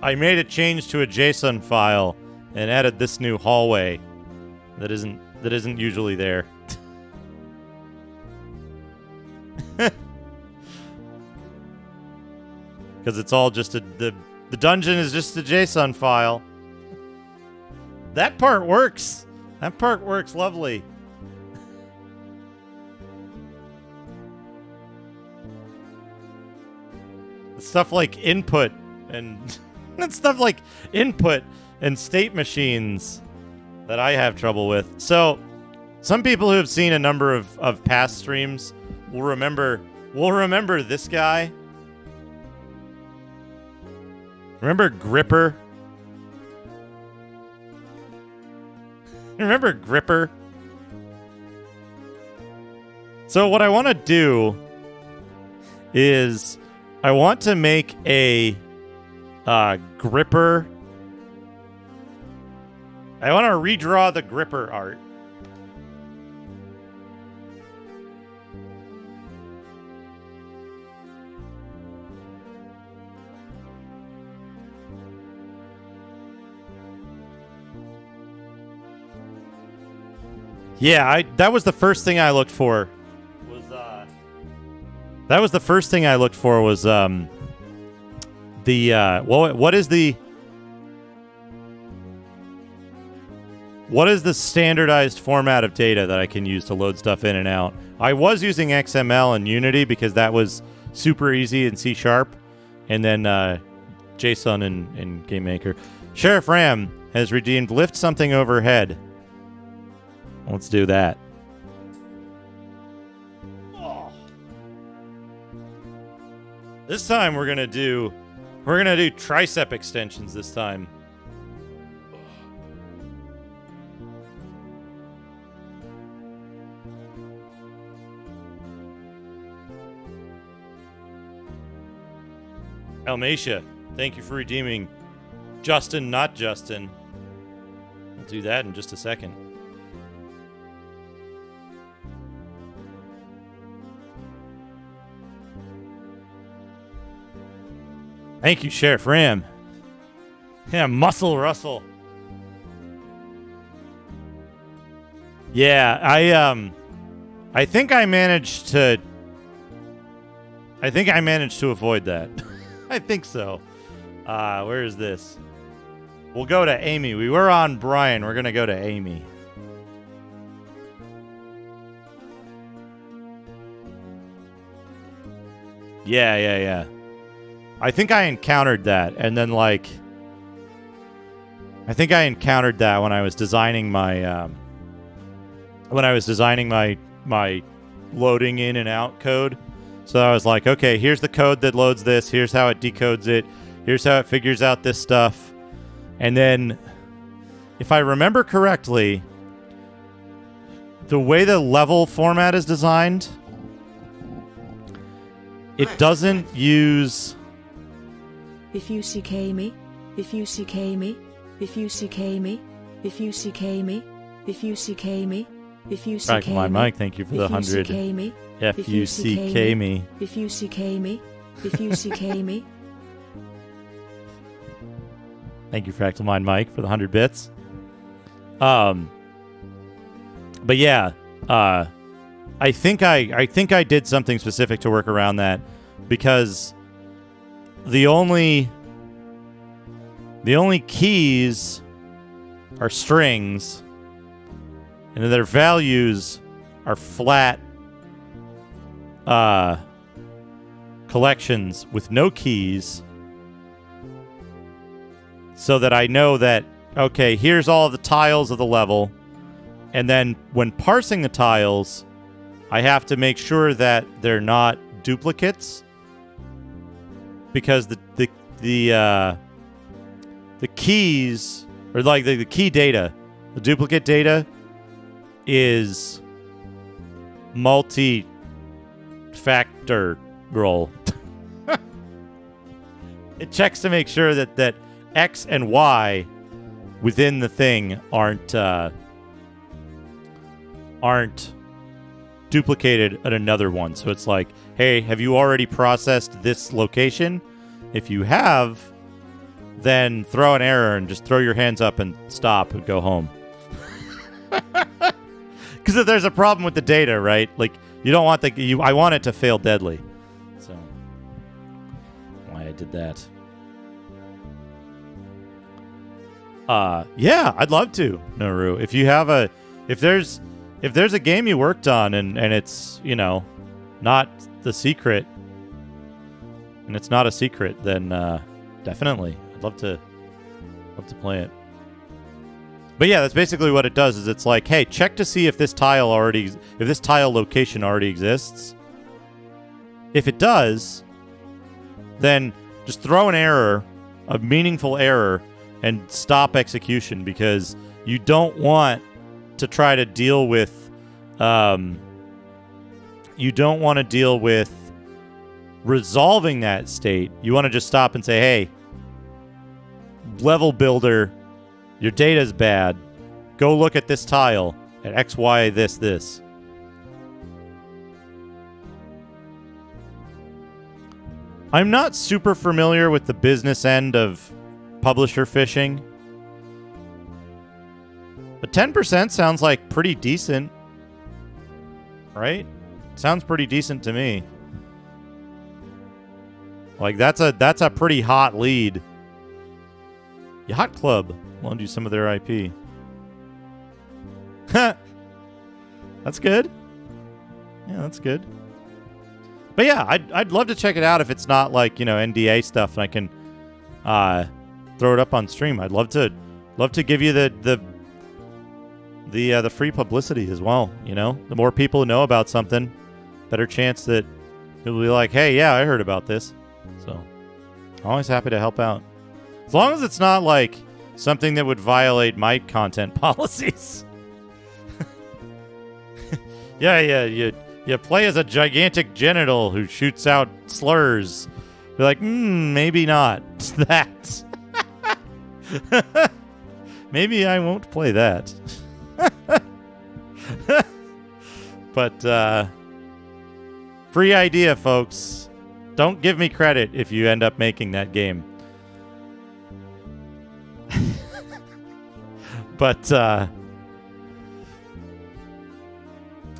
made a change to a JSON file and added this new hallway that isn't usually there. Because it's all just the dungeon is just a JSON file. That part works. That part works lovely. Stuff like input and stuff like input and state machines that I have trouble with. So, some people who have seen a number of past streams will remember this guy. Remember Gripper? Remember Gripper? So what I want to do is I want to make a Gripper. I want to redraw the Gripper art. Yeah, that was the first thing I looked for. That was the first thing I looked for was what is the standardized format of data that I can use to load stuff in and out? I was using XML and Unity because that was super easy in C#, and then JSON and GameMaker. Sheriff Ram has redeemed lift something overhead. Let's do that. Oh. This time we're gonna do tricep extensions this time. Almacia, thank you for redeeming Justin, not Justin. We'll do that in just a second. Thank you, Sheriff Ram. Yeah, Muscle Russell. Yeah, I think I managed to avoid that. I think so. Where is this? We'll go to Amy. We were on Brian. We're going to go to Amy. Yeah. I think I encountered that, and then I think I encountered that when I was designing my my loading in and out code. So I was like, okay, here's the code that loads this. Here's how it decodes it. Here's how it figures out this stuff. And then, if I remember correctly, the way the level format is designed, it doesn't use... If you CK me, if you CK me, if you CK me, if you CK me, if you CK me, if you CK me. Right, come on, Mike, thank you for the 100. F-U-C-K me. If you CK me, if you CK me. Thank you, Fractal Mind Mike, for the 100 bits. But yeah, I think I did something specific to work around that, because the only keys are strings, and their values are flat collections with no keys, so that I know that, okay, here's all of the tiles of the level, and then when parsing the tiles, I have to make sure that they're not duplicates, because the keys, or like the key data, the duplicate data is multi-factorial. It checks to make sure that X and Y within the thing aren't duplicated at another one. So it's like, hey, have you already processed this location? If you have, then throw an error and just throw your hands up and stop and go home. Because if there's a problem with the data, right? Like, you don't want I want it to fail deadly. So, why I did that. Yeah, I'd love to, Naru. If you have if there's a game you worked on and it's, you know, not the secret, and it's not a secret, then definitely, I'd love to play it. But yeah, that's basically what it does. Is it's like, hey, check to see if this tile location already exists. If it does, then just throw an error, a meaningful error, and stop execution, because you don't want to try to deal with resolving that state. You want to just stop and say, hey, level builder, your data's bad. Go look at this tile at X, Y, this. I'm not super familiar with the business end of publisher phishing, but 10% sounds like pretty decent, right? Sounds pretty decent to me. Like, that's a pretty hot lead. Yacht Club loaned you some of their IP. That's good. Yeah, that's good. But yeah, I'd love to check it out if it's not like, you know, NDA stuff, and I can throw it up on stream. I'd love to give you the free publicity as well. You know, the more people who know about something, better chance that it'll be like, hey, yeah, I heard about this. So, always happy to help out, as long as it's not like something that would violate my content policies. Yeah, you play as a gigantic genital who shoots out slurs. You're like, maybe not that. Maybe I won't play that. But, free idea, folks. Don't give me credit if you end up making that game. But,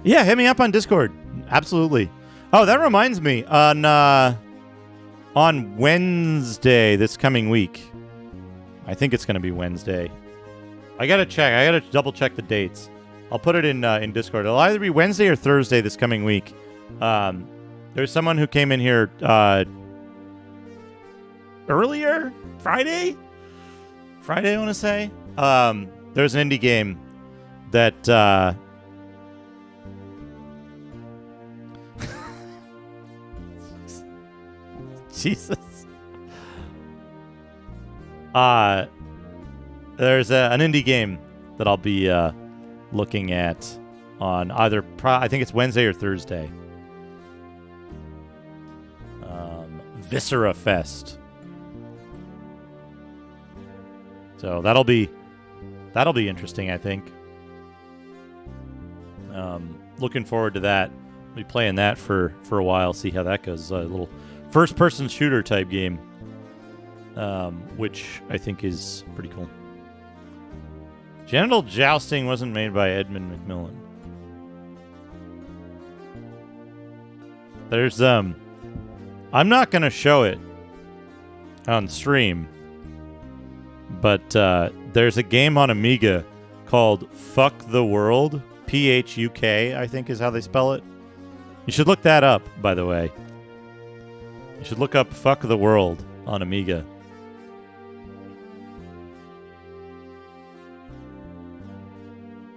yeah, hit me up on Discord. Absolutely. Oh, that reminds me. On Wednesday this coming week, I think it's going to be Wednesday. I got to check. I got to double check the dates. I'll put it in Discord. It'll either be Wednesday or Thursday this coming week. There's someone who came in here earlier. Friday, I want to say. There's an indie game that... Jesus. There's an indie game that I'll be looking at on either... I think it's Wednesday or Thursday. Viscera Fest. So that'll be interesting, I think. Looking forward to that. I'll be playing that for a while, see how that goes. A little first-person shooter type game. which I think is pretty cool. Genital Jousting wasn't made by Edmund McMillan. There's I'm not gonna show it on stream, but there's a game on Amiga called Fuck the World. Phuk, I think is how they spell it. You should look that up, by the way. You should look up Fuck the World on Amiga.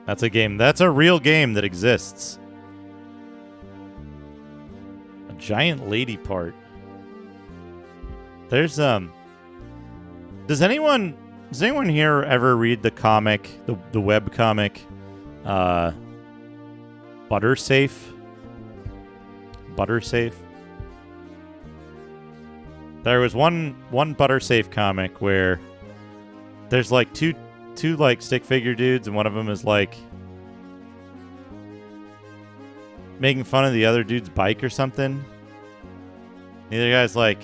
That's a game. That's a real game that exists. A giant lady part. There's Does anyone here ever read the comic, the web comic, Butter Safe? Butter Safe. There was one Butter Safe comic where there's like two like stick figure dudes, and one of them is like making fun of the other dude's bike or something. The other guy's like,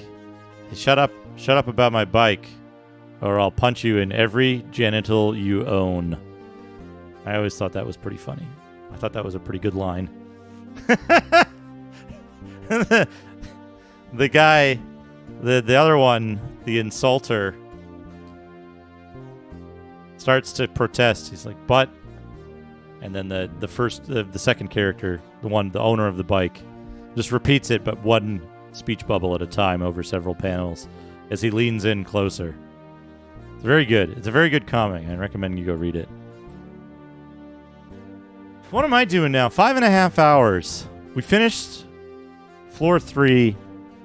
hey, shut up about my bike, or I'll punch you in every genital you own. I always thought that was pretty funny. I thought that was a pretty good line. The guy, the other one, the insulter, starts to protest. He's like, but, and then the second character, the owner of the bike, just repeats it, but one speech bubble at a time over several panels as he leans in closer. It's very good. It's a very good comic. I recommend you go read it. What am I doing now? 5.5 hours. We finished floor 3.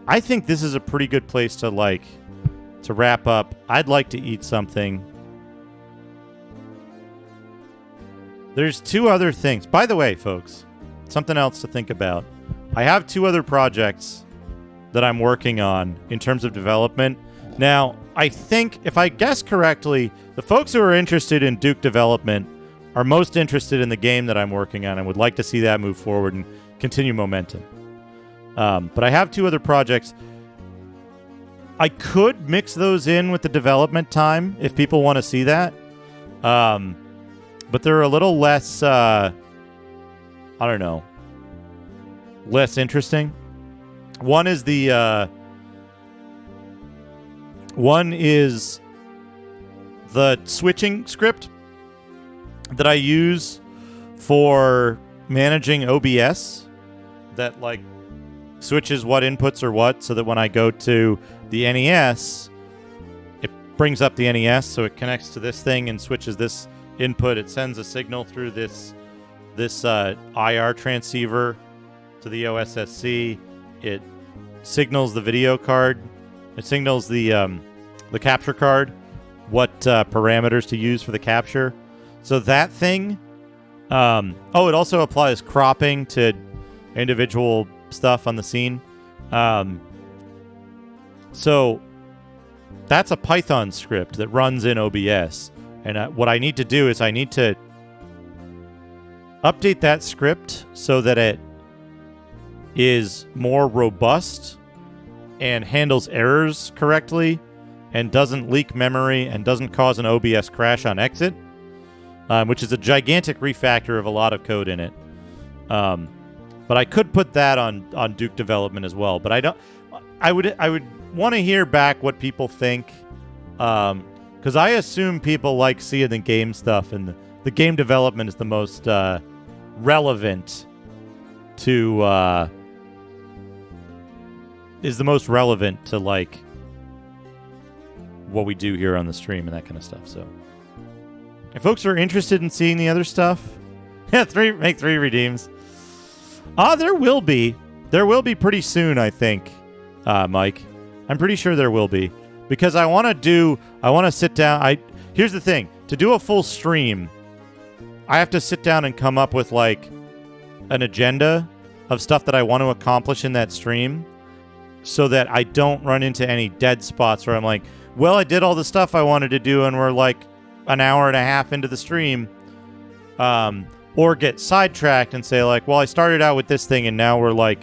I think this is a pretty good place to wrap up. I'd like to eat something. There's 2 other things. By the way, folks, something else to think about. I have 2 other projects that I'm working on in terms of development. Now, I think, if I guess correctly, the folks who are interested in Duke development are most interested in the game that I'm working on and would like to see that move forward and continue momentum. But I have 2 other projects. I could mix those in with the development time if people want to see that. But they're a little less, I don't know, less interesting. One is the switching script that I use for managing OBS that switches what inputs are what, so that when I go to the NES, it brings up the NES, so it connects to this thing and switches this input. It sends a signal through this IR transceiver to the OSSC. It signals the video card. It signals the capture card what parameters to use for the capture. So that thing. It also applies cropping to individual stuff on the scene. So that's a Python script that runs in OBS. And what I need to do is I need to update that script so that it is more robust and handles errors correctly and doesn't leak memory and doesn't cause an OBS crash on exit, which is a gigantic refactor of a lot of code in it. But I could put that on Duke development as well. But I would want to hear back what people think, because I assume people like seeing the game stuff, and the game development is the most relevant to what we do here on the stream and that kind of stuff. So if folks are interested in seeing the other stuff, make 3 redeems. There will be pretty soon, I think, Mike. I'm pretty sure there will be, because I want to sit down. Here's the thing: to do a full stream, I have to sit down and come up with an agenda of stuff that I want to accomplish in that stream, so that I don't run into any dead spots where I'm like, well, I did all the stuff I wanted to do, and we're an hour and a half into the stream. Or get sidetracked and say well, I started out with this thing and now we're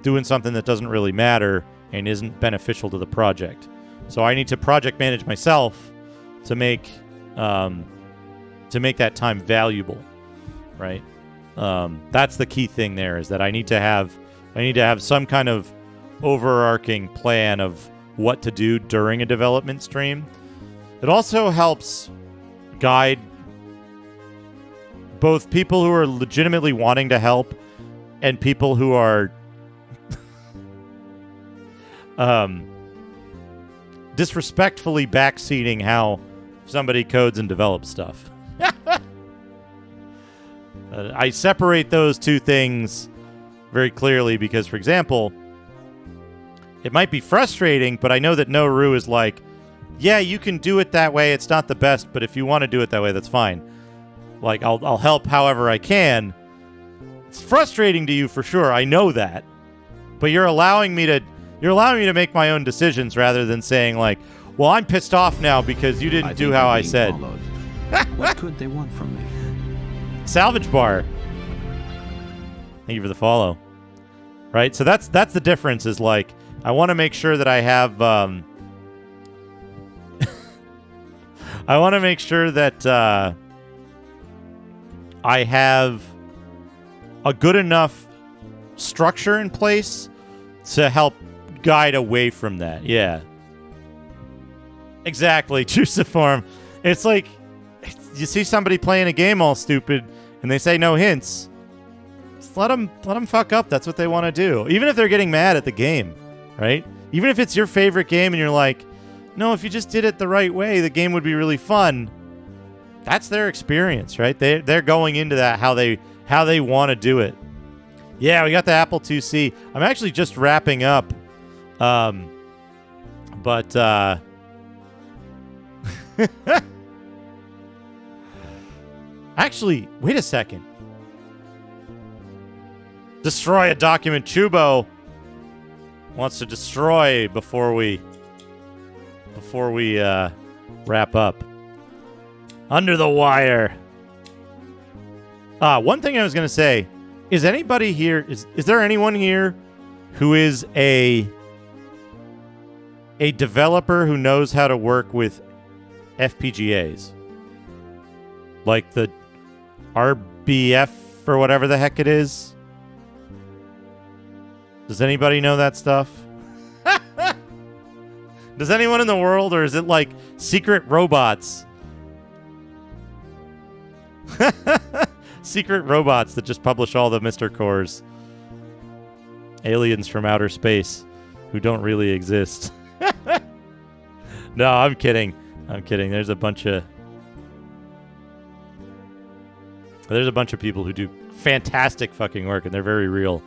doing something that doesn't really matter and isn't beneficial to the project. So I need to project manage myself to make that time valuable, right? That's the key thing there, is that I need to have some kind of overarching plan of what to do during a development stream. It also helps guide both people who are legitimately wanting to help and people who are disrespectfully backseating how somebody codes and develops stuff. I separate those two things very clearly because, for example, it might be frustrating, but I know that Noru is like, yeah, you can do it that way. It's not the best, but if you want to do it that way, that's fine. Like, I'll help however I can. It's frustrating to you for sure. I know that, but you're allowing me to make my own decisions rather than saying like, well, I'm pissed off now because you didn't do how I said. What could they want from me? Salvage bar. Thank you for the follow. Right, so that's the difference. Is like, I want to make sure that I have. I want to make sure that I have a good enough structure in place to help guide away from that. Yeah. Exactly. Choose the form. It's like, you see somebody playing a game all stupid and they say no hints. Just let them fuck up. That's what they want to do. Even if they're getting mad at the game, right? Even if it's your favorite game and you're like, no, if you just did it the right way, the game would be really fun. That's their experience, right? They're going into that how they want to do it. Yeah, we got the Apple IIc. I'm actually just wrapping up. Actually, wait a second. Destroy a document. Chubo wants to destroy before we wrap up. Under the wire. One thing I was going to say, is anybody here, is there anyone here who is a developer who knows how to work with FPGAs? Like the RBF or whatever the heck it is? Does anybody know that stuff? Does anyone in the world, or is it like secret robots? Secret robots that just publish all the Mr. Cores. Aliens from outer space who don't really exist. No, I'm kidding. There's a bunch of people who do fantastic fucking work, and they're very real.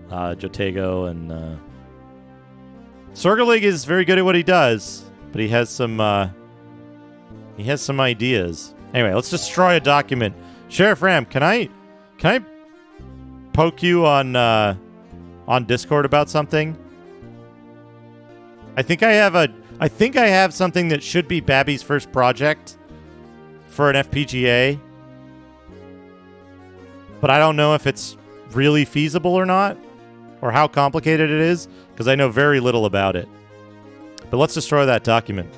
Jotego and Sorgalig is very good at what he does, but he has some ideas. Anyway, let's destroy a document. Sheriff Ram, can I poke you on Discord about something? I think I have something that should be Babby's first project for an FPGA, but I don't know if it's really feasible or not, or how complicated it is, because I know very little about it. But let's destroy that document.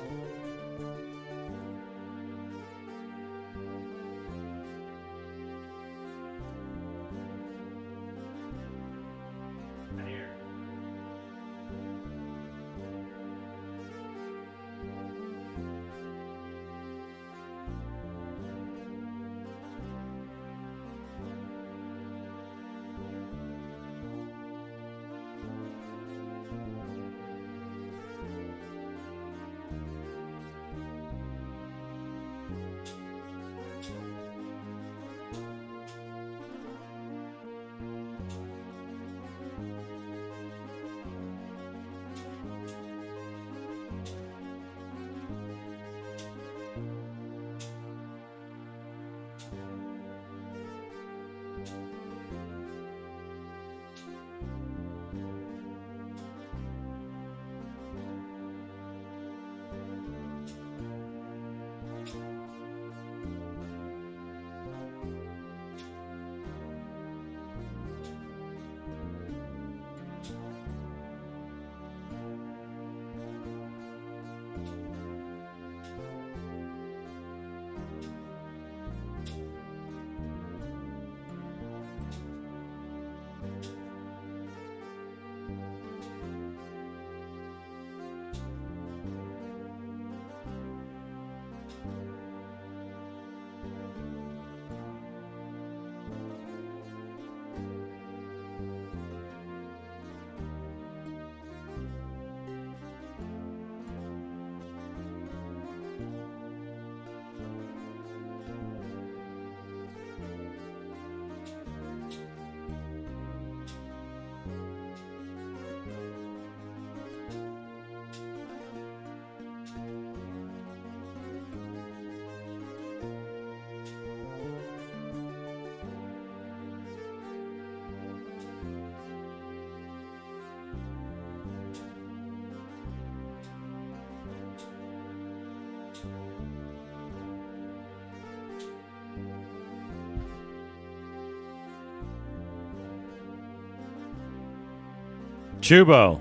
Chubo.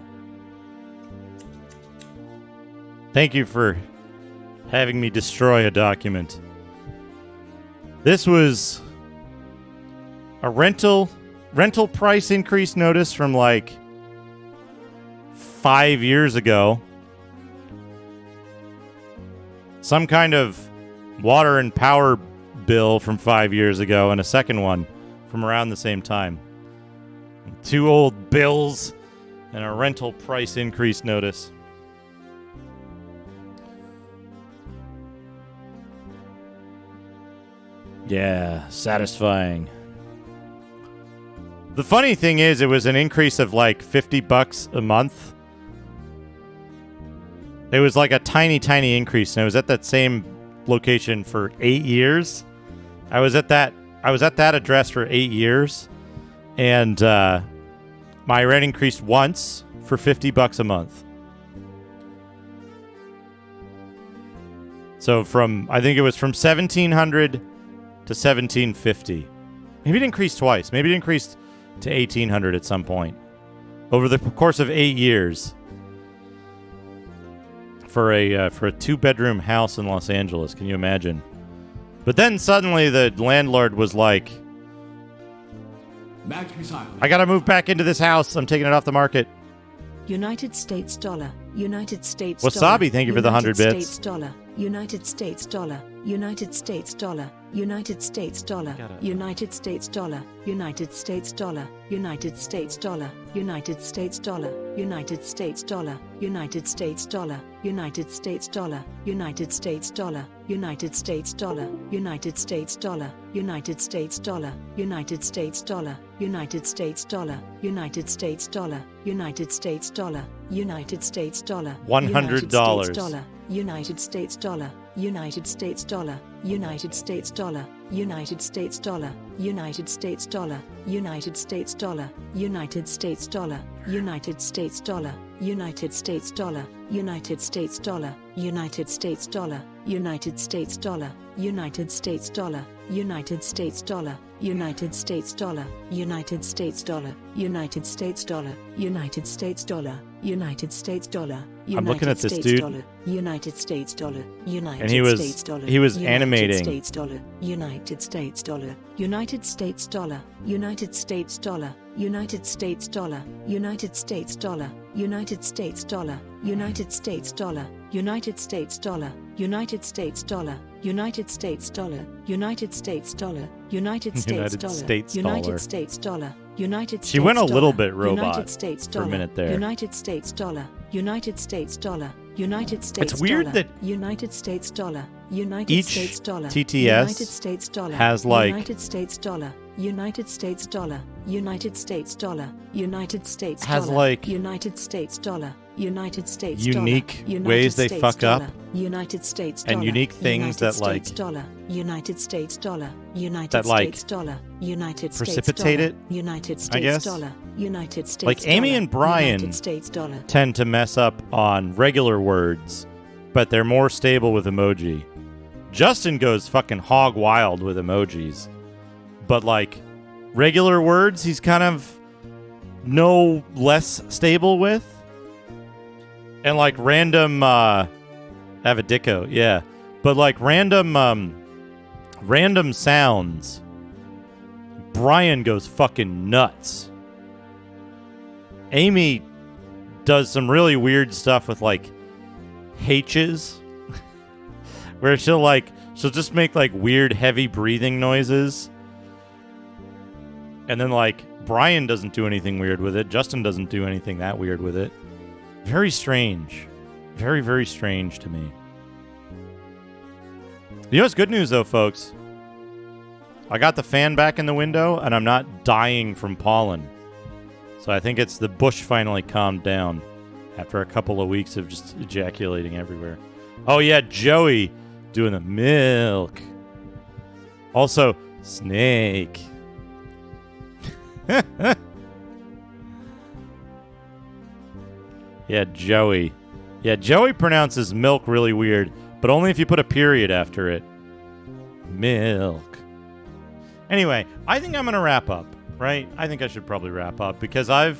Thank you for having me destroy a document. This was a rental price increase notice from like 5 years ago. Some kind of water and power bill from 5 years ago, and a second one from around the same time. 2 old bills and a rental price increase notice. Yeah, satisfying. The funny thing is, it was an increase of like $50 a month. It was like a tiny, tiny increase, and it was at that same location for 8 years. I was at that address for 8 years, and my rent increased once for $50 a month. So I think it was from $1,700 to $1,750. Maybe it increased twice. Maybe it increased to $1,800 at some point over the course of 8 years for a 2-bedroom house in Los Angeles. Can you imagine? But then suddenly the landlord was like, Max recycling. I gotta move back into this house. I'm taking it off the market. United States dollar. United States Wasabi, dollar. thank you for the 100 United bits. States dollar. United States dollar. United States dollar. United States dollar. United States dollar. United States dollar. United States dollar. United States dollar. United States dollar. United States dollar. United States dollar. United States dollar. United States dollar. United States dollar. United States dollar. United States dollar. United States dollar. United States dollar. United States dollar. United States dollar. $100. United States dollar. United States dollar. United States dollar. United States dollar. United States dollar. United States dollar. United States dollar. United States dollar. United States dollar. United States dollar. United States dollar. United States dollar. United States dollar. United States dollar. United States dollar. United States dollar. United States dollar. United States dollar. United States dollar. I'm looking at this dude. United States dollar. United And he was States dollar. animating. United States dollar. United States dollar. United States dollar. United States dollar. United States dollar. United States dollar. United States dollar. United States dollar. United States dollar. United States dollar. United States dollar. United States dollar. United States dollar. United States dollar. United States. She went a little dollar. bit robot United States for a dollar. minute there. United States dollar. United States dollar. United States It's weird dollar. that United States dollar. United each States dollar. TTS United States dollar. has like United States dollar. United States dollar. United States dollar. United States has dollar. like United States dollar. United States unique dollar. ways they United fuck States up dollar. United States and dollar. unique things United that like States dollar. United States dollar. United that like States dollar. United States precipitate dollar. it. United I States guess dollar. United States like Amy dollar. and Brian United States dollar. tend to mess up on regular words, but they're more stable with emoji. Justin goes fucking hog wild with emojis, but like regular words, he's kind of no less stable with. And like random Avadico, yeah. But like random sounds, Brian goes fucking nuts. Amy does some really weird stuff with like H's where she'll just make like weird heavy breathing noises. And then like Brian doesn't do anything weird with it. Justin doesn't do anything that weird with it. Very strange. Very, very strange to me. You know what's good news, though, folks? I got the fan back in the window, and I'm not dying from pollen. So I think it's the bush finally calmed down after a couple of weeks of just ejaculating everywhere. Oh, yeah, Joey doing the milk. Also, Snake. Yeah, Joey. Yeah, Joey pronounces milk really weird, but only if you put a period after it. Milk. Anyway, I think I'm going to wrap up, right? I think I should probably wrap up because I've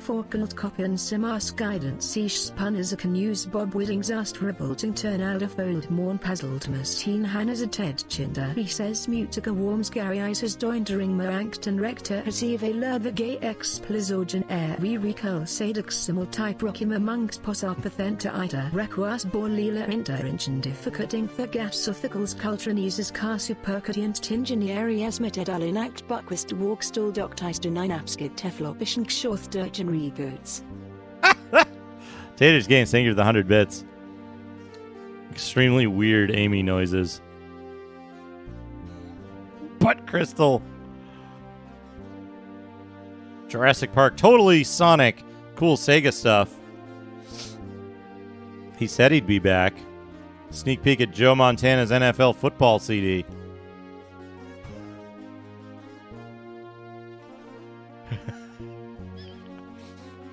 Vorkelt koppen simas guidance sich spanners kan use Bob Widdings ast revolting turn out of old morn puzzled machine hannes a ted chinder. He says mutica warms Gary Isis dointering merankton rector as eve the gay explosion air we recall sadix simul type rockim amongst posapathenta ida requas born lila interinchentificating the gas of thickles cultraneses carsu percutient tingenieri esmeted alinact buckwist walkstall doctis to 9 apskid teflopischen shorth dirchen regoods. Taters Games, thank you for the 100 bits. Extremely weird Amy noises. Butt Crystal. Jurassic Park, totally Sonic. Cool Sega stuff. He said he'd be back. Sneak peek at Joe Montana's NFL football CD.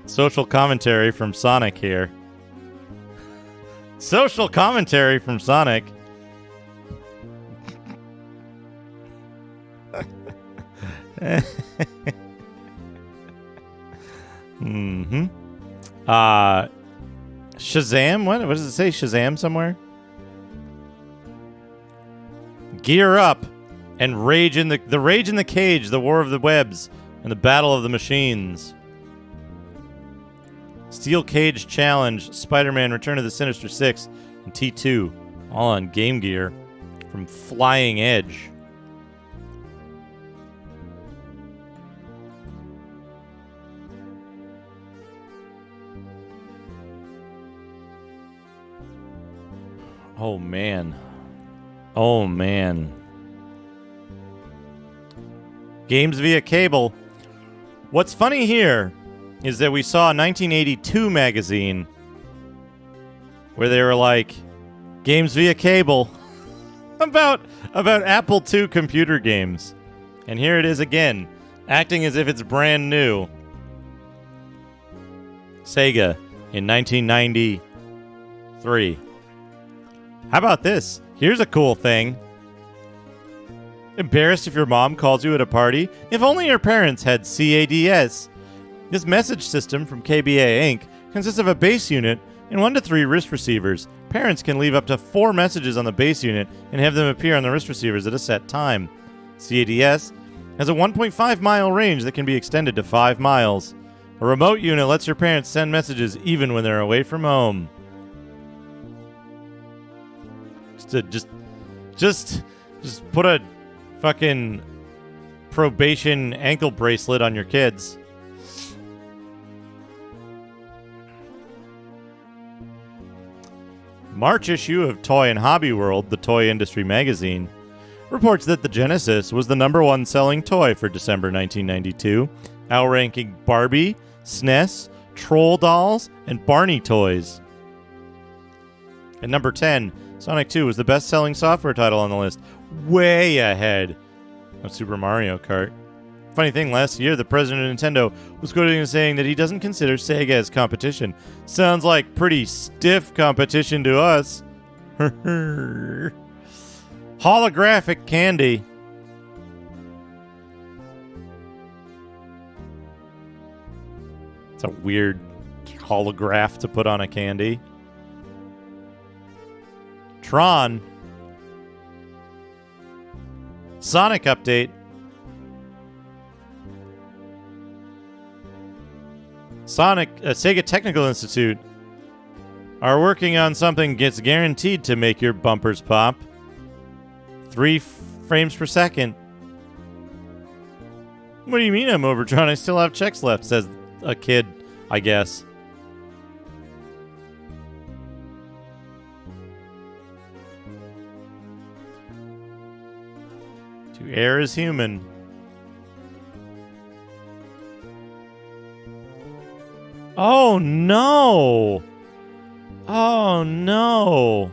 Social commentary from Sonic here. Social commentary from Sonic. Mm-hmm. Shazam? What does it say? Shazam somewhere? Gear up and rage in the rage in the cage, the war of the webs, and the battle of the machines. Steel Cage Challenge, Spider-Man Return of the Sinister Six, and T2, all on Game Gear from Flying Edge. Oh, man. Oh, man. Games via cable. What's funny here is that we saw a 1982 magazine where they were like, games via cable about Apple II computer games. And here it is again, acting as if it's brand new. Sega in 1993. How about this? Here's a cool thing. Embarrassed if your mom calls you at a party? If only your parents had CADS. This message system from KBA Inc. consists of a base unit and 1 to 3 wrist receivers. Parents can leave up to 4 messages on the base unit and have them appear on the wrist receivers at a set time. CADS has a 1.5 mile range that can be extended to 5 miles. A remote unit lets your parents send messages even when they're away from home. Just put a fucking probation ankle bracelet on your kids. March issue of Toy and Hobby World, the toy industry magazine, reports that the Genesis was the #1 selling toy for December 1992, outranking Barbie, SNES, Troll Dolls, and Barney toys. At number 10, Sonic 2 was the best-selling software title on the list, way ahead of Super Mario Kart. Funny thing, last year, the president of Nintendo was quoted as saying that he doesn't consider Sega as competition. Sounds like pretty stiff competition to us. Holographic candy. It's a weird holograph to put on a candy. Tron. Sonic update. Sega Technical Institute are working on something that's guaranteed to make your bumpers pop. 3 frames per second. What do you mean I'm overdrawn? I still have checks left, says a kid, I guess. To err is human. Oh no! Oh no!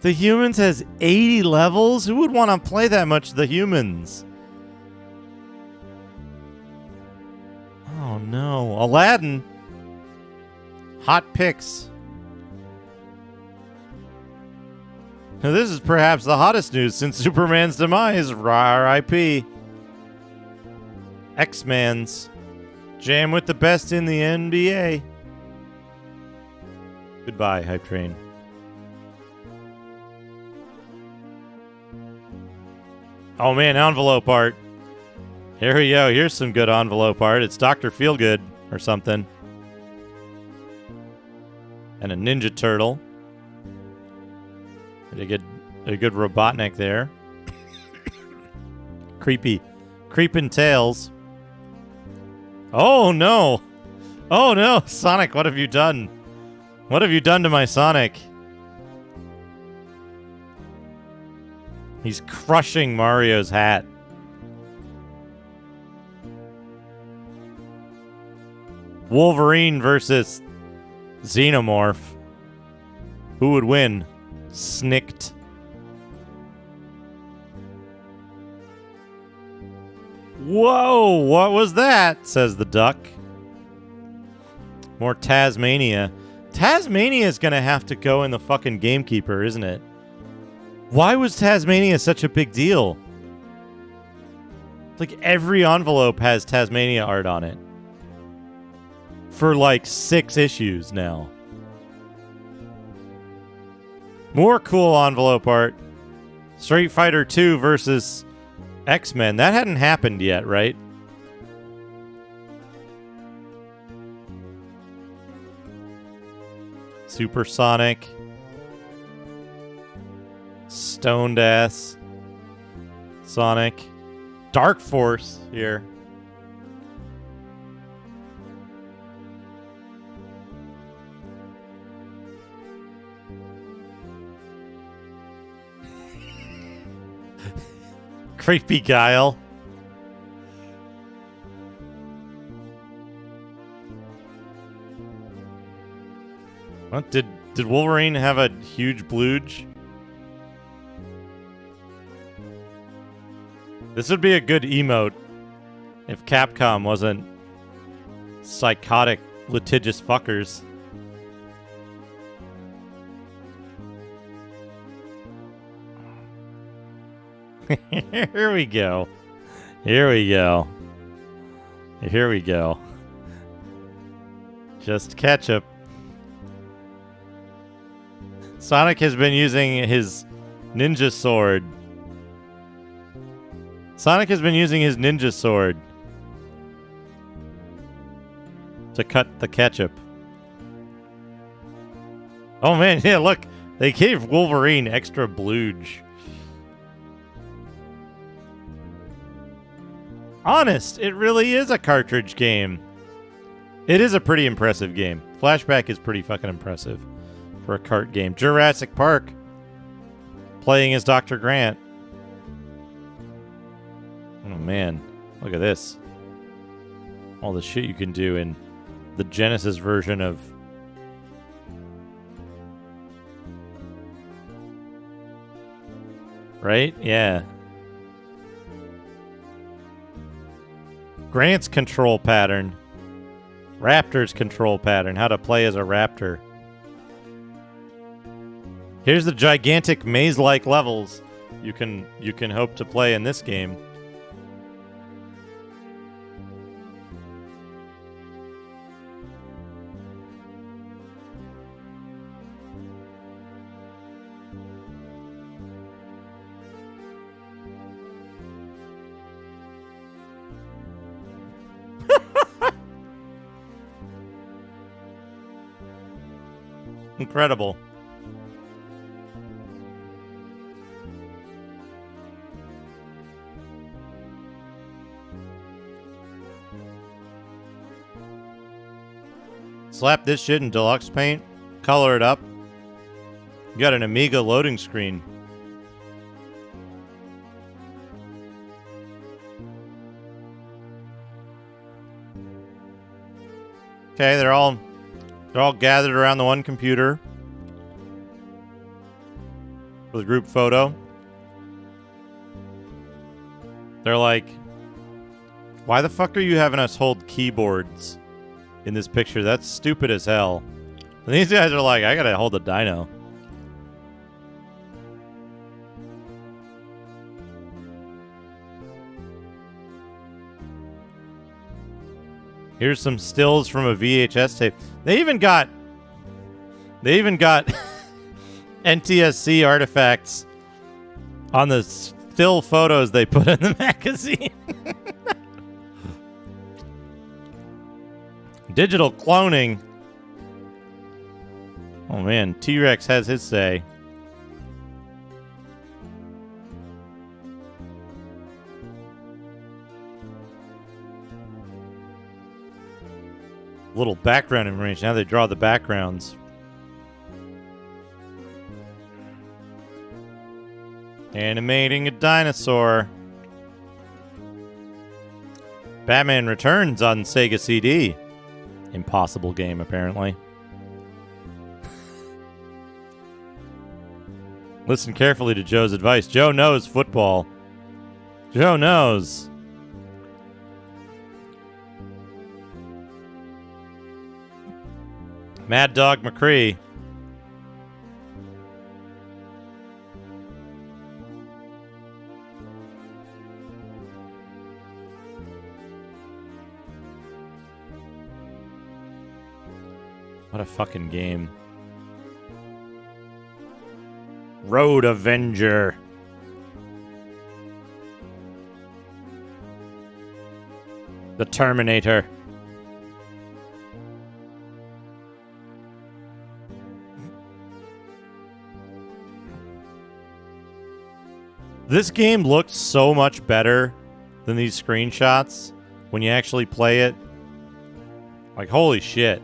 The Humans has 80 levels? Who would want to play that much The Humans? Oh no. Aladdin! Hot picks. Now this is perhaps the hottest news since Superman's demise. R.I.P. X-Man's Jam with the best in the NBA. Goodbye, Hype Train. Oh man, envelope art. Here we go. Here's some good envelope art. It's Dr. Feelgood or something. And a Ninja Turtle. And a good Robotnik there. Creeping tails. Oh no! Oh no! Sonic, what have you done? What have you done to my Sonic? He's crushing Mario's hat. Wolverine versus Xenomorph. Who would win? Snicked. Whoa, what was that? Says the duck. More Tasmania. Tasmania is going to have to go in the fucking Gamekeeper, isn't it? Why was Tasmania such a big deal? Like every envelope has Tasmania art on it. For like 6 issues now. More cool envelope art. Street Fighter 2 versus X-Men. That hadn't happened yet, right? Supersonic. Stoned ass. Sonic. Dark Force here. Creepy Guile. What did Wolverine have a huge blooge? This would be a good emote if Capcom wasn't psychotic, litigious fuckers. Here we go. Here we go. Here we go. Just ketchup. Sonic has been using his ninja sword. Sonic has been using his ninja sword to cut the ketchup. Oh man, yeah, look. They gave Wolverine extra blooge. Honest, it really is a cartridge game. It is a pretty impressive game. Flashback is pretty fucking impressive for a cart game. Jurassic Park, playing as Dr. Grant. Oh man, look at this. All the shit you can do in the Genesis version of... Right? Yeah. Grant's control pattern. Raptor's control pattern. How to play as a raptor. Here's the gigantic maze-like levels you can hope to play in this game. Incredible. Slap this shit in deluxe paint, color it up. You got an Amiga loading screen. Okay, they're all gathered around the one computer for the group photo. They're like, why the fuck are you having us hold keyboards in this picture? That's stupid as hell. And these guys are like, I gotta hold a dino. Here's some stills from a VHS tape. They even got NTSC artifacts on the still photos they put in the magazine. Digital cloning. Oh man, T-Rex has his say. Little background information. How they draw the backgrounds. Animating a dinosaur. Batman Returns on Sega CD. Impossible game, apparently. Listen carefully to Joe's advice. Joe knows football. Joe knows. Mad Dog McCree. What a fucking game. Road Avenger. The Terminator. This game looked so much better than these screenshots when you actually play it. Like, holy shit.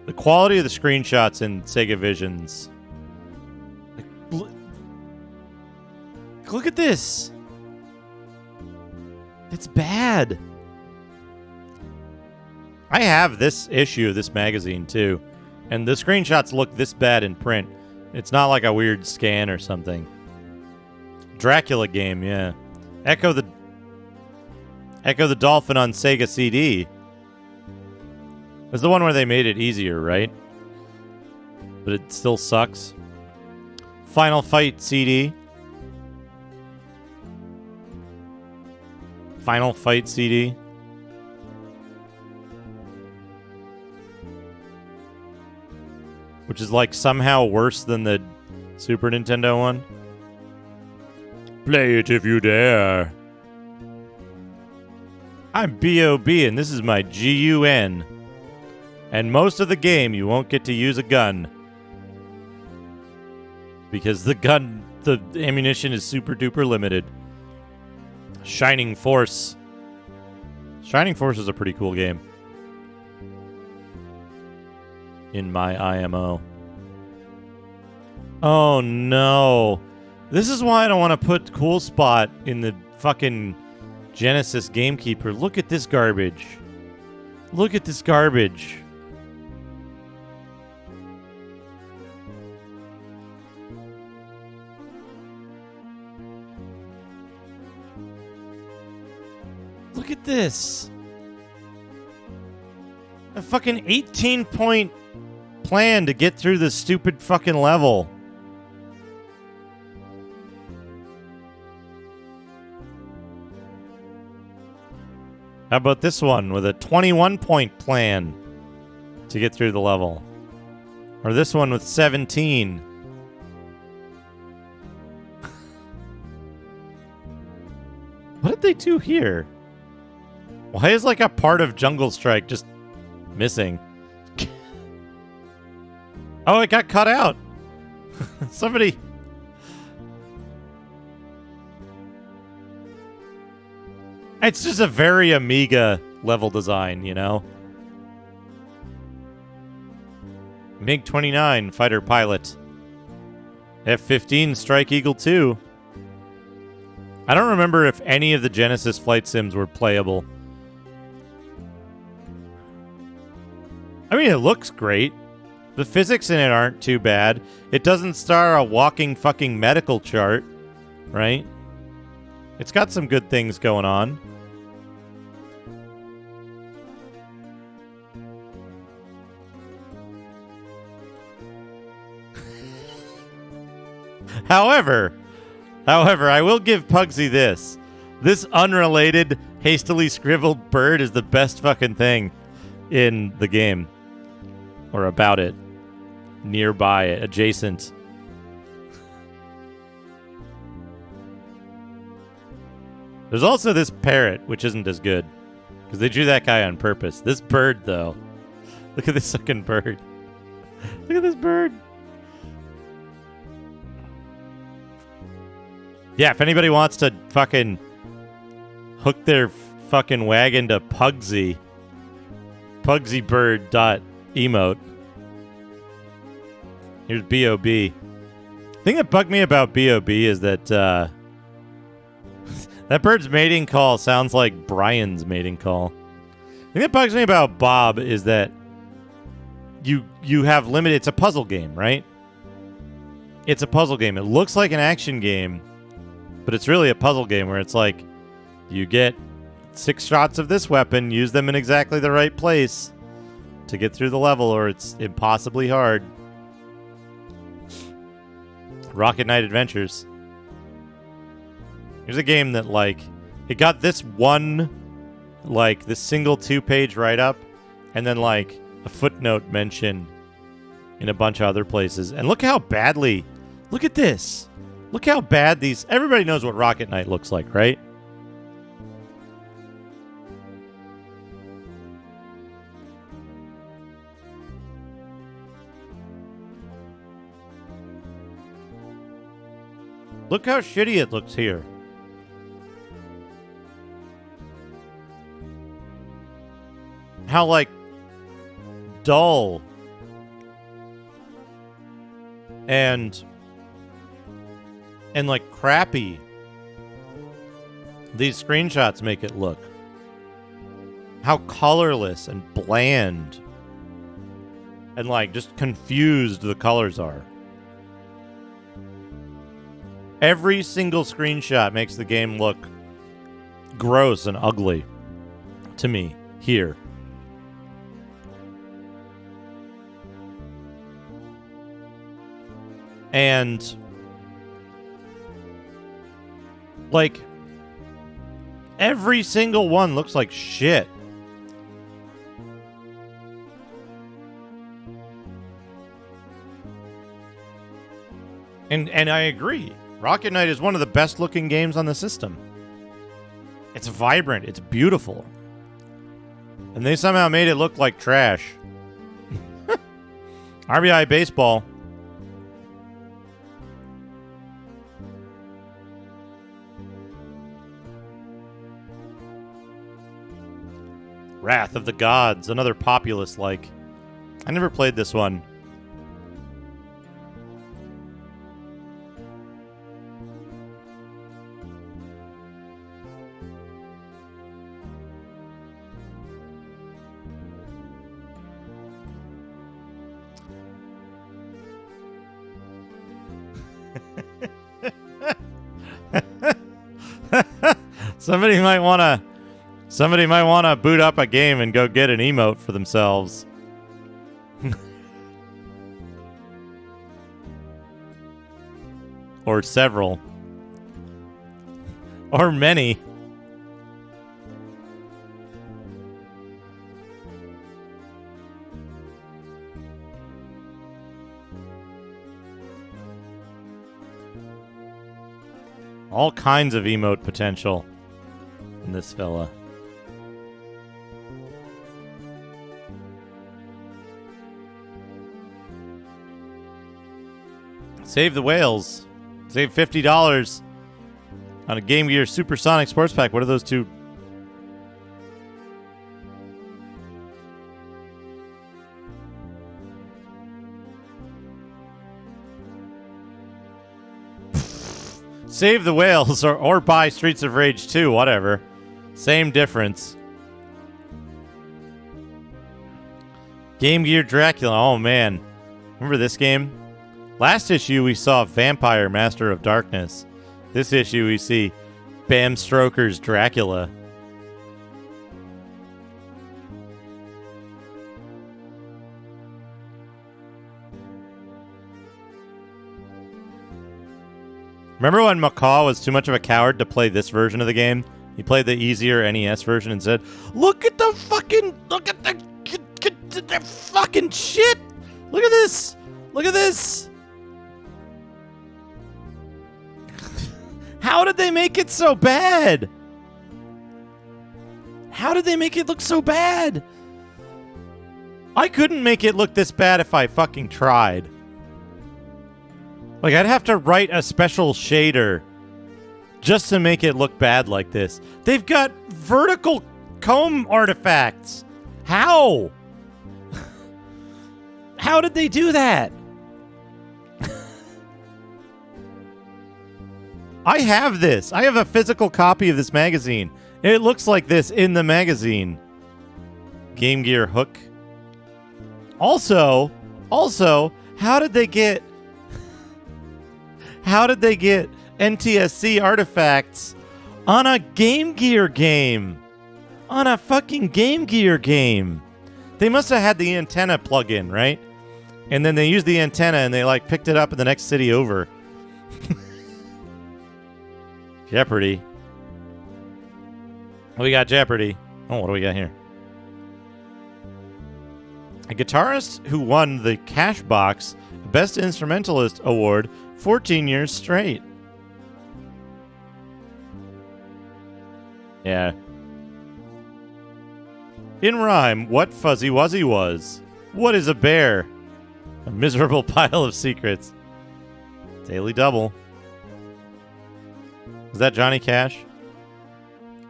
The quality of the screenshots in Sega Visions. Like, look at this. It's bad. I have this issue of this magazine too, and the screenshots look this bad in print. It's not like a weird scan or something. Dracula game, yeah. Echo the Dolphin on Sega CD. It's the one where they made it easier, right? But it still sucks. Final Fight CD. Final Fight CD. Which is like somehow worse than the Super Nintendo one. Play it if you dare. I'm B.O.B. and this is my G.U.N. And most of the game you won't get to use a gun. Because the ammunition is super duper limited. Shining Force. Shining Force is a pretty cool game. In my IMO. Oh no. This is why I don't want to put Cool Spot in the fucking Genesis Gamekeeper. Look at this garbage. Look at this garbage. Look at this. A fucking 18-point plan to get through this stupid fucking level. How about this one with a 21-point plan to get through the level? Or this one with 17. What did they do here? Why is like a part of Jungle Strike just missing? Oh, it got cut out. Somebody. It's just a very Amiga level design, you know? MiG-29 fighter pilot. F-15 Strike Eagle 2. I don't remember if any of the Genesis flight sims were playable. I mean, it looks great. The physics in it aren't too bad. It doesn't star a walking fucking medical chart, right? It's got some good things going on. However, I will give Pugsy this. This unrelated Hastily scribbled bird is the best fucking thing in the game. Or about it. Nearby it. Adjacent. There's also this parrot, which isn't as good. Because they drew that guy on purpose. This bird, though. Look at this fucking bird. Look at this bird. Yeah, if anybody wants to fucking hook their fucking wagon to Pugsy, pugsybird.emote. Here's B.O.B. The thing that bugged me about B.O.B. is that that bird's mating call sounds like Brian's mating call. The thing that bugs me about Bob is that you have limited... It's a puzzle game, right? It's a puzzle game. It looks like an action game, but it's really a puzzle game where it's like you get 6 shots of this weapon, use them in exactly the right place to get through the level, or it's impossibly hard. Rocket Knight Adventures. Here's a game that, like, it got this one, like, this single 2-page write-up, and then, like, a footnote mention in a bunch of other places. And look how badly... Look at this. Look how bad these... Everybody knows what Rocket Knight looks like, right? Look how shitty it looks here. How, like, dull and like crappy these screenshots make it look. How colorless and bland and, like, just confused the colors are. Every single screenshot makes the game look gross and ugly to me here. And, like, every single one looks like shit. And I agree. Rocket Knight is one of the best looking games on the system. It's vibrant. It's beautiful. And they somehow made it look like trash. RBI Baseball. Wrath of the Gods, another populist-like. I never played this one. Somebody might want to boot up a game and go get an emote for themselves. Or several. Or many. All kinds of emote potential in this fella. Save the whales. Save $50 on a Game Gear Supersonic Sports Pack. What are those two? Save the whales or buy Streets of Rage 2, whatever. Same difference. Game Gear Dracula. Oh, man. Remember this game? Last issue, we saw Vampire Master of Darkness. This issue, we see Bram Stoker's Dracula. Remember when Macaw was too much of a coward to play this version of the game? He played the easier NES version and said, look at the fucking shit! Look at this! Look at this! How did they make it so bad? How did they make it look so bad? I couldn't make it look this bad if I fucking tried. Like, I'd have to write a special shader just to make it look bad like this. They've got vertical comb artifacts. How? How did they do that? I have this. I have a physical copy of this magazine. It looks like this in the magazine. Game Gear hook. Also, how did they get NTSC artifacts on a Game Gear game? On a fucking Game Gear game. They must have had the antenna plug-in, right? And then they used the antenna and they like picked it up in the next city over. Jeopardy. We got Jeopardy. Oh, what do we got here? A guitarist who won the Cashbox Best Instrumentalist Award 14 years straight. Yeah. In rhyme, what Fuzzy Wuzzy was. What is a bear? A miserable pile of secrets. Daily Double. Was that Johnny Cash?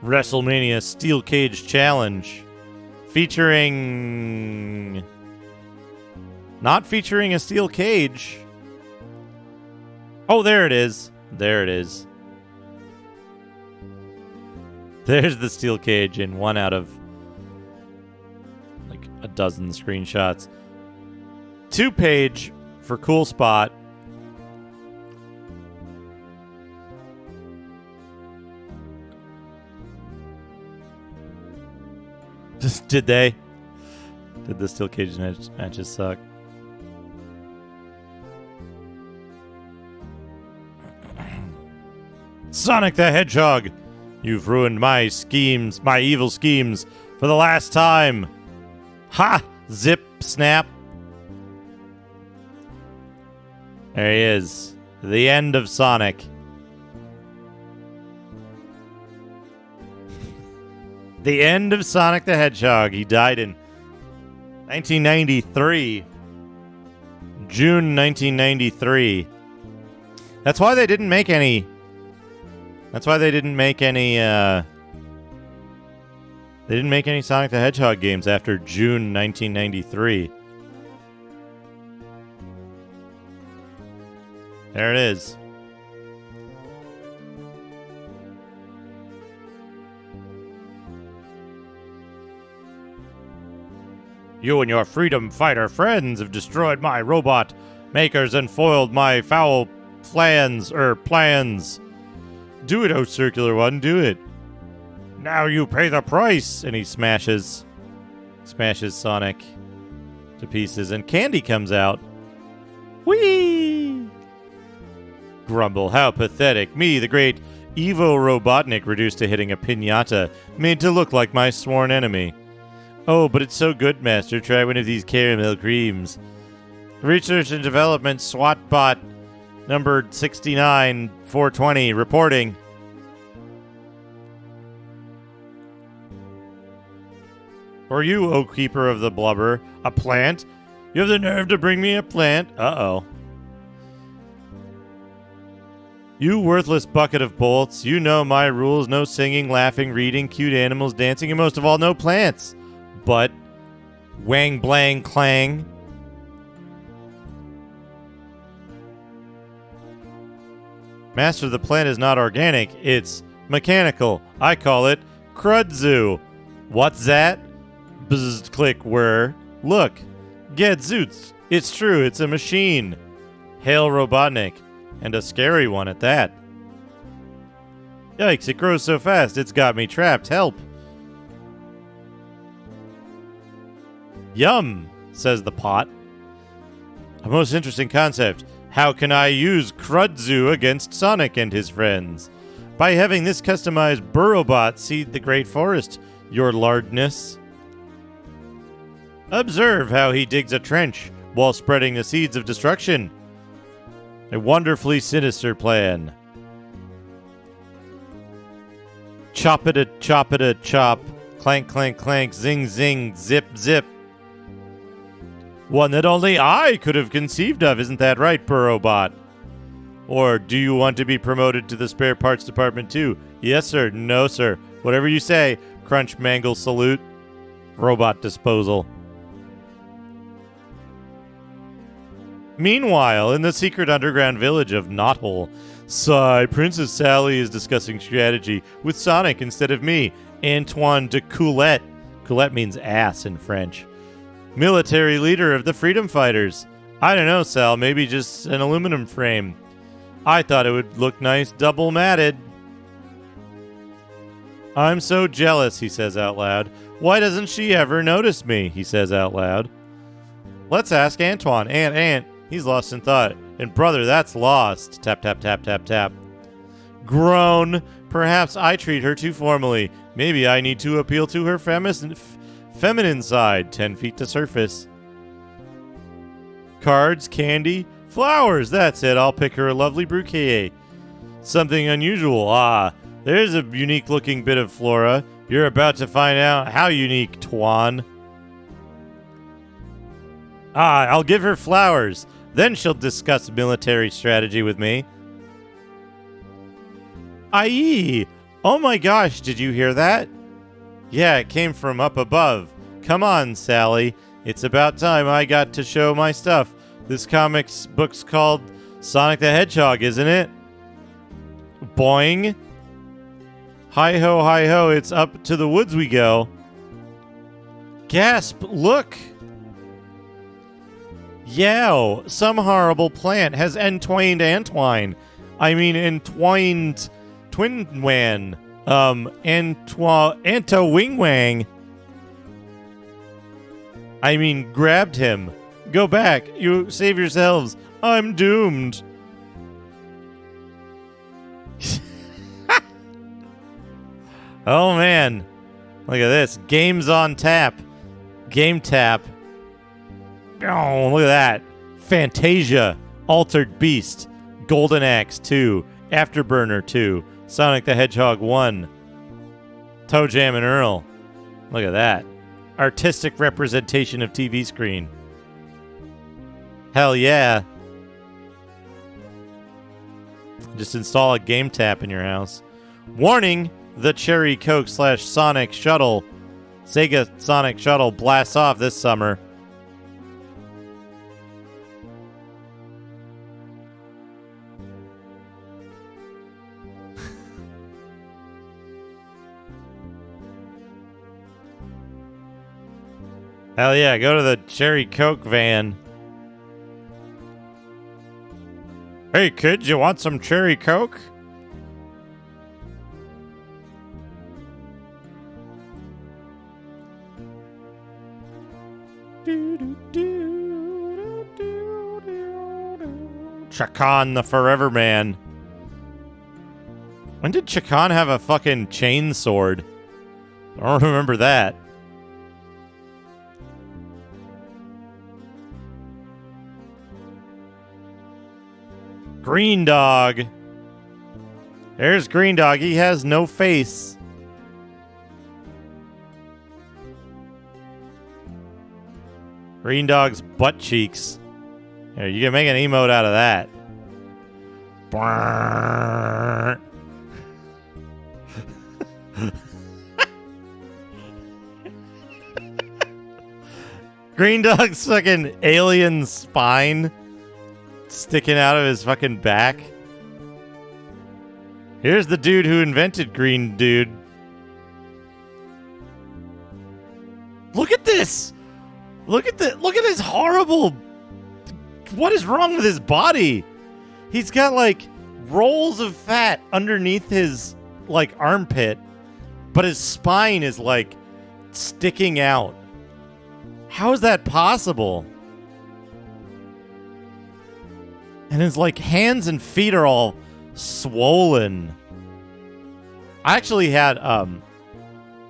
WrestleMania Steel Cage Challenge. Featuring... Not featuring a steel cage. Oh, there it is. There it is. There's the steel cage in one out of like a dozen screenshots. 2-page for Cool Spot. Did they? Did the steel cage matches suck? Sonic the Hedgehog, you've ruined my schemes, my evil schemes, for the last time. Ha! Zip, snap. There he is. The end of Sonic. The end of Sonic the Hedgehog. He died in 1993. June 1993. That's why they didn't make any... That's why they didn't make any, They didn't make any Sonic the Hedgehog games after June 1993. There it is. You and your freedom fighter friends have destroyed my robot makers and foiled my foul plans. Do it, oh circular one, do it. Now you pay the price! And he smashes Sonic to pieces, and Candy comes out. Whee! Grumble, how pathetic. Me, the great Evo Robotnik, reduced to hitting a piñata, made to look like my sworn enemy. Oh, but it's so good, Master. Try one of these caramel creams. Research and Development SWAT bot number 69420 reporting. For you, O Keeper of the Blubber, a plant? You have the nerve to bring me a plant? Uh-oh. You worthless bucket of bolts. You know my rules. No singing, laughing, reading, cute animals, dancing, and most of all, no plants. But wang blang clang. Master, the plant is not organic. It's mechanical. I call it Crudzu. What's that? Bzz, click, whir. Look. Gadzoots. It's true. It's a machine. Hail Robotnik. And a scary one at that. Yikes, it grows so fast. It's got me trapped. Help. Yum, says the pot. A most interesting concept. How can I use Crudzu against Sonic and his friends? by having this customized burrowbot seed the great forest, your lardness. Observe how he digs a trench while spreading the seeds of destruction. A wonderfully sinister plan. Chop it a chop. Clank, clank, clank. Zing, zing. Zip, zip. One that only I could have conceived of. Isn't that right, Burrowbot? Or do you want to be promoted to the spare parts department too? Yes, sir. No, sir. Whatever you say. Crunch, mangle, salute. Robot disposal. Meanwhile, in the secret underground village of Knothole, sigh, Princess Sally is discussing strategy with Sonic instead of me, Antoine de Coulette. Coulette means ass in French. Military leader of the Freedom Fighters. I don't know, Sal, maybe just an aluminum frame. I thought it would look nice double matted. I'm so jealous, he says out loud. Why doesn't she ever notice me, he says out loud. Let's ask Antoine. Aunt, he's lost in thought. And brother, that's lost. Tap, tap, tap, tap, tap. Groan. Perhaps I treat her too formally. Maybe I need to appeal to her feminine side. 10 feet to surface. Cards, candy, flowers. That's it. I'll pick her a lovely bouquet. Something unusual. Ah, there's a unique looking bit of flora. You're about to find out how unique, Twan. Ah, I'll give her flowers. Then she'll discuss military strategy with me. Aye! Oh my gosh, did you hear that? Yeah, it came from up above. Come on, Sally. It's about time I got to show my stuff. This comics book's called Sonic the Hedgehog, isn't it? Boing. Hi-ho, it's up to the woods we go. Gasp, look! Yow, some horrible plant has entwined Antwine. I mean, entwined Twinwan. Anto-wing-wang. I mean, grabbed him. Go back. You save yourselves. I'm doomed. Oh, man. Look at this. Games on tap. Game tap. Oh, look at that. Fantasia. Altered Beast. Golden Axe 2. Afterburner 2. Sonic the Hedgehog 1. Toe Jam and Earl. Look at that. Artistic representation of TV screen. Hell yeah. Just install a game tap in your house. Warning! The Cherry Coke / Sonic Shuttle. Sega Sonic Shuttle blasts off this summer. Hell yeah, go to the Cherry Coke van. Hey kids, you want some Cherry Coke? Chakan the Forever Man. When did Chakan have a fucking chain sword? I don't remember that. Green Dog. There's Green Dog. He has no face. Green Dog's butt cheeks. Here, you can make an emote out of that. Green Dog's fucking alien spine sticking out of his fucking back. Here's the dude who invented Green Dude. Look at this! Look at his horrible... What is wrong with his body? He's got, like, rolls of fat underneath his, like, armpit. But his spine is, like, sticking out. How is that possible? And his, like, hands and feet are all swollen. I actually had I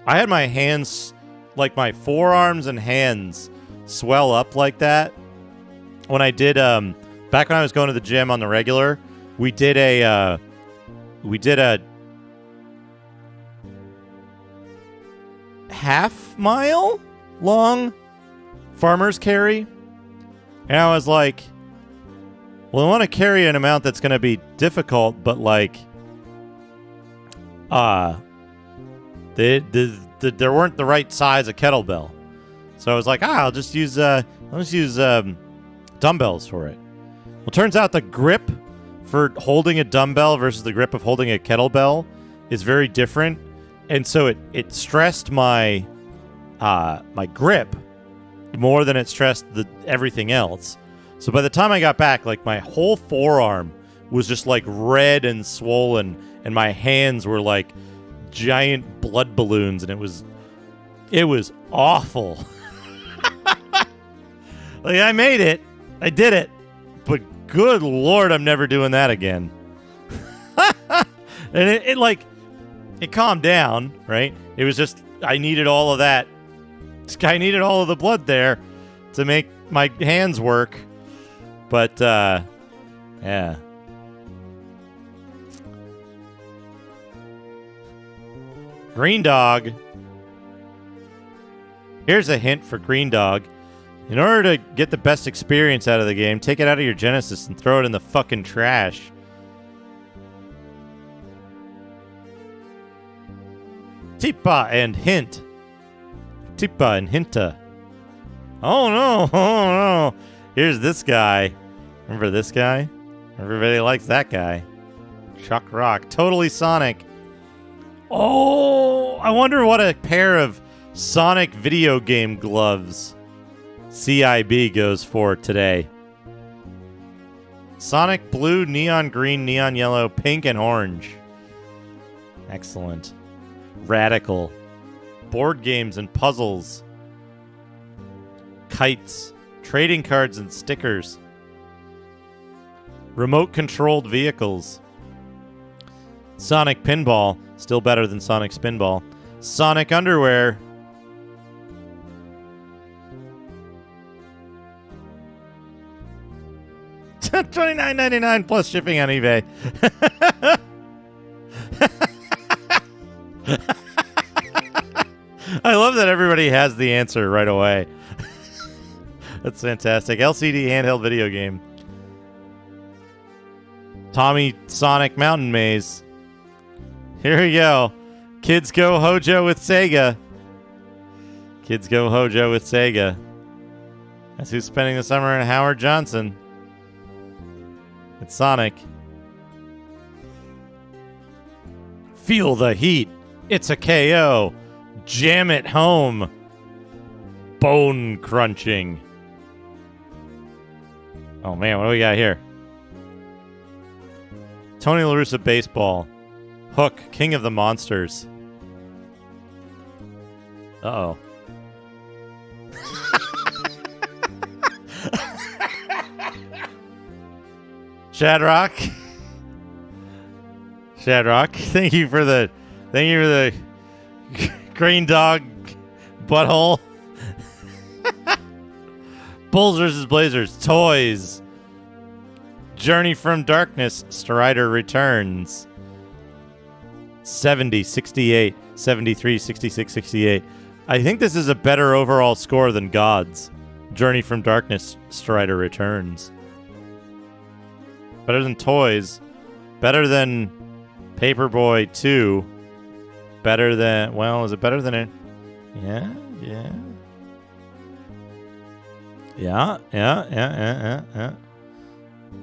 had my hands, like my forearms and hands, swell up like that when I did back when I was going to the gym on the regular. We did a half-mile long farmer's carry, and I was like, well, I want to carry an amount that's going to be difficult, but like there weren't the right size of kettlebell, so I was like, I'll just use dumbbells for it. Well, turns out the grip for holding a dumbbell versus the grip of holding a kettlebell is very different, and so it stressed my my grip more than it stressed everything else. So by the time I got back, like my whole forearm was just like red and swollen, and my hands were like giant blood balloons, and it was awful. Like, I made it, I did it, but good Lord, I'm never doing that again. And it calmed down, right? It was just, I needed all of that. I needed all of the blood there to make my hands work. But, yeah. Green Dog. Here's a hint for Green Dog. In order to get the best experience out of the game, take it out of your Genesis and throw it in the fucking trash. Tipa and Hint. Tipa and Hinta. Oh no, oh no. Here's this guy. Remember this guy? Everybody likes that guy. Chuck Rock. Totally Sonic. Oh, I wonder what a pair of Sonic video game gloves CIB goes for today. Sonic blue, neon green, neon yellow, pink, and orange. Excellent. Radical. Board games and puzzles. Kites. Trading cards and stickers. Remote-controlled vehicles. Sonic Pinball. Still better than Sonic Spinball. Sonic Underwear. $29.99 plus shipping on eBay. I love that everybody has the answer right away. That's fantastic. LCD handheld video game. Tommy Sonic Mountain Maze. Here we go. Kids go Hojo with Sega. Kids go Hojo with Sega. That's who's spending the summer in Howard Johnson. It's Sonic. Feel the heat. It's a KO. Jam it home. Bone crunching. Oh man, what do we got here? Tony La Russa Baseball. Hook, King of the Monsters. Uh-oh. Shadrock. Shadrock, thank you for the Green Dog butthole. Bulls vs. Blazers. Toys. Journey from Darkness. Strider returns. 70, 68, 73, 66, 68. I think this is a better overall score than Gods. Journey from Darkness. Strider returns. Better than Toys. Better than Paperboy 2. Better than... Well, is it better than it? Yeah.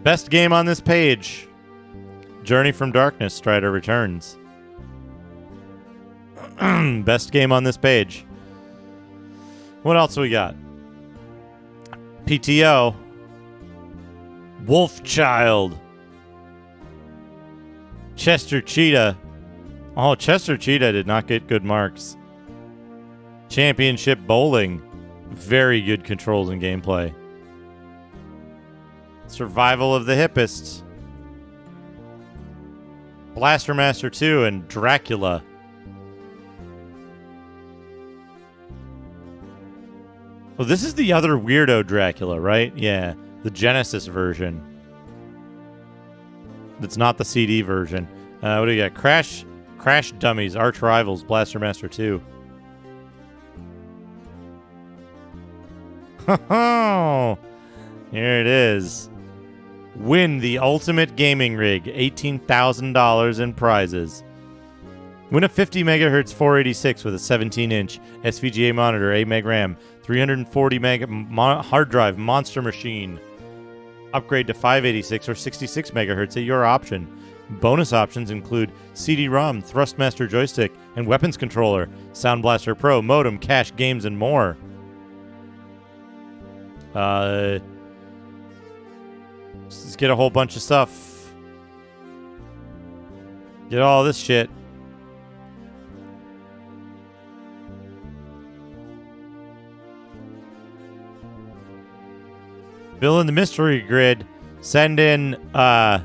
Best game on this page. Journey from Darkness. Strider returns. Best game on this page. What else we got? PTO. Wolfchild. Chester Cheetah. Oh, Chester Cheetah did not get good marks. Championship Bowling. Very good controls and gameplay. Survival of the Hippists. Blaster Master 2 and Dracula. Well, this is the other weirdo Dracula, right? Yeah, the Genesis version. That's not the CD version. What do you got? Crash Dummies, Arch Rivals, Blaster Master 2. Oh, here it is. Win the ultimate gaming rig, $18,000 in prizes. Win a 50 megahertz 486 with a 17-inch SVGA monitor, 8 meg RAM, 340 meg hard drive, monster machine. Upgrade to 586 or 66 megahertz at your option. Bonus options include CD-ROM, Thrustmaster joystick, and weapons controller, Sound Blaster Pro, modem, cache, games, and more. Just get a whole bunch of stuff. Get all this shit. Fill in the mystery grid. Send in, yeah.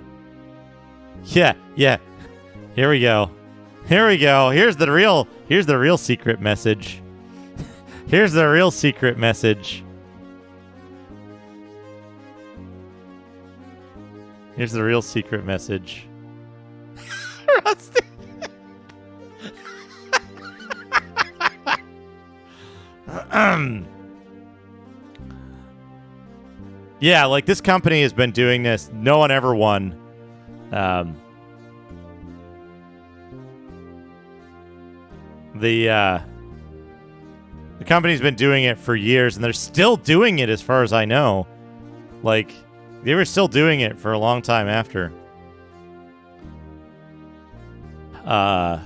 Here we go. Here's the real secret message. Here's the real secret message. Here's the real secret message. Rusty. Yeah, like this company has been doing this. No one ever won. The company's been doing it for years, and they're still doing it as far as I know. Like, they were still doing it for a long time after. I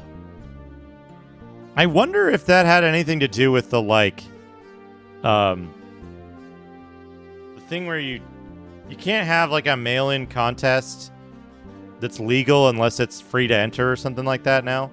wonder if that had anything to do with the, like, the thing where you can't have, like, a mail-in contest that's legal unless it's free to enter or something like that now.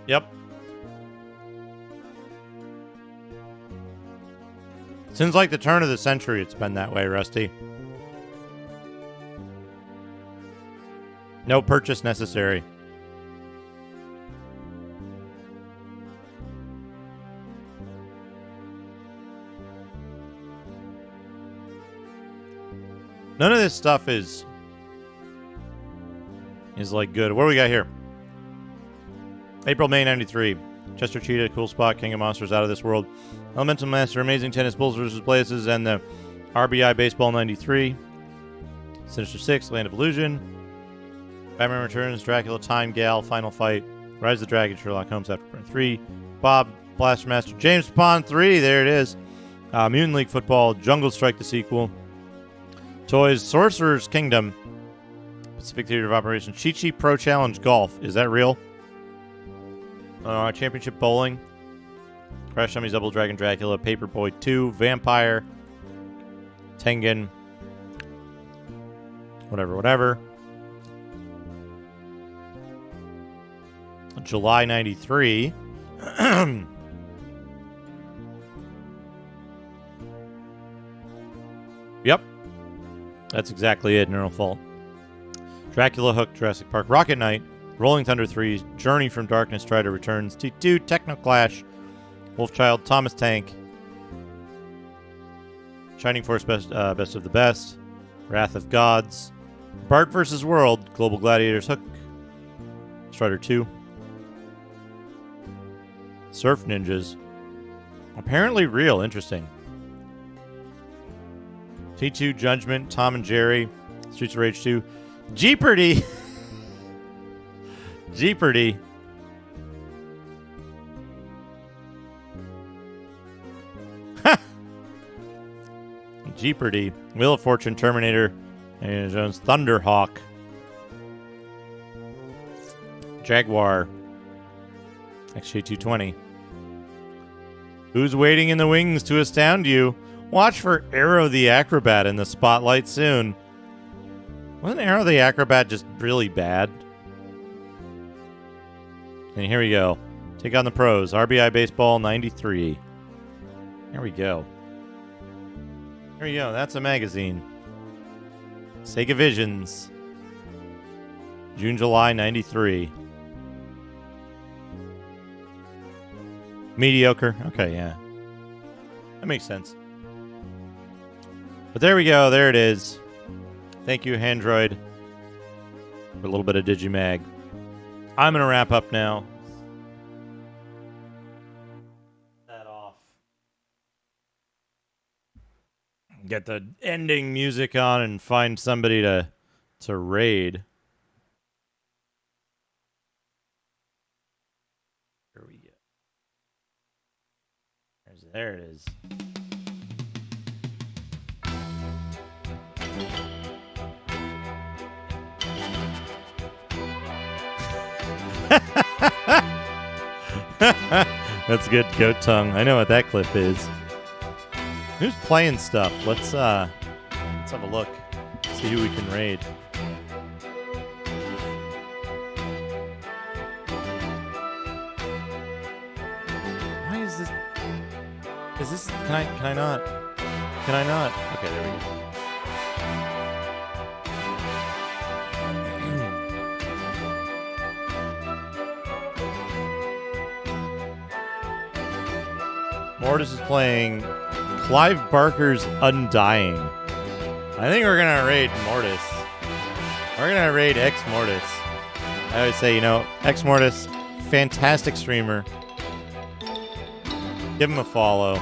Yep. Since like the turn of the century, it's been that way, Rusty. No purchase necessary. None of this stuff is like good. What do we got here? April, May 93. Chester Cheetah, Cool Spot, King of Monsters, Out of This World. Elemental Master, Amazing Tennis, Bulls vs. Blazes, and the RBI Baseball 93. Sinister 6, Land of Illusion. Batman Returns, Dracula, Time Gal, Final Fight. Rise of the Dragon, Sherlock Holmes After Burn 3. Bob, Blaster Master, James Bond 3, there it is. Mutant League Football, Jungle Strike the sequel. Toys, Sorcerer's Kingdom. Pacific Theater of Operations, Chi-Chi Pro Challenge Golf. Is that real? Championship Bowling, Crash Dummies, Double Dragon, Dracula, Paperboy 2, Vampire, Tengen, whatever. July 93. Yep. That's exactly it, Neural Fault. Dracula, Hook, Jurassic Park, Rocket Knight, Rolling Thunder 3, Journey from Darkness, Strider Returns, T2, Technoclash, Wolfchild, Thomas Tank, Shining Force Best of the Best, Wrath of Gods, Bart vs. World, Global Gladiators, Hook, Strider 2, Surf Ninjas, apparently real, interesting, T2, Judgment, Tom and Jerry, Streets of Rage 2, Jeopardy! Jeopardy. Jeopardy. Wheel of Fortune, Terminator, and Jones, Thunderhawk, Jaguar, XJ220. Who's waiting in the wings to astound you? Watch for Arrow the Acrobat in the spotlight soon. Wasn't Arrow the Acrobat just really bad? And here we go. Take on the pros. RBI Baseball 93. Here we go. Here we go. That's a magazine. Sega Visions. June, July 93. Mediocre. Okay, yeah. That makes sense. But there we go. There it is. Thank you, Android, for a little bit of Digimag. I'm going to wrap up now. That off. Get the ending music on and find somebody to raid. Here we go. There it is. That's good, goat tongue. I know what that clip is. Who's playing stuff? Let's have a look. See who we can raid. Why is this? Is this? Can I not? Can I not? Okay, there we go. Mortis is playing Clive Barker's Undying. I think we're going to raid Mortis. We're going to raid X Mortis. I always say, X Mortis, fantastic streamer. Give him a follow.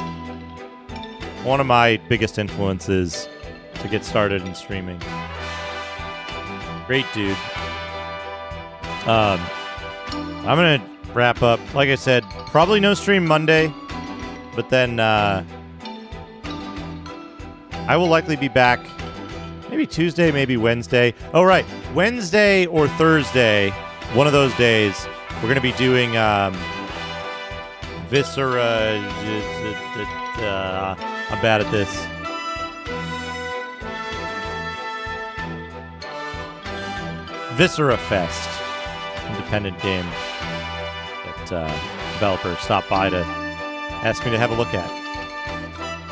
One of my biggest influences to get started in streaming. Great dude. I'm going to wrap up. Like I said, probably no stream Monday. But then I will likely be back maybe Tuesday, maybe Wednesday. Oh, right. Wednesday or Thursday, one of those days, we're going to be doing Viscera. I'm bad at this. Viscera Fest. Independent game that developer stopped by to ask me to have a look at.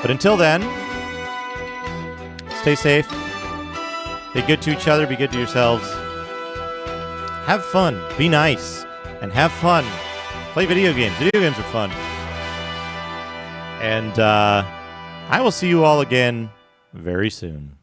But until then, stay safe. Be good to each other. Be good to yourselves. Have fun. Be nice. And have fun. Play video games. Video games are fun. And I will see you all again very soon.